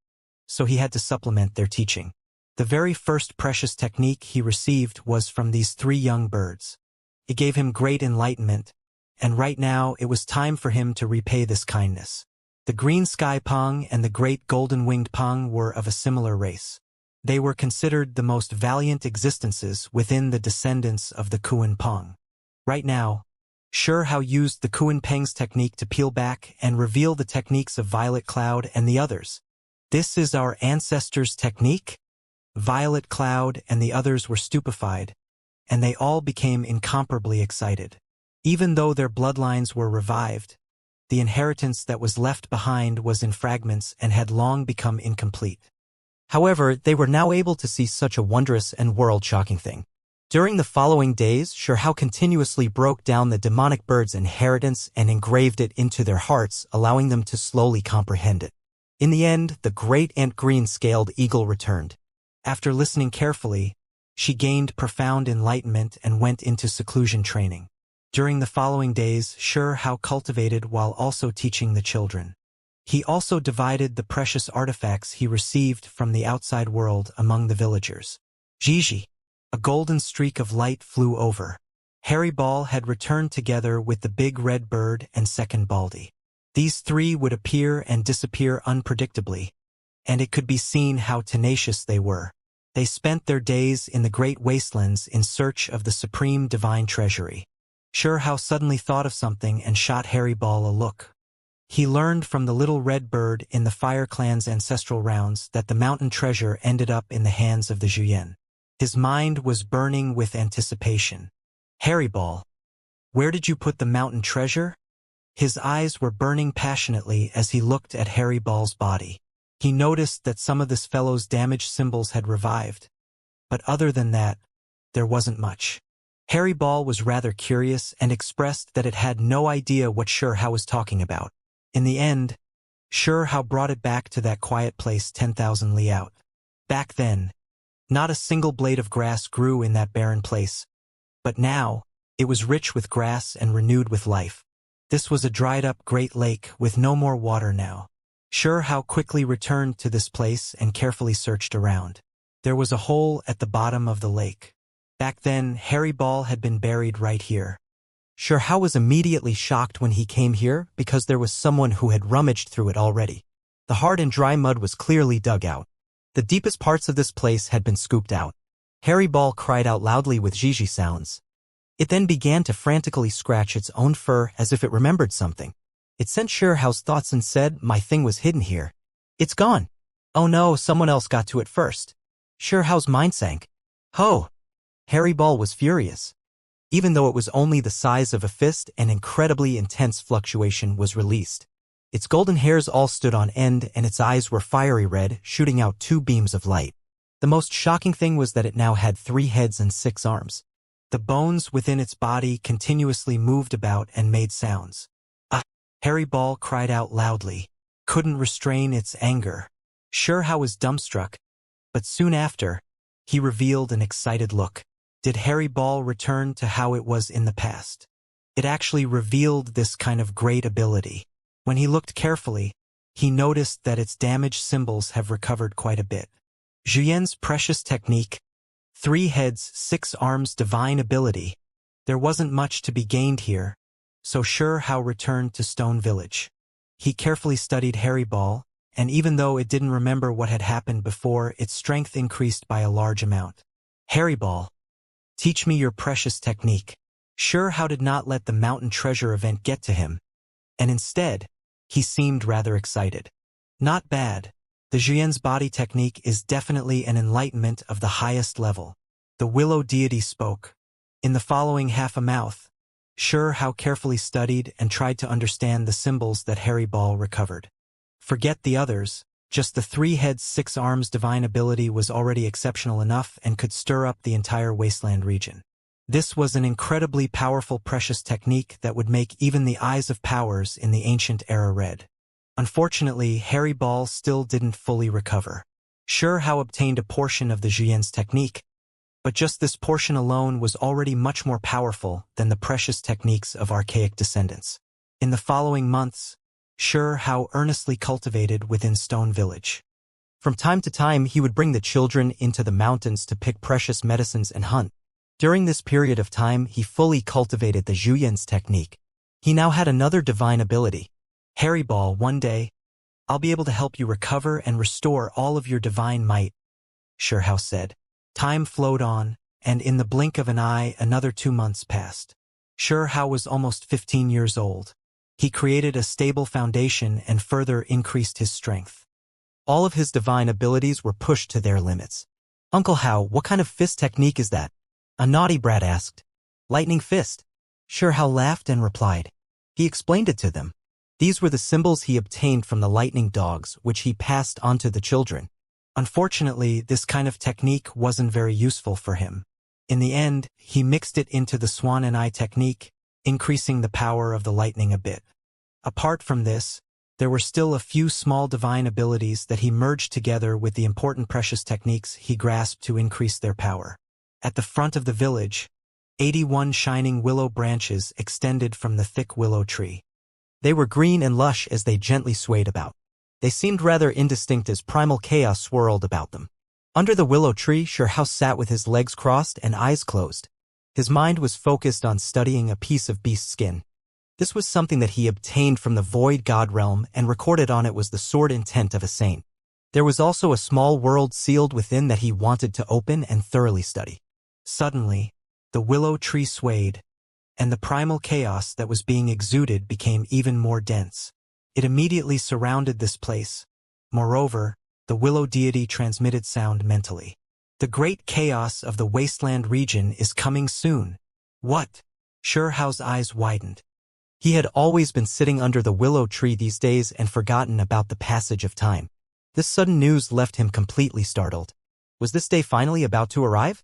So he had to supplement their teaching. The very first precious technique he received was from these 3 young birds. It gave him great enlightenment, and right now it was time for him to repay this kindness. The Green Sky Pung and the Great Golden-Winged Pung were of a similar race. They were considered the most valiant existences within the descendants of the Kuan Pung. Right now, Sure Hao used the Kuan Peng's technique to peel back and reveal the techniques of Violet Cloud and the others. "This is our ancestors' technique?" Violet Cloud and the others were stupefied, and they all became incomparably excited. Even though their bloodlines were revived, the inheritance that was left behind was in fragments and had long become incomplete. However, they were now able to see such a wondrous and world-shocking thing. During the following days, Sure Hao continuously broke down the demonic bird's inheritance and engraved it into their hearts, allowing them to slowly comprehend it. In the end, the great ant green-scaled eagle returned. After listening carefully, she gained profound enlightenment and went into seclusion training. During the following days, Sure Hao cultivated while also teaching the children. He also divided the precious artifacts he received from the outside world among the villagers. Gigi. A golden streak of light flew over. Harry Ball had returned together with the big red bird and second Baldy. These 3 would appear and disappear unpredictably, and it could be seen how tenacious they were. They spent their days in the great wastelands in search of the supreme divine treasury. Sure Hao suddenly thought of something and shot Harry Ball a look. He learned from the little red bird in the Fire Clan's ancestral rounds that the mountain treasure ended up in the hands of the Zhuyan. His mind was burning with anticipation. "Harry Ball, where did you put the mountain treasure?" His eyes were burning passionately as he looked at Harry Ball's body. He noticed that some of this fellow's damaged symbols had revived, but other than that, there wasn't much. Harry Ball was rather curious and expressed that it had no idea what Sure Hao was talking about. In the end, How brought it back to that quiet place 10,000 li out. Back then, not a single blade of grass grew in that barren place, but now, it was rich with grass and renewed with life. This was a dried-up great lake with no more water now. How quickly returned to this place and carefully searched around. There was a hole at the bottom of the lake. Back then, Harry Ball had been buried right here. How was immediately shocked when he came here because there was someone who had rummaged through it already. The hard and dry mud was clearly dug out. The deepest parts of this place had been scooped out. Harry Ball cried out loudly with Gigi sounds. It then began to frantically scratch its own fur as if it remembered something. It sent Hao's thoughts and said, "My thing was hidden here. It's gone. Oh no, someone else got to it first." Hao's mind sank. Ho! Harry Ball was furious. Even though it was only the size of a fist, an incredibly intense fluctuation was released. Its golden hairs all stood on end and its eyes were fiery red, shooting out 2 beams of light. The most shocking thing was that it now had 3 heads and 6 arms. The bones within its body continuously moved about and made sounds. Harry Ball cried out loudly, couldn't restrain its anger. How was dumbstruck, but soon after, he revealed an excited look. Did Harry Ball return to how it was in the past? It actually revealed this kind of great ability. When he looked carefully, he noticed that its damaged symbols have recovered quite a bit. Xianxia's precious technique, 3 heads, 6 arms divine ability. There wasn't much to be gained here, so Hao returned to Stone Village. He carefully studied Harry Ball, and even though it didn't remember what had happened before, its strength increased by a large amount. Harry Ball, teach me your precious technique. Hao did not let the mountain treasure event get to him, and instead, he seemed rather excited. Not bad. The Xian's body technique is definitely an enlightenment of the highest level. The willow deity spoke. In the following half a mouth, Hao carefully studied and tried to understand the symbols that Harry Ball recovered. Forget the others, just the 3 heads 6 arms divine ability was already exceptional enough and could stir up the entire wasteland region. This was an incredibly powerful precious technique that would make even the eyes of powers in the ancient era red. Unfortunately, Harry Ball still didn't fully recover. Hao obtained a portion of the Xian's technique, but just this portion alone was already much more powerful than the precious techniques of archaic descendants. In the following months, Hao earnestly cultivated within Stone Village. From time to time, he would bring the children into the mountains to pick precious medicines and hunt. During this period of time, he fully cultivated the Xian's technique. He now had another divine ability. Harry Ball, one day, I'll be able to help you recover and restore all of your divine might, Hao said. Time flowed on, and in the blink of an eye, another 2 months passed. Hao was almost 15 years old. He created a stable foundation and further increased his strength. All of his divine abilities were pushed to their limits. Uncle Hao, what kind of fist technique is that? A naughty brat asked. Lightning fist. Hao laughed and replied. He explained it to them. These were the symbols he obtained from the lightning dogs, which he passed on to the children. Unfortunately, this kind of technique wasn't very useful for him. In the end, he mixed it into the Swan and Eye technique, increasing the power of the lightning a bit. Apart from this, there were still a few small divine abilities that he merged together with the important precious techniques he grasped to increase their power. At the front of the village, 81 shining willow branches extended from the thick willow tree. They were green and lush as they gently swayed about. They seemed rather indistinct as primal chaos swirled about them. Under the willow tree, Hao sat with his legs crossed and eyes closed. His mind was focused on studying a piece of beast skin. This was something that he obtained from the void god realm, and recorded on it was the sword intent of a saint. There was also a small world sealed within that he wanted to open and thoroughly study. Suddenly, the willow tree swayed, and the primal chaos that was being exuded became even more dense. It immediately surrounded this place. Moreover, the willow deity transmitted sound mentally. The great chaos of the wasteland region is coming soon. What? Hao's eyes widened. He had always been sitting under the willow tree these days and forgotten about the passage of time. This sudden news left him completely startled. Was this day finally about to arrive?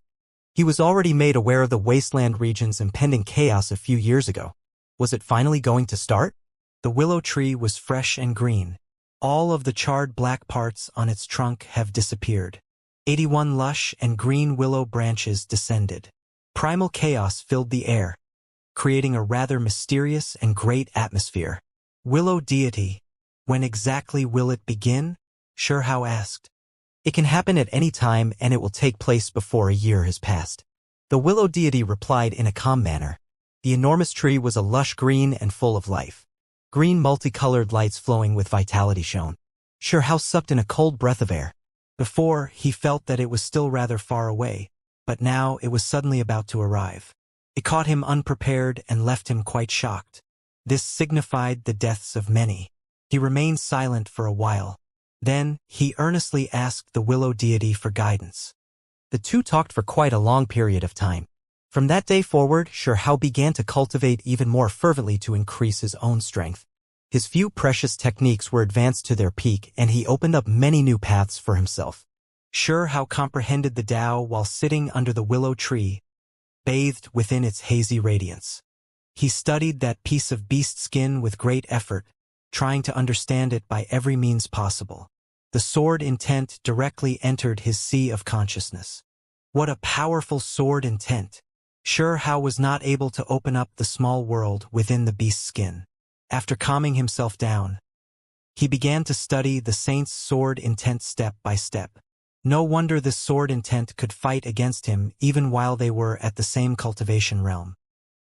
He was already made aware of the wasteland region's impending chaos a few years ago. Was it finally going to start? The willow tree was fresh and green. All of the charred black parts on its trunk have disappeared. 81 lush and green willow branches descended. Primal chaos filled the air, creating a rather mysterious and great atmosphere. Willow deity, when exactly will it begin? Xianxia asked. It can happen at any time and it will take place before a year has passed. The willow deity replied in a calm manner. The enormous tree was a lush green and full of life. Green multicolored lights flowing with vitality shone. Xianxia sucked in a cold breath of air. Before, he felt that it was still rather far away, but now it was suddenly about to arrive. It caught him unprepared and left him quite shocked. This signified the deaths of many. He remained silent for a while. Then, he earnestly asked the willow deity for guidance. The two talked for quite a long period of time. From that day forward, Xianxia began to cultivate even more fervently to increase his own strength. His few precious techniques were advanced to their peak and he opened up many new paths for himself. Xianxia comprehended the Tao while sitting under the willow tree, bathed within its hazy radiance. He studied that piece of beast skin with great effort, trying to understand it by every means possible. The sword intent directly entered his sea of consciousness. What a powerful sword intent! Xianxia was not able to open up the small world within the beast's skin. After calming himself down, he began to study the saint's sword intent step by step. No wonder this sword intent could fight against him even while they were at the same cultivation realm.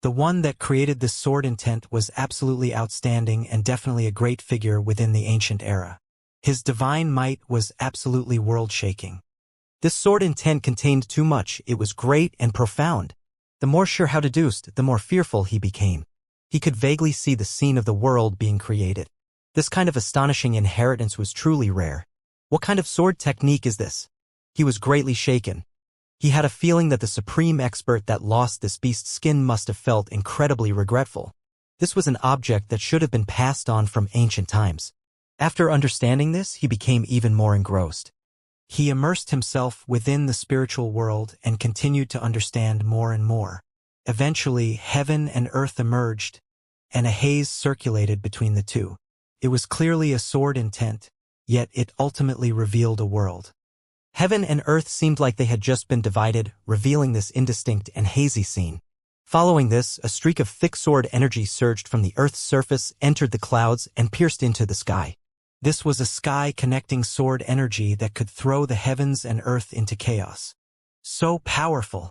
The one that created this sword intent was absolutely outstanding and definitely a great figure within the ancient era. His divine might was absolutely world-shaking. This sword intent contained too much. It was great and profound. The more Xianxia deduced, the more fearful he became. He could vaguely see the scene of the world being created. This kind of astonishing inheritance was truly rare. What kind of sword technique is this? He was greatly shaken. He had a feeling that the supreme expert that lost this beast's skin must have felt incredibly regretful. This was an object that should have been passed on from ancient times. After understanding this, he became even more engrossed. He immersed himself within the spiritual world and continued to understand more and more. Eventually, heaven and earth emerged, and a haze circulated between the two. It was clearly a sword intent, yet it ultimately revealed a world. Heaven and earth seemed like they had just been divided, revealing this indistinct and hazy scene. Following this, a streak of thick sword energy surged from the earth's surface, entered the clouds, and pierced into the sky. This was a sky-connecting sword energy that could throw the heavens and earth into chaos. So powerful,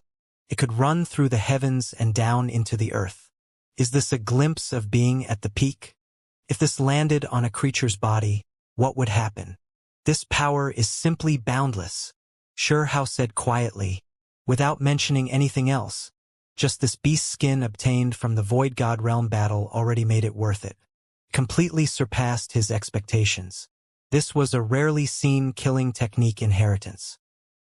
it could run through the heavens and down into the earth. Is this a glimpse of being at the peak? If this landed on a creature's body, what would happen? This power is simply boundless, Xianxia said quietly, without mentioning anything else. Just this beast skin obtained from the Void God Realm battle already made it worth it. Completely surpassed his expectations. This was a rarely seen killing technique inheritance.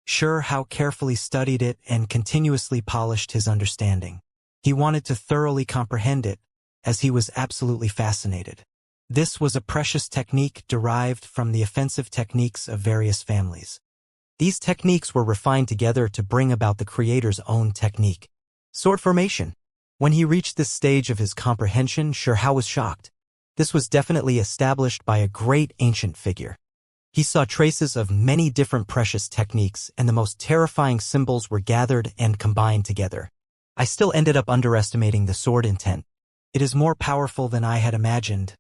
Xianxia carefully studied it and continuously polished his understanding. He wanted to thoroughly comprehend it, as he was absolutely fascinated. This was a precious technique derived from the offensive techniques of various families. These techniques were refined together to bring about the creator's own technique. Sword formation. When he reached this stage of his comprehension, Xianxia was shocked. This was definitely established by a great ancient figure. He saw traces of many different precious techniques, and the most terrifying symbols were gathered and combined together. I still ended up underestimating the sword intent. It is more powerful than I had imagined.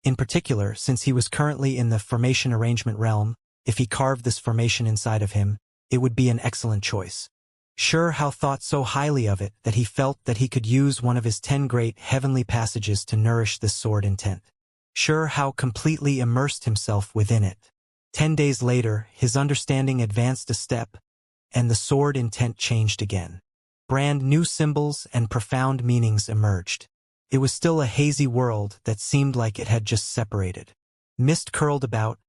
In particular, since he was currently in the formation arrangement realm, if he carved this formation inside of him, it would be an excellent choice. Xianxia thought so highly of it that he felt that he could use one of his 10 great heavenly passages to nourish this sword intent. Xianxia completely immersed himself within it. 10 days later, his understanding advanced a step, and the sword intent changed again. Brand new symbols and profound meanings emerged. It was still a hazy world that seemed like it had just separated. Mist curled about,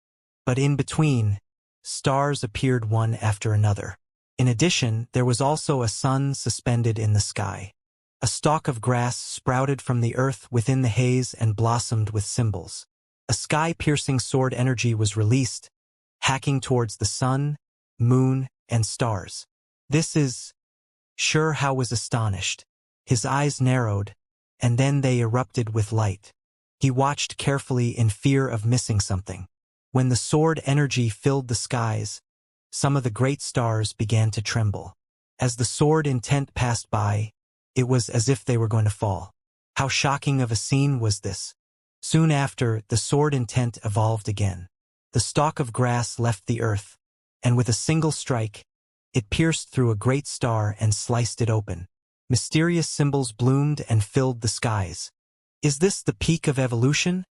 but in between, stars appeared one after another. In addition, there was also a sun suspended in the sky. A stalk of grass sprouted from the earth within the haze and blossomed with symbols. A sky-piercing sword energy was released, hacking towards the sun, moon, and stars. This is... Xianxia was astonished. His eyes narrowed, and then they erupted with light. He watched carefully in fear of missing something. When the sword energy filled the skies, some of the great stars began to tremble. As the sword intent passed by, it was as if they were going to fall. How shocking of a scene was this! Soon after, the sword intent evolved again. The stalk of grass left the earth, and with a single strike, it pierced through a great star and sliced it open. Mysterious symbols bloomed and filled the skies. Is this the peak of evolution?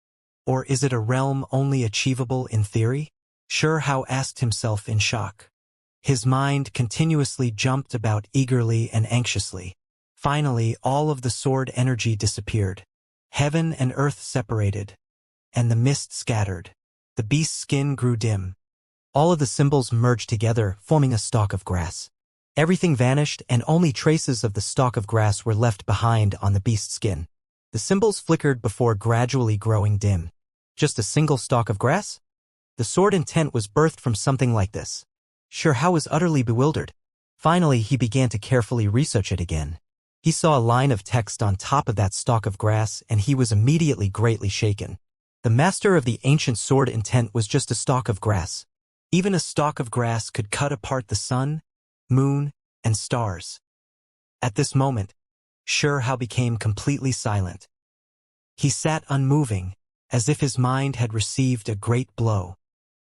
Or is it a realm only achievable in theory? Xianxia asked himself in shock. His mind continuously jumped about eagerly and anxiously. Finally, all of the sword energy disappeared. Heaven and earth separated, and the mist scattered. The beast's skin grew dim. All of the symbols merged together, forming a stalk of grass. Everything vanished, and only traces of the stalk of grass were left behind on the beast's skin. The symbols flickered before gradually growing dim. Just a single stalk of grass? The sword intent was birthed from something like this. Xianxia was utterly bewildered. Finally, he began to carefully research it again. He saw a line of text on top of that stalk of grass, and he was immediately greatly shaken. The master of the ancient sword intent was just a stalk of grass. Even a stalk of grass could cut apart the sun, moon, and stars. At this moment, Xianxia became completely silent. He sat unmoving, as if his mind had received a great blow.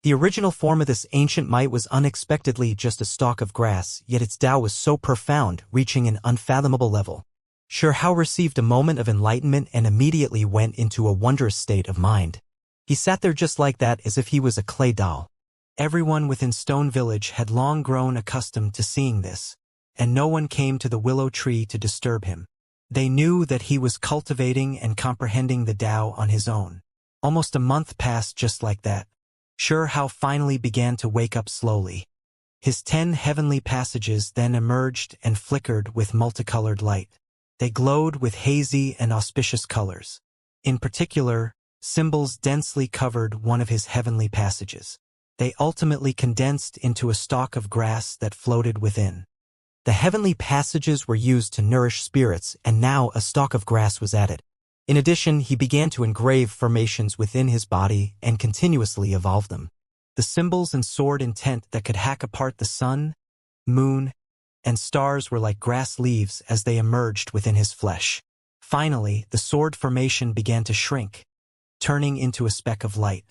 The original form of this ancient might was unexpectedly just a stalk of grass, yet its Tao was so profound, reaching an unfathomable level. Xianxia received a moment of enlightenment and immediately went into a wondrous state of mind. He sat there just like that, as if he was a clay doll. Everyone within Stone Village had long grown accustomed to seeing this, and no one came to the willow tree to disturb him. They knew that he was cultivating and comprehending the Tao on his own. Almost a month passed just like that. Xianxia finally began to wake up slowly. His 10 heavenly passages then emerged and flickered with multicolored light. They glowed with hazy and auspicious colors. In particular, symbols densely covered one of his heavenly passages. They ultimately condensed into a stalk of grass that floated within. The heavenly passages were used to nourish spirits, and now a stalk of grass was added. In addition, he began to engrave formations within his body and continuously evolve them. The symbols and sword intent that could hack apart the sun, moon, and stars were like grass leaves as they emerged within his flesh. Finally, the sword formation began to shrink, turning into a speck of light.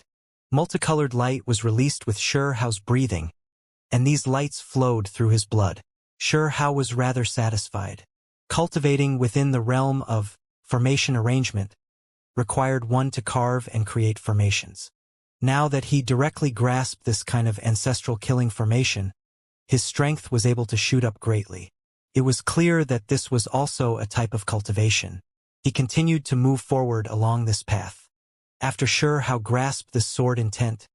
Multicolored light was released with Xianxia's breathing, and these lights flowed through his blood. Xianxia was rather satisfied. Cultivating within the realm of formation arrangement required one to carve and create formations. Now that he directly grasped this kind of ancestral killing formation, his strength was able to shoot up greatly. It was clear that this was also a type of cultivation. He continued to move forward along this path. After Xianxia grasped this sword intent,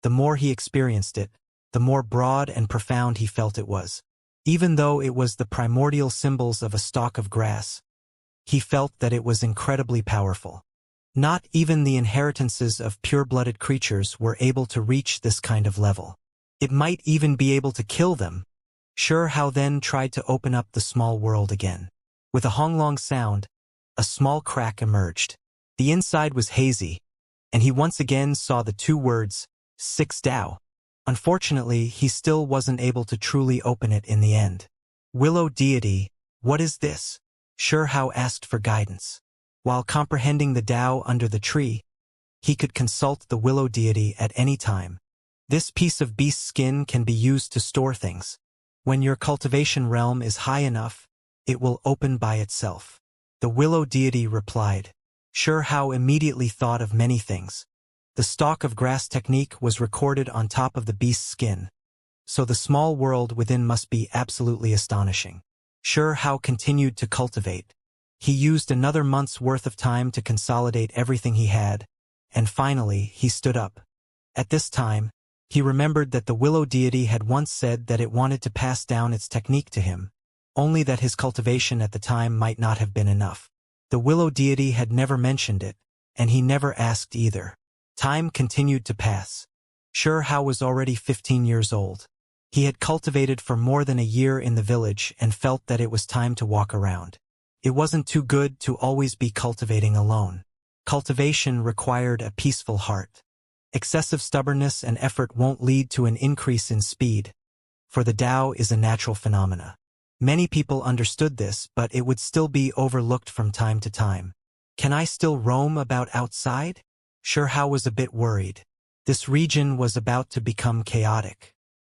the more he experienced it, the more broad and profound he felt it was. Even though it was the primordial symbols of a stalk of grass, he felt that it was incredibly powerful. Not even the inheritances of pure-blooded creatures were able to reach this kind of level. It might even be able to kill them. Xianxia then tried to open up the small world again. With a honglong sound, a small crack emerged. The inside was hazy, and he once again saw the 2 words, 6 Tao. Unfortunately, he still wasn't able to truly open it in the end. Willow deity, what is this? Xianxia asked for guidance. While comprehending the Tao under the tree, he could consult the willow deity at any time. This piece of beast skin can be used to store things. When your cultivation realm is high enough, it will open by itself. The willow deity replied. Xianxia immediately thought of many things. The stalk of grass technique was recorded on top of the beast's skin, so the small world within must be absolutely astonishing. Xianxia continued to cultivate. He used another month's worth of time to consolidate everything he had, and finally he stood up. At this time, he remembered that the willow deity had once said that it wanted to pass down its technique to him, only that his cultivation at the time might not have been enough. The willow deity had never mentioned it, and he never asked either. Time continued to pass. Xianxia was already 15 years old. He had cultivated for more than a year in the village and felt that it was time to walk around. It wasn't too good to always be cultivating alone. Cultivation required a peaceful heart. Excessive stubbornness and effort won't lead to an increase in speed, for the Tao is a natural phenomena. Many people understood this, but it would still be overlooked from time to time. Can I still roam about outside? Shihao was a bit worried. This region was about to become chaotic.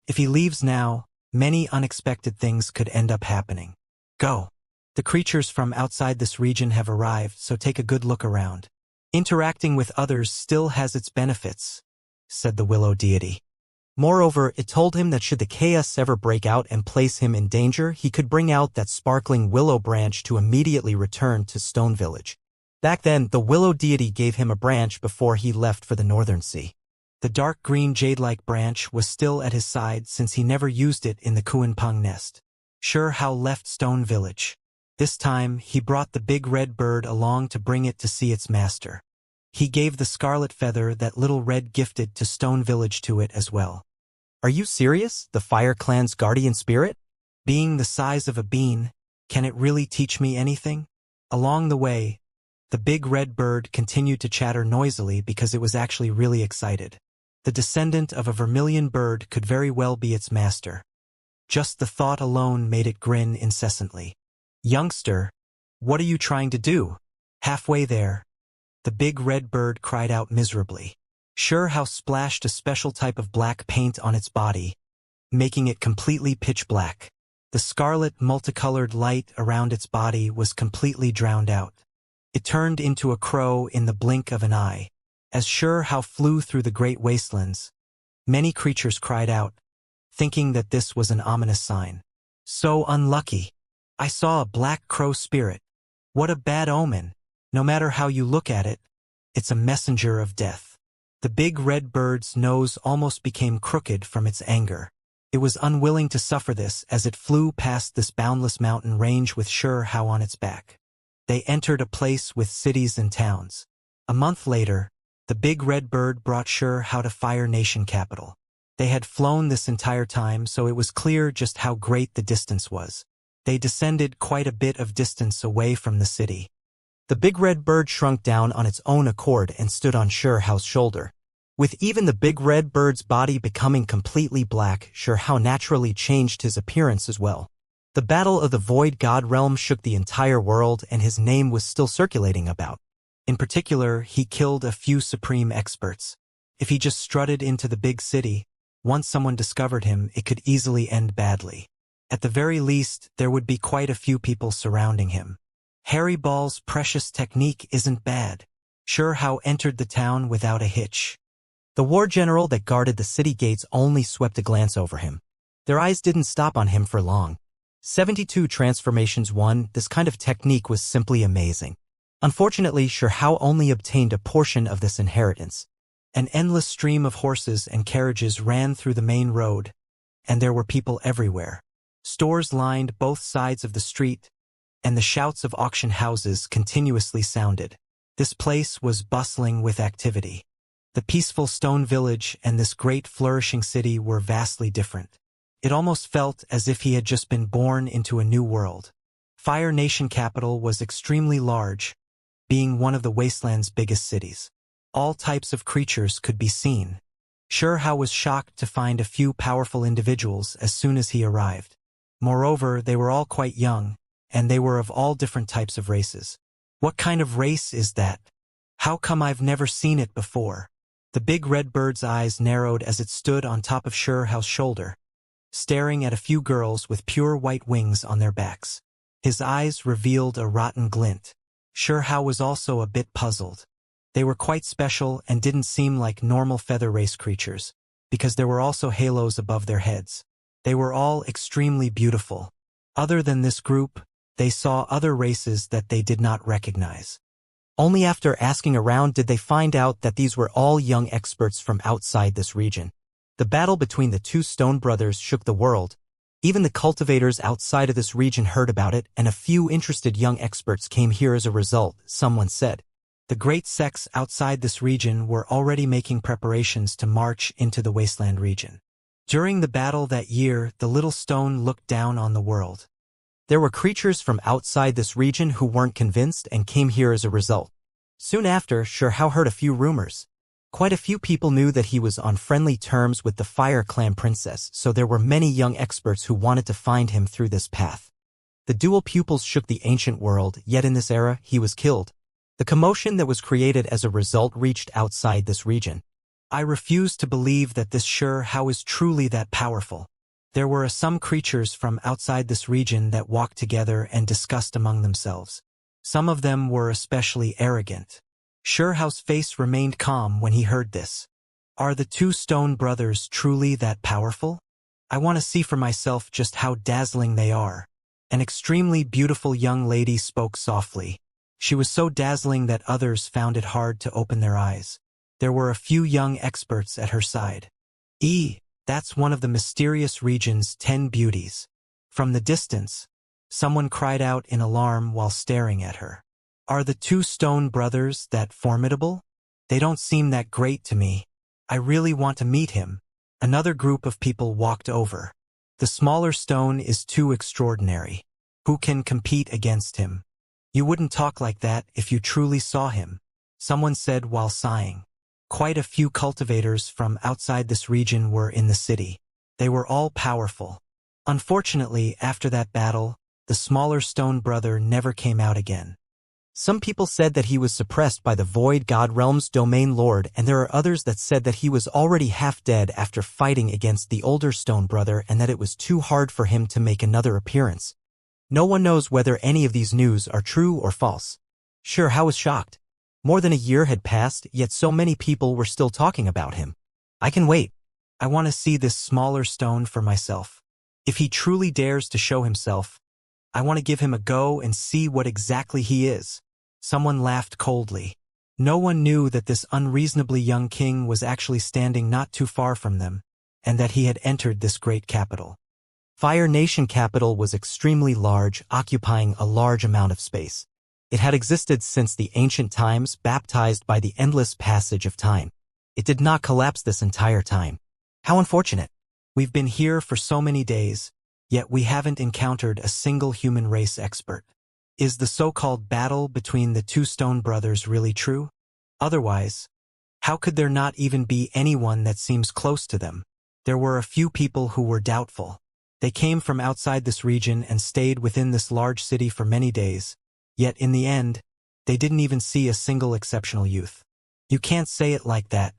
If he leaves now, many unexpected things could end up happening. Go. The creatures from outside this region have arrived, so take a good look around. Interacting with others still has its benefits, said the willow deity. Moreover, it told him that should the chaos ever break out and place him in danger, he could bring out that sparkling willow branch to immediately return to Stone Village. Back then, the willow deity gave him a branch before he left for the Northern Sea. The dark green jade-like branch was still at his side since he never used it in the Kuanpeng nest. Shihao left Stone Village. This time, he brought the big red bird along to bring it to see its master. He gave the scarlet feather that little red gifted to Stone Village to it as well. Are you serious? The Fire Clan's guardian spirit? Being the size of a bean, can it really teach me anything? Along the way, the big red bird continued to chatter noisily because it was actually really excited. The descendant of a vermilion bird could very well be its master. Just the thought alone made it grin incessantly. Youngster, what are you trying to do? Halfway there, the big red bird cried out miserably. Shihao splashed a special type of black paint on its body, making it completely pitch black. The scarlet multicolored light around its body was completely drowned out. It turned into a crow in the blink of an eye. As Shihao flew through the great wastelands, many creatures cried out, thinking that this was an ominous sign. So unlucky. I saw a black crow spirit. What a bad omen. No matter how you look at it, it's a messenger of death. The big red bird's nose almost became crooked from its anger. It was unwilling to suffer this as it flew past this boundless mountain range with Shihao on its back. They entered a place with cities and towns. A month later, the big red bird brought Shihao to Fire Nation capital. They had flown this entire time, so it was clear just how great the distance was. They descended quite a bit of distance away from the city. The big red bird shrunk down on its own accord and stood on Shihao's shoulder. With even the big red bird's body becoming completely black, Shihao naturally changed his appearance as well. The battle of the Void God realm shook the entire world, and his name was still circulating about. In particular, he killed a few supreme experts. If he just strutted into the big city, once someone discovered him, it could easily end badly. At the very least, there would be quite a few people surrounding him. Harry Ball's precious technique isn't bad. Shihao entered the town without a hitch. The war general that guarded the city gates only swept a glance over him. Their eyes didn't stop on him for long. 72 transformations won. This kind of technique was simply amazing. Unfortunately, Shihao only obtained a portion of this inheritance. An endless stream of horses and carriages ran through the main road, and there were people everywhere. Stores lined both sides of the street, and the shouts of auction houses continuously sounded. This place was bustling with activity. The peaceful stone village and this great flourishing city were vastly different. It almost felt as if he had just been born into a new world. Fire Nation capital was extremely large, being one of the wasteland's biggest cities. All types of creatures could be seen. Shihao was shocked to find a few powerful individuals as soon as he arrived. Moreover, they were all quite young, and they were of all different types of races. What kind of race is that? How come I've never seen it before? The big red bird's eyes narrowed as it stood on top of Shihao's shoulder, staring at a few girls with pure white wings on their backs. His eyes revealed a rotten glint. Shihao was also a bit puzzled. They were quite special and didn't seem like normal feather race creatures, because there were also halos above their heads. They were all extremely beautiful. Other than this group, they saw other races that they did not recognize. Only after asking around did they find out that these were all young experts from outside this region. The battle between the two Stone brothers shook the world. Even the cultivators outside of this region heard about it, and a few interested young experts came here as a result, someone said. The great sects outside this region were already making preparations to march into the wasteland region. During the battle that year, the little stone looked down on the world. There were creatures from outside this region who weren't convinced and came here as a result. Soon after, Shihao heard a few rumors. Quite a few people knew that he was on friendly terms with the Fire Clan princess, so there were many young experts who wanted to find him through this path. The dual pupils shook the ancient world, yet in this era, he was killed. The commotion that was created as a result reached outside this region. I refuse to believe that this How is truly that powerful. There were some creatures from outside this region that walked together and discussed among themselves. Some of them were especially arrogant. Hao's face remained calm when he heard this. Are the two stone brothers truly that powerful? I want to see for myself just how dazzling they are. An extremely beautiful young lady spoke softly. She was so dazzling that others found it hard to open their eyes. There were a few young experts at her side. That's one of the mysterious region's 10 beauties. From the distance, someone cried out in alarm while staring at her. Are the two stone brothers that formidable? They don't seem that great to me. I really want to meet him. Another group of people walked over. The smaller stone is too extraordinary. Who can compete against him? You wouldn't talk like that if you truly saw him, someone said while sighing. Quite a few cultivators from outside this region were in the city. They were all powerful. Unfortunately, after that battle, the smaller stone brother never came out again. Some people said that he was suppressed by the Void God Realm's domain lord, and there are others that said that he was already half dead after fighting against the older stone brother and that it was too hard for him to make another appearance. No one knows whether any of these news are true or false. Hao was shocked. More than a year had passed, yet so many people were still talking about him. I can wait. I want to see this smaller stone for myself. If he truly dares to show himself, I want to give him a go and see what exactly he is. Someone laughed coldly. No one knew that this unreasonably young king was actually standing not too far from them, and that he had entered this great capital. Fire Nation capital was extremely large, occupying a large amount of space. It had existed since the ancient times, baptized by the endless passage of time. It did not collapse this entire time. How unfortunate. We've been here for so many days, yet we haven't encountered a single human race expert. Is the so-called battle between the two stone brothers really true? Otherwise, how could there not even be anyone that seems close to them? There were a few people who were doubtful. They came from outside this region and stayed within this large city for many days. Yet in the end, they didn't even see a single exceptional youth. You can't say it like that.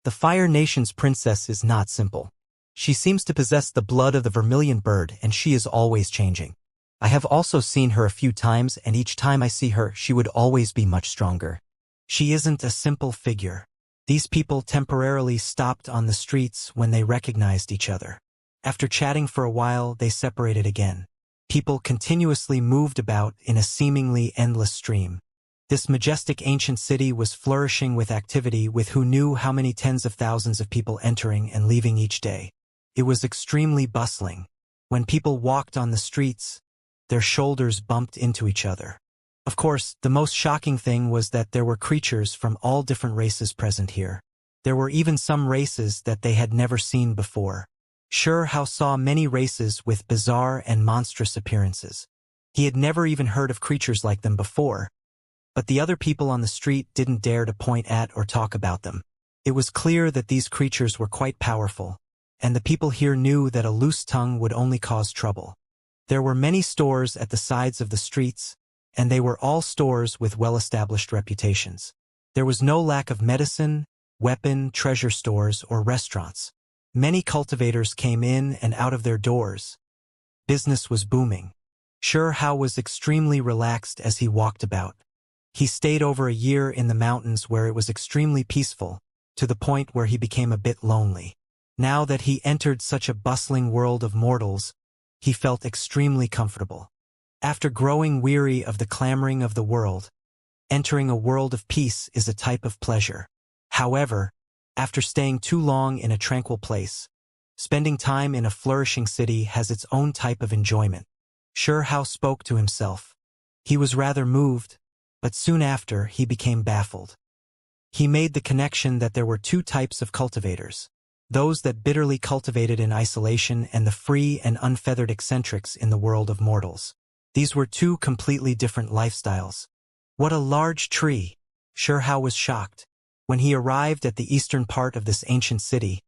The Fire Nation's princess is not simple. She seems to possess the blood of the vermilion bird, and she is always changing. I have also seen her a few times, and each time I see her, she would always be much stronger. She isn't a simple figure. These people temporarily stopped on the streets when they recognized each other. After chatting for a while, they separated again. People continuously moved about in a seemingly endless stream. This majestic ancient city was flourishing with activity, with who knew how many tens of thousands of people entering and leaving each day. It was extremely bustling. When people walked on the streets, their shoulders bumped into each other. Of course, the most shocking thing was that there were creatures from all different races present here. There were even some races that they had never seen before. Hao saw many races with bizarre and monstrous appearances. He had never even heard of creatures like them before, but the other people on the street didn't dare to point at or talk about them. It was clear that these creatures were quite powerful, and the people here knew that a loose tongue would only cause trouble. There were many stores at the sides of the streets, and they were all stores with well-established reputations. There was no lack of medicine, weapon, treasure stores, or restaurants. Many cultivators came in and out of their doors. Business was booming. Hao was extremely relaxed as he walked about. He stayed over a year in the mountains where it was extremely peaceful, to the point where he became a bit lonely. Now that he entered such a bustling world of mortals, he felt extremely comfortable. After growing weary of the clamoring of the world, entering a world of peace is a type of pleasure. However, after staying too long in a tranquil place, spending time in a flourishing city has its own type of enjoyment. Hao spoke to himself. He was rather moved, but soon after he became baffled. He made the connection that there were two types of cultivators, those that bitterly cultivated in isolation and the free and unfeathered eccentrics in the world of mortals. These were two completely different lifestyles. What a large tree! Hao was shocked. When he arrived at the eastern part of this ancient city,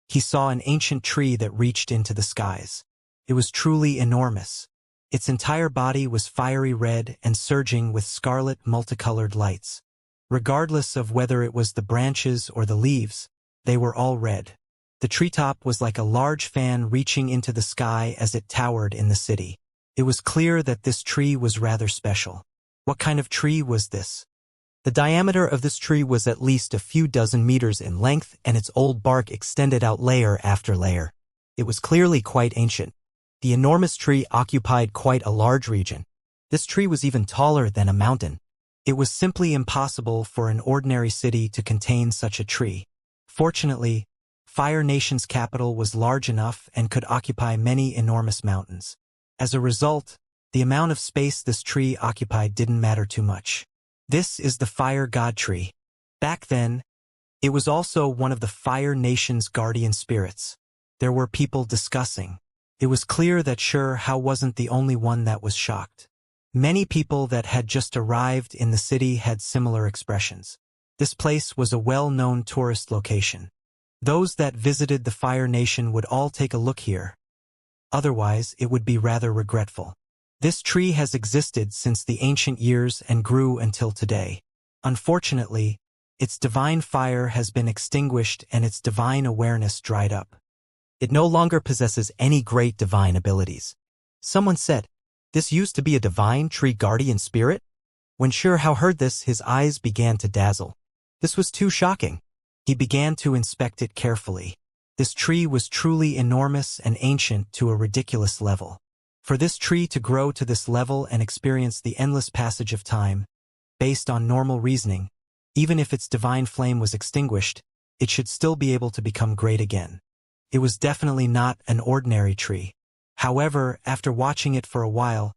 he saw an ancient tree that reached into the skies. It was truly enormous. Its entire body was fiery red and surging with scarlet multicolored lights. Regardless of whether it was the branches or the leaves, they were all red. The treetop was like a large fan reaching into the sky as it towered in the city. It was clear that this tree was rather special. What kind of tree was this? The diameter of this tree was at least a few dozen meters in length, and its old bark extended out layer after layer. It was clearly quite ancient. The enormous tree occupied quite a large region. This tree was even taller than a mountain. It was simply impossible for an ordinary city to contain such a tree. Fortunately, Fire Nation's capital was large enough and could occupy many enormous mountains. As a result, the amount of space this tree occupied didn't matter too much. This is the Fire God Tree. Back then, it was also one of the Fire Nation's guardian spirits. There were people discussing. It was clear that Xianxia wasn't the only one that was shocked. Many people that had just arrived in the city had similar expressions. This place was a well-known tourist location. Those that visited the Fire Nation would all take a look here. Otherwise, it would be rather regretful. This tree has existed since the ancient years and grew until today. Unfortunately, its divine fire has been extinguished and its divine awareness dried up. It no longer possesses any great divine abilities. Someone said, "This used to be a divine tree guardian spirit?" When Xianxia heard this, his eyes began to dazzle. This was too shocking. He began to inspect it carefully. This tree was truly enormous and ancient to a ridiculous level. For this tree to grow to this level and experience the endless passage of time, based on normal reasoning, even if its divine flame was extinguished, it should still be able to become great again. It was definitely not an ordinary tree. However, after watching it for a while,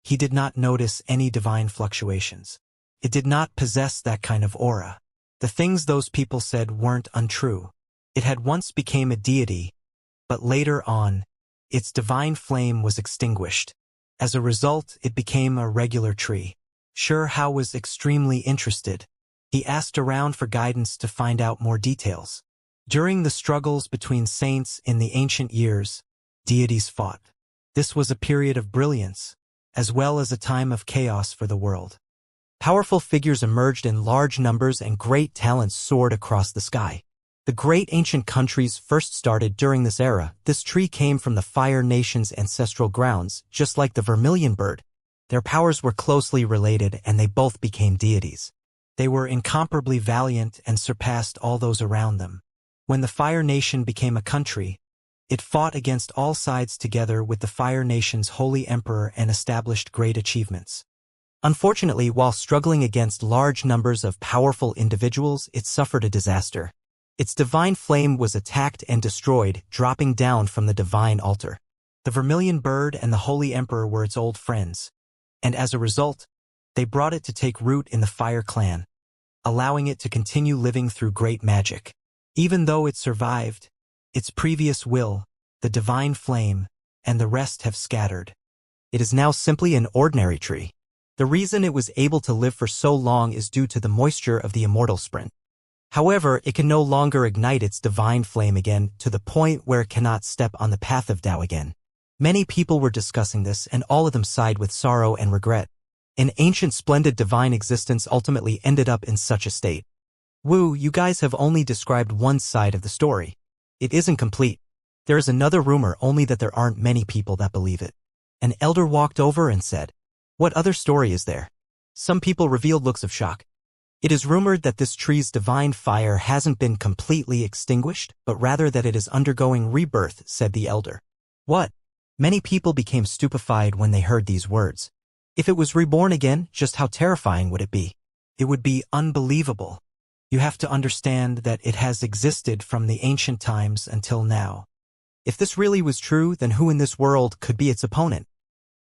he did not notice any divine fluctuations. It did not possess that kind of aura. The things those people said weren't untrue. It had once become a deity, but later on, its divine flame was extinguished. As a result, it became a regular tree. Xianxia was extremely interested. He asked around for guidance to find out more details. During the struggles between saints in the ancient years, deities fought. This was a period of brilliance, as well as a time of chaos for the world. Powerful figures emerged in large numbers and great talents soared across the sky. The great ancient countries first started during this era. This tree came from the Fire Nation's ancestral grounds, just like the vermilion bird. Their powers were closely related and they both became deities. They were incomparably valiant and surpassed all those around them. When the Fire Nation became a country, it fought against all sides together with the Fire Nation's holy emperor and established great achievements. Unfortunately, while struggling against large numbers of powerful individuals, it suffered a disaster. Its divine flame was attacked and destroyed, dropping down from the divine altar. The vermilion bird and the holy emperor were its old friends, and as a result, they brought it to take root in the Fire Clan, allowing it to continue living through great magic. Even though it survived, its previous will, the divine flame, and the rest have scattered. It is now simply an ordinary tree. The reason it was able to live for so long is due to the moisture of the immortal sprint. However, it can no longer ignite its divine flame again to the point where it cannot step on the path of Tao again. Many people were discussing this and all of them sighed with sorrow and regret. An ancient splendid divine existence ultimately ended up in such a state. Wu, you guys have only described one side of the story. It isn't complete. There is another rumor, only that there aren't many people that believe it. An elder walked over and said, "What other story is there?" Some people revealed looks of shock. It is rumored that this tree's divine fire hasn't been completely extinguished, but rather that it is undergoing rebirth, said the elder. What? Many people became stupefied when they heard these words. If it was reborn again, just how terrifying would it be? It would be unbelievable. You have to understand that it has existed from the ancient times until now. If this really was true, then who in this world could be its opponent?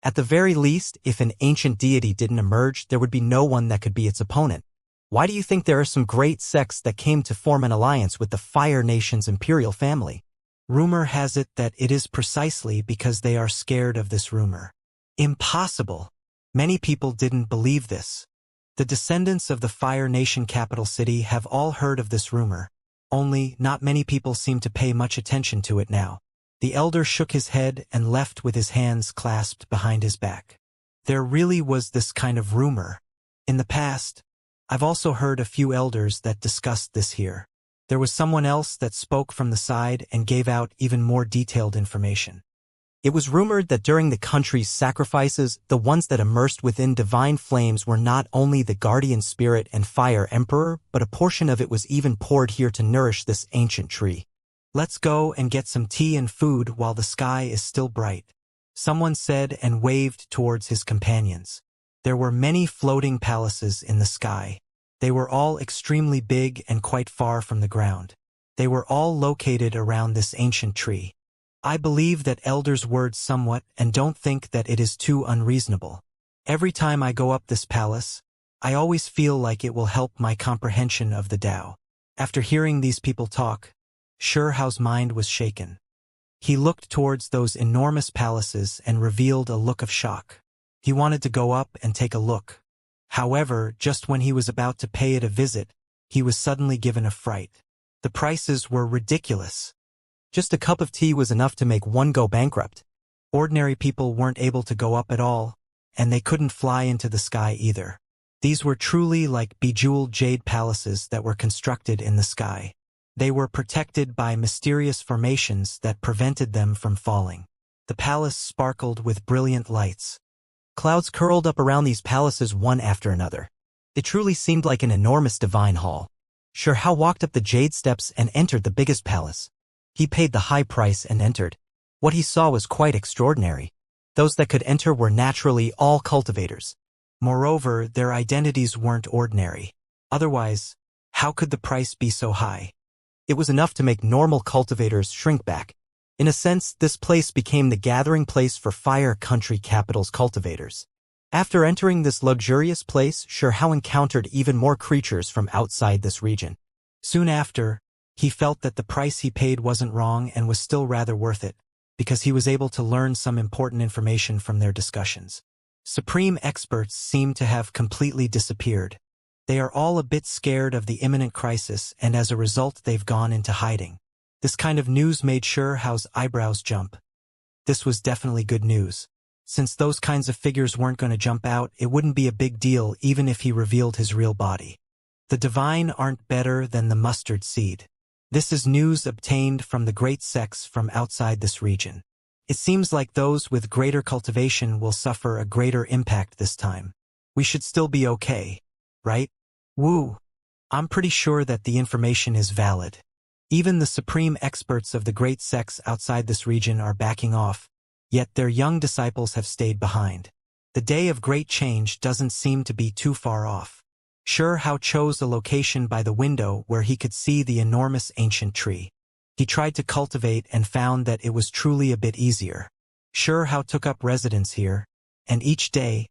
At the very least, if an ancient deity didn't emerge, there would be no one that could be its opponent. Why do you think there are some great sects that came to form an alliance with the Fire Nation's imperial family? Rumor has it that it is precisely because they are scared of this rumor. Impossible! Many people didn't believe this. The descendants of the Fire Nation capital city have all heard of this rumor, only not many people seem to pay much attention to it now. The elder shook his head and left with his hands clasped behind his back. There really was this kind of rumor. In the past, I've also heard a few elders that discussed this here. There was someone else that spoke from the side and gave out even more detailed information. It was rumored that during the country's sacrifices, the ones that immersed within divine flames were not only the guardian spirit and fire emperor, but a portion of it was even poured here to nourish this ancient tree. Let's go and get some tea and food while the sky is still bright, someone said and waved towards his companions. There were many floating palaces in the sky. They were all extremely big and quite far from the ground. They were all located around this ancient tree. I believe that elders' words somewhat and don't think that it is too unreasonable. Every time I go up this palace, I always feel like it will help my comprehension of the Tao. After hearing these people talk, Shuhao's mind was shaken. He looked towards those enormous palaces and revealed a look of shock. He wanted to go up and take a look. However, just when he was about to pay it a visit, he was suddenly given a fright. The prices were ridiculous. Just a cup of tea was enough to make one go bankrupt. Ordinary people weren't able to go up at all, and they couldn't fly into the sky either. These were truly like bejeweled jade palaces that were constructed in the sky. They were protected by mysterious formations that prevented them from falling. The palace sparkled with brilliant lights. Clouds curled up around these palaces one after another. It truly seemed like an enormous divine hall. Xianxia walked up the jade steps and entered the biggest palace. He paid the high price and entered. What he saw was quite extraordinary. Those that could enter were naturally all cultivators. Moreover, their identities weren't ordinary. Otherwise, how could the price be so high? It was enough to make normal cultivators shrink back. In a sense, this place became the gathering place for Fire Country Capital's cultivators. After entering this luxurious place, Xianxia encountered even more creatures from outside this region. Soon after, he felt that the price he paid wasn't wrong and was still rather worth it, because he was able to learn some important information from their discussions. Supreme experts seem to have completely disappeared. They are all a bit scared of the imminent crisis, and as a result they've gone into hiding. This kind of news made Xiao's eyebrows jump. This was definitely good news. Since those kinds of figures weren't going to jump out, it wouldn't be a big deal even if he revealed his real body. The divine aren't better than the mustard seed. This is news obtained from the great sects from outside this region. It seems like those with greater cultivation will suffer a greater impact this time. We should still be okay, right? Woo! I'm pretty sure that the information is valid. Even the supreme experts of the great sects outside this region are backing off, yet their young disciples have stayed behind. The day of great change doesn't seem to be too far off. Xianxia chose a location by the window where he could see the enormous ancient tree. He tried to cultivate and found that it was truly a bit easier. Xianxia took up residence here, and each day,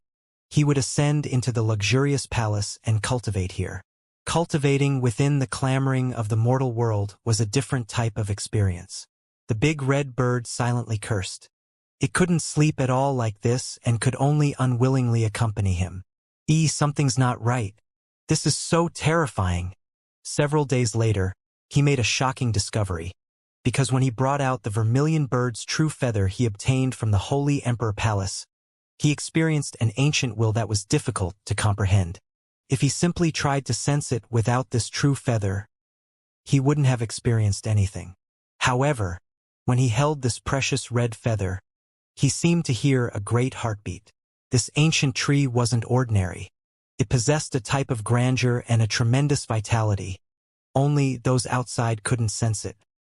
he would ascend into the luxurious palace and cultivate here. Cultivating within the clamoring of the mortal world was a different type of experience. The big red bird silently cursed. It couldn't sleep at all like this and could only unwillingly accompany him. Something's not right. This is so terrifying. Several days later, he made a shocking discovery. Because when he brought out the vermilion bird's true feather he obtained from the Holy Emperor Palace, he experienced an ancient will that was difficult to comprehend. If he simply tried to sense it without this true feather, he wouldn't have experienced anything. However, when he held this precious red feather, he seemed to hear a great heartbeat. This ancient tree wasn't ordinary. It possessed a type of grandeur and a tremendous vitality. Only those outside couldn't sense it.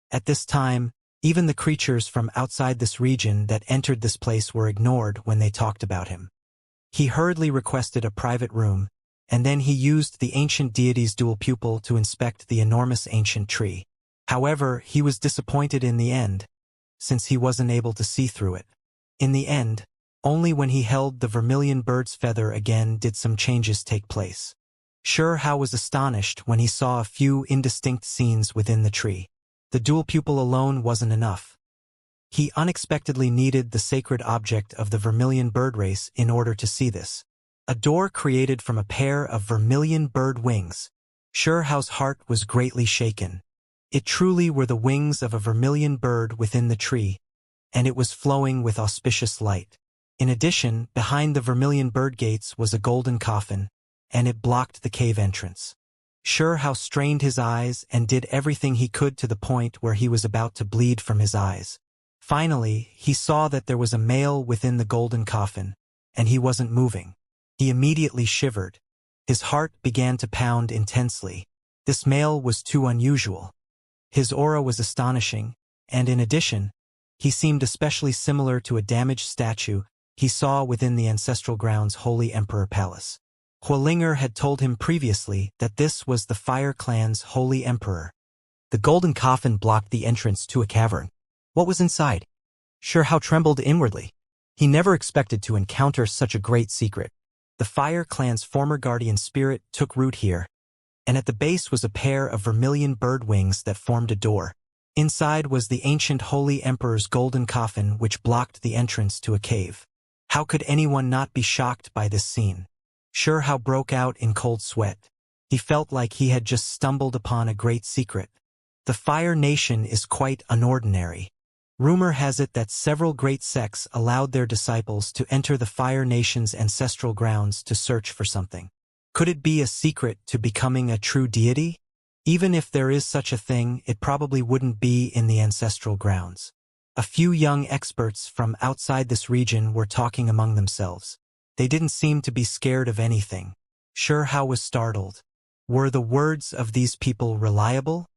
At this time, even the creatures from outside this region that entered this place were ignored when they talked about him. He hurriedly requested a private room, and then he used the ancient deity's dual pupil to inspect the enormous ancient tree. However, he was disappointed in the end, since he wasn't able to see through it. In the end, only when he held the vermilion bird's feather again did some changes take place. Xianxia was astonished when he saw a few indistinct scenes within the tree. The dual pupil alone wasn't enough. He unexpectedly needed the sacred object of the vermilion bird race in order to see this. A door created from a pair of vermilion bird wings. Shuhao's heart was greatly shaken. It truly were the wings of a vermilion bird within the tree, and it was flowing with auspicious light. In addition, behind the vermilion bird gates was a golden coffin, and it blocked the cave entrance. Shuhao strained his eyes and did everything he could to the point where he was about to bleed from his eyes. Finally, he saw that there was a male within the golden coffin, and he wasn't moving. He immediately shivered. His heart began to pound intensely. This male was too unusual. His aura was astonishing, and in addition, he seemed especially similar to a damaged statue he saw within the ancestral grounds Holy Emperor Palace. Huolinger had told him previously that this was the Fire Clan's Holy Emperor. The golden coffin blocked the entrance to a cavern. What was inside? Shuhao trembled inwardly. He never expected to encounter such a great secret. The Fire Clan's former guardian spirit took root here, and at the base was a pair of vermilion bird wings that formed a door. Inside was the ancient Holy Emperor's golden coffin which blocked the entrance to a cave. How could anyone not be shocked by this scene? Shuhao broke out in cold sweat. He felt like he had just stumbled upon a great secret. The Fire Nation is quite unordinary. Rumor has it that several great sects allowed their disciples to enter the Fire Nation's ancestral grounds to search for something. Could it be a secret to becoming a true deity? Even if there is such a thing, it probably wouldn't be in the ancestral grounds. A few young experts from outside this region were talking among themselves. They didn't seem to be scared of anything. Shuhao was startled. Were the words of these people reliable?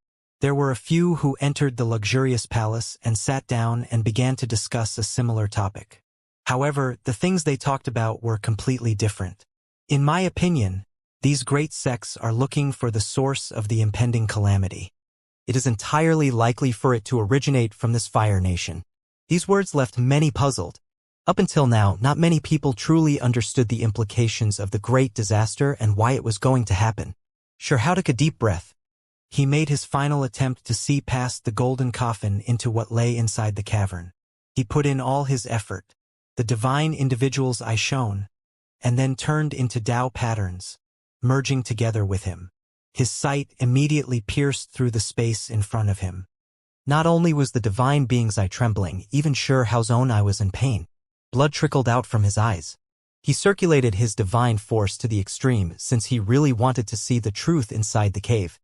There were a few who entered the luxurious palace and sat down and began to discuss a similar topic. However, the things they talked about were completely different. In my opinion, these great sects are looking for the source of the impending calamity. It is entirely likely for it to originate from this Fire Nation. These words left many puzzled. Up until now, not many people truly understood the implications of the great disaster and why it was going to happen. Shuhao took a deep breath. He made his final attempt to see past the golden coffin into what lay inside the cavern. He put in all his effort. The divine individual's eye shone, and then turned into Tao patterns, merging together with him. His sight immediately pierced through the space in front of him. Not only was the divine being's eye trembling, even Shuhao's own eye was in pain. Blood trickled out from his eyes. He circulated his divine force to the extreme since he really wanted to see the truth inside the cave.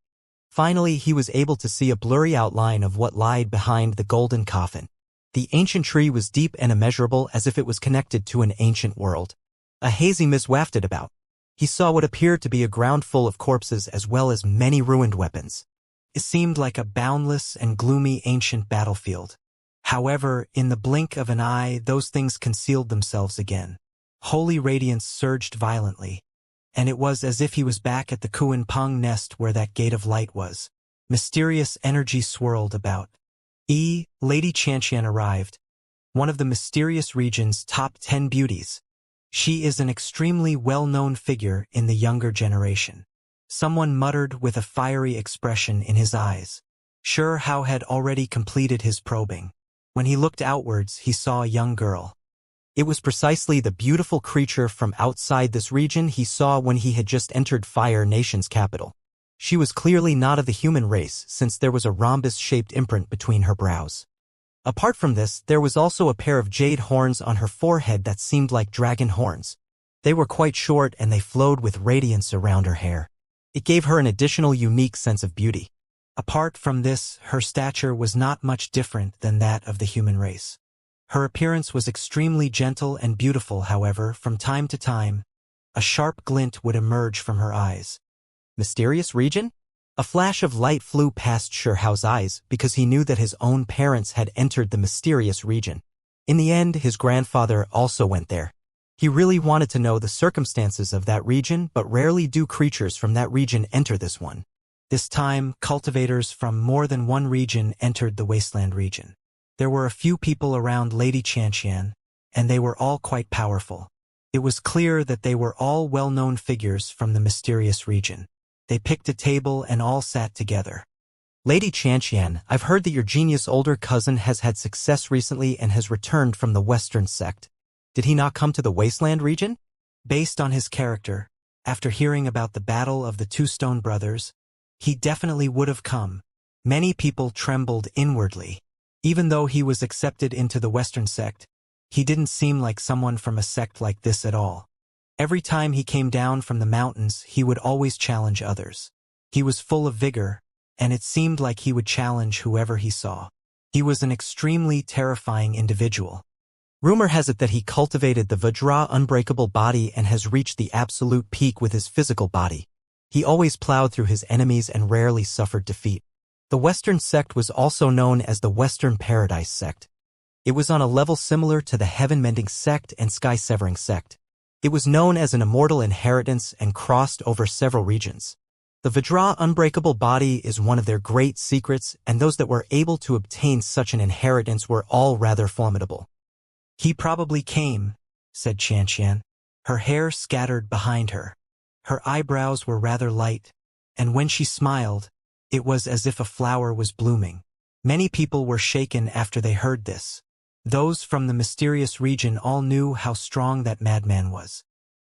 Finally, he was able to see a blurry outline of what lied behind the golden coffin. The ancient tree was deep and immeasurable as if it was connected to an ancient world. A hazy mist wafted about. He saw what appeared to be a ground full of corpses as well as many ruined weapons. It seemed like a boundless and gloomy ancient battlefield. However, in the blink of an eye, those things concealed themselves again. Holy radiance surged violently, and it was as if he was back at the Kuan Peng nest where that gate of light was. Mysterious energy swirled about. Lady Xianxia arrived, one of the mysterious region's top 10 beauties. She is an extremely well-known figure in the younger generation. Someone muttered with a fiery expression in his eyes. Shuhao had already completed his probing. When he looked outwards, he saw a young girl. It was precisely the beautiful creature from outside this region he saw when he had just entered Fire Nation's capital. She was clearly not of the human race since there was a rhombus-shaped imprint between her brows. Apart from this, there was also a pair of jade horns on her forehead that seemed like dragon horns. They were quite short and they flowed with radiance around her hair. It gave her an additional unique sense of beauty. Apart from this, her stature was not much different than that of the human race. Her appearance was extremely gentle and beautiful, however, from time to time, a sharp glint would emerge from her eyes. Mysterious region? A flash of light flew past Shuhao's eyes because he knew that his own parents had entered the mysterious region. In the end, his grandfather also went there. He really wanted to know the circumstances of that region, but rarely do creatures from that region enter this one. This time, cultivators from more than one region entered the wasteland region. There were a few people around Lady Xianxia, and they were all quite powerful. It was clear that they were all well-known figures from the mysterious region. They picked a table and all sat together. Lady Xianxia, I've heard that your genius older cousin has had success recently and has returned from the Western sect. Did he not come to the Wasteland region? Based on his character, after hearing about the battle of the two stone brothers, he definitely would have come. Many people trembled inwardly. Even though he was accepted into the Western sect, he didn't seem like someone from a sect like this at all. Every time he came down from the mountains, he would always challenge others. He was full of vigor, and it seemed like he would challenge whoever he saw. He was an extremely terrifying individual. Rumor has it that he cultivated the Vajra unbreakable body and has reached the absolute peak with his physical body. He always plowed through his enemies and rarely suffered defeat. The Western sect was also known as the Western Paradise sect. It was on a level similar to the Heaven-Mending sect and Sky-Severing sect. It was known as an immortal inheritance and crossed over several regions. The Vajra unbreakable body is one of their great secrets, and those that were able to obtain such an inheritance were all rather formidable. He probably came, said Xianxia. Her hair scattered behind her. Her eyebrows were rather light, and when she smiled, it was as if a flower was blooming. Many people were shaken after they heard this. Those from the mysterious region all knew how strong that madman was.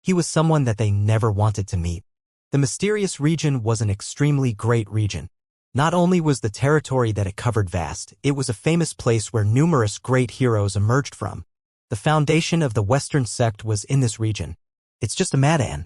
He was someone that they never wanted to meet. The mysterious region was an extremely great region. Not only was the territory that it covered vast, it was a famous place where numerous great heroes emerged from. The foundation of the Western sect was in this region. It's just a madman.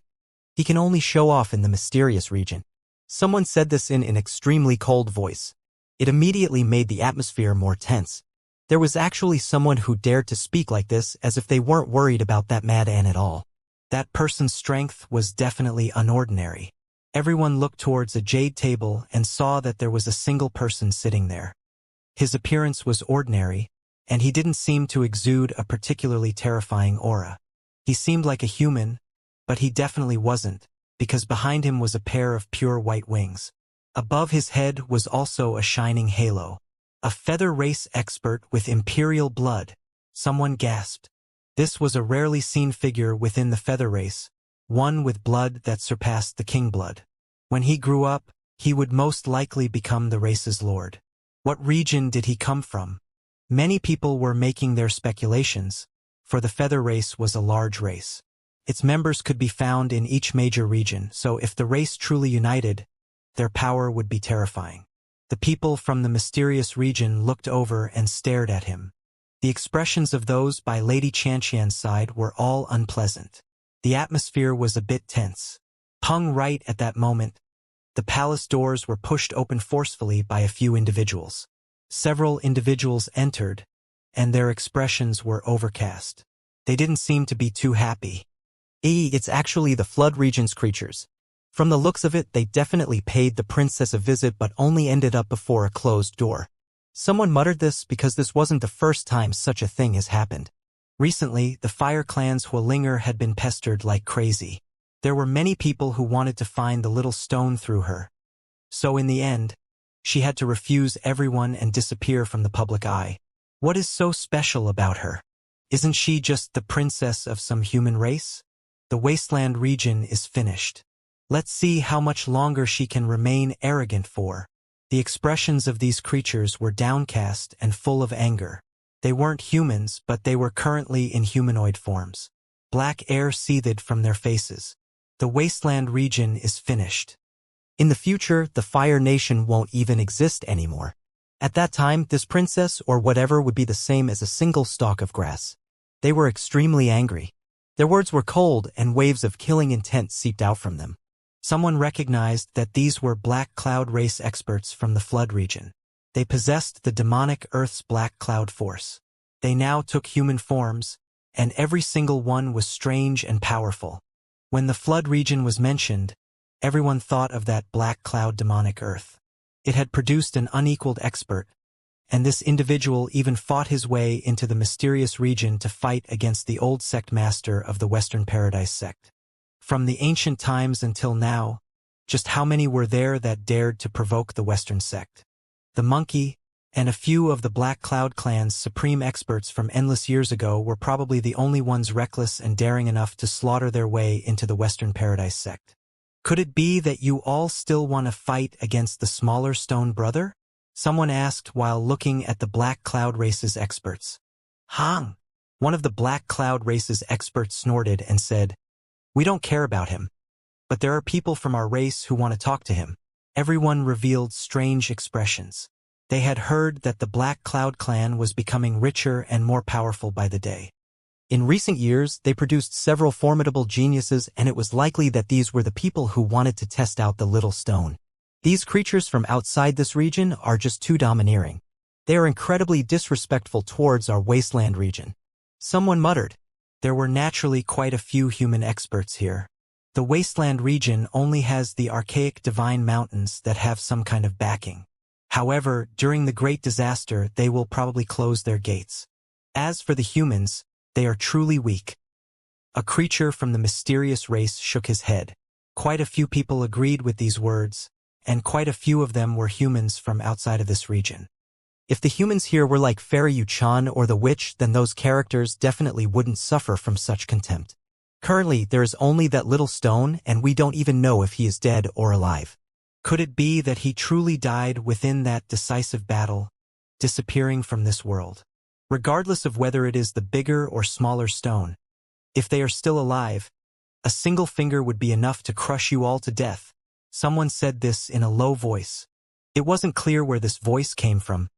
He can only show off in the mysterious region. Someone said this in an extremely cold voice. It immediately made the atmosphere more tense. There was actually someone who dared to speak like this as if they weren't worried about that madman at all. That person's strength was definitely unordinary. Everyone looked towards a jade table and saw that there was a single person sitting there. His appearance was ordinary, and he didn't seem to exude a particularly terrifying aura. He seemed like a human, but he definitely wasn't, because behind him was a pair of pure white wings. Above his head was also a shining halo. A feather race expert with imperial blood. Someone gasped. This was a rarely seen figure within the feather race, one with blood that surpassed the king blood. When he grew up, he would most likely become the race's lord. What region did he come from? Many people were making their speculations, for the feather race was a large race. Its members could be found in each major region, so if the race truly united, their power would be terrifying. The people from the mysterious region looked over and stared at him. The expressions of those by Lady Xianxia's side were all unpleasant. The atmosphere was a bit tense. Hung right at that moment, the palace doors were pushed open forcefully by a few individuals. Several individuals entered, and their expressions were overcast. They didn't seem to be too happy. It's actually the Flood region's creatures. From the looks of it, they definitely paid the princess a visit but only ended up before a closed door. Someone muttered this because this wasn't the first time such a thing has happened. Recently, the Fire Clan's Huolinger had been pestered like crazy. There were many people who wanted to find the little stone through her. So in the end, she had to refuse everyone and disappear from the public eye. What is so special about her? Isn't she just the princess of some human race? The wasteland region is finished. Let's see how much longer she can remain arrogant for. The expressions of these creatures were downcast and full of anger. They weren't humans, but they were currently in humanoid forms. Black air seethed from their faces. The wasteland region is finished. In the future, the Fire Nation won't even exist anymore. At that time, this princess or whatever would be the same as a single stalk of grass. They were extremely angry. Their words were cold and waves of killing intent seeped out from them. Someone recognized that these were Black Cloud race experts from the Flood region. They possessed the demonic Earth's Black Cloud force. They now took human forms, and every single one was strange and powerful. When the Flood region was mentioned, everyone thought of that Black Cloud demonic Earth. It had produced an unequaled expert, and this individual even fought his way into the mysterious region to fight against the old sect master of the Western Paradise sect. From the ancient times until now, just how many were there that dared to provoke the Western sect? The monkey, and a few of the Black Cloud clan's supreme experts from endless years ago were probably the only ones reckless and daring enough to slaughter their way into the Western Paradise sect. Could it be that you all still want to fight against the smaller stone brother? Someone asked while looking at the Black Cloud race's experts. Hang! One of the Black Cloud race's experts snorted and said, We don't care about him. But there are people from our race who want to talk to him. Everyone revealed strange expressions. They had heard that the Black Cloud clan was becoming richer and more powerful by the day. In recent years, they produced several formidable geniuses, and it was likely that these were the people who wanted to test out the little stone. These creatures from outside this region are just too domineering. They are incredibly disrespectful towards our wasteland region. Someone muttered. There were naturally quite a few human experts here. The wasteland region only has the archaic divine mountains that have some kind of backing. However, during the great disaster, they will probably close their gates. As for the humans, they are truly weak. A creature from the mysterious race shook his head. Quite a few people agreed with these words, and quite a few of them were humans from outside of this region. If the humans here were like Fairy Yuchan or the witch, then those characters definitely wouldn't suffer from such contempt. Currently, there is only that little stone, and we don't even know if he is dead or alive. Could it be that he truly died within that decisive battle, disappearing from this world? Regardless of whether it is the bigger or smaller stone, if they are still alive, a single finger would be enough to crush you all to death. Someone said this in a low voice. It wasn't clear where this voice came from,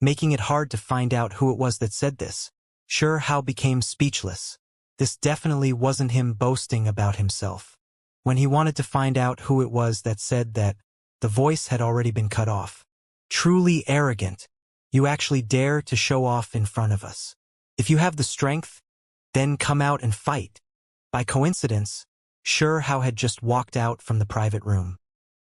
making it hard to find out who it was that said this. Xianxia became speechless. This definitely wasn't him boasting about himself. When he wanted to find out who it was that said that, the voice had already been cut off. Truly arrogant. You actually dare to show off in front of us. If you have the strength, then come out and fight. By coincidence, Xianxia had just walked out from the private room.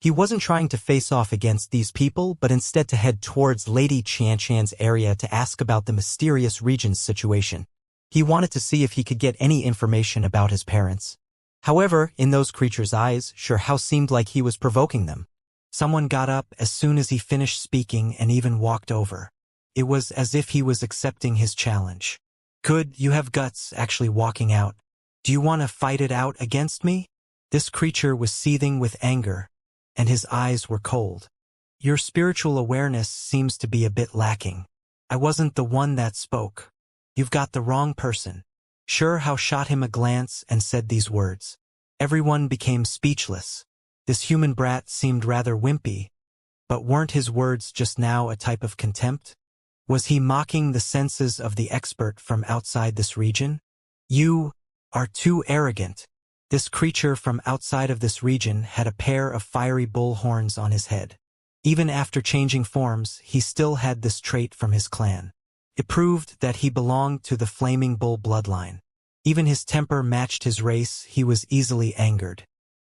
He wasn't trying to face off against these people, but instead to head towards Lady Xianxia's area to ask about the mysterious region's situation. He wanted to see if he could get any information about his parents. However, in those creatures' eyes, Xianxia seemed like he was provoking them. Someone got up as soon as he finished speaking and even walked over. It was as if he was accepting his challenge. Good, you have guts actually walking out. Do you want to fight it out against me? This creature was seething with anger, and his eyes were cold. Your spiritual awareness seems to be a bit lacking. I wasn't the one that spoke. You've got the wrong person. Xianxia shot him a glance and said these words. Everyone became speechless. This human brat seemed rather wimpy, but weren't his words just now a type of contempt? Was he mocking the senses of the expert from outside this region? You are too arrogant. This creature from outside of this region had a pair of fiery bull horns on his head. Even after changing forms, he still had this trait from his clan. It proved that he belonged to the flaming bull bloodline. Even his temper matched his race. He was easily angered.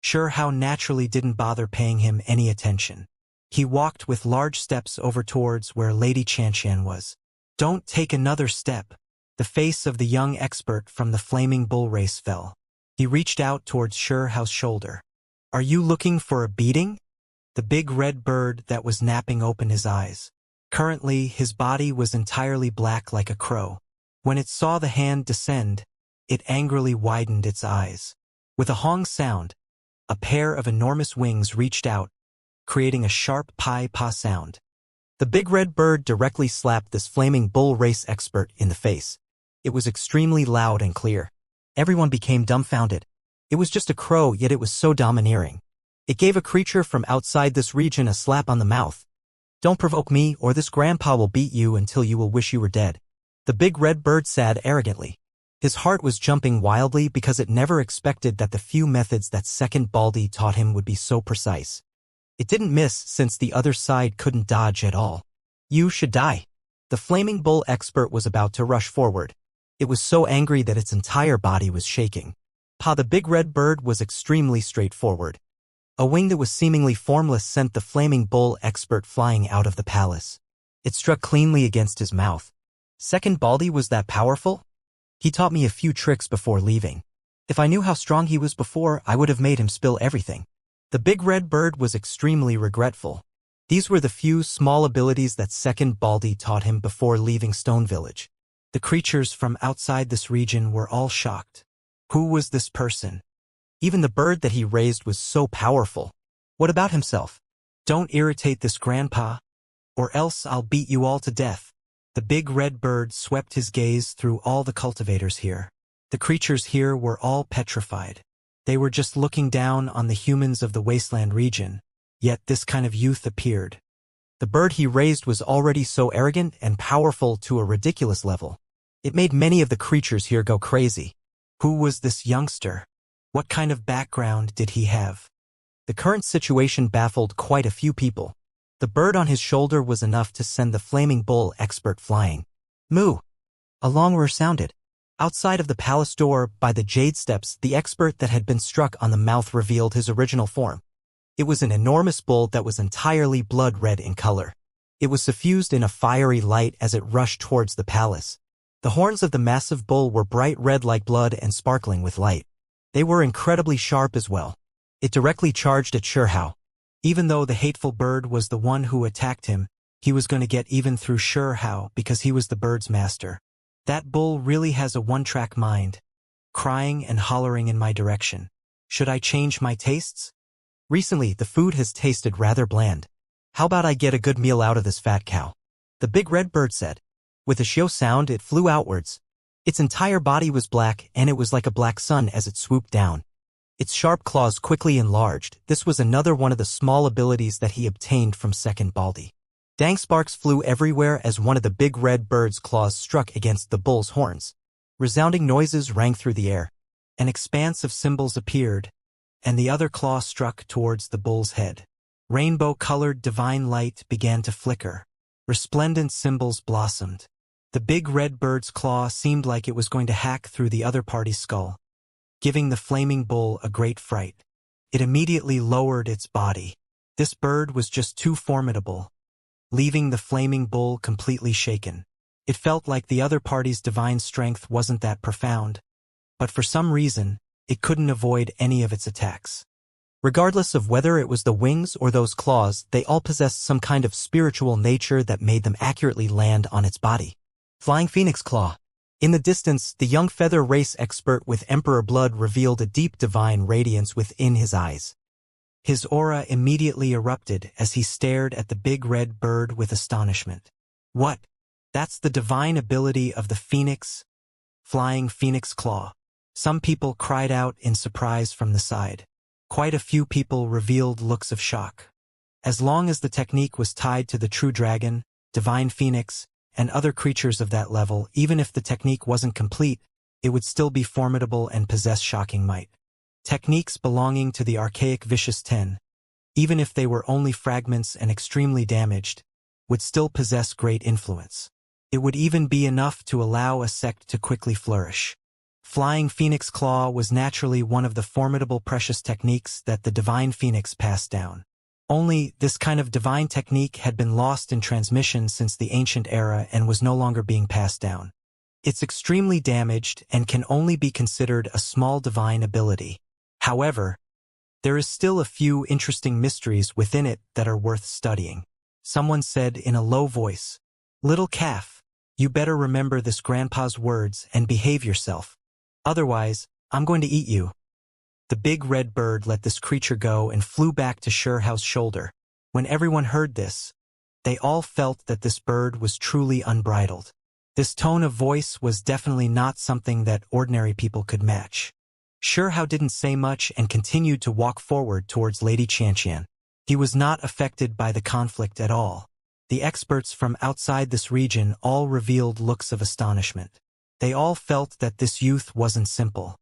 Xianxia naturally didn't bother paying him any attention. He walked with large steps over towards where Lady Xianxia was. Don't take another step. The face of the young expert from the flaming bull race fell. He reached out towards Xiaoxia's shoulder. Are you looking for a beating? The big red bird that was napping opened his eyes. Currently, his body was entirely black like a crow. When it saw the hand descend, it angrily widened its eyes. With a hong sound, a pair of enormous wings reached out, creating a sharp pi-pa sound. The big red bird directly slapped this flaming bull race expert in the face. It was extremely loud and clear. Everyone became dumbfounded. It was just a crow, yet it was so domineering. It gave a creature from outside this region a slap on the mouth. Don't provoke me, or this grandpa will beat you until you will wish you were dead. The big red bird said arrogantly. His heart was jumping wildly because it never expected that the few methods that Second Baldy taught him would be so precise. It didn't miss since the other side couldn't dodge at all. You should die. The flaming bull expert was about to rush forward. It was so angry that its entire body was shaking. The big red bird was extremely straightforward. A wing that was seemingly formless sent the flaming bull expert flying out of the palace. It struck cleanly against his mouth. Second Baldy was that powerful? He taught me a few tricks before leaving. If I knew how strong he was before, I would have made him spill everything. The big red bird was extremely regretful. These were the few small abilities that Second Baldy taught him before leaving Stone Village. The creatures from outside this region were all shocked. Who was this person? Even the bird that he raised was so powerful. What about himself? Don't irritate this grandpa, or else I'll beat you all to death. The big red bird swept his gaze through all the cultivators here. The creatures here were all petrified. They were just looking down on the humans of the wasteland region, yet this kind of youth appeared. The bird he raised was already so arrogant and powerful to a ridiculous level. It made many of the creatures here go crazy. Who was this youngster? What kind of background did he have? The current situation baffled quite a few people. The bird on his shoulder was enough to send the flaming bull expert flying. Moo! A long roar sounded. Outside of the palace door, by the jade steps, the expert that had been struck on the mouth revealed his original form. It was an enormous bull that was entirely blood-red in color. It was suffused in a fiery light as it rushed towards the palace. The horns of the massive bull were bright red like blood and sparkling with light. They were incredibly sharp as well. It directly charged at Shihao. Even though the hateful bird was the one who attacked him, he was going to get even through Shihao because he was the bird's master. That bull really has a one-track mind, crying and hollering in my direction. Should I change my tastes? Recently, the food has tasted rather bland. How about I get a good meal out of this fat cow? The big red bird said. With a shio sound, it flew outwards. Its entire body was black, and it was like a black sun as it swooped down. Its sharp claws quickly enlarged. This was another one of the small abilities that he obtained from Second Baldi. Dang sparks flew everywhere as one of the big red bird's claws struck against the bull's horns. Resounding noises rang through the air. An expanse of symbols appeared, and the other claw struck towards the bull's head. Rainbow-colored divine light began to flicker. Resplendent symbols blossomed. The big red bird's claw seemed like it was going to hack through the other party's skull, giving the flaming bull a great fright. It immediately lowered its body. This bird was just too formidable, leaving the flaming bull completely shaken. It felt like the other party's divine strength wasn't that profound, but for some reason, it couldn't avoid any of its attacks. Regardless of whether it was the wings or those claws, they all possessed some kind of spiritual nature that made them accurately land on its body. Flying Phoenix Claw. In the distance, the young feather race expert with emperor blood revealed a deep divine radiance within his eyes. His aura immediately erupted as he stared at the big red bird with astonishment. What? That's the divine ability of the phoenix? Flying Phoenix Claw. Some people cried out in surprise from the side. Quite a few people revealed looks of shock. As long as the technique was tied to the true dragon, divine phoenix, and other creatures of that level, even if the technique wasn't complete, it would still be formidable and possess shocking might. Techniques belonging to the archaic Vicious 10, even if they were only fragments and extremely damaged, would still possess great influence. It would even be enough to allow a sect to quickly flourish. Flying Phoenix Claw was naturally one of the formidable precious techniques that the Divine Phoenix passed down. Only, this kind of divine technique had been lost in transmission since the ancient era and was no longer being passed down. It's extremely damaged and can only be considered a small divine ability. However, there is still a few interesting mysteries within it that are worth studying. Someone said in a low voice, "Little calf, you better remember this grandpa's words and behave yourself. Otherwise, I'm going to eat you." The big red bird let this creature go and flew back to Shihao's shoulder. When everyone heard this, they all felt that this bird was truly unbridled. This tone of voice was definitely not something that ordinary people could match. Shihao didn't say much and continued to walk forward towards Lady Xianxia. He was not affected by the conflict at all. The experts from outside this region all revealed looks of astonishment. They all felt that this youth wasn't simple.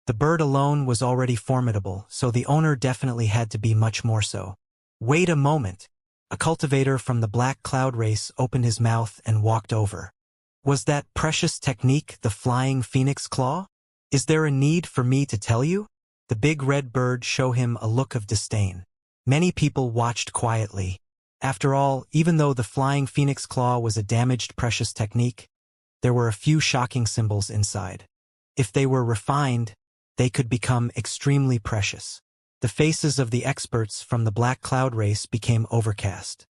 The bird alone was already formidable, so the owner definitely had to be much more so. Wait a moment. A cultivator from the Black Cloud race opened his mouth and walked over. Was that precious technique the Flying Phoenix Claw? Is there a need for me to tell you? The big red bird showed him a look of disdain. Many people watched quietly. After all, even though the Flying Phoenix Claw was a damaged precious technique, there were a few shocking symbols inside. If they were refined, they could become extremely precious. The faces of the experts from the Black Cloud race became overcast.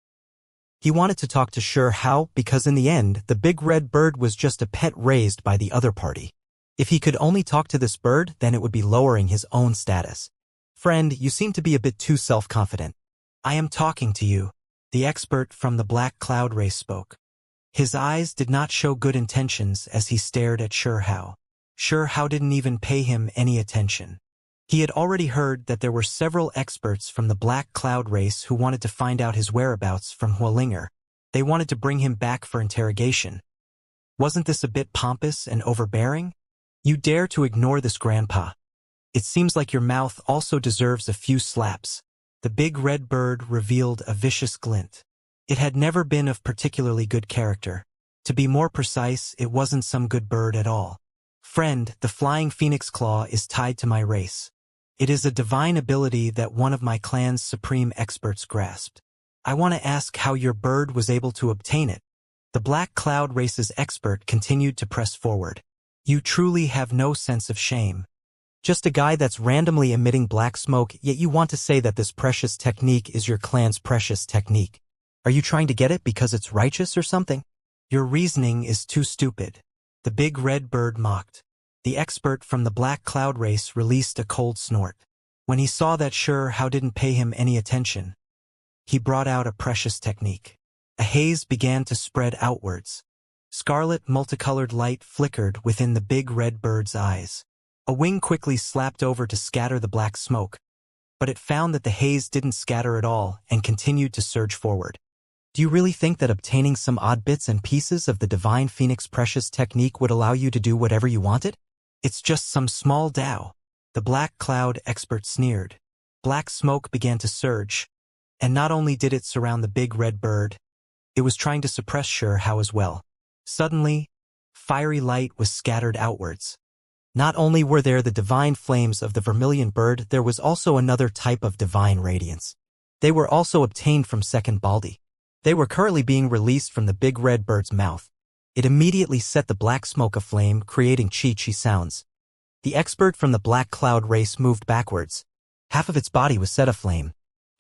He wanted to talk to Shihao because in the end, the big red bird was just a pet raised by the other party. If he could only talk to this bird, then it would be lowering his own status. Friend, you seem to be a bit too self-confident. I am talking to you. The expert from the Black Cloud race spoke. His eyes did not show good intentions as he stared at Shihao. Shihao didn't even pay him any attention. He had already heard that there were several experts from the Black Cloud race who wanted to find out his whereabouts from Huolinger. They wanted to bring him back for interrogation. Wasn't this a bit pompous and overbearing? You dare to ignore this, Grandpa. It seems like your mouth also deserves a few slaps. The big red bird revealed a vicious glint. It had never been of particularly good character. To be more precise, it wasn't some good bird at all. Friend, the flying phoenix claw is tied to my race. It is a divine ability that one of my clan's supreme experts grasped. I want to ask how your bird was able to obtain it. The Black Cloud race's expert continued to press forward. You truly have no sense of shame. Just a guy that's randomly emitting black smoke, yet you want to say that this precious technique is your clan's precious technique. Are you trying to get it because it's righteous or something? Your reasoning is too stupid. The big red bird mocked. The expert from the Black Cloud race released a cold snort. When he saw that Xianxia didn't pay him any attention, he brought out a precious technique. A haze began to spread outwards. Scarlet multicolored light flickered within the big red bird's eyes. A wing quickly slapped over to scatter the black smoke, but it found that the haze didn't scatter at all and continued to surge forward. Do you really think that obtaining some odd bits and pieces of the Divine Phoenix Precious technique would allow you to do whatever you wanted? It's just some small Tao. The Black Cloud expert sneered. Black smoke began to surge, and not only did it surround the big red bird, it was trying to suppress Xianxia as well. Suddenly, fiery light was scattered outwards. Not only were there the divine flames of the vermilion bird, there was also another type of divine radiance. They were also obtained from Second Baldi. They were currently being released from the big red bird's mouth. It immediately set the black smoke aflame, creating chi-chi sounds. The expert from the Black Cloud race moved backwards. Half of its body was set aflame.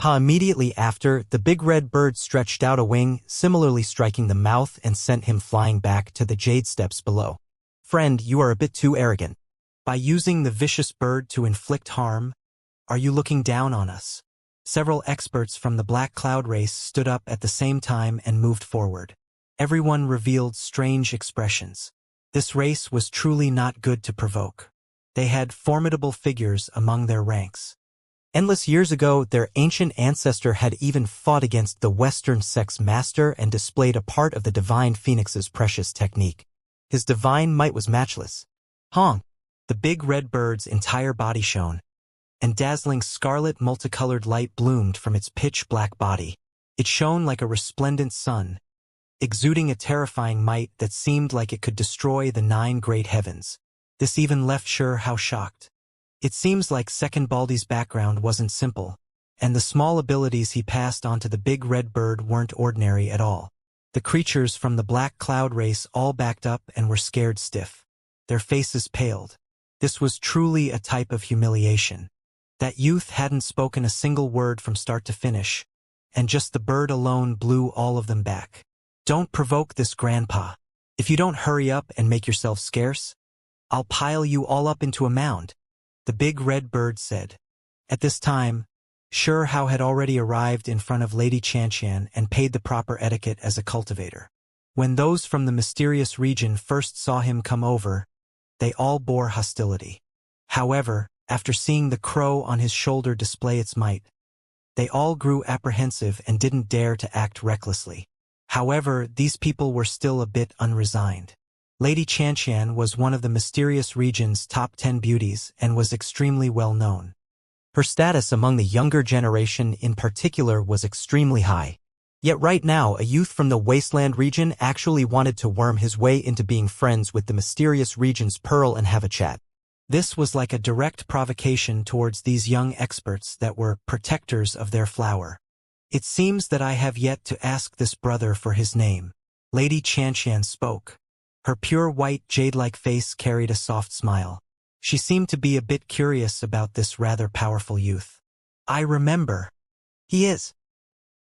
Immediately after, the big red bird stretched out a wing, similarly striking the mouth and sent him flying back to the jade steps below. Friend, you are a bit too arrogant. By using the vicious bird to inflict harm, are you looking down on us? Several experts from the Black Cloud race stood up at the same time and moved forward. Everyone revealed strange expressions. This race was truly not good to provoke. They had formidable figures among their ranks. Endless years ago, their ancient ancestor had even fought against the Western sex master and displayed a part of the Divine Phoenix's precious technique. His divine might was matchless. Honk! The big red bird's entire body shone, and dazzling scarlet multicolored light bloomed from its pitch-black body. It shone like a resplendent sun, exuding a terrifying might that seemed like it could destroy the 9 great heavens. This even left Xianxia shocked. It seems like Second Baldi's background wasn't simple, and the small abilities he passed on to the big red bird weren't ordinary at all. The creatures from the Black Cloud race all backed up and were scared stiff. Their faces paled. This was truly a type of humiliation. That youth hadn't spoken a single word from start to finish, and just the bird alone blew all of them back. Don't provoke this, Grandpa. If you don't hurry up and make yourself scarce, I'll pile you all up into a mound, the big red bird said. At this time, Xianxia had already arrived in front of Lady Xianxia and paid the proper etiquette as a cultivator. When those from the mysterious region first saw him come over, they all bore hostility. However, after seeing the crow on his shoulder display its might, they all grew apprehensive and didn't dare to act recklessly. However, these people were still a bit unresigned. Lady Xianxia was one of the mysterious region's top 10 beauties and was extremely well known. Her status among the younger generation in particular was extremely high. Yet right now, a youth from the Wasteland region actually wanted to worm his way into being friends with the mysterious region's Pearl and have a chat. This was like a direct provocation towards these young experts that were protectors of their flower. It seems that I have yet to ask this brother for his name. Lady Xianxia spoke. Her pure white jade-like face carried a soft smile. She seemed to be a bit curious about this rather powerful youth. I remember. He is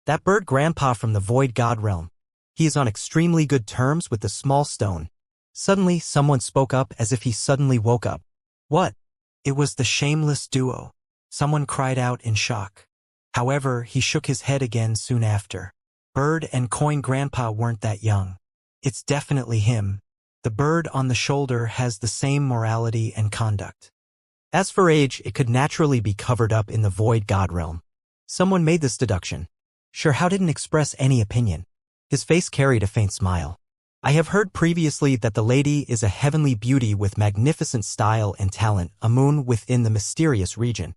that bird grandpa from the Void God realm. He is on extremely good terms with the small stone. Suddenly, someone spoke up as if he suddenly woke up. What? It was the shameless duo. Someone cried out in shock. However, he shook his head again soon after. Bird and Coin Grandpa weren't that young. It's definitely him. The bird on the shoulder has the same morality and conduct. As for age, it could naturally be covered up in the void god realm. Someone made this deduction. Sure, how didn't express any opinion. His face carried a faint smile. I have heard previously that the lady is a heavenly beauty with magnificent style and talent, a moon within the mysterious region.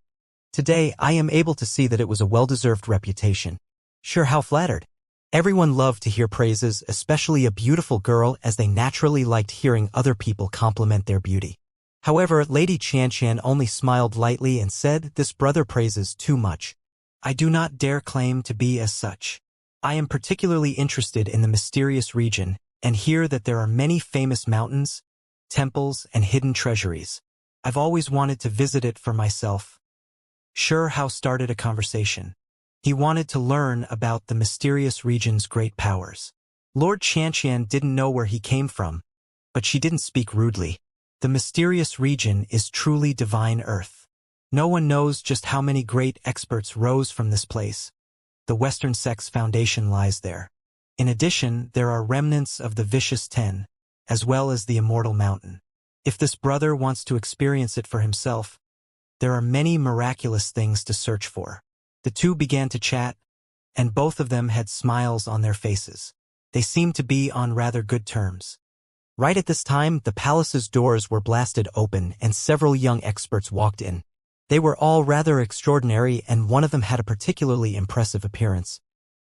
Today, I am able to see that it was a well-deserved reputation. Sure, how flattered. Everyone loved to hear praises, especially a beautiful girl, as they naturally liked hearing other people compliment their beauty. However, Lady Xianxia only smiled lightly and said, "This brother praises too much. I do not dare claim to be as such. I am particularly interested in the mysterious region, and hear that there are many famous mountains, temples, and hidden treasuries. I've always wanted to visit it for myself." Sure How started a conversation. He wanted to learn about the mysterious region's great powers. Lord Xianxian didn't know where he came from, but she didn't speak rudely. The mysterious region is truly divine earth. No one knows just how many great experts rose from this place. The Western sect's foundation lies there. In addition, there are remnants of the Vicious 10, as well as the Immortal Mountain. If this brother wants to experience it for himself, there are many miraculous things to search for. The two began to chat, and both of them had smiles on their faces. They seemed to be on rather good terms. Right at this time, the palace's doors were blasted open and several young experts walked in. They were all rather extraordinary, and one of them had a particularly impressive appearance.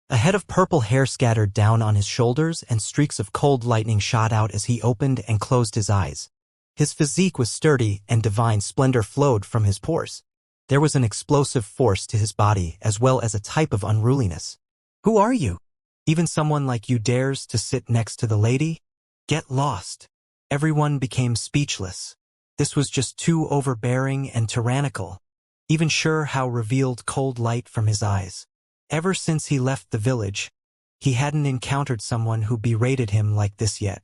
A head of purple hair scattered down on his shoulders, and streaks of cold lightning shot out as he opened and closed his eyes. His physique was sturdy, and divine splendor flowed from his pores. There was an explosive force to his body, as well as a type of unruliness. "Who are you? Even someone like you dares to sit next to the lady? Get lost." Everyone became speechless. This was just too overbearing and tyrannical. Even Sure How revealed cold light from his eyes. Ever since he left the village, he hadn't encountered someone who berated him like this yet.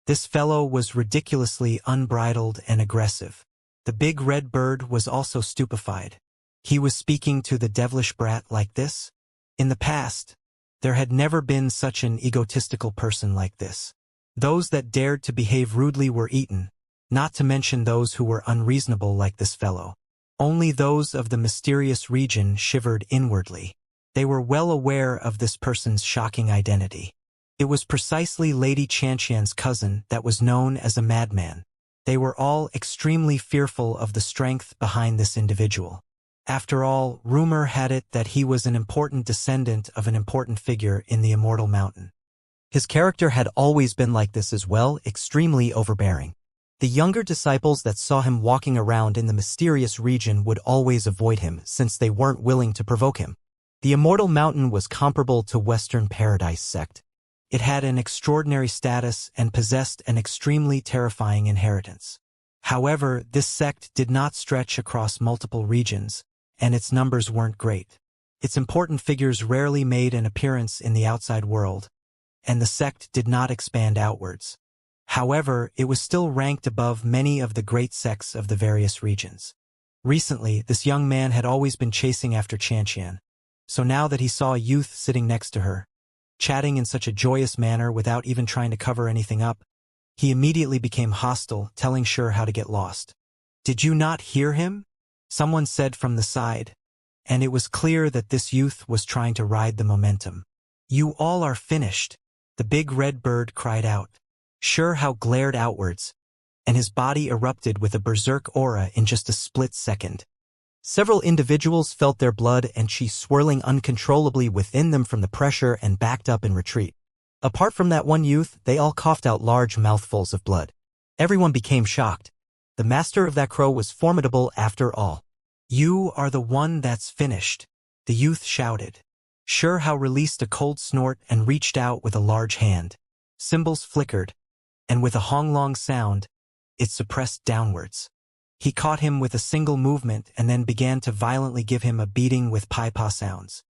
This fellow was ridiculously unbridled and aggressive. The big red bird was also stupefied. He was speaking to the devilish brat like this? In the past, there had never been such an egotistical person like this. Those that dared to behave rudely were eaten, not to mention those who were unreasonable like this fellow. Only those of the mysterious region shivered inwardly. They were well aware of this person's shocking identity. It was precisely Lady Xianxian's cousin that was known as a madman. They were all extremely fearful of the strength behind this individual. After all, rumor had it that he was an important descendant of an important figure in the Immortal Mountain. His character had always been like this as well, extremely overbearing. The younger disciples that saw him walking around in the mysterious region would always avoid him, since they weren't willing to provoke him. The Immortal Mountain was comparable to Western Paradise sect. It had an extraordinary status and possessed an extremely terrifying inheritance. However, this sect did not stretch across multiple regions, and its numbers weren't great. Its important figures rarely made an appearance in the outside world, and the sect did not expand outwards. However, it was still ranked above many of the great sects of the various regions. Recently, this young man had always been chasing after Xianxian, so now that he saw a youth sitting next to her, chatting in such a joyous manner without even trying to cover anything up, he immediately became hostile, telling Sure How to get lost. "Did you not hear him?" someone said from the side, and it was clear that this youth was trying to ride the momentum. "You all are finished," the big red bird cried out. Sure How glared outwards, and his body erupted with a berserk aura in just a split second. Several individuals felt their blood and chi swirling uncontrollably within them from the pressure and backed up in retreat. Apart from that one youth, they all coughed out large mouthfuls of blood. Everyone became shocked. The master of that crow was formidable after all. "You are the one that's finished," the youth shouted. Sure How released a cold snort and reached out with a large hand. Symbols flickered, and with a honglong sound, it suppressed downwards. He caught him with a single movement and then began to violently give him a beating with pai-pa sounds.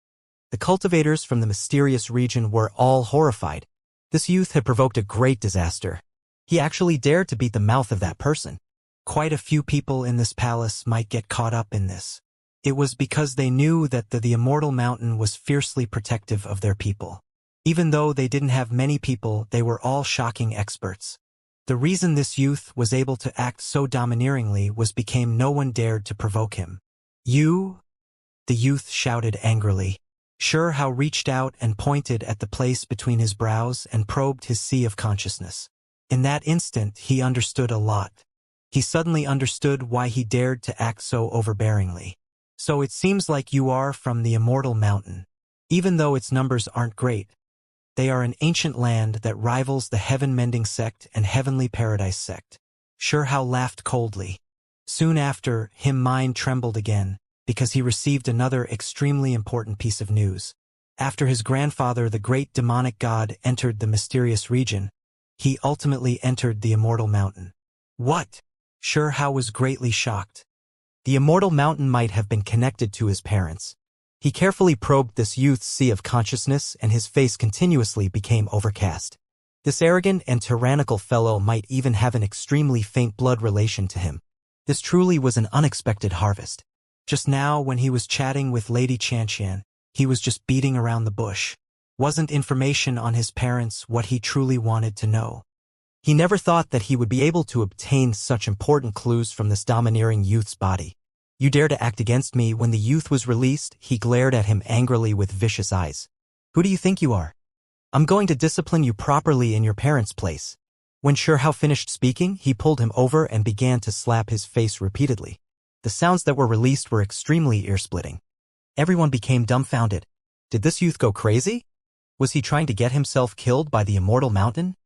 The cultivators from the mysterious region were all horrified. This youth had provoked a great disaster. He actually dared to beat the mouth of that person. Quite a few people in this palace might get caught up in this. It was because they knew that the Immortal Mountain was fiercely protective of their people. Even though they didn't have many people, they were all shocking experts. The reason this youth was able to act so domineeringly was because no one dared to provoke him. "You?" the youth shouted angrily. Hao reached out and pointed at the place between his brows and probed his sea of consciousness. In that instant, he understood a lot. He suddenly understood why he dared to act so overbearingly. "So it seems like you are from the Immortal Mountain. Even though its numbers aren't great, they are an ancient land that rivals the Heaven-Mending sect and Heavenly Paradise sect." Hao laughed coldly. Soon after, his mind trembled again, because he received another extremely important piece of news. After his grandfather, the great demonic god, entered the mysterious region, he ultimately entered the Immortal Mountain. "What?" Hao was greatly shocked. The Immortal Mountain might have been connected to his parents. He carefully probed this youth's sea of consciousness, and his face continuously became overcast. This arrogant and tyrannical fellow might even have an extremely faint blood relation to him. This truly was an unexpected harvest. Just now, when he was chatting with Lady Xianxia, he was just beating around the bush. Wasn't information on his parents what he truly wanted to know? He never thought that he would be able to obtain such important clues from this domineering youth's body. "You dare to act against me?" When the youth was released, he glared at him angrily with vicious eyes. "Who do you think you are? I'm going to discipline you properly in your parents' place." When Hao finished speaking, he pulled him over and began to slap his face repeatedly. The sounds that were released were extremely ear-splitting. Everyone became dumbfounded. Did this youth go crazy? Was he trying to get himself killed by the Immortal Mountain?